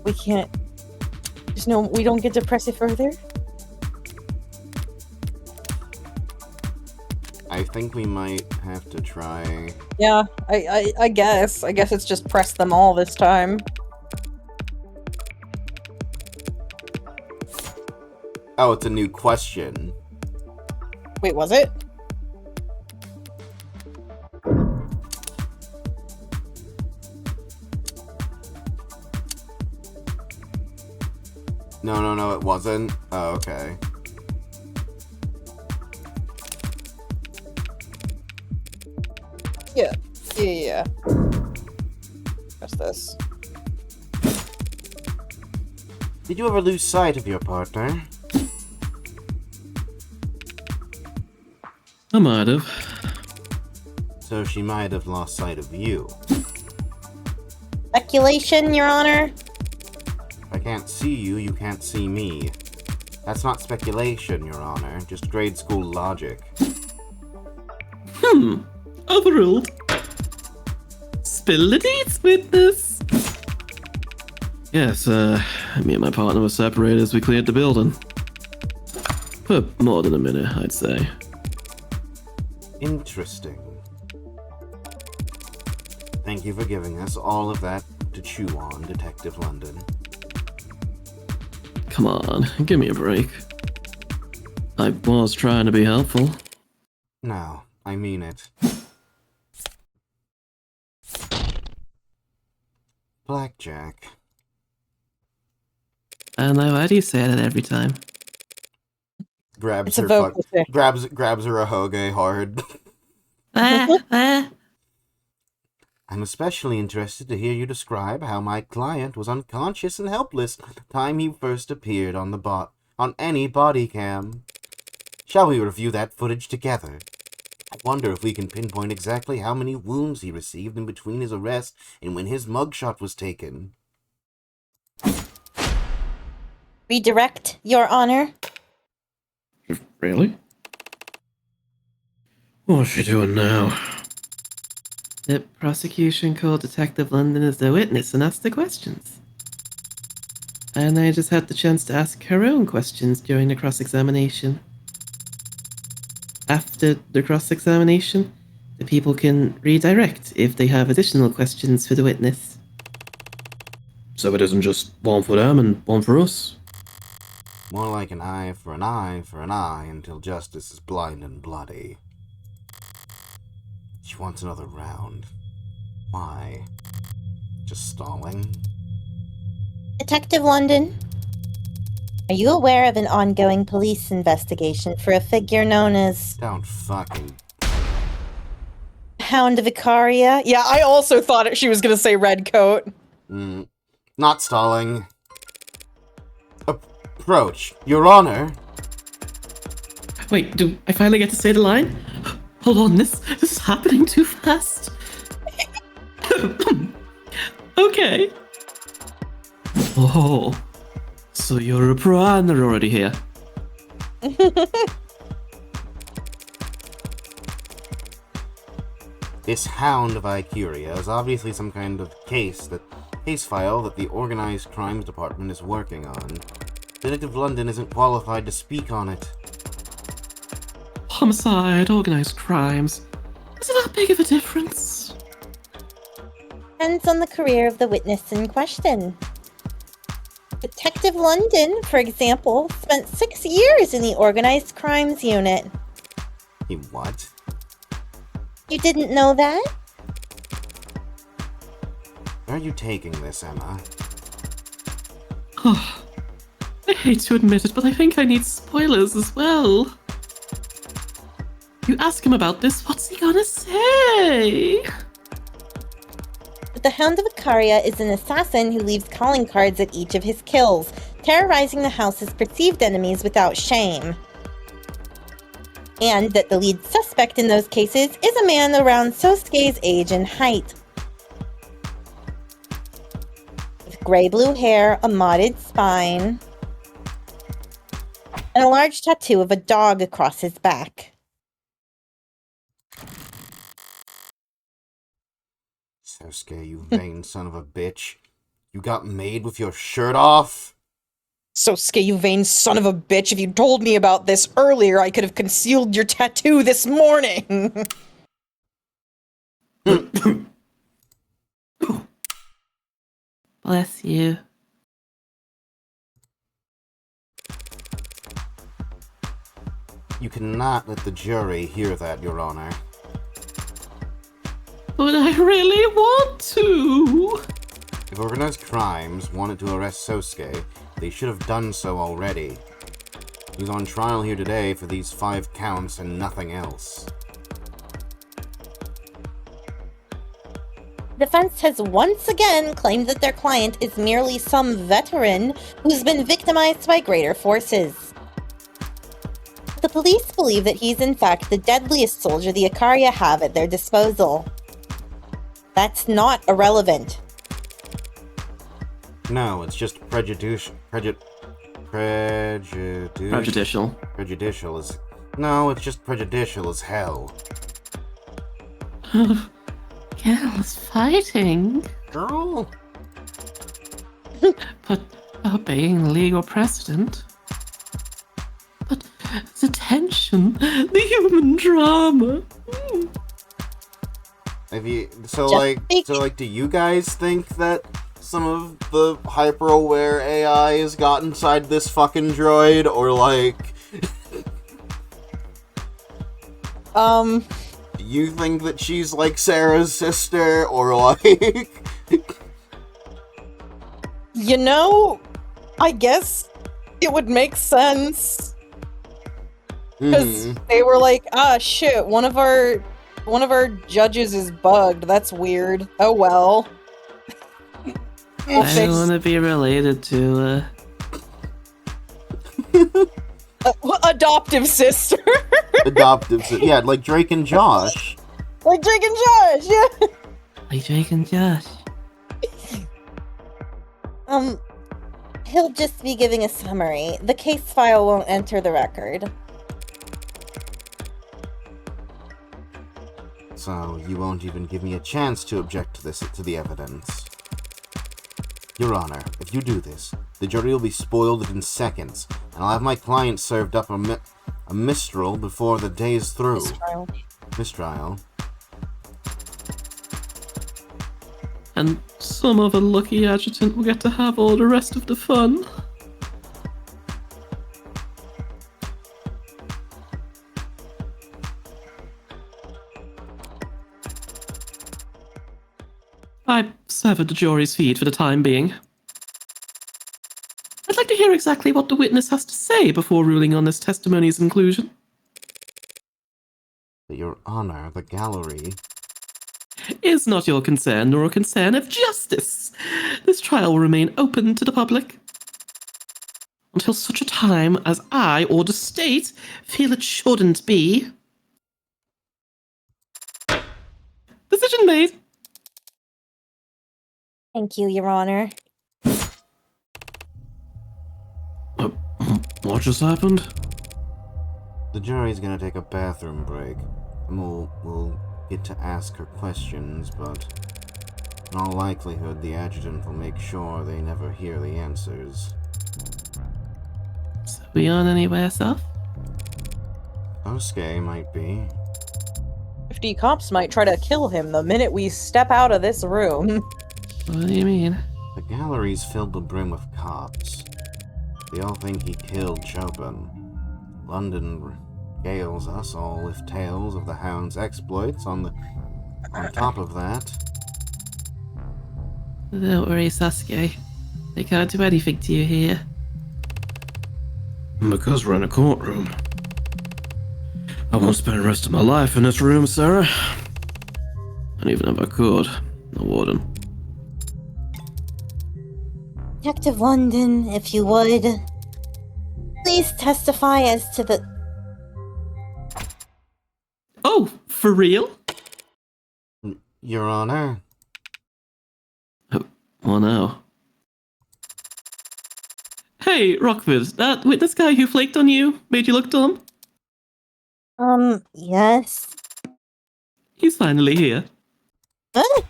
Speaker 1: We can't. There's no. We don't get to press it further.
Speaker 2: I think we might have to try.
Speaker 1: Yeah, I guess. I guess it's just press them all this time.
Speaker 2: Oh, it's a new question.
Speaker 1: Wait, was it?
Speaker 2: No, it wasn't. Oh, okay.
Speaker 1: Yeah. Press this.
Speaker 2: Did you ever lose sight of your partner?
Speaker 5: I might have.
Speaker 2: So she might have lost sight of you.
Speaker 4: Speculation, Your Honor?
Speaker 2: If I can't see you, you can't see me. That's not speculation, Your Honor, just grade school logic.
Speaker 3: Overruled. Spill the deeds, witness.
Speaker 5: Yes, me and my partner were separated as we cleared the building. For more than a minute, I'd say.
Speaker 2: Interesting. Thank you for giving us all of that to chew on, Detective London.
Speaker 5: Come on, give me a break. I was trying to be helpful.
Speaker 2: No, I mean it. Blackjack.
Speaker 5: I know, why do you say that every time?
Speaker 2: Grabs
Speaker 1: It's a
Speaker 2: her
Speaker 1: vocal thing.
Speaker 2: grabs her a hoagie hard. I'm especially interested to hear you describe how my client was unconscious and helpless the time he first appeared on any body cam. Shall we review that footage together? I wonder if we can pinpoint exactly how many wounds he received in between his arrest and when his mugshot was taken.
Speaker 4: Redirect, Your Honor.
Speaker 5: Really? What's she doing now?
Speaker 3: The prosecution called Detective London as the witness and asked the questions. And I just had the chance to ask her own questions during the cross-examination. After the cross-examination, the people can redirect if they have additional questions for the witness.
Speaker 5: So it isn't just one for them and one for us?
Speaker 2: More like an eye for an eye for an eye until justice is blind and bloody. She wants another round. Why? Just stalling?
Speaker 4: Detective London, are you aware of an ongoing police investigation for a figure known as
Speaker 2: Don't fucking...
Speaker 4: Hound Vicaria?
Speaker 1: Yeah, I also thought she was gonna say red coat.
Speaker 2: Not stalling. Approach, Your Honor.
Speaker 3: Wait, do I finally get to say the line? Hold on, this is happening too fast. Okay. Oh, so you're a piranha already here.
Speaker 2: This Hound Vicaria is obviously some kind of case file that the Organized Crimes Department is working on. Detective London isn't qualified to speak on it.
Speaker 3: Homicide, organized crimes. Is it that big of a difference?
Speaker 4: depends on the career of the witness in question. Detective London, for example, spent 6 years in the Organized Crimes Unit.
Speaker 2: He what?
Speaker 4: You didn't know that?
Speaker 2: Where are you taking this, Emma?
Speaker 3: Oh, I hate to admit it, but I think I need spoilers as well. You ask him about this, what's he gonna say?
Speaker 4: But the Hound of Icaria is an assassin who leaves calling cards at each of his kills, terrorizing the house's perceived enemies without shame. And that the lead suspect in those cases is a man around Sosuke's age and height. With gray-blue hair, a modded spine, and a large tattoo of a dog across his back.
Speaker 2: Sosuke, you vain son of a bitch. You got made with your shirt off?
Speaker 1: Sosuke, you vain son of a bitch, if you told me about this earlier, I could have concealed your tattoo this morning.
Speaker 3: Bless you.
Speaker 2: You cannot let the jury hear that, Your Honor.
Speaker 3: But I really want to.
Speaker 2: If organized crimes wanted to arrest Sosuke, they should have done so already. He's on trial here today for these 5 counts and nothing else.
Speaker 4: Defense has once again claimed that their client is merely some veteran who's been victimized by greater forces. The police believe that he's in fact the deadliest soldier the Icaria have at their disposal. That's not irrelevant.
Speaker 2: No, it's just prejudicial as... No, it's just prejudicial as hell.
Speaker 3: Girls fighting.
Speaker 2: Girl?
Speaker 3: But obeying legal precedent. But the tension, the human drama.
Speaker 2: Have you...
Speaker 4: Just
Speaker 2: do you guys think that some of the hyper-aware AI has got inside this fucking droid, or like... Do you think that she's like Sarah's sister, or like...
Speaker 1: You know, I guess it would make sense. Because they were like, ah, shit, one of our judges is bugged. That's weird. Oh well. We'll
Speaker 3: I
Speaker 1: fix-
Speaker 3: don't want to be related to,
Speaker 1: adoptive sister.
Speaker 2: Yeah, like Drake and Josh.
Speaker 1: Like Drake and Josh, yeah.
Speaker 3: like Drake and Josh.
Speaker 4: He'll just be giving a summary. The case file won't enter the record.
Speaker 2: So, you won't even give me a chance to object to the evidence. Your Honor, if you do this, the jury will be spoiled within seconds, and I'll have my client served up a mistrial before the day is through. Mistrial.
Speaker 3: And some other lucky adjutant will get to have all the rest of the fun. I severed the jury's feed for the time being. I'd like to hear exactly what the witness has to say before ruling on this testimony's inclusion.
Speaker 2: Your Honor, the gallery...
Speaker 3: Is not your concern nor a concern of justice. This trial will remain open to the public until such a time as I or the state feel it shouldn't be. Decision made.
Speaker 4: Thank you, Your Honor.
Speaker 5: What just happened?
Speaker 2: The jury's gonna take a bathroom break, and we'll get to ask her questions, but in all likelihood, the adjutant will make sure they never hear the answers.
Speaker 3: So we on anywhere, Seth?
Speaker 2: Sosuke might be.
Speaker 1: 50 cops might try to kill him the minute we step out of this room.
Speaker 3: What do you mean?
Speaker 2: The gallery's filled to brim with cops. They all think he killed Chopin. London regales us all with tales of the Hound's exploits on top of that.
Speaker 3: Don't worry, Sasuke. They can't do anything to you here.
Speaker 5: Because we're in a courtroom. I won't spend the rest of my life in this room, Sarah. And even if I could, I wouldn't.
Speaker 4: Detective London, if you would, please testify as to the.
Speaker 3: Oh, for real?
Speaker 2: Your Honor.
Speaker 3: Oh no. Hey, Rockford, that witness guy who flaked on you made you look dumb?
Speaker 4: Yes.
Speaker 3: He's finally here.
Speaker 4: Huh?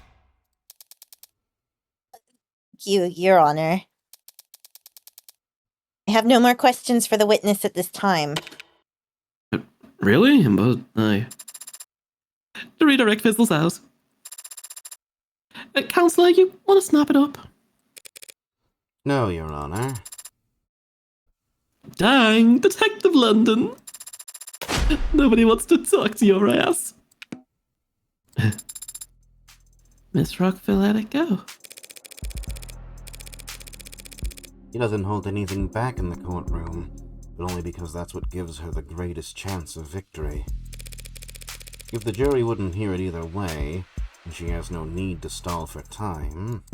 Speaker 4: Your Honor. I have no more questions for the witness at this time.
Speaker 5: Really? But I...
Speaker 3: To redirect Fizzle's house. Counselor, you want to snap it up?
Speaker 2: No, Your Honor.
Speaker 3: Dang, Detective London. Nobody wants to talk to your ass. Miss Rockville let it go.
Speaker 2: He doesn't hold anything back in the courtroom, but only because that's what gives her the greatest chance of victory. If the jury wouldn't hear it either way, and she has no need to stall for time,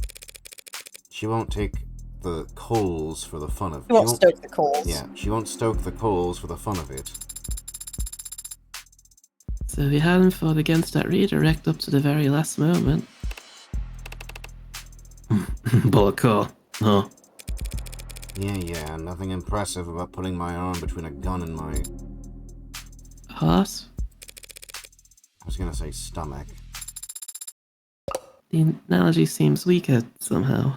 Speaker 2: she won't take the coals for the fun of it.
Speaker 1: You won't stoke the coals.
Speaker 2: Yeah, she won't stoke the coals for the fun of it.
Speaker 3: So if you hadn't fought against that redirect up to the very last moment.
Speaker 5: Bullet call. Huh?
Speaker 2: Yeah, nothing impressive about putting my arm between a gun and my...
Speaker 3: Heart?
Speaker 2: I was gonna say stomach.
Speaker 3: The analogy seems weaker somehow.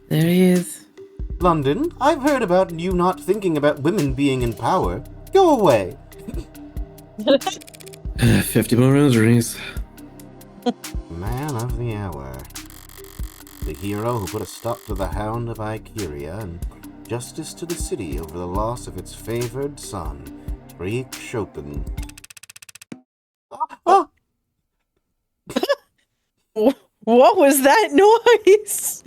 Speaker 3: There he is.
Speaker 2: London, I've heard about you not thinking about women being in power. Go away.
Speaker 5: 50 more rosaries.
Speaker 2: Man of the hour. The hero who put a stop to the Hound of Ikeria and justice to the city over the loss of its favored son, Freak Chopin. Ah!
Speaker 1: What was that noise?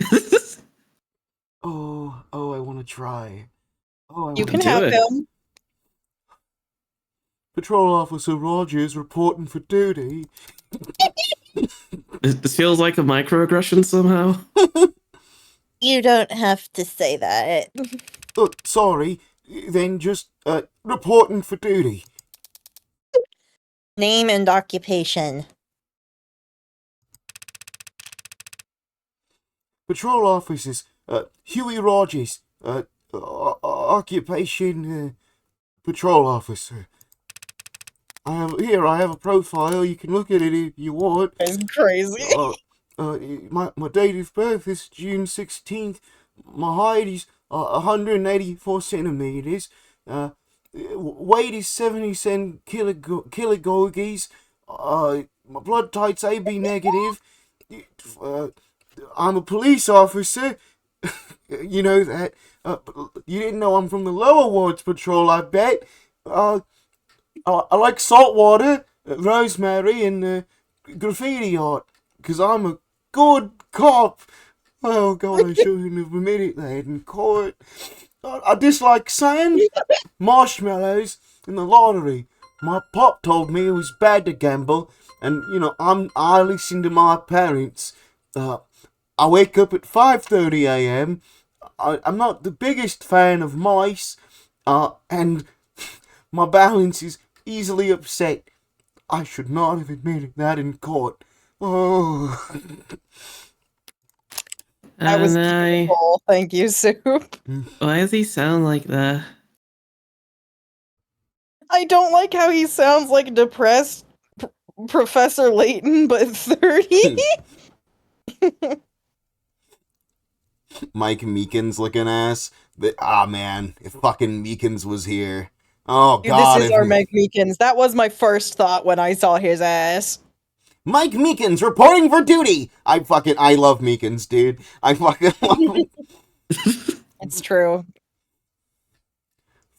Speaker 2: Oh, I want to try.
Speaker 1: You can
Speaker 5: do
Speaker 1: have
Speaker 5: it.
Speaker 1: him.
Speaker 2: Patrol Officer Rogers reporting for duty.
Speaker 3: This feels like a microaggression somehow.
Speaker 4: You don't have to say that.
Speaker 2: Sorry. Then just, reporting for duty.
Speaker 4: Name and occupation.
Speaker 2: Patrol Officers, Huey Rogers, occupation, Patrol Officer. I have a profile. You can look at it if you want.
Speaker 1: That's crazy.
Speaker 2: My date of birth is June 16th. My height is 184 centimeters. Weight is 77 kilogorgies. My blood type's AB negative. I'm a police officer. You know that. You didn't know I'm from the Lower Wards Patrol, I bet. I like salt water, rosemary, and graffiti art, because I'm a good cop. Oh, God, I shouldn't have admitted that in court. I dislike sand, marshmallows, and the lottery. My pop told me it was bad to gamble, and, I listen to my parents. I wake up at 5:30 a.m. I'm not the biggest fan of mice, and my balance is easily upset. I should not have admitted that in court. Oh.
Speaker 1: That was beautiful. Thank you, Soup.
Speaker 3: Why does he sound like that?
Speaker 1: I don't like how he sounds like depressed Professor Layton, but 30.
Speaker 2: Mike Meekins looking ass. Man, if fucking Meekins was here. Oh,
Speaker 1: Dude,
Speaker 2: God.
Speaker 1: this is our Meg Meekins. That was my first thought when I saw his ass.
Speaker 2: Mike Meekins reporting for duty! I love Meekins, dude. I fucking love him.
Speaker 1: It's true.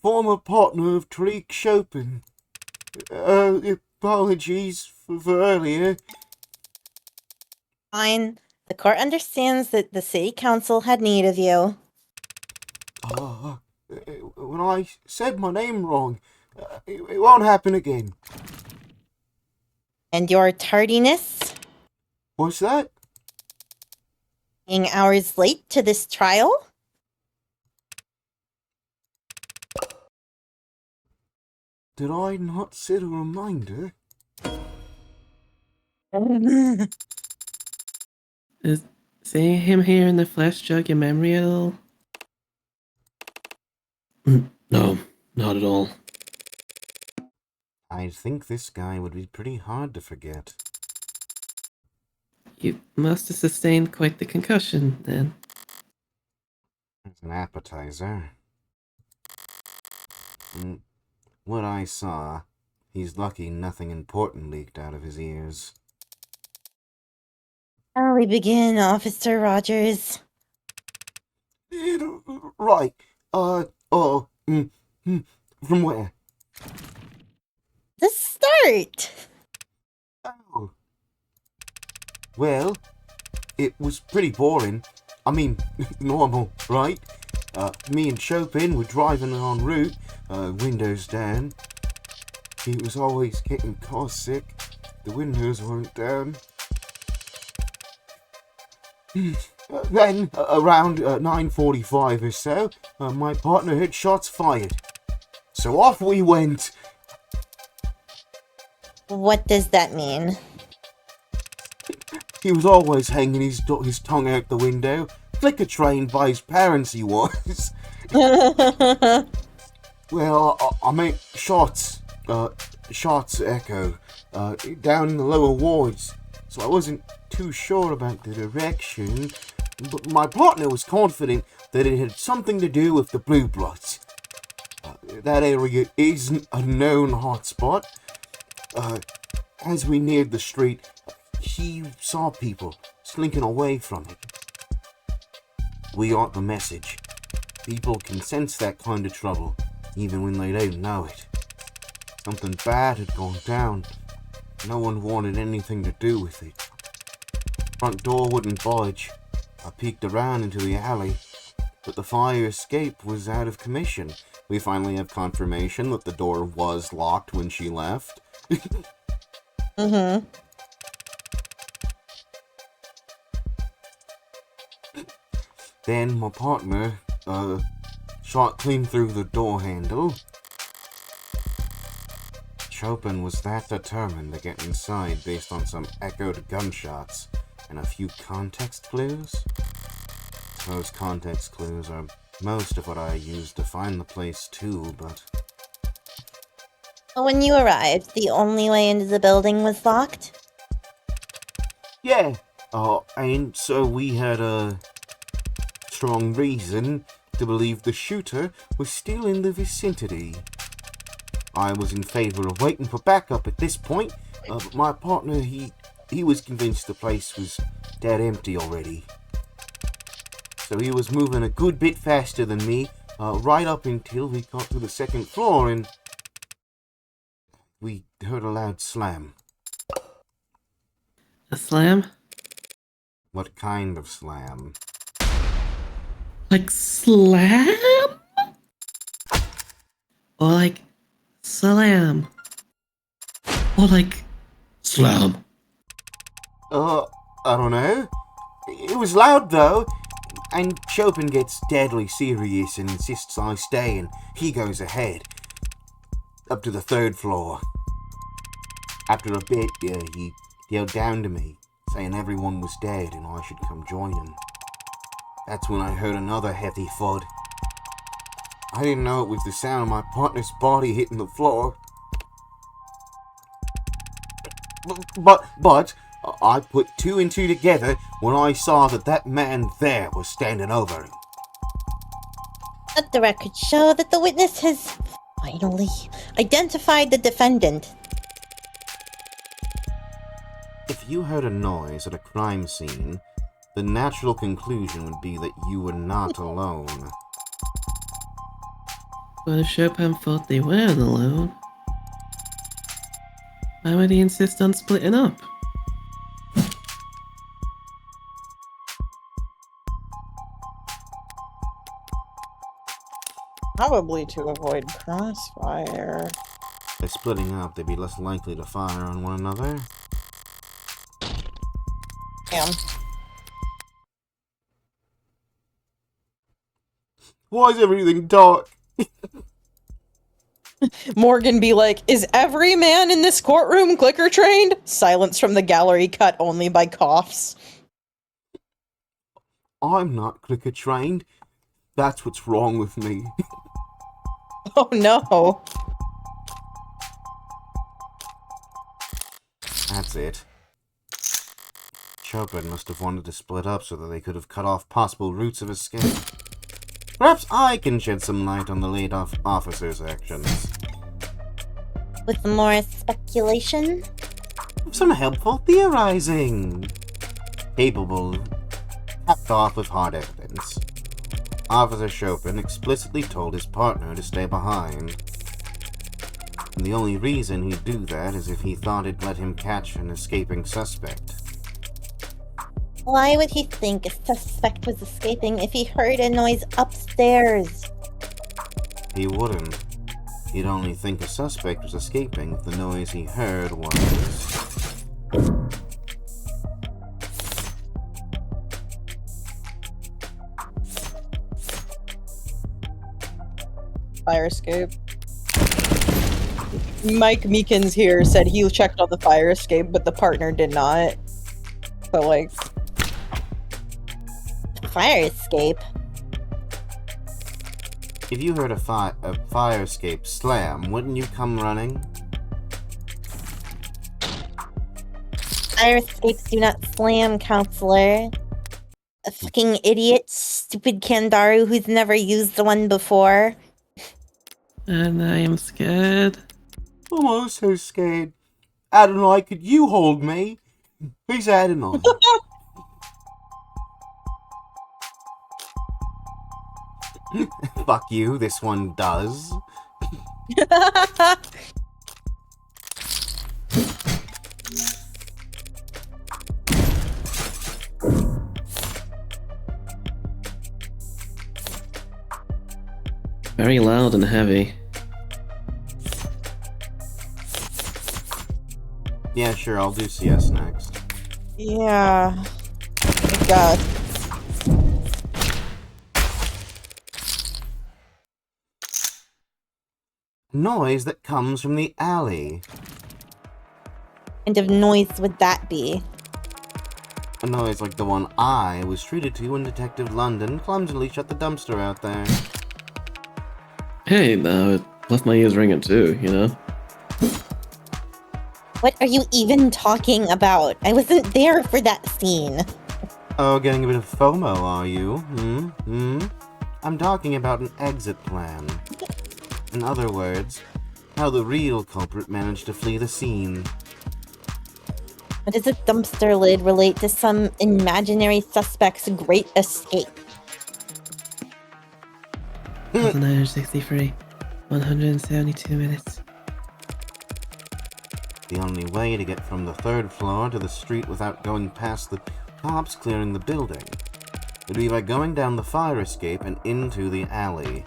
Speaker 2: Former partner of Tariq Chopin. Apologies for earlier.
Speaker 4: Fine. The court understands that the city council had need of you.
Speaker 2: When I said my name wrong, it won't happen again.
Speaker 4: And your tardiness?
Speaker 2: What's that?
Speaker 4: Being hours late to this trial?
Speaker 2: Did I not set a reminder?
Speaker 3: Is seeing him here in the flesh jog your memory at all?
Speaker 5: No, not at all.
Speaker 2: I think this guy would be pretty hard to forget.
Speaker 3: You must have sustained quite the concussion, then.
Speaker 2: As an appetizer. What I saw, he's lucky nothing important leaked out of his ears.
Speaker 4: Shall we begin, Officer Rogers?
Speaker 2: Right. From where?
Speaker 4: The start!
Speaker 2: Oh. Well, it was pretty boring. I mean, normal, right? Me and Chopin were driving en route, windows down. He was always getting car sick. The windows weren't down. Then, around 9:45 or so, my partner heard shots fired. So off we went.
Speaker 4: What does that mean?
Speaker 2: He was always hanging his tongue out the window. Flicker trained by his parents he was. Well, I meant shots echo, down in the lower wards. So I wasn't too sure about the direction, but my partner was confident that it had something to do with the Blue Bloods. That area isn't a known hotspot. As we neared the street, he saw people slinking away from it. We got the message. People can sense that kind of trouble, even when they don't know it. Something bad had gone down. No one wanted anything to do with it. Front door wouldn't budge. I peeked around into the alley, but the fire escape was out of commission. We finally have confirmation that the door was locked when she left.
Speaker 4: Mm-hmm.
Speaker 2: Then my partner, shot clean through the door handle. Chopin was that determined to get inside based on some echoed gunshots and a few context clues. Those context clues are most of what I used to find the place too, but...
Speaker 4: When you arrived, the only way into the building was locked?
Speaker 2: Yeah, and so we had a strong reason to believe the shooter was still in the vicinity. I was in favor of waiting for backup at this point, but my partner, he was convinced the place was dead empty already. So he was moving a good bit faster than me, right up until we got to the second floor and we heard a loud slam.
Speaker 3: A slam?
Speaker 2: What kind of slam?
Speaker 3: Like slam? Or like slam? Or like slam?
Speaker 2: I don't know. It was loud though, and Chopin gets deadly serious and insists I stay, and he goes ahead. Up to the third floor. After a bit, he yelled down to me, saying everyone was dead and I should come join him. That's when I heard another heavy thud. I didn't know it was the sound of my partner's body hitting the floor. But I put two and two together when I saw that man there was standing over him.
Speaker 4: Let the record show that the witness has finally identified the defendant.
Speaker 2: If if you heard a noise at a crime scene, the natural conclusion would be that you were not alone.
Speaker 3: But if Chopin thought they weren't alone, why would he insist on splitting up?
Speaker 1: Probably to avoid crossfire.
Speaker 2: By splitting up, they'd be less likely to fire on one another.
Speaker 1: Damn.
Speaker 2: Why is everything dark?
Speaker 1: Morgan be like, is every man in this courtroom clicker trained? Silence from the gallery, cut only by coughs.
Speaker 2: I'm not clicker trained. That's what's wrong with me.
Speaker 1: Oh no.
Speaker 2: That's it. Chopin must have wanted to split up so that they could have cut off possible routes of escape. Perhaps I can shed some light on the late officer's actions.
Speaker 4: With more speculation?
Speaker 2: Some helpful theorizing. Capable, capped off with hard evidence. Officer Chopin explicitly told his partner to stay behind. And the only reason he'd do that is if he thought it'd let him catch an escaping suspect.
Speaker 4: Why would he think a suspect was escaping if he heard a noise upstairs?
Speaker 2: He wouldn't. He'd only think a suspect was escaping if the noise he heard was...
Speaker 1: Fire escape. Mike Meekins here said he checked on the fire escape, but the partner did not. So, like...
Speaker 4: Fire escape?
Speaker 2: If you heard a fire escape slam, wouldn't you come running?
Speaker 4: Fire escapes do not slam, counselor. A fucking idiot, stupid Kandaru who's never used one before.
Speaker 3: And I am scared.
Speaker 2: I'm also scared. Adonai, could you hold me? Who's Adonai? Fuck you, this one does.
Speaker 3: Very loud and heavy.
Speaker 2: Yeah, sure, I'll do CS next.
Speaker 1: Yeah. God.
Speaker 2: Noise that comes from the alley.
Speaker 4: What kind of noise would that be?
Speaker 2: A noise like the one I was treated to when Detective London clumsily shut the dumpster out there.
Speaker 3: Hey, it left my ears ringing too, you know?
Speaker 4: What are you even talking about? I wasn't there for that scene.
Speaker 2: Oh, getting a bit of FOMO, are you? I'm talking about an exit plan. In other words, how the real culprit managed to flee the scene.
Speaker 4: How does a dumpster lid relate to some imaginary suspect's great escape?
Speaker 3: 163. 172 minutes.
Speaker 2: The only way to get from the third floor to the street without going past the cops clearing the building would be by going down the fire escape and into the alley.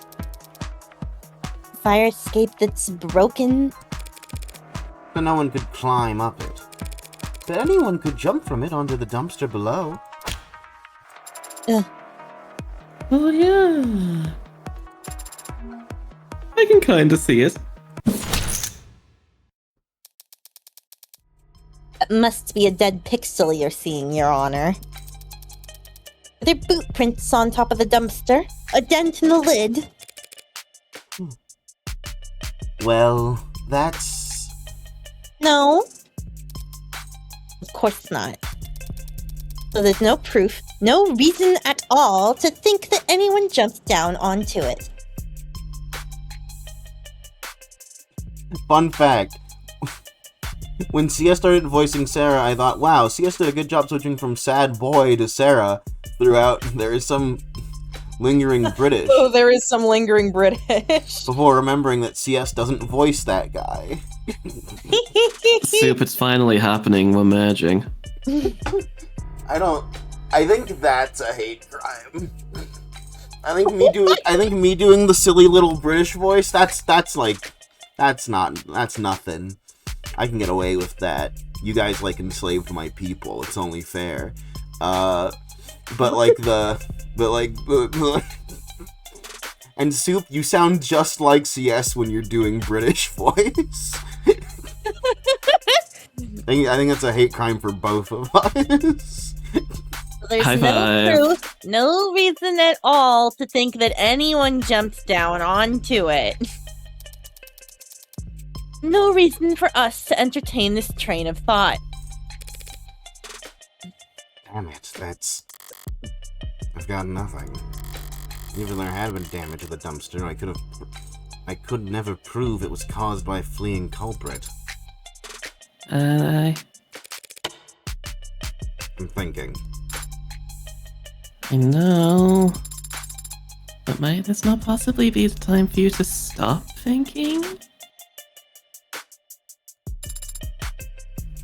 Speaker 4: Fire escape that's broken?
Speaker 2: So no one could climb up it. But anyone could jump from it onto the dumpster below.
Speaker 3: Oh yeah. I can kinda see it.
Speaker 4: That must be a dead pixel you're seeing, Your Honor. Are there boot prints on top of the dumpster? A dent in the lid?
Speaker 2: Well, that's...
Speaker 4: No. Of course not. So there's no proof, no reason at all to think that anyone jumped down onto it.
Speaker 2: Fun fact. when CS started voicing Sarah, I thought, wow, CS did a good job switching from sad boy to Sarah throughout. There is some lingering British.
Speaker 1: Oh, there is some lingering British.
Speaker 2: Before remembering that CS doesn't voice that guy.
Speaker 3: Soup, it's finally happening. We're merging.
Speaker 2: I think that's a hate crime. I think me doing the silly little British voice, that's nothing. I can get away with that. You guys enslaved my people. It's only fair. And Soup, you sound just like CS when you're doing British voice. I think that's a hate crime for both of us.
Speaker 4: There's
Speaker 3: High
Speaker 4: no
Speaker 3: five.
Speaker 4: proof, no reason at all to think that anyone jumps down onto it. No reason for us to entertain this train of thought.
Speaker 2: Damn it, I've got nothing. Even there had been damage to the dumpster, I could never prove it was caused by a fleeing culprit.
Speaker 3: I
Speaker 2: I'm thinking.
Speaker 3: know. But might this not possibly be the time for you to stop thinking?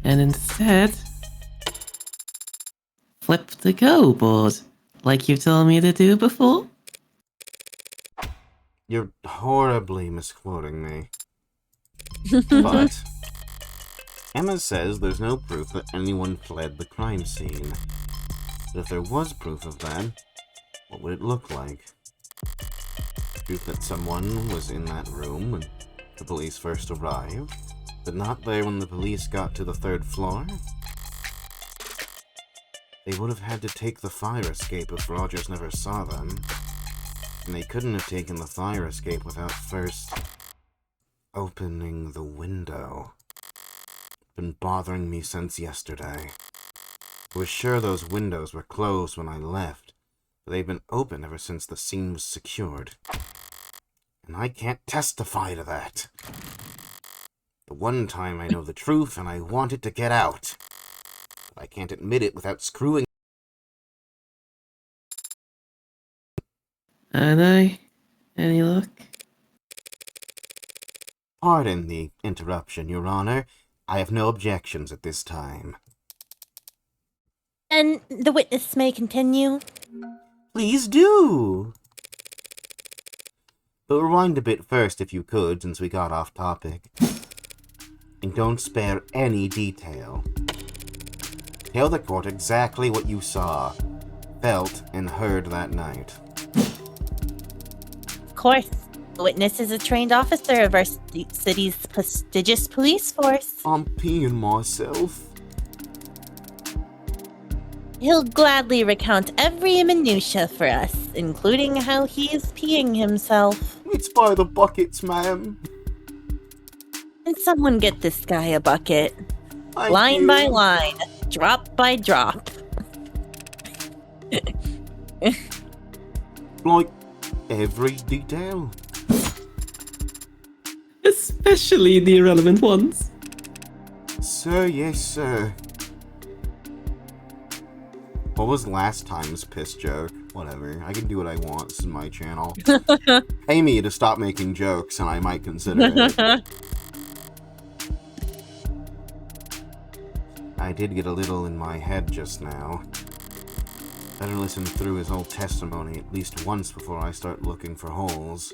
Speaker 3: And instead, flip the go board, like you told me to do before?
Speaker 2: You're horribly misquoting me. But Emma says there's no proof that anyone fled the crime scene. But if there was proof of that, what would it look like? Proof that someone was in that room when the police first arrived, but not there when the police got to the 3rd floor? They would have had to take the fire escape if Rogers never saw them. And they couldn't have taken the fire escape without first opening the window. Been bothering me since yesterday. I was sure those windows were closed when I left, but they've been open ever since the scene was secured. And I can't testify to that. The one time I know the truth and I want it to get out. But I can't admit it without screwing.
Speaker 3: Any luck?
Speaker 2: Pardon the interruption, Your Honor. I have no objections at this time.
Speaker 4: And the witness may continue.
Speaker 2: Please do! But rewind a bit first if you could, since we got off topic. And don't spare any detail. Tell the court exactly what you saw, felt, and heard that night.
Speaker 4: Of course, the witness is a trained officer of our city's prestigious police force.
Speaker 2: I'm peeing myself.
Speaker 4: He'll gladly recount every minutia for us, including how he is peeing himself.
Speaker 2: It's by the buckets, ma'am.
Speaker 4: And someone get this guy a bucket.
Speaker 2: Thank
Speaker 4: Line
Speaker 2: you.
Speaker 4: by line, drop by drop.
Speaker 2: Like, every detail.
Speaker 3: Especially the irrelevant ones.
Speaker 2: Sir, yes, sir. What was last time's piss joke? Whatever. I can do what I want. This is my channel. Pay me to stop making jokes, and I might consider it. I did get a little in my head just now. Better listen through his whole testimony at least once before I start looking for holes.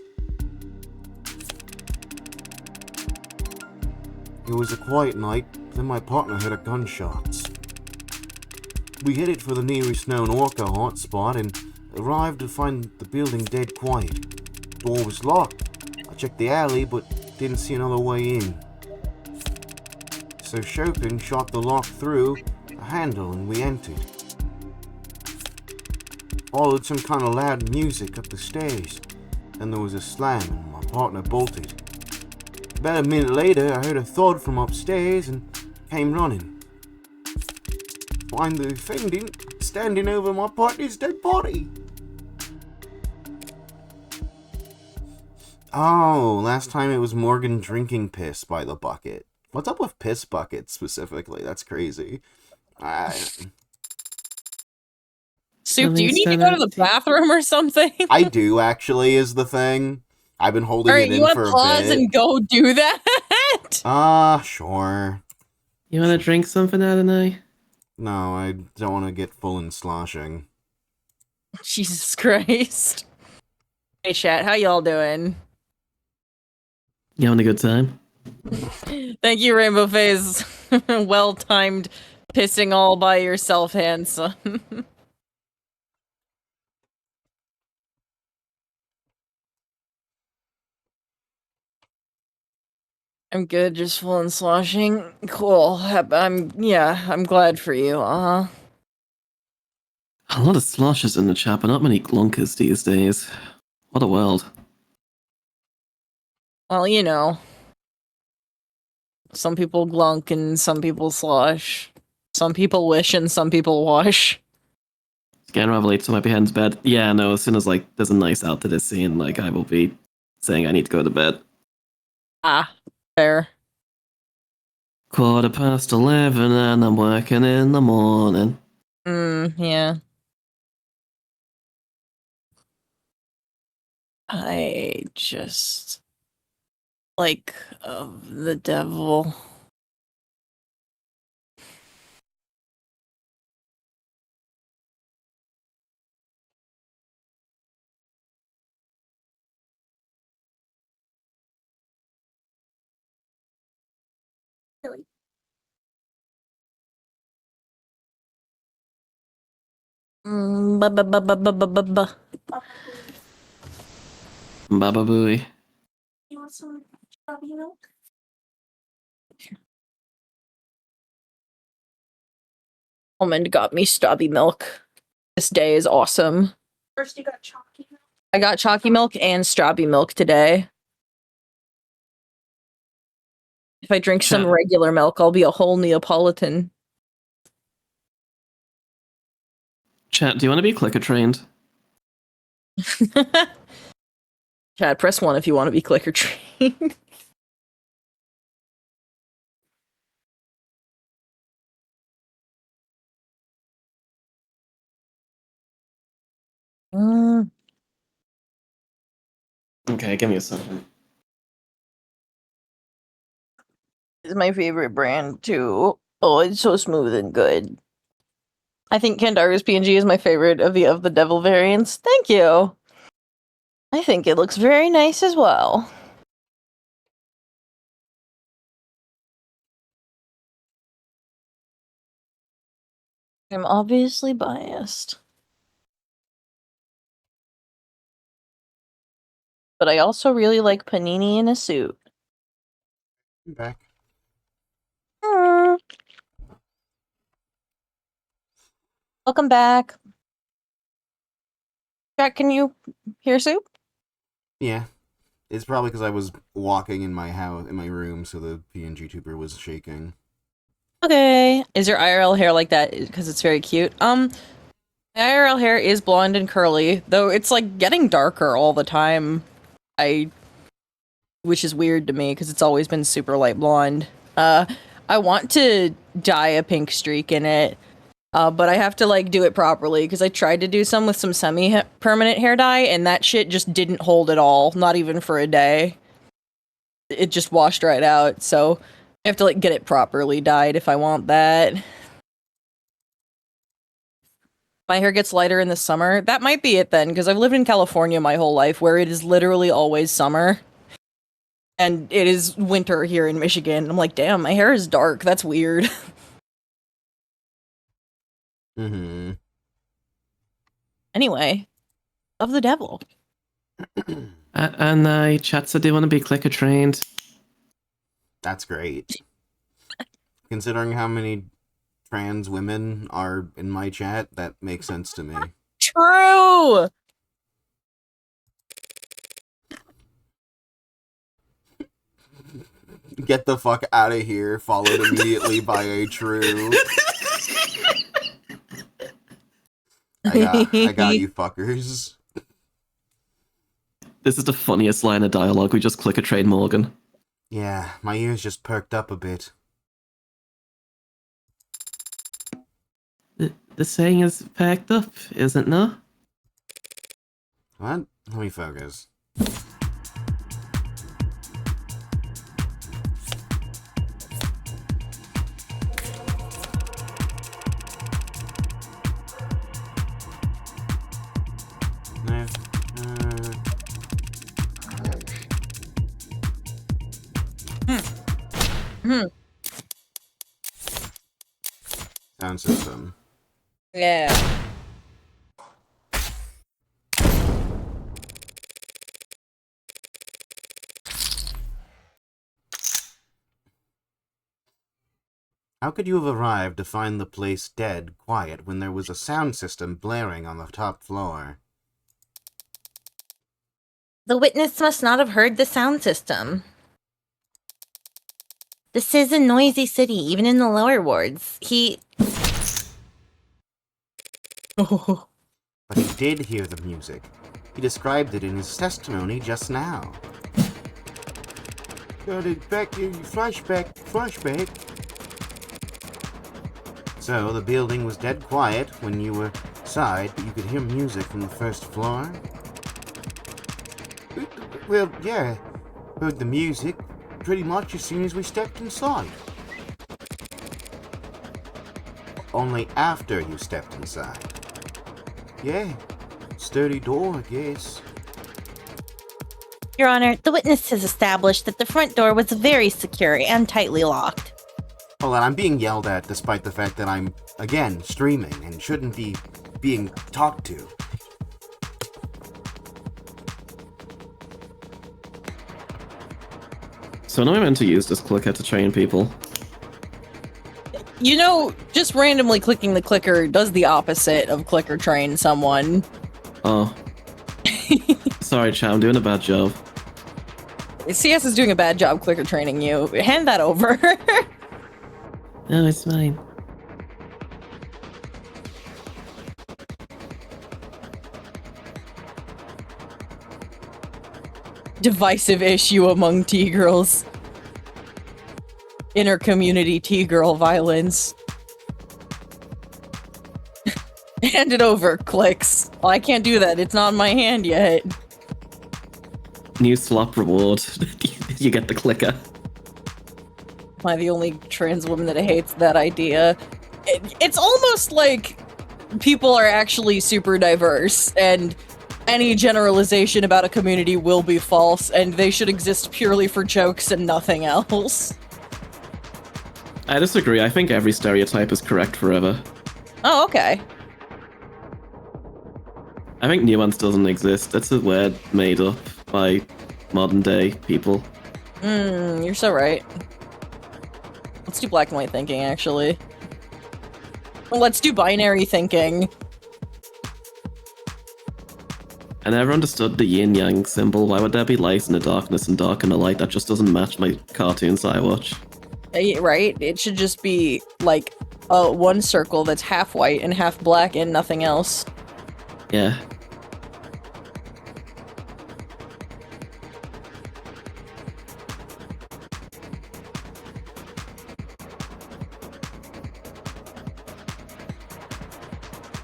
Speaker 2: It was a quiet night, then my partner heard gunshots. We headed for the nearest known Orca hotspot and arrived to find the building dead quiet. Door was locked. I checked the alley, but didn't see another way in. So Chopin shot the lock through a handle and we entered. Followed some kind of loud music up the stairs. Then there was a slam and my partner bolted. About a minute later, I heard a thud from upstairs and came running. Find the defendant standing over my partner's dead body. Oh, last time it was Morgan drinking piss by the bucket. What's up with piss buckets specifically? That's crazy.
Speaker 6: Soup, do you need to go to the bathroom or something?
Speaker 2: I do, actually, is the thing. I've been holding
Speaker 6: Alright,
Speaker 2: it
Speaker 6: you
Speaker 2: in
Speaker 6: want
Speaker 2: for
Speaker 6: to
Speaker 2: a
Speaker 6: pause
Speaker 2: bit.
Speaker 6: and go do that?
Speaker 2: Sure.
Speaker 3: You want to drink something, Adonai?
Speaker 2: No, I don't want to get full and sloshing.
Speaker 6: Jesus Christ. Hey, chat, how y'all doing?
Speaker 3: You having a good time?
Speaker 6: Thank you, Rainbow Phase. Well-timed pissing all by yourself, handsome. I'm good, just full and sloshing. Cool. I'm glad for you, uh-huh.
Speaker 3: A lot of sloshes in the chat, but not many glunkers these days. What a world.
Speaker 6: Well, you know. Some people glunk and some people slosh. Some people wish and some people wash.
Speaker 3: Getting rather late, so I might be heading to bed. Yeah, no, as soon as, like, there's a nice out to this scene, like, I will be saying I need to go to bed.
Speaker 6: Ah, fair.
Speaker 3: 11:15 and I'm working in the morning.
Speaker 6: Yeah. I just like of the devil. Ba ba ba ba ba ba ba ba.
Speaker 3: Baba Booey.
Speaker 6: You want some strawberry milk? Almond got me strawberry milk. This day is awesome. First, you got chalky milk. I got chalky milk and strawberry milk today. If I drink some regular milk, I'll be a whole Neapolitan.
Speaker 3: Chat, do you want to be clicker trained?
Speaker 6: Chad, press 1 if you want to be clicker trained.
Speaker 3: Okay, give me a second.
Speaker 6: Is my favorite brand too. Oh, it's so smooth and good. I think Kandara's PNG is my favorite of the devil variants. Thank you. I think it looks very nice as well. I'm obviously biased. But I also really like panini in a suit.
Speaker 2: I'm back.
Speaker 6: Welcome back. Jack, can you hear Soup?
Speaker 2: Yeah. It's probably because I was walking in my house, in my room, so the PNG tuber was shaking.
Speaker 6: Okay. Is your IRL hair like that? Because it's very cute. My IRL hair is blonde and curly, though it's like getting darker all the time. Which is weird to me because it's always been super light blonde. I want to dye a pink streak in it, but I have to like do it properly because I tried to do some with some semi-permanent hair dye and that shit just didn't hold at all, not even for a day. It just washed right out, so I have to like get it properly dyed if I want that. My hair gets lighter in the summer. That might be it then, because I've lived in California my whole life where it is literally always summer. And it is winter here in Michigan. I'm like, damn, my hair is dark. That's weird. Anyway, of the devil.
Speaker 3: And chat said they want to be clicker trained.
Speaker 2: That's great. Considering how many trans women are in my chat, that makes sense to me.
Speaker 6: True!
Speaker 2: Get the fuck out of here, followed immediately by a true. I got you fuckers.
Speaker 3: This is the funniest line of dialogue. We just clicker train Morgan.
Speaker 2: Yeah, my ears just perked up a bit.
Speaker 3: The saying is packed up, isn't it?
Speaker 2: What? Let me focus. No. Sound system.
Speaker 6: Yeah.
Speaker 2: How could you have arrived to find the place dead quiet when there was a sound system blaring on the top floor?
Speaker 4: The witness must not have heard the sound system. This is a noisy city, even in the lower wards.
Speaker 2: But he did hear the music. He described it in his testimony just now. Got it back, flashback. So, the building was dead quiet when you were inside, but you could hear music from the first floor? Well, yeah. Heard the music pretty much as soon as we stepped inside. Only after you stepped inside. Yeah. Sturdy door, I guess.
Speaker 4: Your Honor, the witness has established that the front door was very secure and tightly locked.
Speaker 2: Hold on, I'm being yelled at despite the fact that I'm, again, streaming and shouldn't be being talked to.
Speaker 3: So now I meant to use this clicker to train people.
Speaker 6: You know, just randomly clicking the clicker does the opposite of clicker train someone.
Speaker 3: Oh. Sorry, Chad, I'm doing a bad job.
Speaker 6: CS is doing a bad job clicker training you. Hand that over.
Speaker 3: No, it's fine.
Speaker 6: Divisive issue among T-girls. Inter-community T-girl violence. Hand it over, clicks. Well, I can't do that. It's not in my hand yet.
Speaker 3: New slop reward. You get the clicker.
Speaker 6: Am I the only trans woman that hates that idea? It's almost like people are actually super diverse, and any generalization about a community will be false, and they should exist purely for jokes and nothing else.
Speaker 3: I disagree. I think every stereotype is correct forever.
Speaker 6: Oh, okay.
Speaker 3: I think nuance doesn't exist. That's a word made up by modern day people.
Speaker 6: You're so right. Let's do black and white thinking, actually. Let's do binary thinking.
Speaker 3: I never understood the yin-yang symbol. Why would there be light in the darkness and dark in the light? That just doesn't match my cartoons I watch.
Speaker 6: Right? It should just be, like, one circle that's half white and half black and nothing else.
Speaker 3: Yeah.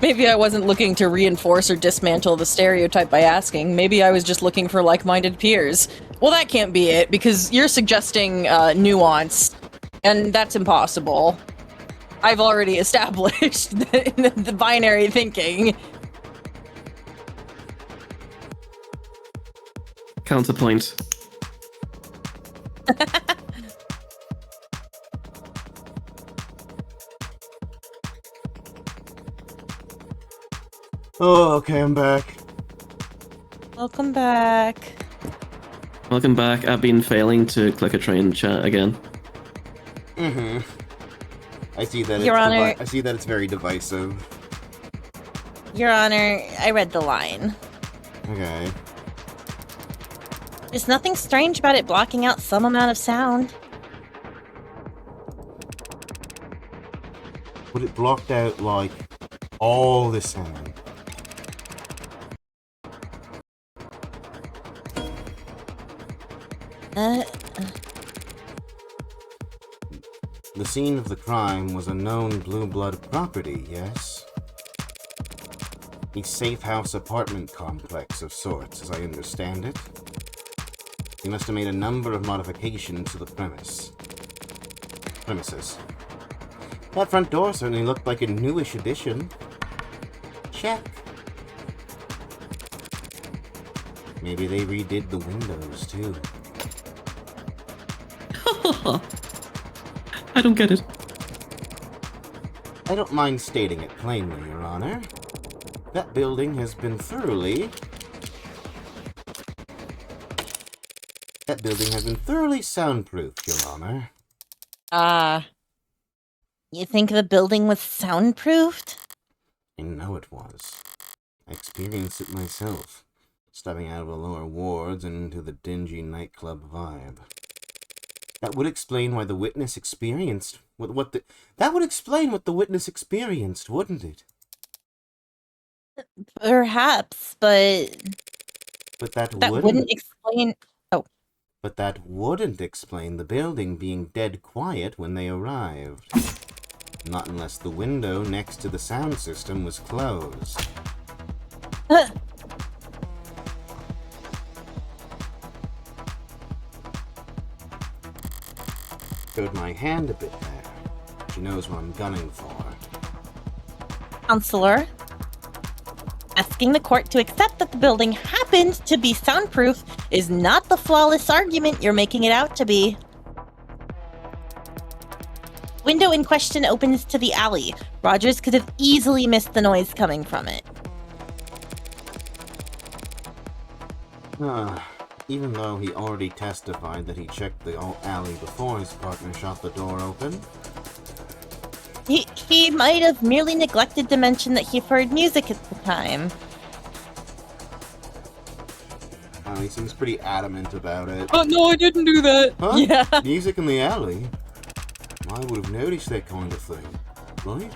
Speaker 6: Maybe I wasn't looking to reinforce or dismantle the stereotype by asking. Maybe I was just looking for like-minded peers. Well, that can't be it, because you're suggesting nuance, and that's impossible. I've already established the binary thinking.
Speaker 3: Counterpoint.
Speaker 2: Oh, okay, I'm back.
Speaker 6: Welcome back.
Speaker 3: Welcome back. I've been failing to click a train chat again.
Speaker 2: Mm-hmm. I see that.
Speaker 4: Your Honor.
Speaker 2: I see that it's very divisive.
Speaker 4: Your Honor, I read the line.
Speaker 2: Okay.
Speaker 4: There's nothing strange about it blocking out some amount of sound.
Speaker 2: But it blocked out, like, all the sound. The scene of the crime was a known Blue Blood property, yes? A safe house apartment complex of sorts, as I understand it. He must have made a number of modifications to the premises. That front door certainly looked like a newish addition. Check. Maybe they redid the windows, too.
Speaker 3: I don't get it.
Speaker 2: I don't mind stating it plainly, Your Honor. That building has been thoroughly soundproofed, Your Honor.
Speaker 4: You think the building was soundproofed?
Speaker 2: I know it was. I experienced it myself, stepping out of the lower wards and into the dingy nightclub vibe. That would explain why the witness experienced that would explain what the witness experienced, wouldn't it?
Speaker 4: Perhaps, but
Speaker 2: That
Speaker 4: wouldn't explain.
Speaker 2: But that wouldn't explain the building being dead quiet when they arrived. Not unless the window next to the sound system was closed. Showed my hand a bit there. She knows what I'm gunning for.
Speaker 4: Counselor, asking the court to accept that the building happened to be soundproof is not the flawless argument you're making it out to be. Window in question opens to the alley. Rogers could have easily missed the noise coming from it.
Speaker 2: Even though he already testified that he checked the alley before his partner shot the door open.
Speaker 4: He might have merely neglected to mention that he heard music at the time.
Speaker 2: He seems pretty adamant about it.
Speaker 6: Oh, no, I didn't do that.
Speaker 2: Huh?
Speaker 6: Yeah.
Speaker 2: Music in the alley? I would have noticed that kind of thing, right?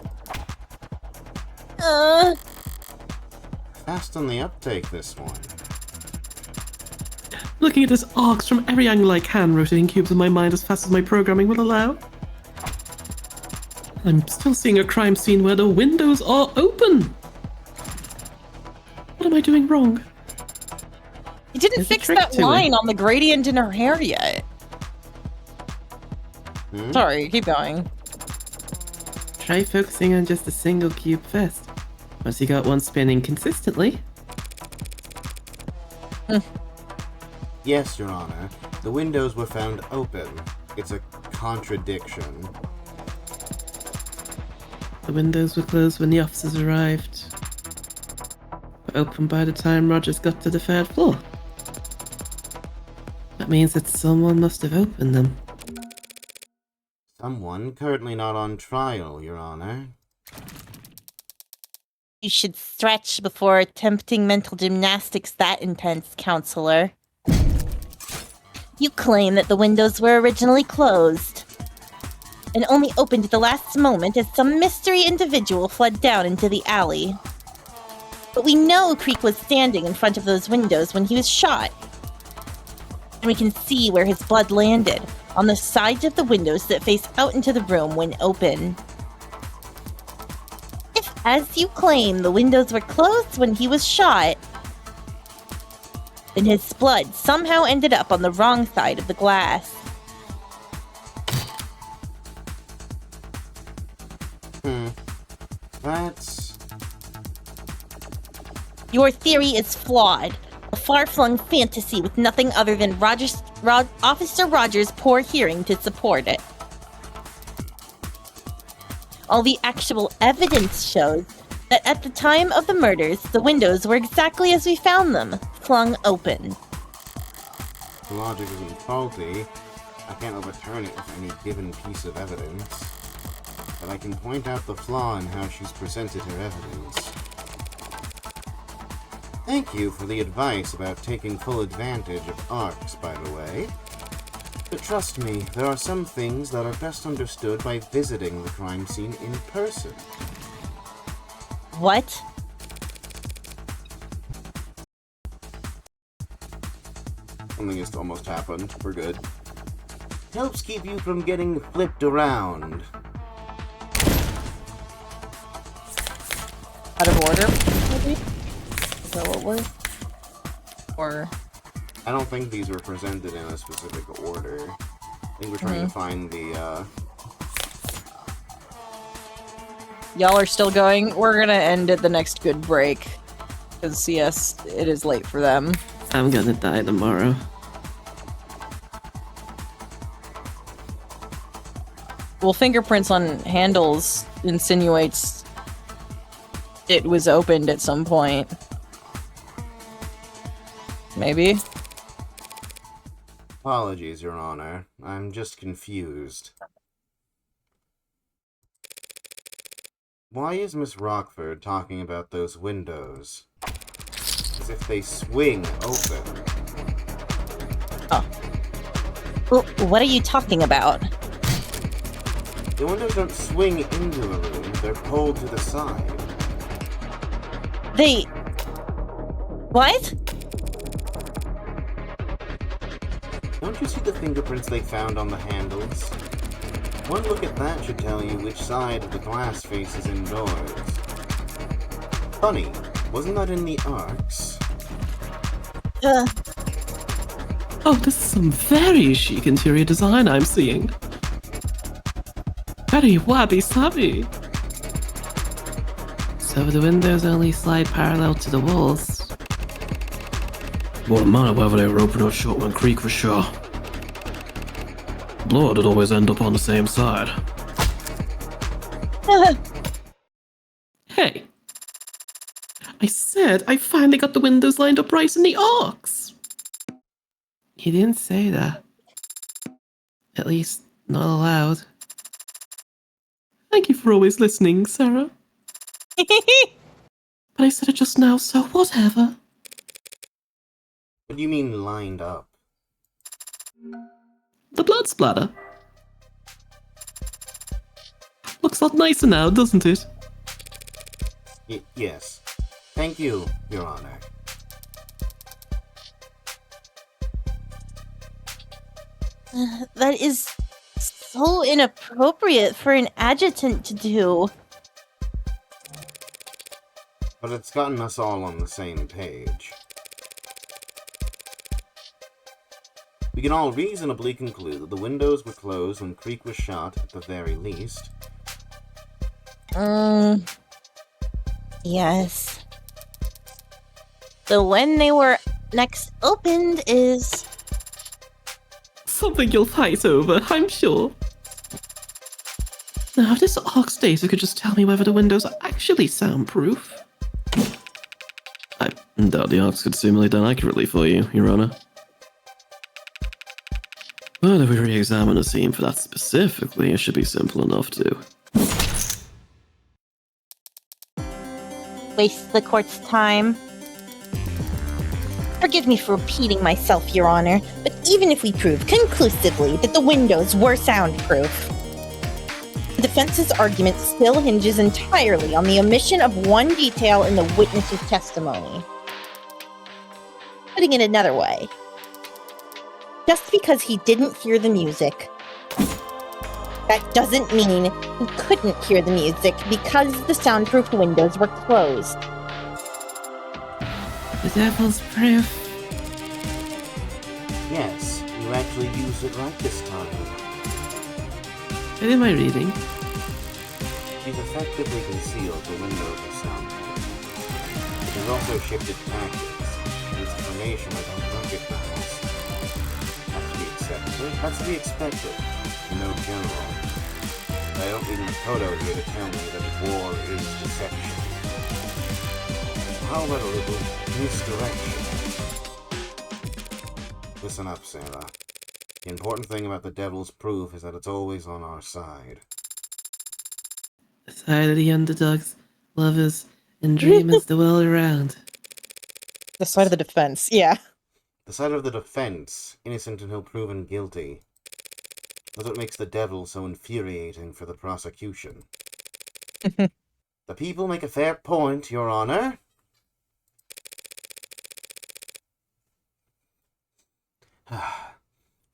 Speaker 2: Fast on the uptake, this one.
Speaker 3: Looking at this arcs from every angle I can, rotating cubes in my mind as fast as my programming will allow. I'm still seeing a crime scene where the windows are open. What am I doing wrong?
Speaker 4: He didn't
Speaker 3: There's a
Speaker 4: fix
Speaker 3: trick
Speaker 4: that
Speaker 3: to it.
Speaker 4: line on the gradient in her hair yet. Sorry, keep going.
Speaker 3: Try focusing on just a single cube first. Once you got one spinning consistently.
Speaker 2: Yes, Your Honor. The windows were found open. It's a contradiction.
Speaker 3: The windows were closed when the officers arrived, but open by the time Rogers got to the third floor. That means that someone must have opened them.
Speaker 2: Someone currently not on trial, Your Honor.
Speaker 4: You should stretch before attempting mental gymnastics that intense, Counselor. You claim that the windows were originally closed and only opened at the last moment as some mystery individual fled down into the alley. But we know Creek was standing in front of those windows when he was shot. And we can see where his blood landed, on the sides of the windows that face out into the room when open. If, as you claim, the windows were closed when he was shot, then his blood somehow ended up on the wrong side of the glass.
Speaker 2: That's...
Speaker 4: Your theory is flawed. A far-flung fantasy with nothing other than Officer Rogers' poor hearing to support it. All the actual evidence shows that at the time of the murders, the windows were exactly as we found them, flung open.
Speaker 2: The logic isn't faulty. I can't overturn it with any given piece of evidence. But I can point out the flaw in how she's presented her evidence. Thank you for the advice about taking full advantage of arcs, by the way. But trust me, there are some things that are best understood by visiting the crime scene in person.
Speaker 4: What?
Speaker 2: Something just almost happened. We're good. Helps keep you from getting flipped around.
Speaker 6: Out of order, maybe? Is that what we're... Or...
Speaker 2: I don't think these were presented in a specific order. I think we're trying to find the,
Speaker 6: Y'all are still going? We're gonna end at the next good break. Because, yes, it is late for them.
Speaker 3: I'm gonna die tomorrow.
Speaker 6: Well, fingerprints on handles insinuates it was opened at some point. Maybe?
Speaker 2: Apologies, Your Honor. I'm just confused. Why is Miss Rockford talking about those windows? As if they swing open.
Speaker 4: Well, what are you talking about?
Speaker 2: The windows don't swing into the room, they're pulled to the side.
Speaker 4: They... What?
Speaker 2: Don't you see the fingerprints they found on the handles? One look at that should tell you which side of the glass faces indoors. Funny, wasn't that in the arcs?
Speaker 3: Oh, this is some very chic interior design I'm seeing. Very wabi-sabi. So the windows only slide parallel to the walls.
Speaker 5: Wouldn't matter whether they were open or shut when Creek was shot. Blood would always end up on the same side.
Speaker 3: Hey! I said I finally got the windows lined up right in the arcs! You didn't say that. At least, not aloud. Thank you for always listening, Sarah. But I said it just now, so whatever.
Speaker 2: What do you mean lined up?
Speaker 3: The blood splatter. Looks a lot nicer now, doesn't it?
Speaker 2: Yes. Thank you, Your Honor.
Speaker 4: That is so inappropriate for an adjutant to do.
Speaker 2: But it's gotten us all on the same page. We can all reasonably conclude that the windows were closed when Creek was shot, at the very least.
Speaker 4: Yes. So when they were next opened is...
Speaker 3: Something you'll fight over, I'm sure. Now, if this Arcs data could just tell me whether the windows are actually soundproof.
Speaker 5: I doubt the Arcs could simulate that accurately for you, Your Honor. But if we re-examine the scene for that specifically, it should be simple enough to.
Speaker 4: Waste the court's time. Forgive me for repeating myself, Your Honor, but even if we prove conclusively that the windows were soundproof, the defense's argument still hinges entirely on the omission of one detail in the witness's testimony. Putting it another way, just because he didn't hear the music, that doesn't mean he couldn't hear the music because the soundproof windows were closed.
Speaker 3: The devil's proof.
Speaker 2: Yes, you actually used it right this time.
Speaker 3: What am I reading?
Speaker 2: You've effectively concealed the windows of soundproof. It has also shifted tactics. It's information I don't recognize. That's to be expected. No general. I don't need Makoto here to tell me that war is deception. How about a little misdirection? Listen up, Sarah. The important thing about the devil's proof is that it's always on our side.
Speaker 3: The side of the underdogs, lovers, and dreamers the world around.
Speaker 1: The side of the defense, yeah.
Speaker 2: The side of the defense, innocent until proven guilty. That's what makes the devil so infuriating for the prosecution. The people make a fair point, Your Honor.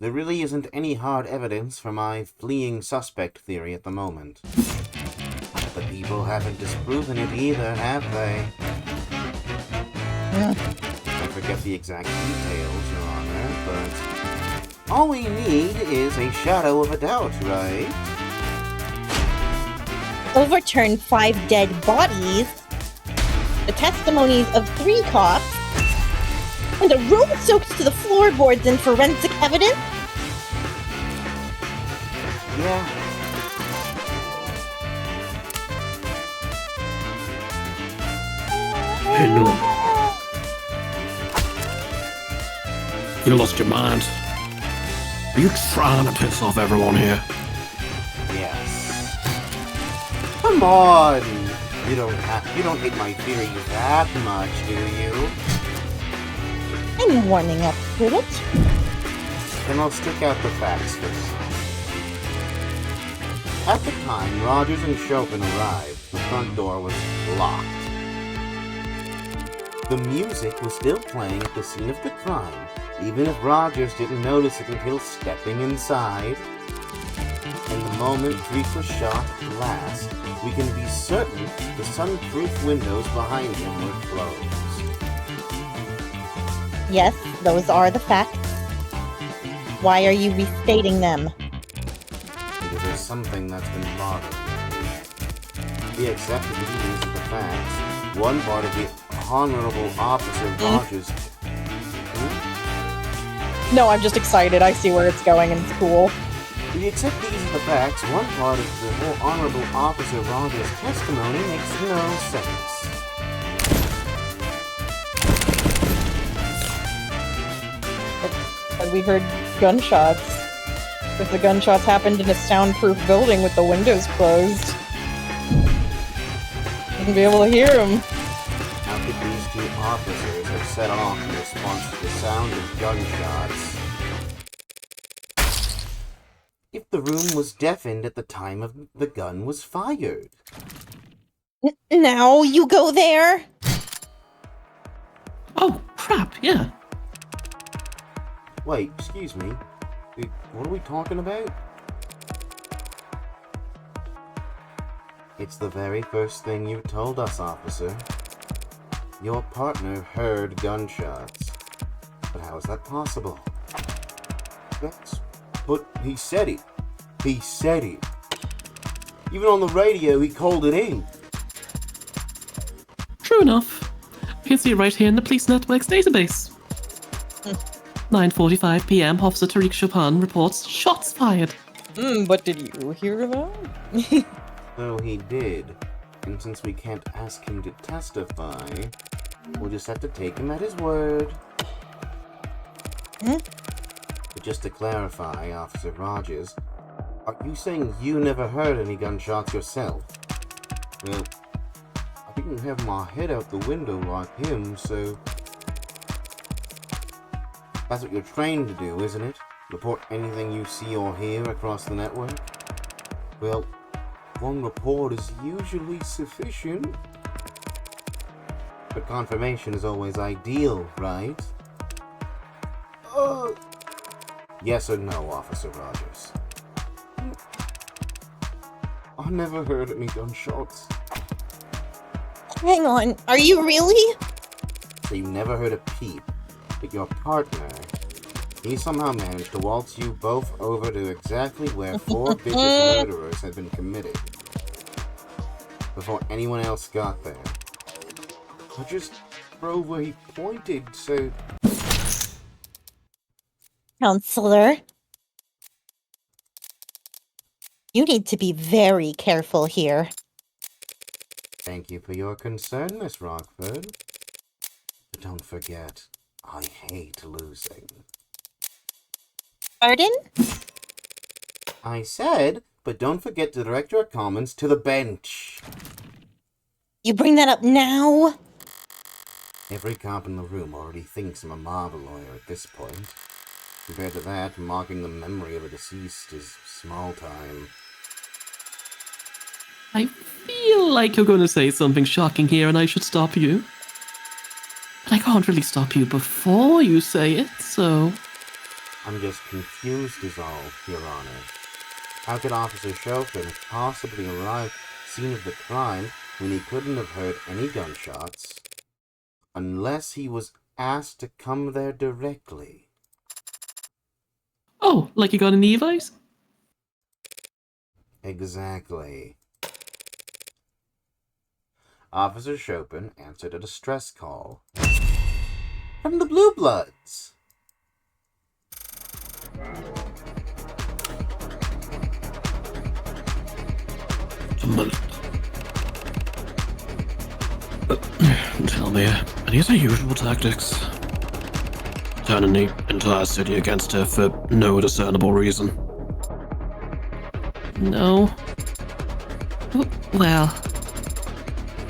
Speaker 2: There really isn't any hard evidence for my fleeing suspect theory at the moment. The people haven't disproven it either, have they? I forget the exact details, Your Honor, but all we need is a shadow of a doubt, right?
Speaker 4: Overturn 5 dead bodies, the testimonies of 3 cops, and a room soaked to the floorboards in forensic evidence?
Speaker 2: Yeah.
Speaker 5: Hey, no. You lost your mind. Are you trying to piss off everyone here?
Speaker 2: Yes. Come on! You don't hate my theory that much, do you?
Speaker 4: I'm warming up to it.
Speaker 2: Then I'll stick out the facts for now. At the time Rogers and Chopin arrived, the front door was locked. The music was still playing at the scene of the crime, even if Rogers didn't notice it until stepping inside. And the moment Creek was shot at last, we can be certain the sunproof windows behind him were closed.
Speaker 4: Yes, those are the facts. Why are you restating them?
Speaker 2: Because there's something that's been bothering me. We accepted these are the facts. One part of the Honorable Officer Rogers...
Speaker 1: No, I'm just excited. I see where it's going and it's cool.
Speaker 2: We accept these are the facts. One part of the whole Honorable Officer Rogers' testimony makes no sense.
Speaker 1: But we heard gunshots. If the gunshots happened in a soundproof building with the windows closed, wouldn't be able to hear them.
Speaker 2: How could these 2 officers have set off in response to the sound of gunshots if the room was deafened at the time of the gun was fired?
Speaker 4: Now you go there?
Speaker 3: Oh, crap, yeah.
Speaker 2: Wait, excuse me. What are we talking about? It's the very first thing you told us, officer. Your partner heard gunshots. But how is that possible? But he said it. He said it. Even on the radio, he called it in.
Speaker 3: True enough. You can see it right here in the police network's database. 9:45 p.m. Officer Tariq Chopin reports shots fired.
Speaker 1: But did you hear that?
Speaker 2: So he did. And since we can't ask him to testify, we'll just have to take him at his word. But just to clarify, Officer Rogers, are you saying you never heard any gunshots yourself? Well, I didn't have my head out the window like him, so... That's what you're trained to do, isn't it? Report anything you see or hear across the network? Well, one report is usually sufficient. But confirmation is always ideal, right? Yes or no, Officer Rogers? I never heard any gunshots.
Speaker 4: Hang on, are you really?
Speaker 2: So you never heard a peep, but your partner, he somehow managed to waltz you both over to exactly where 4 vicious murderers had been committed before anyone else got there. I just drove where he pointed, so...
Speaker 4: Counselor, you need to be very careful here.
Speaker 2: Thank you for your concern, Miss Rockford. But don't forget, I hate losing.
Speaker 4: Pardon?
Speaker 2: I said, but don't forget to direct your comments to the bench.
Speaker 4: You bring that up now?
Speaker 2: Every cop in the room already thinks I'm a mob lawyer at this point. Compared to that, mocking the memory of a deceased is small time.
Speaker 3: I feel like you're going to say something shocking here and I should stop you. But I can't really stop you before you say it, so...
Speaker 2: I'm just confused is all, Your Honor. How could Officer Chopin have possibly arrived at the scene of the crime when he couldn't have heard any gunshots? Unless he was asked to come there directly.
Speaker 3: Oh, like you got an Evi's?
Speaker 2: Exactly. Officer Chopin answered a distress call. From the Blue Bloods!
Speaker 5: Tell me, are these our usual tactics? Turning the entire city against her for no discernible reason.
Speaker 3: No. Well,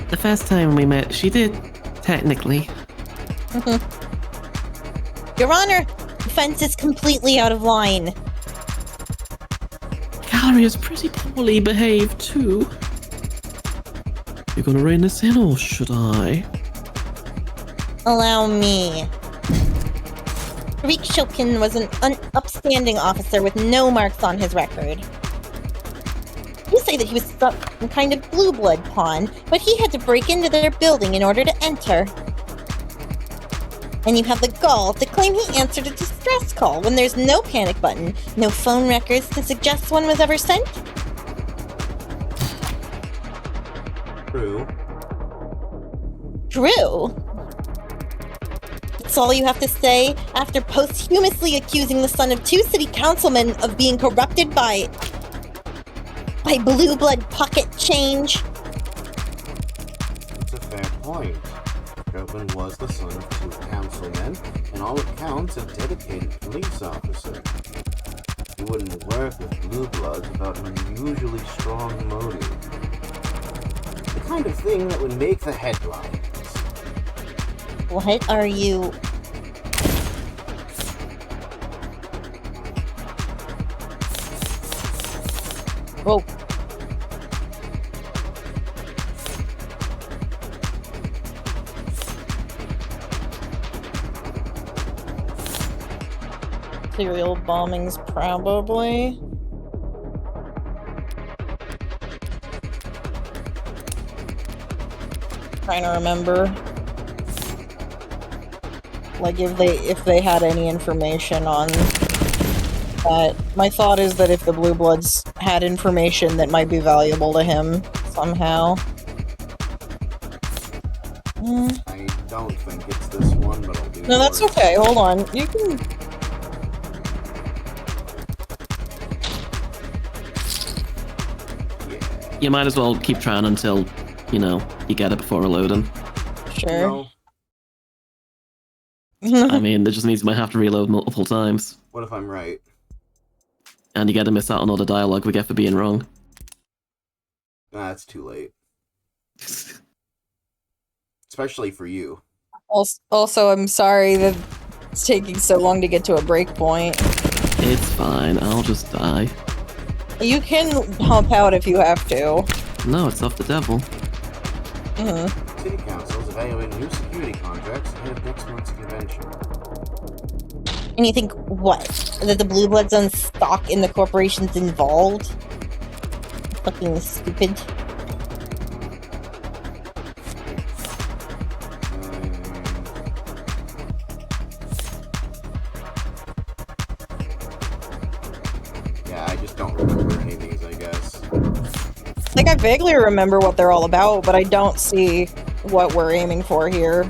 Speaker 3: the first time we met, she did, technically.
Speaker 4: Your Honor, the fence is completely out of line.
Speaker 3: Gallery is pretty poorly behaved, too.
Speaker 5: You gonna rein this in, or should I?
Speaker 4: Allow me. Tariq Shilkin was an upstanding officer with no marks on his record. You say that he was some kind of blue blood pawn, but he had to break into their building in order to enter. And you have the gall to claim he answered a distress call when there's no panic button, no phone records to suggest one was ever sent?
Speaker 2: True.
Speaker 4: True. That's all you have to say after posthumously accusing the son of 2 city councilmen of being corrupted by blue blood pocket change?
Speaker 2: That's a fair point. Chopin was the son of 2 councilmen, and all accounts a dedicated police officer. He wouldn't work with blue bloods without an unusually strong motive. The kind of thing that would make the headlines.
Speaker 4: What are you... Whoa. Serial bombings, probably. Trying to remember. Like if they had any information on that. My thought is that if the Blue Bloods had information that might be valuable to him somehow.
Speaker 2: I don't think it's this one, but I'll do
Speaker 4: No, that's
Speaker 2: yours.
Speaker 4: okay. Hold on. You can...
Speaker 2: Yeah.
Speaker 3: You might as well keep trying until, you get it before reloading.
Speaker 4: Sure.
Speaker 2: No.
Speaker 3: I mean, it just means you might have to reload multiple times.
Speaker 2: What if I'm right?
Speaker 3: And you get to miss out on all the dialogue we get for being wrong.
Speaker 2: It's too late. Especially for you.
Speaker 1: Also, I'm sorry that it's taking so long to get to a break point.
Speaker 3: It's fine, I'll just die.
Speaker 1: You can hump out if you have to.
Speaker 3: No, it's off the devil.
Speaker 2: City Council is evaluating new security contracts ahead of next month's convention.
Speaker 4: And you think, what? That the Blue Bloods own stock in the corporations involved? Fucking stupid.
Speaker 2: Yeah, I just don't remember any of these, I guess.
Speaker 1: Like, I vaguely remember what they're all about, but I don't see what we're aiming for here.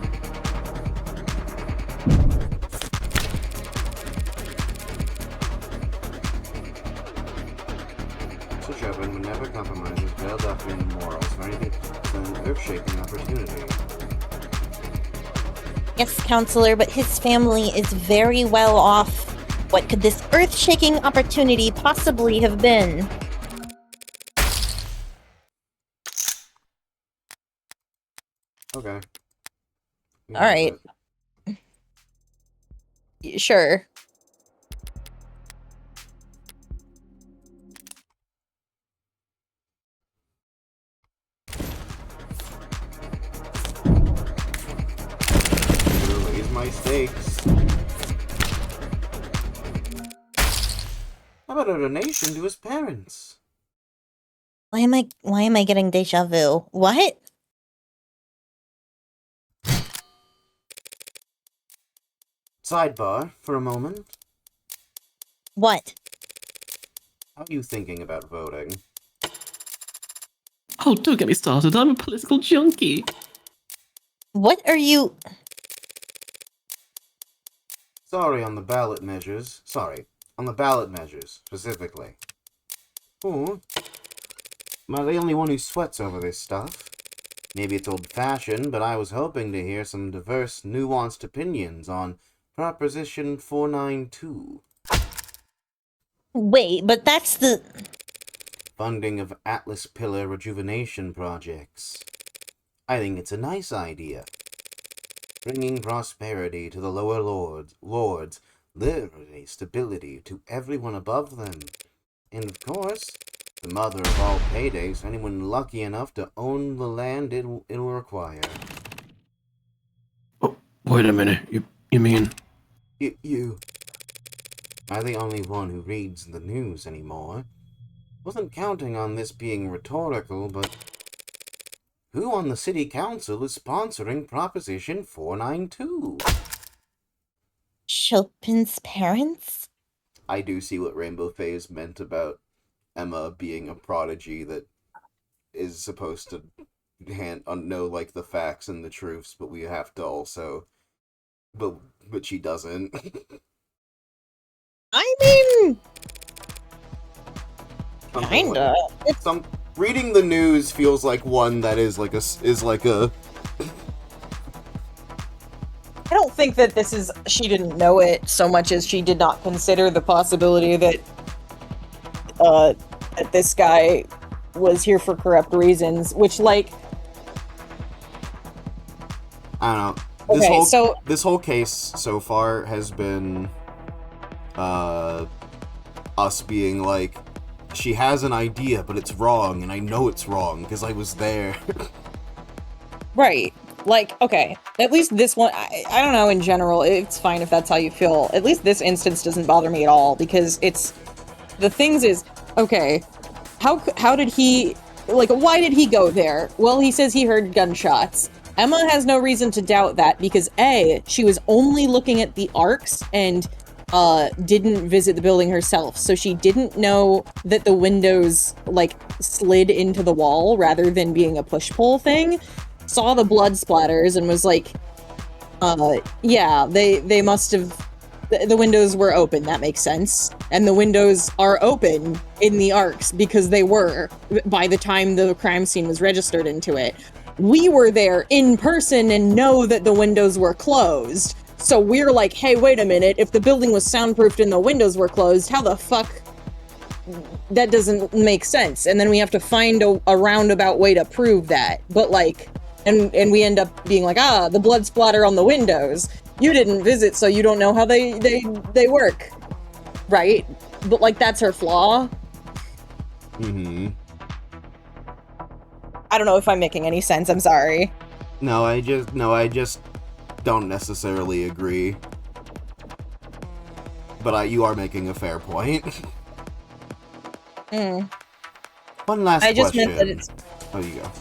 Speaker 2: So Chopin would never compromise his well-documented morals for anything than an earth-shaking opportunity.
Speaker 4: Yes, Counselor, but his family is very well off. What could this earth-shaking opportunity possibly have been?
Speaker 2: Okay.
Speaker 1: All right. Sure.
Speaker 2: Raise my stakes. How about a donation to his parents?
Speaker 4: Why am I getting deja vu? What?
Speaker 2: Sidebar for a moment.
Speaker 4: What?
Speaker 2: How are you thinking about voting?
Speaker 3: Oh, don't get me started. I'm a political junkie.
Speaker 4: What are you...
Speaker 2: Sorry, on the ballot measures, specifically. Oh, am I the only one who sweats over this stuff? Maybe it's old-fashioned, but I was hoping to hear some diverse, nuanced opinions on Proposition 492.
Speaker 4: Wait, but that's the...
Speaker 2: Funding of Atlas Pillar rejuvenation projects. I think it's a nice idea. Bringing prosperity to the lower lords, liberty, stability to everyone above them. And of course, the mother of all paydays, anyone lucky enough to own the land it'll require.
Speaker 5: Oh, wait a minute. You mean?
Speaker 2: You. Am I the only one who reads the news anymore? Wasn't counting on this being rhetorical, but who on the city council is sponsoring Proposition 492?
Speaker 4: Chopin's parents?
Speaker 2: I do see what Rainbow Phase meant about Emma being a prodigy that is supposed to know like the facts and the truths, but we have to also, but she doesn't.
Speaker 1: I mean,
Speaker 2: Something
Speaker 1: kinda.
Speaker 2: Some reading the news feels like one that is like a.
Speaker 1: I don't think that this is, she didn't know it so much as she did not consider the possibility that, that this guy was here for corrupt reasons, which, like...
Speaker 2: I don't know. This whole case so far has been, us being like, she has an idea, but it's wrong, and I know it's wrong, because I was there.
Speaker 1: Right. Like, okay, at least this one, I don't know, in general, it's fine if that's how you feel. At least this instance doesn't bother me at all, because it's, the things is, okay, how did he, like, why did he go there? Well, he says he heard gunshots. Emma has no reason to doubt that, because A, she was only looking at the arcs, and, didn't visit the building herself, so she didn't know that the windows, like, slid into the wall, rather than being a push-pull thing. Saw the blood splatters and was like, yeah, they must have, the windows were open, that makes sense. And the windows are open in the arcs because they were by the time the crime scene was registered into it. We were there in person and know that the windows were closed. So we're like, hey, wait a minute, if the building was soundproofed and the windows were closed, how the fuck? That doesn't make sense. And then we have to find a roundabout way to prove that. But like, and we end up being like, the blood splatter on the windows. You didn't visit, so you don't know how they work. Right? But like, that's her flaw.
Speaker 2: Mm-hmm.
Speaker 1: I don't know if I'm making any sense, I'm sorry.
Speaker 2: No, I just don't necessarily agree. But you are making a fair point. One last question.
Speaker 1: Meant that it's...
Speaker 2: Oh, you go.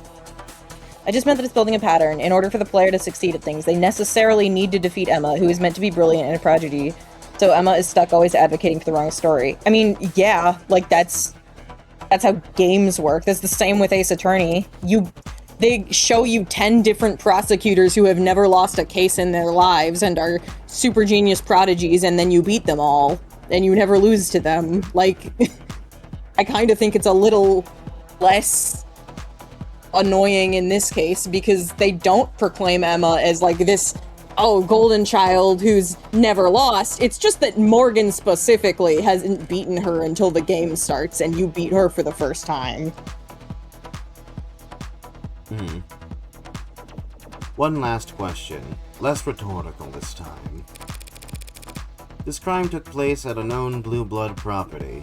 Speaker 1: I just meant that it's building a pattern. In order for the player to succeed at things, they necessarily need to defeat Emma, who is meant to be brilliant and a prodigy. So Emma is stuck always advocating for the wrong story. I mean, yeah, like that's how games work. That's the same with Ace Attorney. They show you 10 different prosecutors who have never lost a case in their lives and are super genius prodigies, and then you beat them all, and you never lose to them. Like, I kind of think it's a little less annoying in this case because they don't proclaim Emma as like this, golden child who's never lost. It's just that Morgan specifically hasn't beaten her until the game starts and you beat her for the first time.
Speaker 2: One last question, less rhetorical this time. This crime took place at a known blue blood property.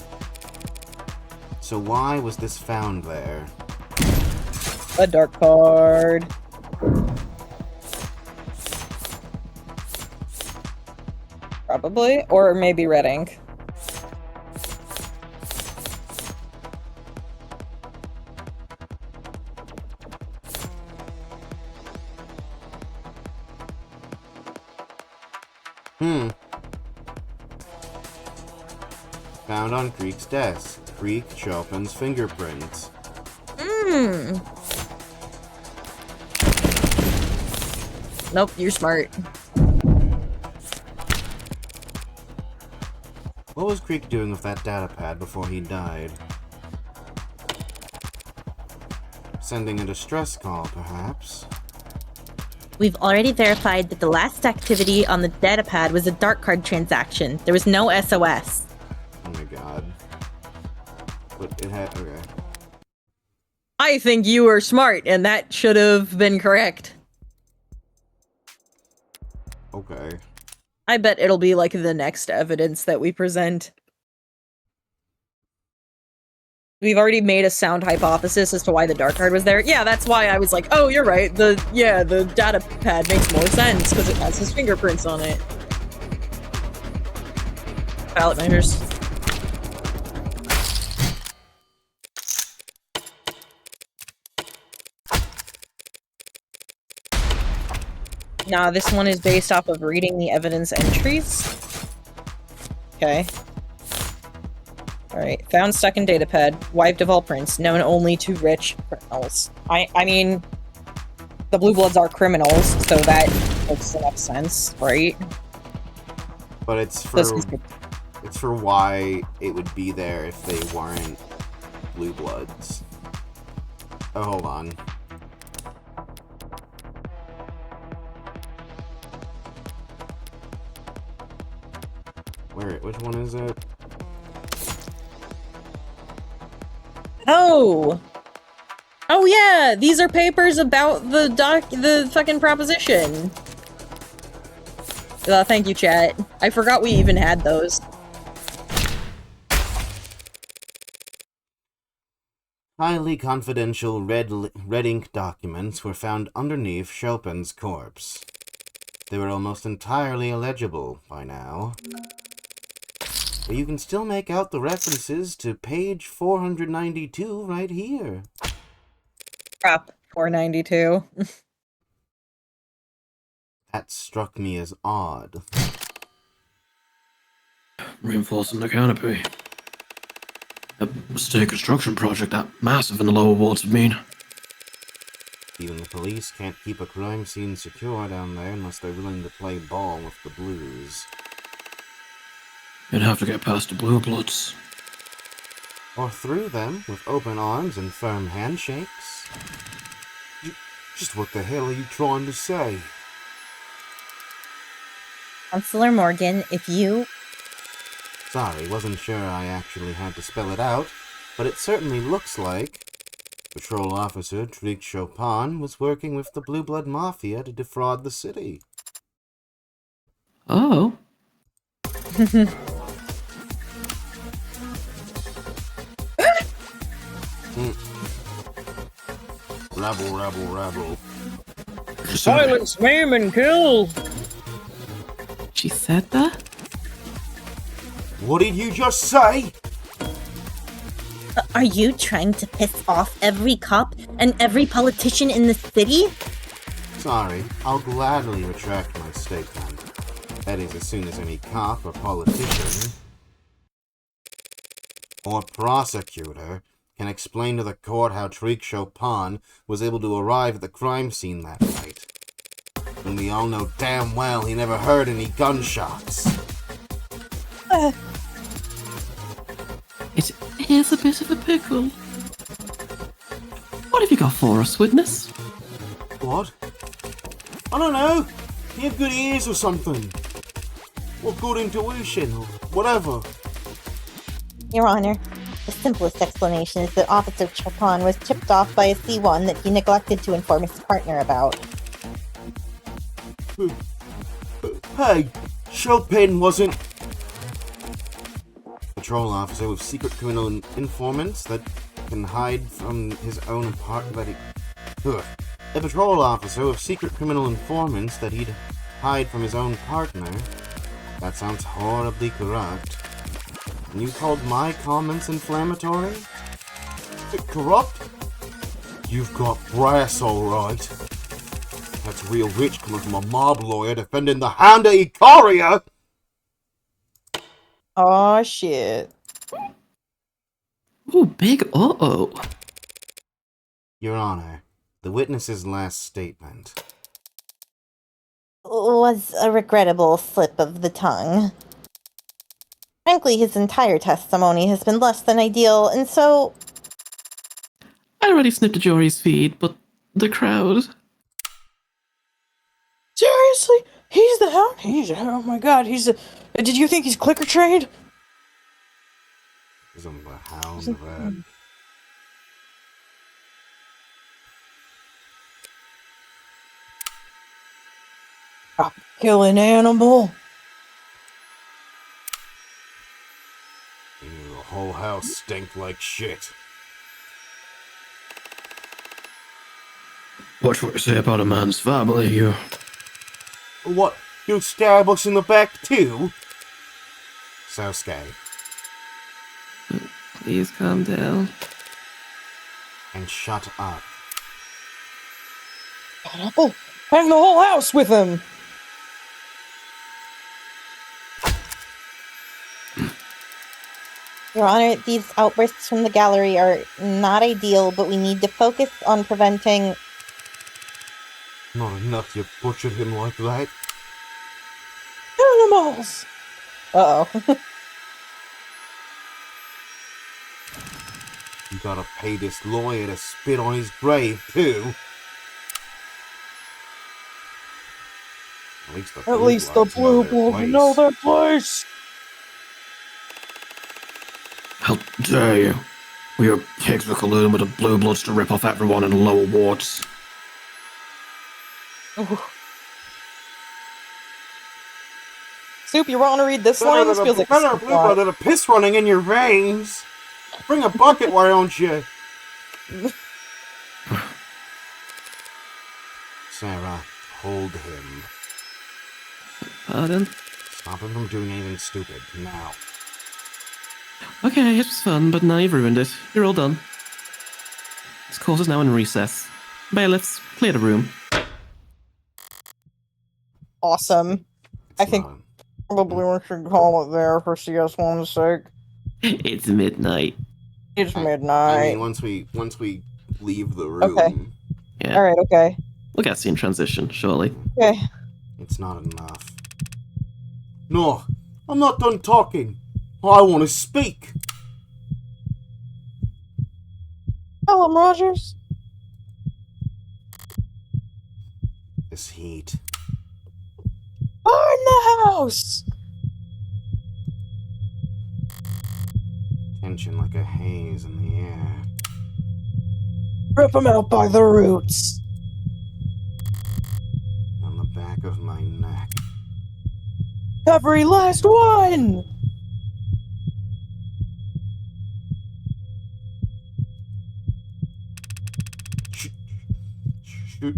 Speaker 2: So why was this found there?
Speaker 1: A dark card. Probably. Or maybe red ink.
Speaker 2: Found on Creek's desk. Creek Chopin's fingerprints.
Speaker 6: Nope, you're smart.
Speaker 2: What was Creek doing with that data pad before he died? Sending a distress call, perhaps?
Speaker 4: We've already verified that the last activity on the datapad was a dark card transaction. There was no SOS.
Speaker 2: Oh my god. But it had... okay.
Speaker 6: I think you were smart, and that should have been correct.
Speaker 2: Okay.
Speaker 6: I bet it'll be like the next evidence that we present. We've already made a sound hypothesis as to why the dark card was there. Yeah, that's why I was like, oh, you're right. The data pad makes more sense because it has his fingerprints on it. Ballot measures. Nah, this one is based off of reading the evidence entries. Okay. Alright, found stuck in datapad, wiped of all prints, known only to rich criminals. I mean, the Blue Bloods are criminals, so that makes enough sense, right?
Speaker 2: But it's for why it would be there if they weren't Blue Bloods. Oh, hold on. Which one is it?
Speaker 6: Oh! Oh yeah, these are papers about the fucking proposition. Thank you, chat. I forgot we even had those.
Speaker 2: Highly confidential red ink documents were found underneath Chopin's corpse. They were almost entirely illegible by now. But you can still make out the references to page 492 right here.
Speaker 6: Prop 492.
Speaker 2: That struck me as odd.
Speaker 5: Reinforcing the canopy. A state construction project that massive in the lower wards would mean.
Speaker 2: Even the police can't keep a crime scene secure down there unless they're willing to play ball with the Blues.
Speaker 5: You'd have to get past the Blue Bloods.
Speaker 2: Or through them with open arms and firm handshakes. Just what the hell are you trying to say?
Speaker 4: Counselor Morgan, if you...
Speaker 2: Sorry, wasn't sure I actually had to spell it out, but it certainly looks like Patrol Officer Trik Chopin was working with the Blue Blood Mafia to defraud the city.
Speaker 5: Oh.
Speaker 2: Rabble.
Speaker 6: Silence, maim, and kill!
Speaker 3: She said that?
Speaker 2: What did you just say?
Speaker 4: Are you trying to piss off every cop and every politician in the city?
Speaker 2: Sorry, I'll gladly retract my statement. That is, as soon as any cop or politician or prosecutor can explain to the court how Trik Chopin was able to arrive at the crime scene that night. When we all know damn well he never heard any gunshots.
Speaker 3: It is a bit of a pickle. What have you got for us, witness?
Speaker 2: What? I don't know. He had good ears or something. Or good intuition, or whatever.
Speaker 4: Your Honor, the simplest explanation is that Officer Chopin was tipped off by a C1 that he neglected to inform his partner about.
Speaker 2: Hey, Chopin wasn't... Patrol officer with secret criminal informants that can hide from his own A patrol officer with secret criminal informants that he'd hide from his own partner. That sounds horribly corrupt. And you called my comments inflammatory? Corrupt? You've got brass, alright. That's real rich coming from a mob lawyer defending the Honda Icaria!
Speaker 1: Oh shit.
Speaker 3: Ooh, big uh-oh.
Speaker 2: Your Honor, the witness's last statement.
Speaker 4: Was a regrettable slip of the tongue. Frankly, his entire testimony has been less than ideal, and so
Speaker 3: I already snipped the jury's feed, but the crowd...
Speaker 1: Seriously? He's the hound? Oh my god, he's the... Did you think he's clicker trained?
Speaker 2: Isn't the hound that?
Speaker 1: Stop killing animal.
Speaker 2: The whole house stank like shit.
Speaker 5: Watch what you say about a man's family, you.
Speaker 2: What? You stab us in the back too? Sasuke.
Speaker 3: Please calm down.
Speaker 2: And shut up.
Speaker 1: Oh, hang the whole house with him.
Speaker 4: Your Honor, these outbursts from the gallery are not ideal, but we need to focus on preventing...
Speaker 2: Not enough you butchered him like that.
Speaker 1: Animals! Uh-oh.
Speaker 2: You gotta pay this lawyer to spit on his grave, too. At least the blue blood know their place.
Speaker 5: How dare you? We are pigs with collude with the blue bloods to rip off everyone in the lower wards.
Speaker 1: Soup, you want to read this line? This feels like
Speaker 2: better
Speaker 1: a
Speaker 2: blue blood than a piss running in your veins. Bring a bucket, why don't you? Sarah, hold him.
Speaker 3: Pardon?
Speaker 2: Stop him from doing anything stupid, now.
Speaker 3: Okay, it was fun, but now you've ruined it. You're all done. This court is now in recess. Bailiffs, clear the room.
Speaker 1: Awesome. I think probably we should call it there for CS1's sake.
Speaker 3: It's midnight.
Speaker 1: It's midnight.
Speaker 2: I mean, once we leave the room,
Speaker 1: Okay.
Speaker 3: Yeah.
Speaker 1: Alright, okay.
Speaker 3: We'll get to in transition, surely.
Speaker 1: Okay.
Speaker 2: it's not enough. No, I'm not done talking. I want to speak.
Speaker 1: Tell him, Rogers.
Speaker 2: This heat.
Speaker 1: Burn the house!
Speaker 2: Tension like a haze in the air.
Speaker 1: Rip him out by the roots.
Speaker 2: On the back of my neck.
Speaker 1: Every last one!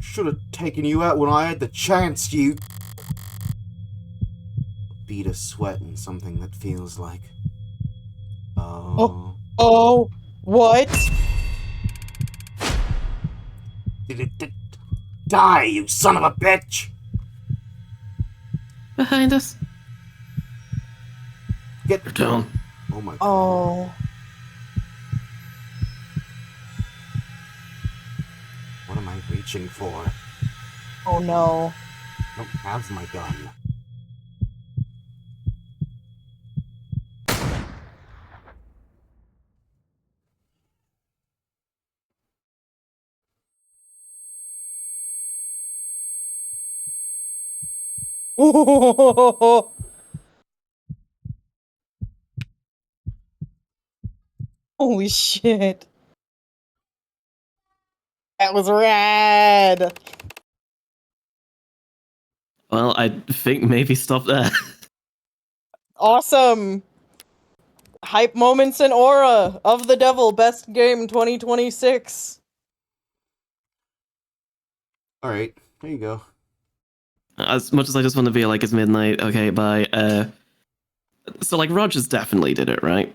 Speaker 2: Should have taken you out when I had the chance, you. A bead of sweat and something that feels like.
Speaker 1: Oh, what?
Speaker 2: Die, you son of a bitch!
Speaker 3: Behind us.
Speaker 2: Get
Speaker 5: You're down.
Speaker 2: Oh my god.
Speaker 1: Oh.
Speaker 2: What am I reaching for?
Speaker 1: Oh no.
Speaker 2: I don't have my gun.
Speaker 1: Holy shit. That was rad.
Speaker 3: Well, I think maybe stop there.
Speaker 1: Awesome. Hype moments and aura of the devil best game 2026.
Speaker 2: Alright, there you go.
Speaker 3: As much as I just want to be like, it's midnight, okay, bye. So, like, Rogers definitely did it, right?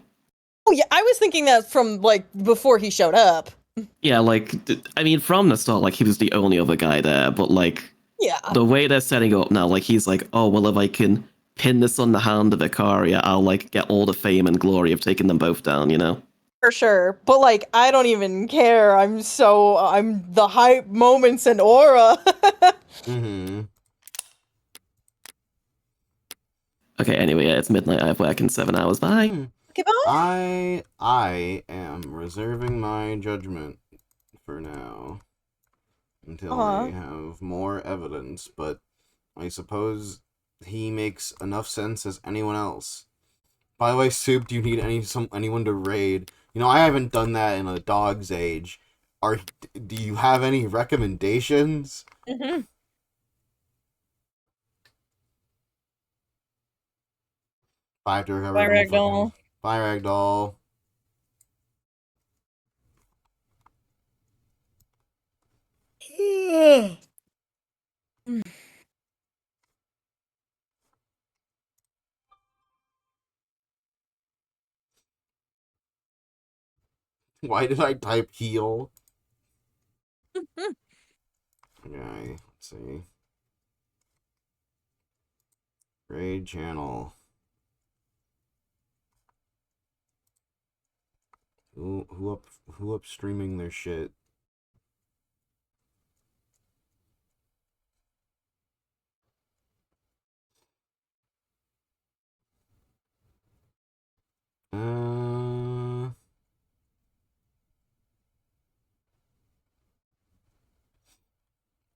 Speaker 1: Oh yeah, I was thinking that from, like, before he showed up.
Speaker 3: Yeah, like, I mean, from the start, like, he was the only other guy there, but, like,
Speaker 1: Yeah.
Speaker 3: the way they're setting up now, like, he's like, oh, well, if I can pin this on the hand of Icaria, I'll like get all the fame and glory of taking them both down, you know?
Speaker 1: For sure. But like, I don't even care. I'm the hype moments and aura.
Speaker 2: Mm-hmm.
Speaker 3: Okay, anyway, yeah, it's midnight. I have work in 7 hours. Bye.
Speaker 4: Okay, bye.
Speaker 2: I am reserving my judgment for now until I have more evidence, but I suppose he makes enough sense as anyone else. By the way, Soup, do you need anyone to raid? You know, I haven't done that in a dog's age. Do you have any recommendations?
Speaker 1: Mm-hmm.
Speaker 2: I have to recover
Speaker 6: Bye,
Speaker 2: from a
Speaker 6: Ragdoll.
Speaker 2: fucking... Bye, Ragdoll. Why did I type heal? Okay, let's see. Raid channel. Who up streaming their shit?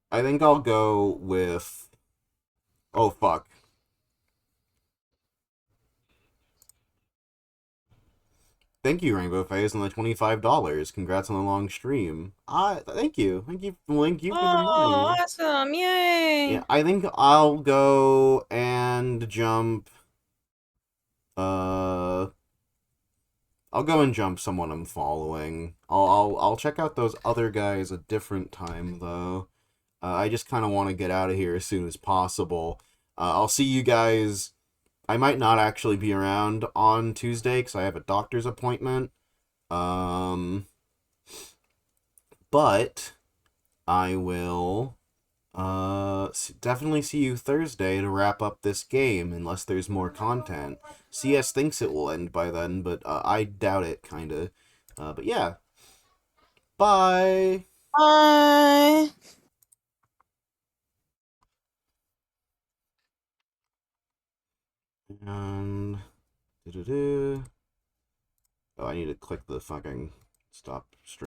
Speaker 2: I think I'll go with... Oh, fuck. Thank you, Rainbow Phase, on the $25. Congrats on the long stream. Thank you. Thank you for the
Speaker 1: Oh,
Speaker 2: money.
Speaker 1: awesome. Yay.
Speaker 2: Yeah, I think I'll go and jump... I'll go and jump someone I'm following. I'll check out those other guys a different time, though. I just kind of want to get out of here as soon as possible. I'll see you guys... I might not actually be around on Tuesday because I have a doctor's appointment. But I will definitely see you Thursday to wrap up this game, unless there's more content. CS thinks it will end by then, but I doubt it, kinda. But yeah. Bye!
Speaker 4: Bye.
Speaker 2: And... Oh, I need to click the fucking stop stream.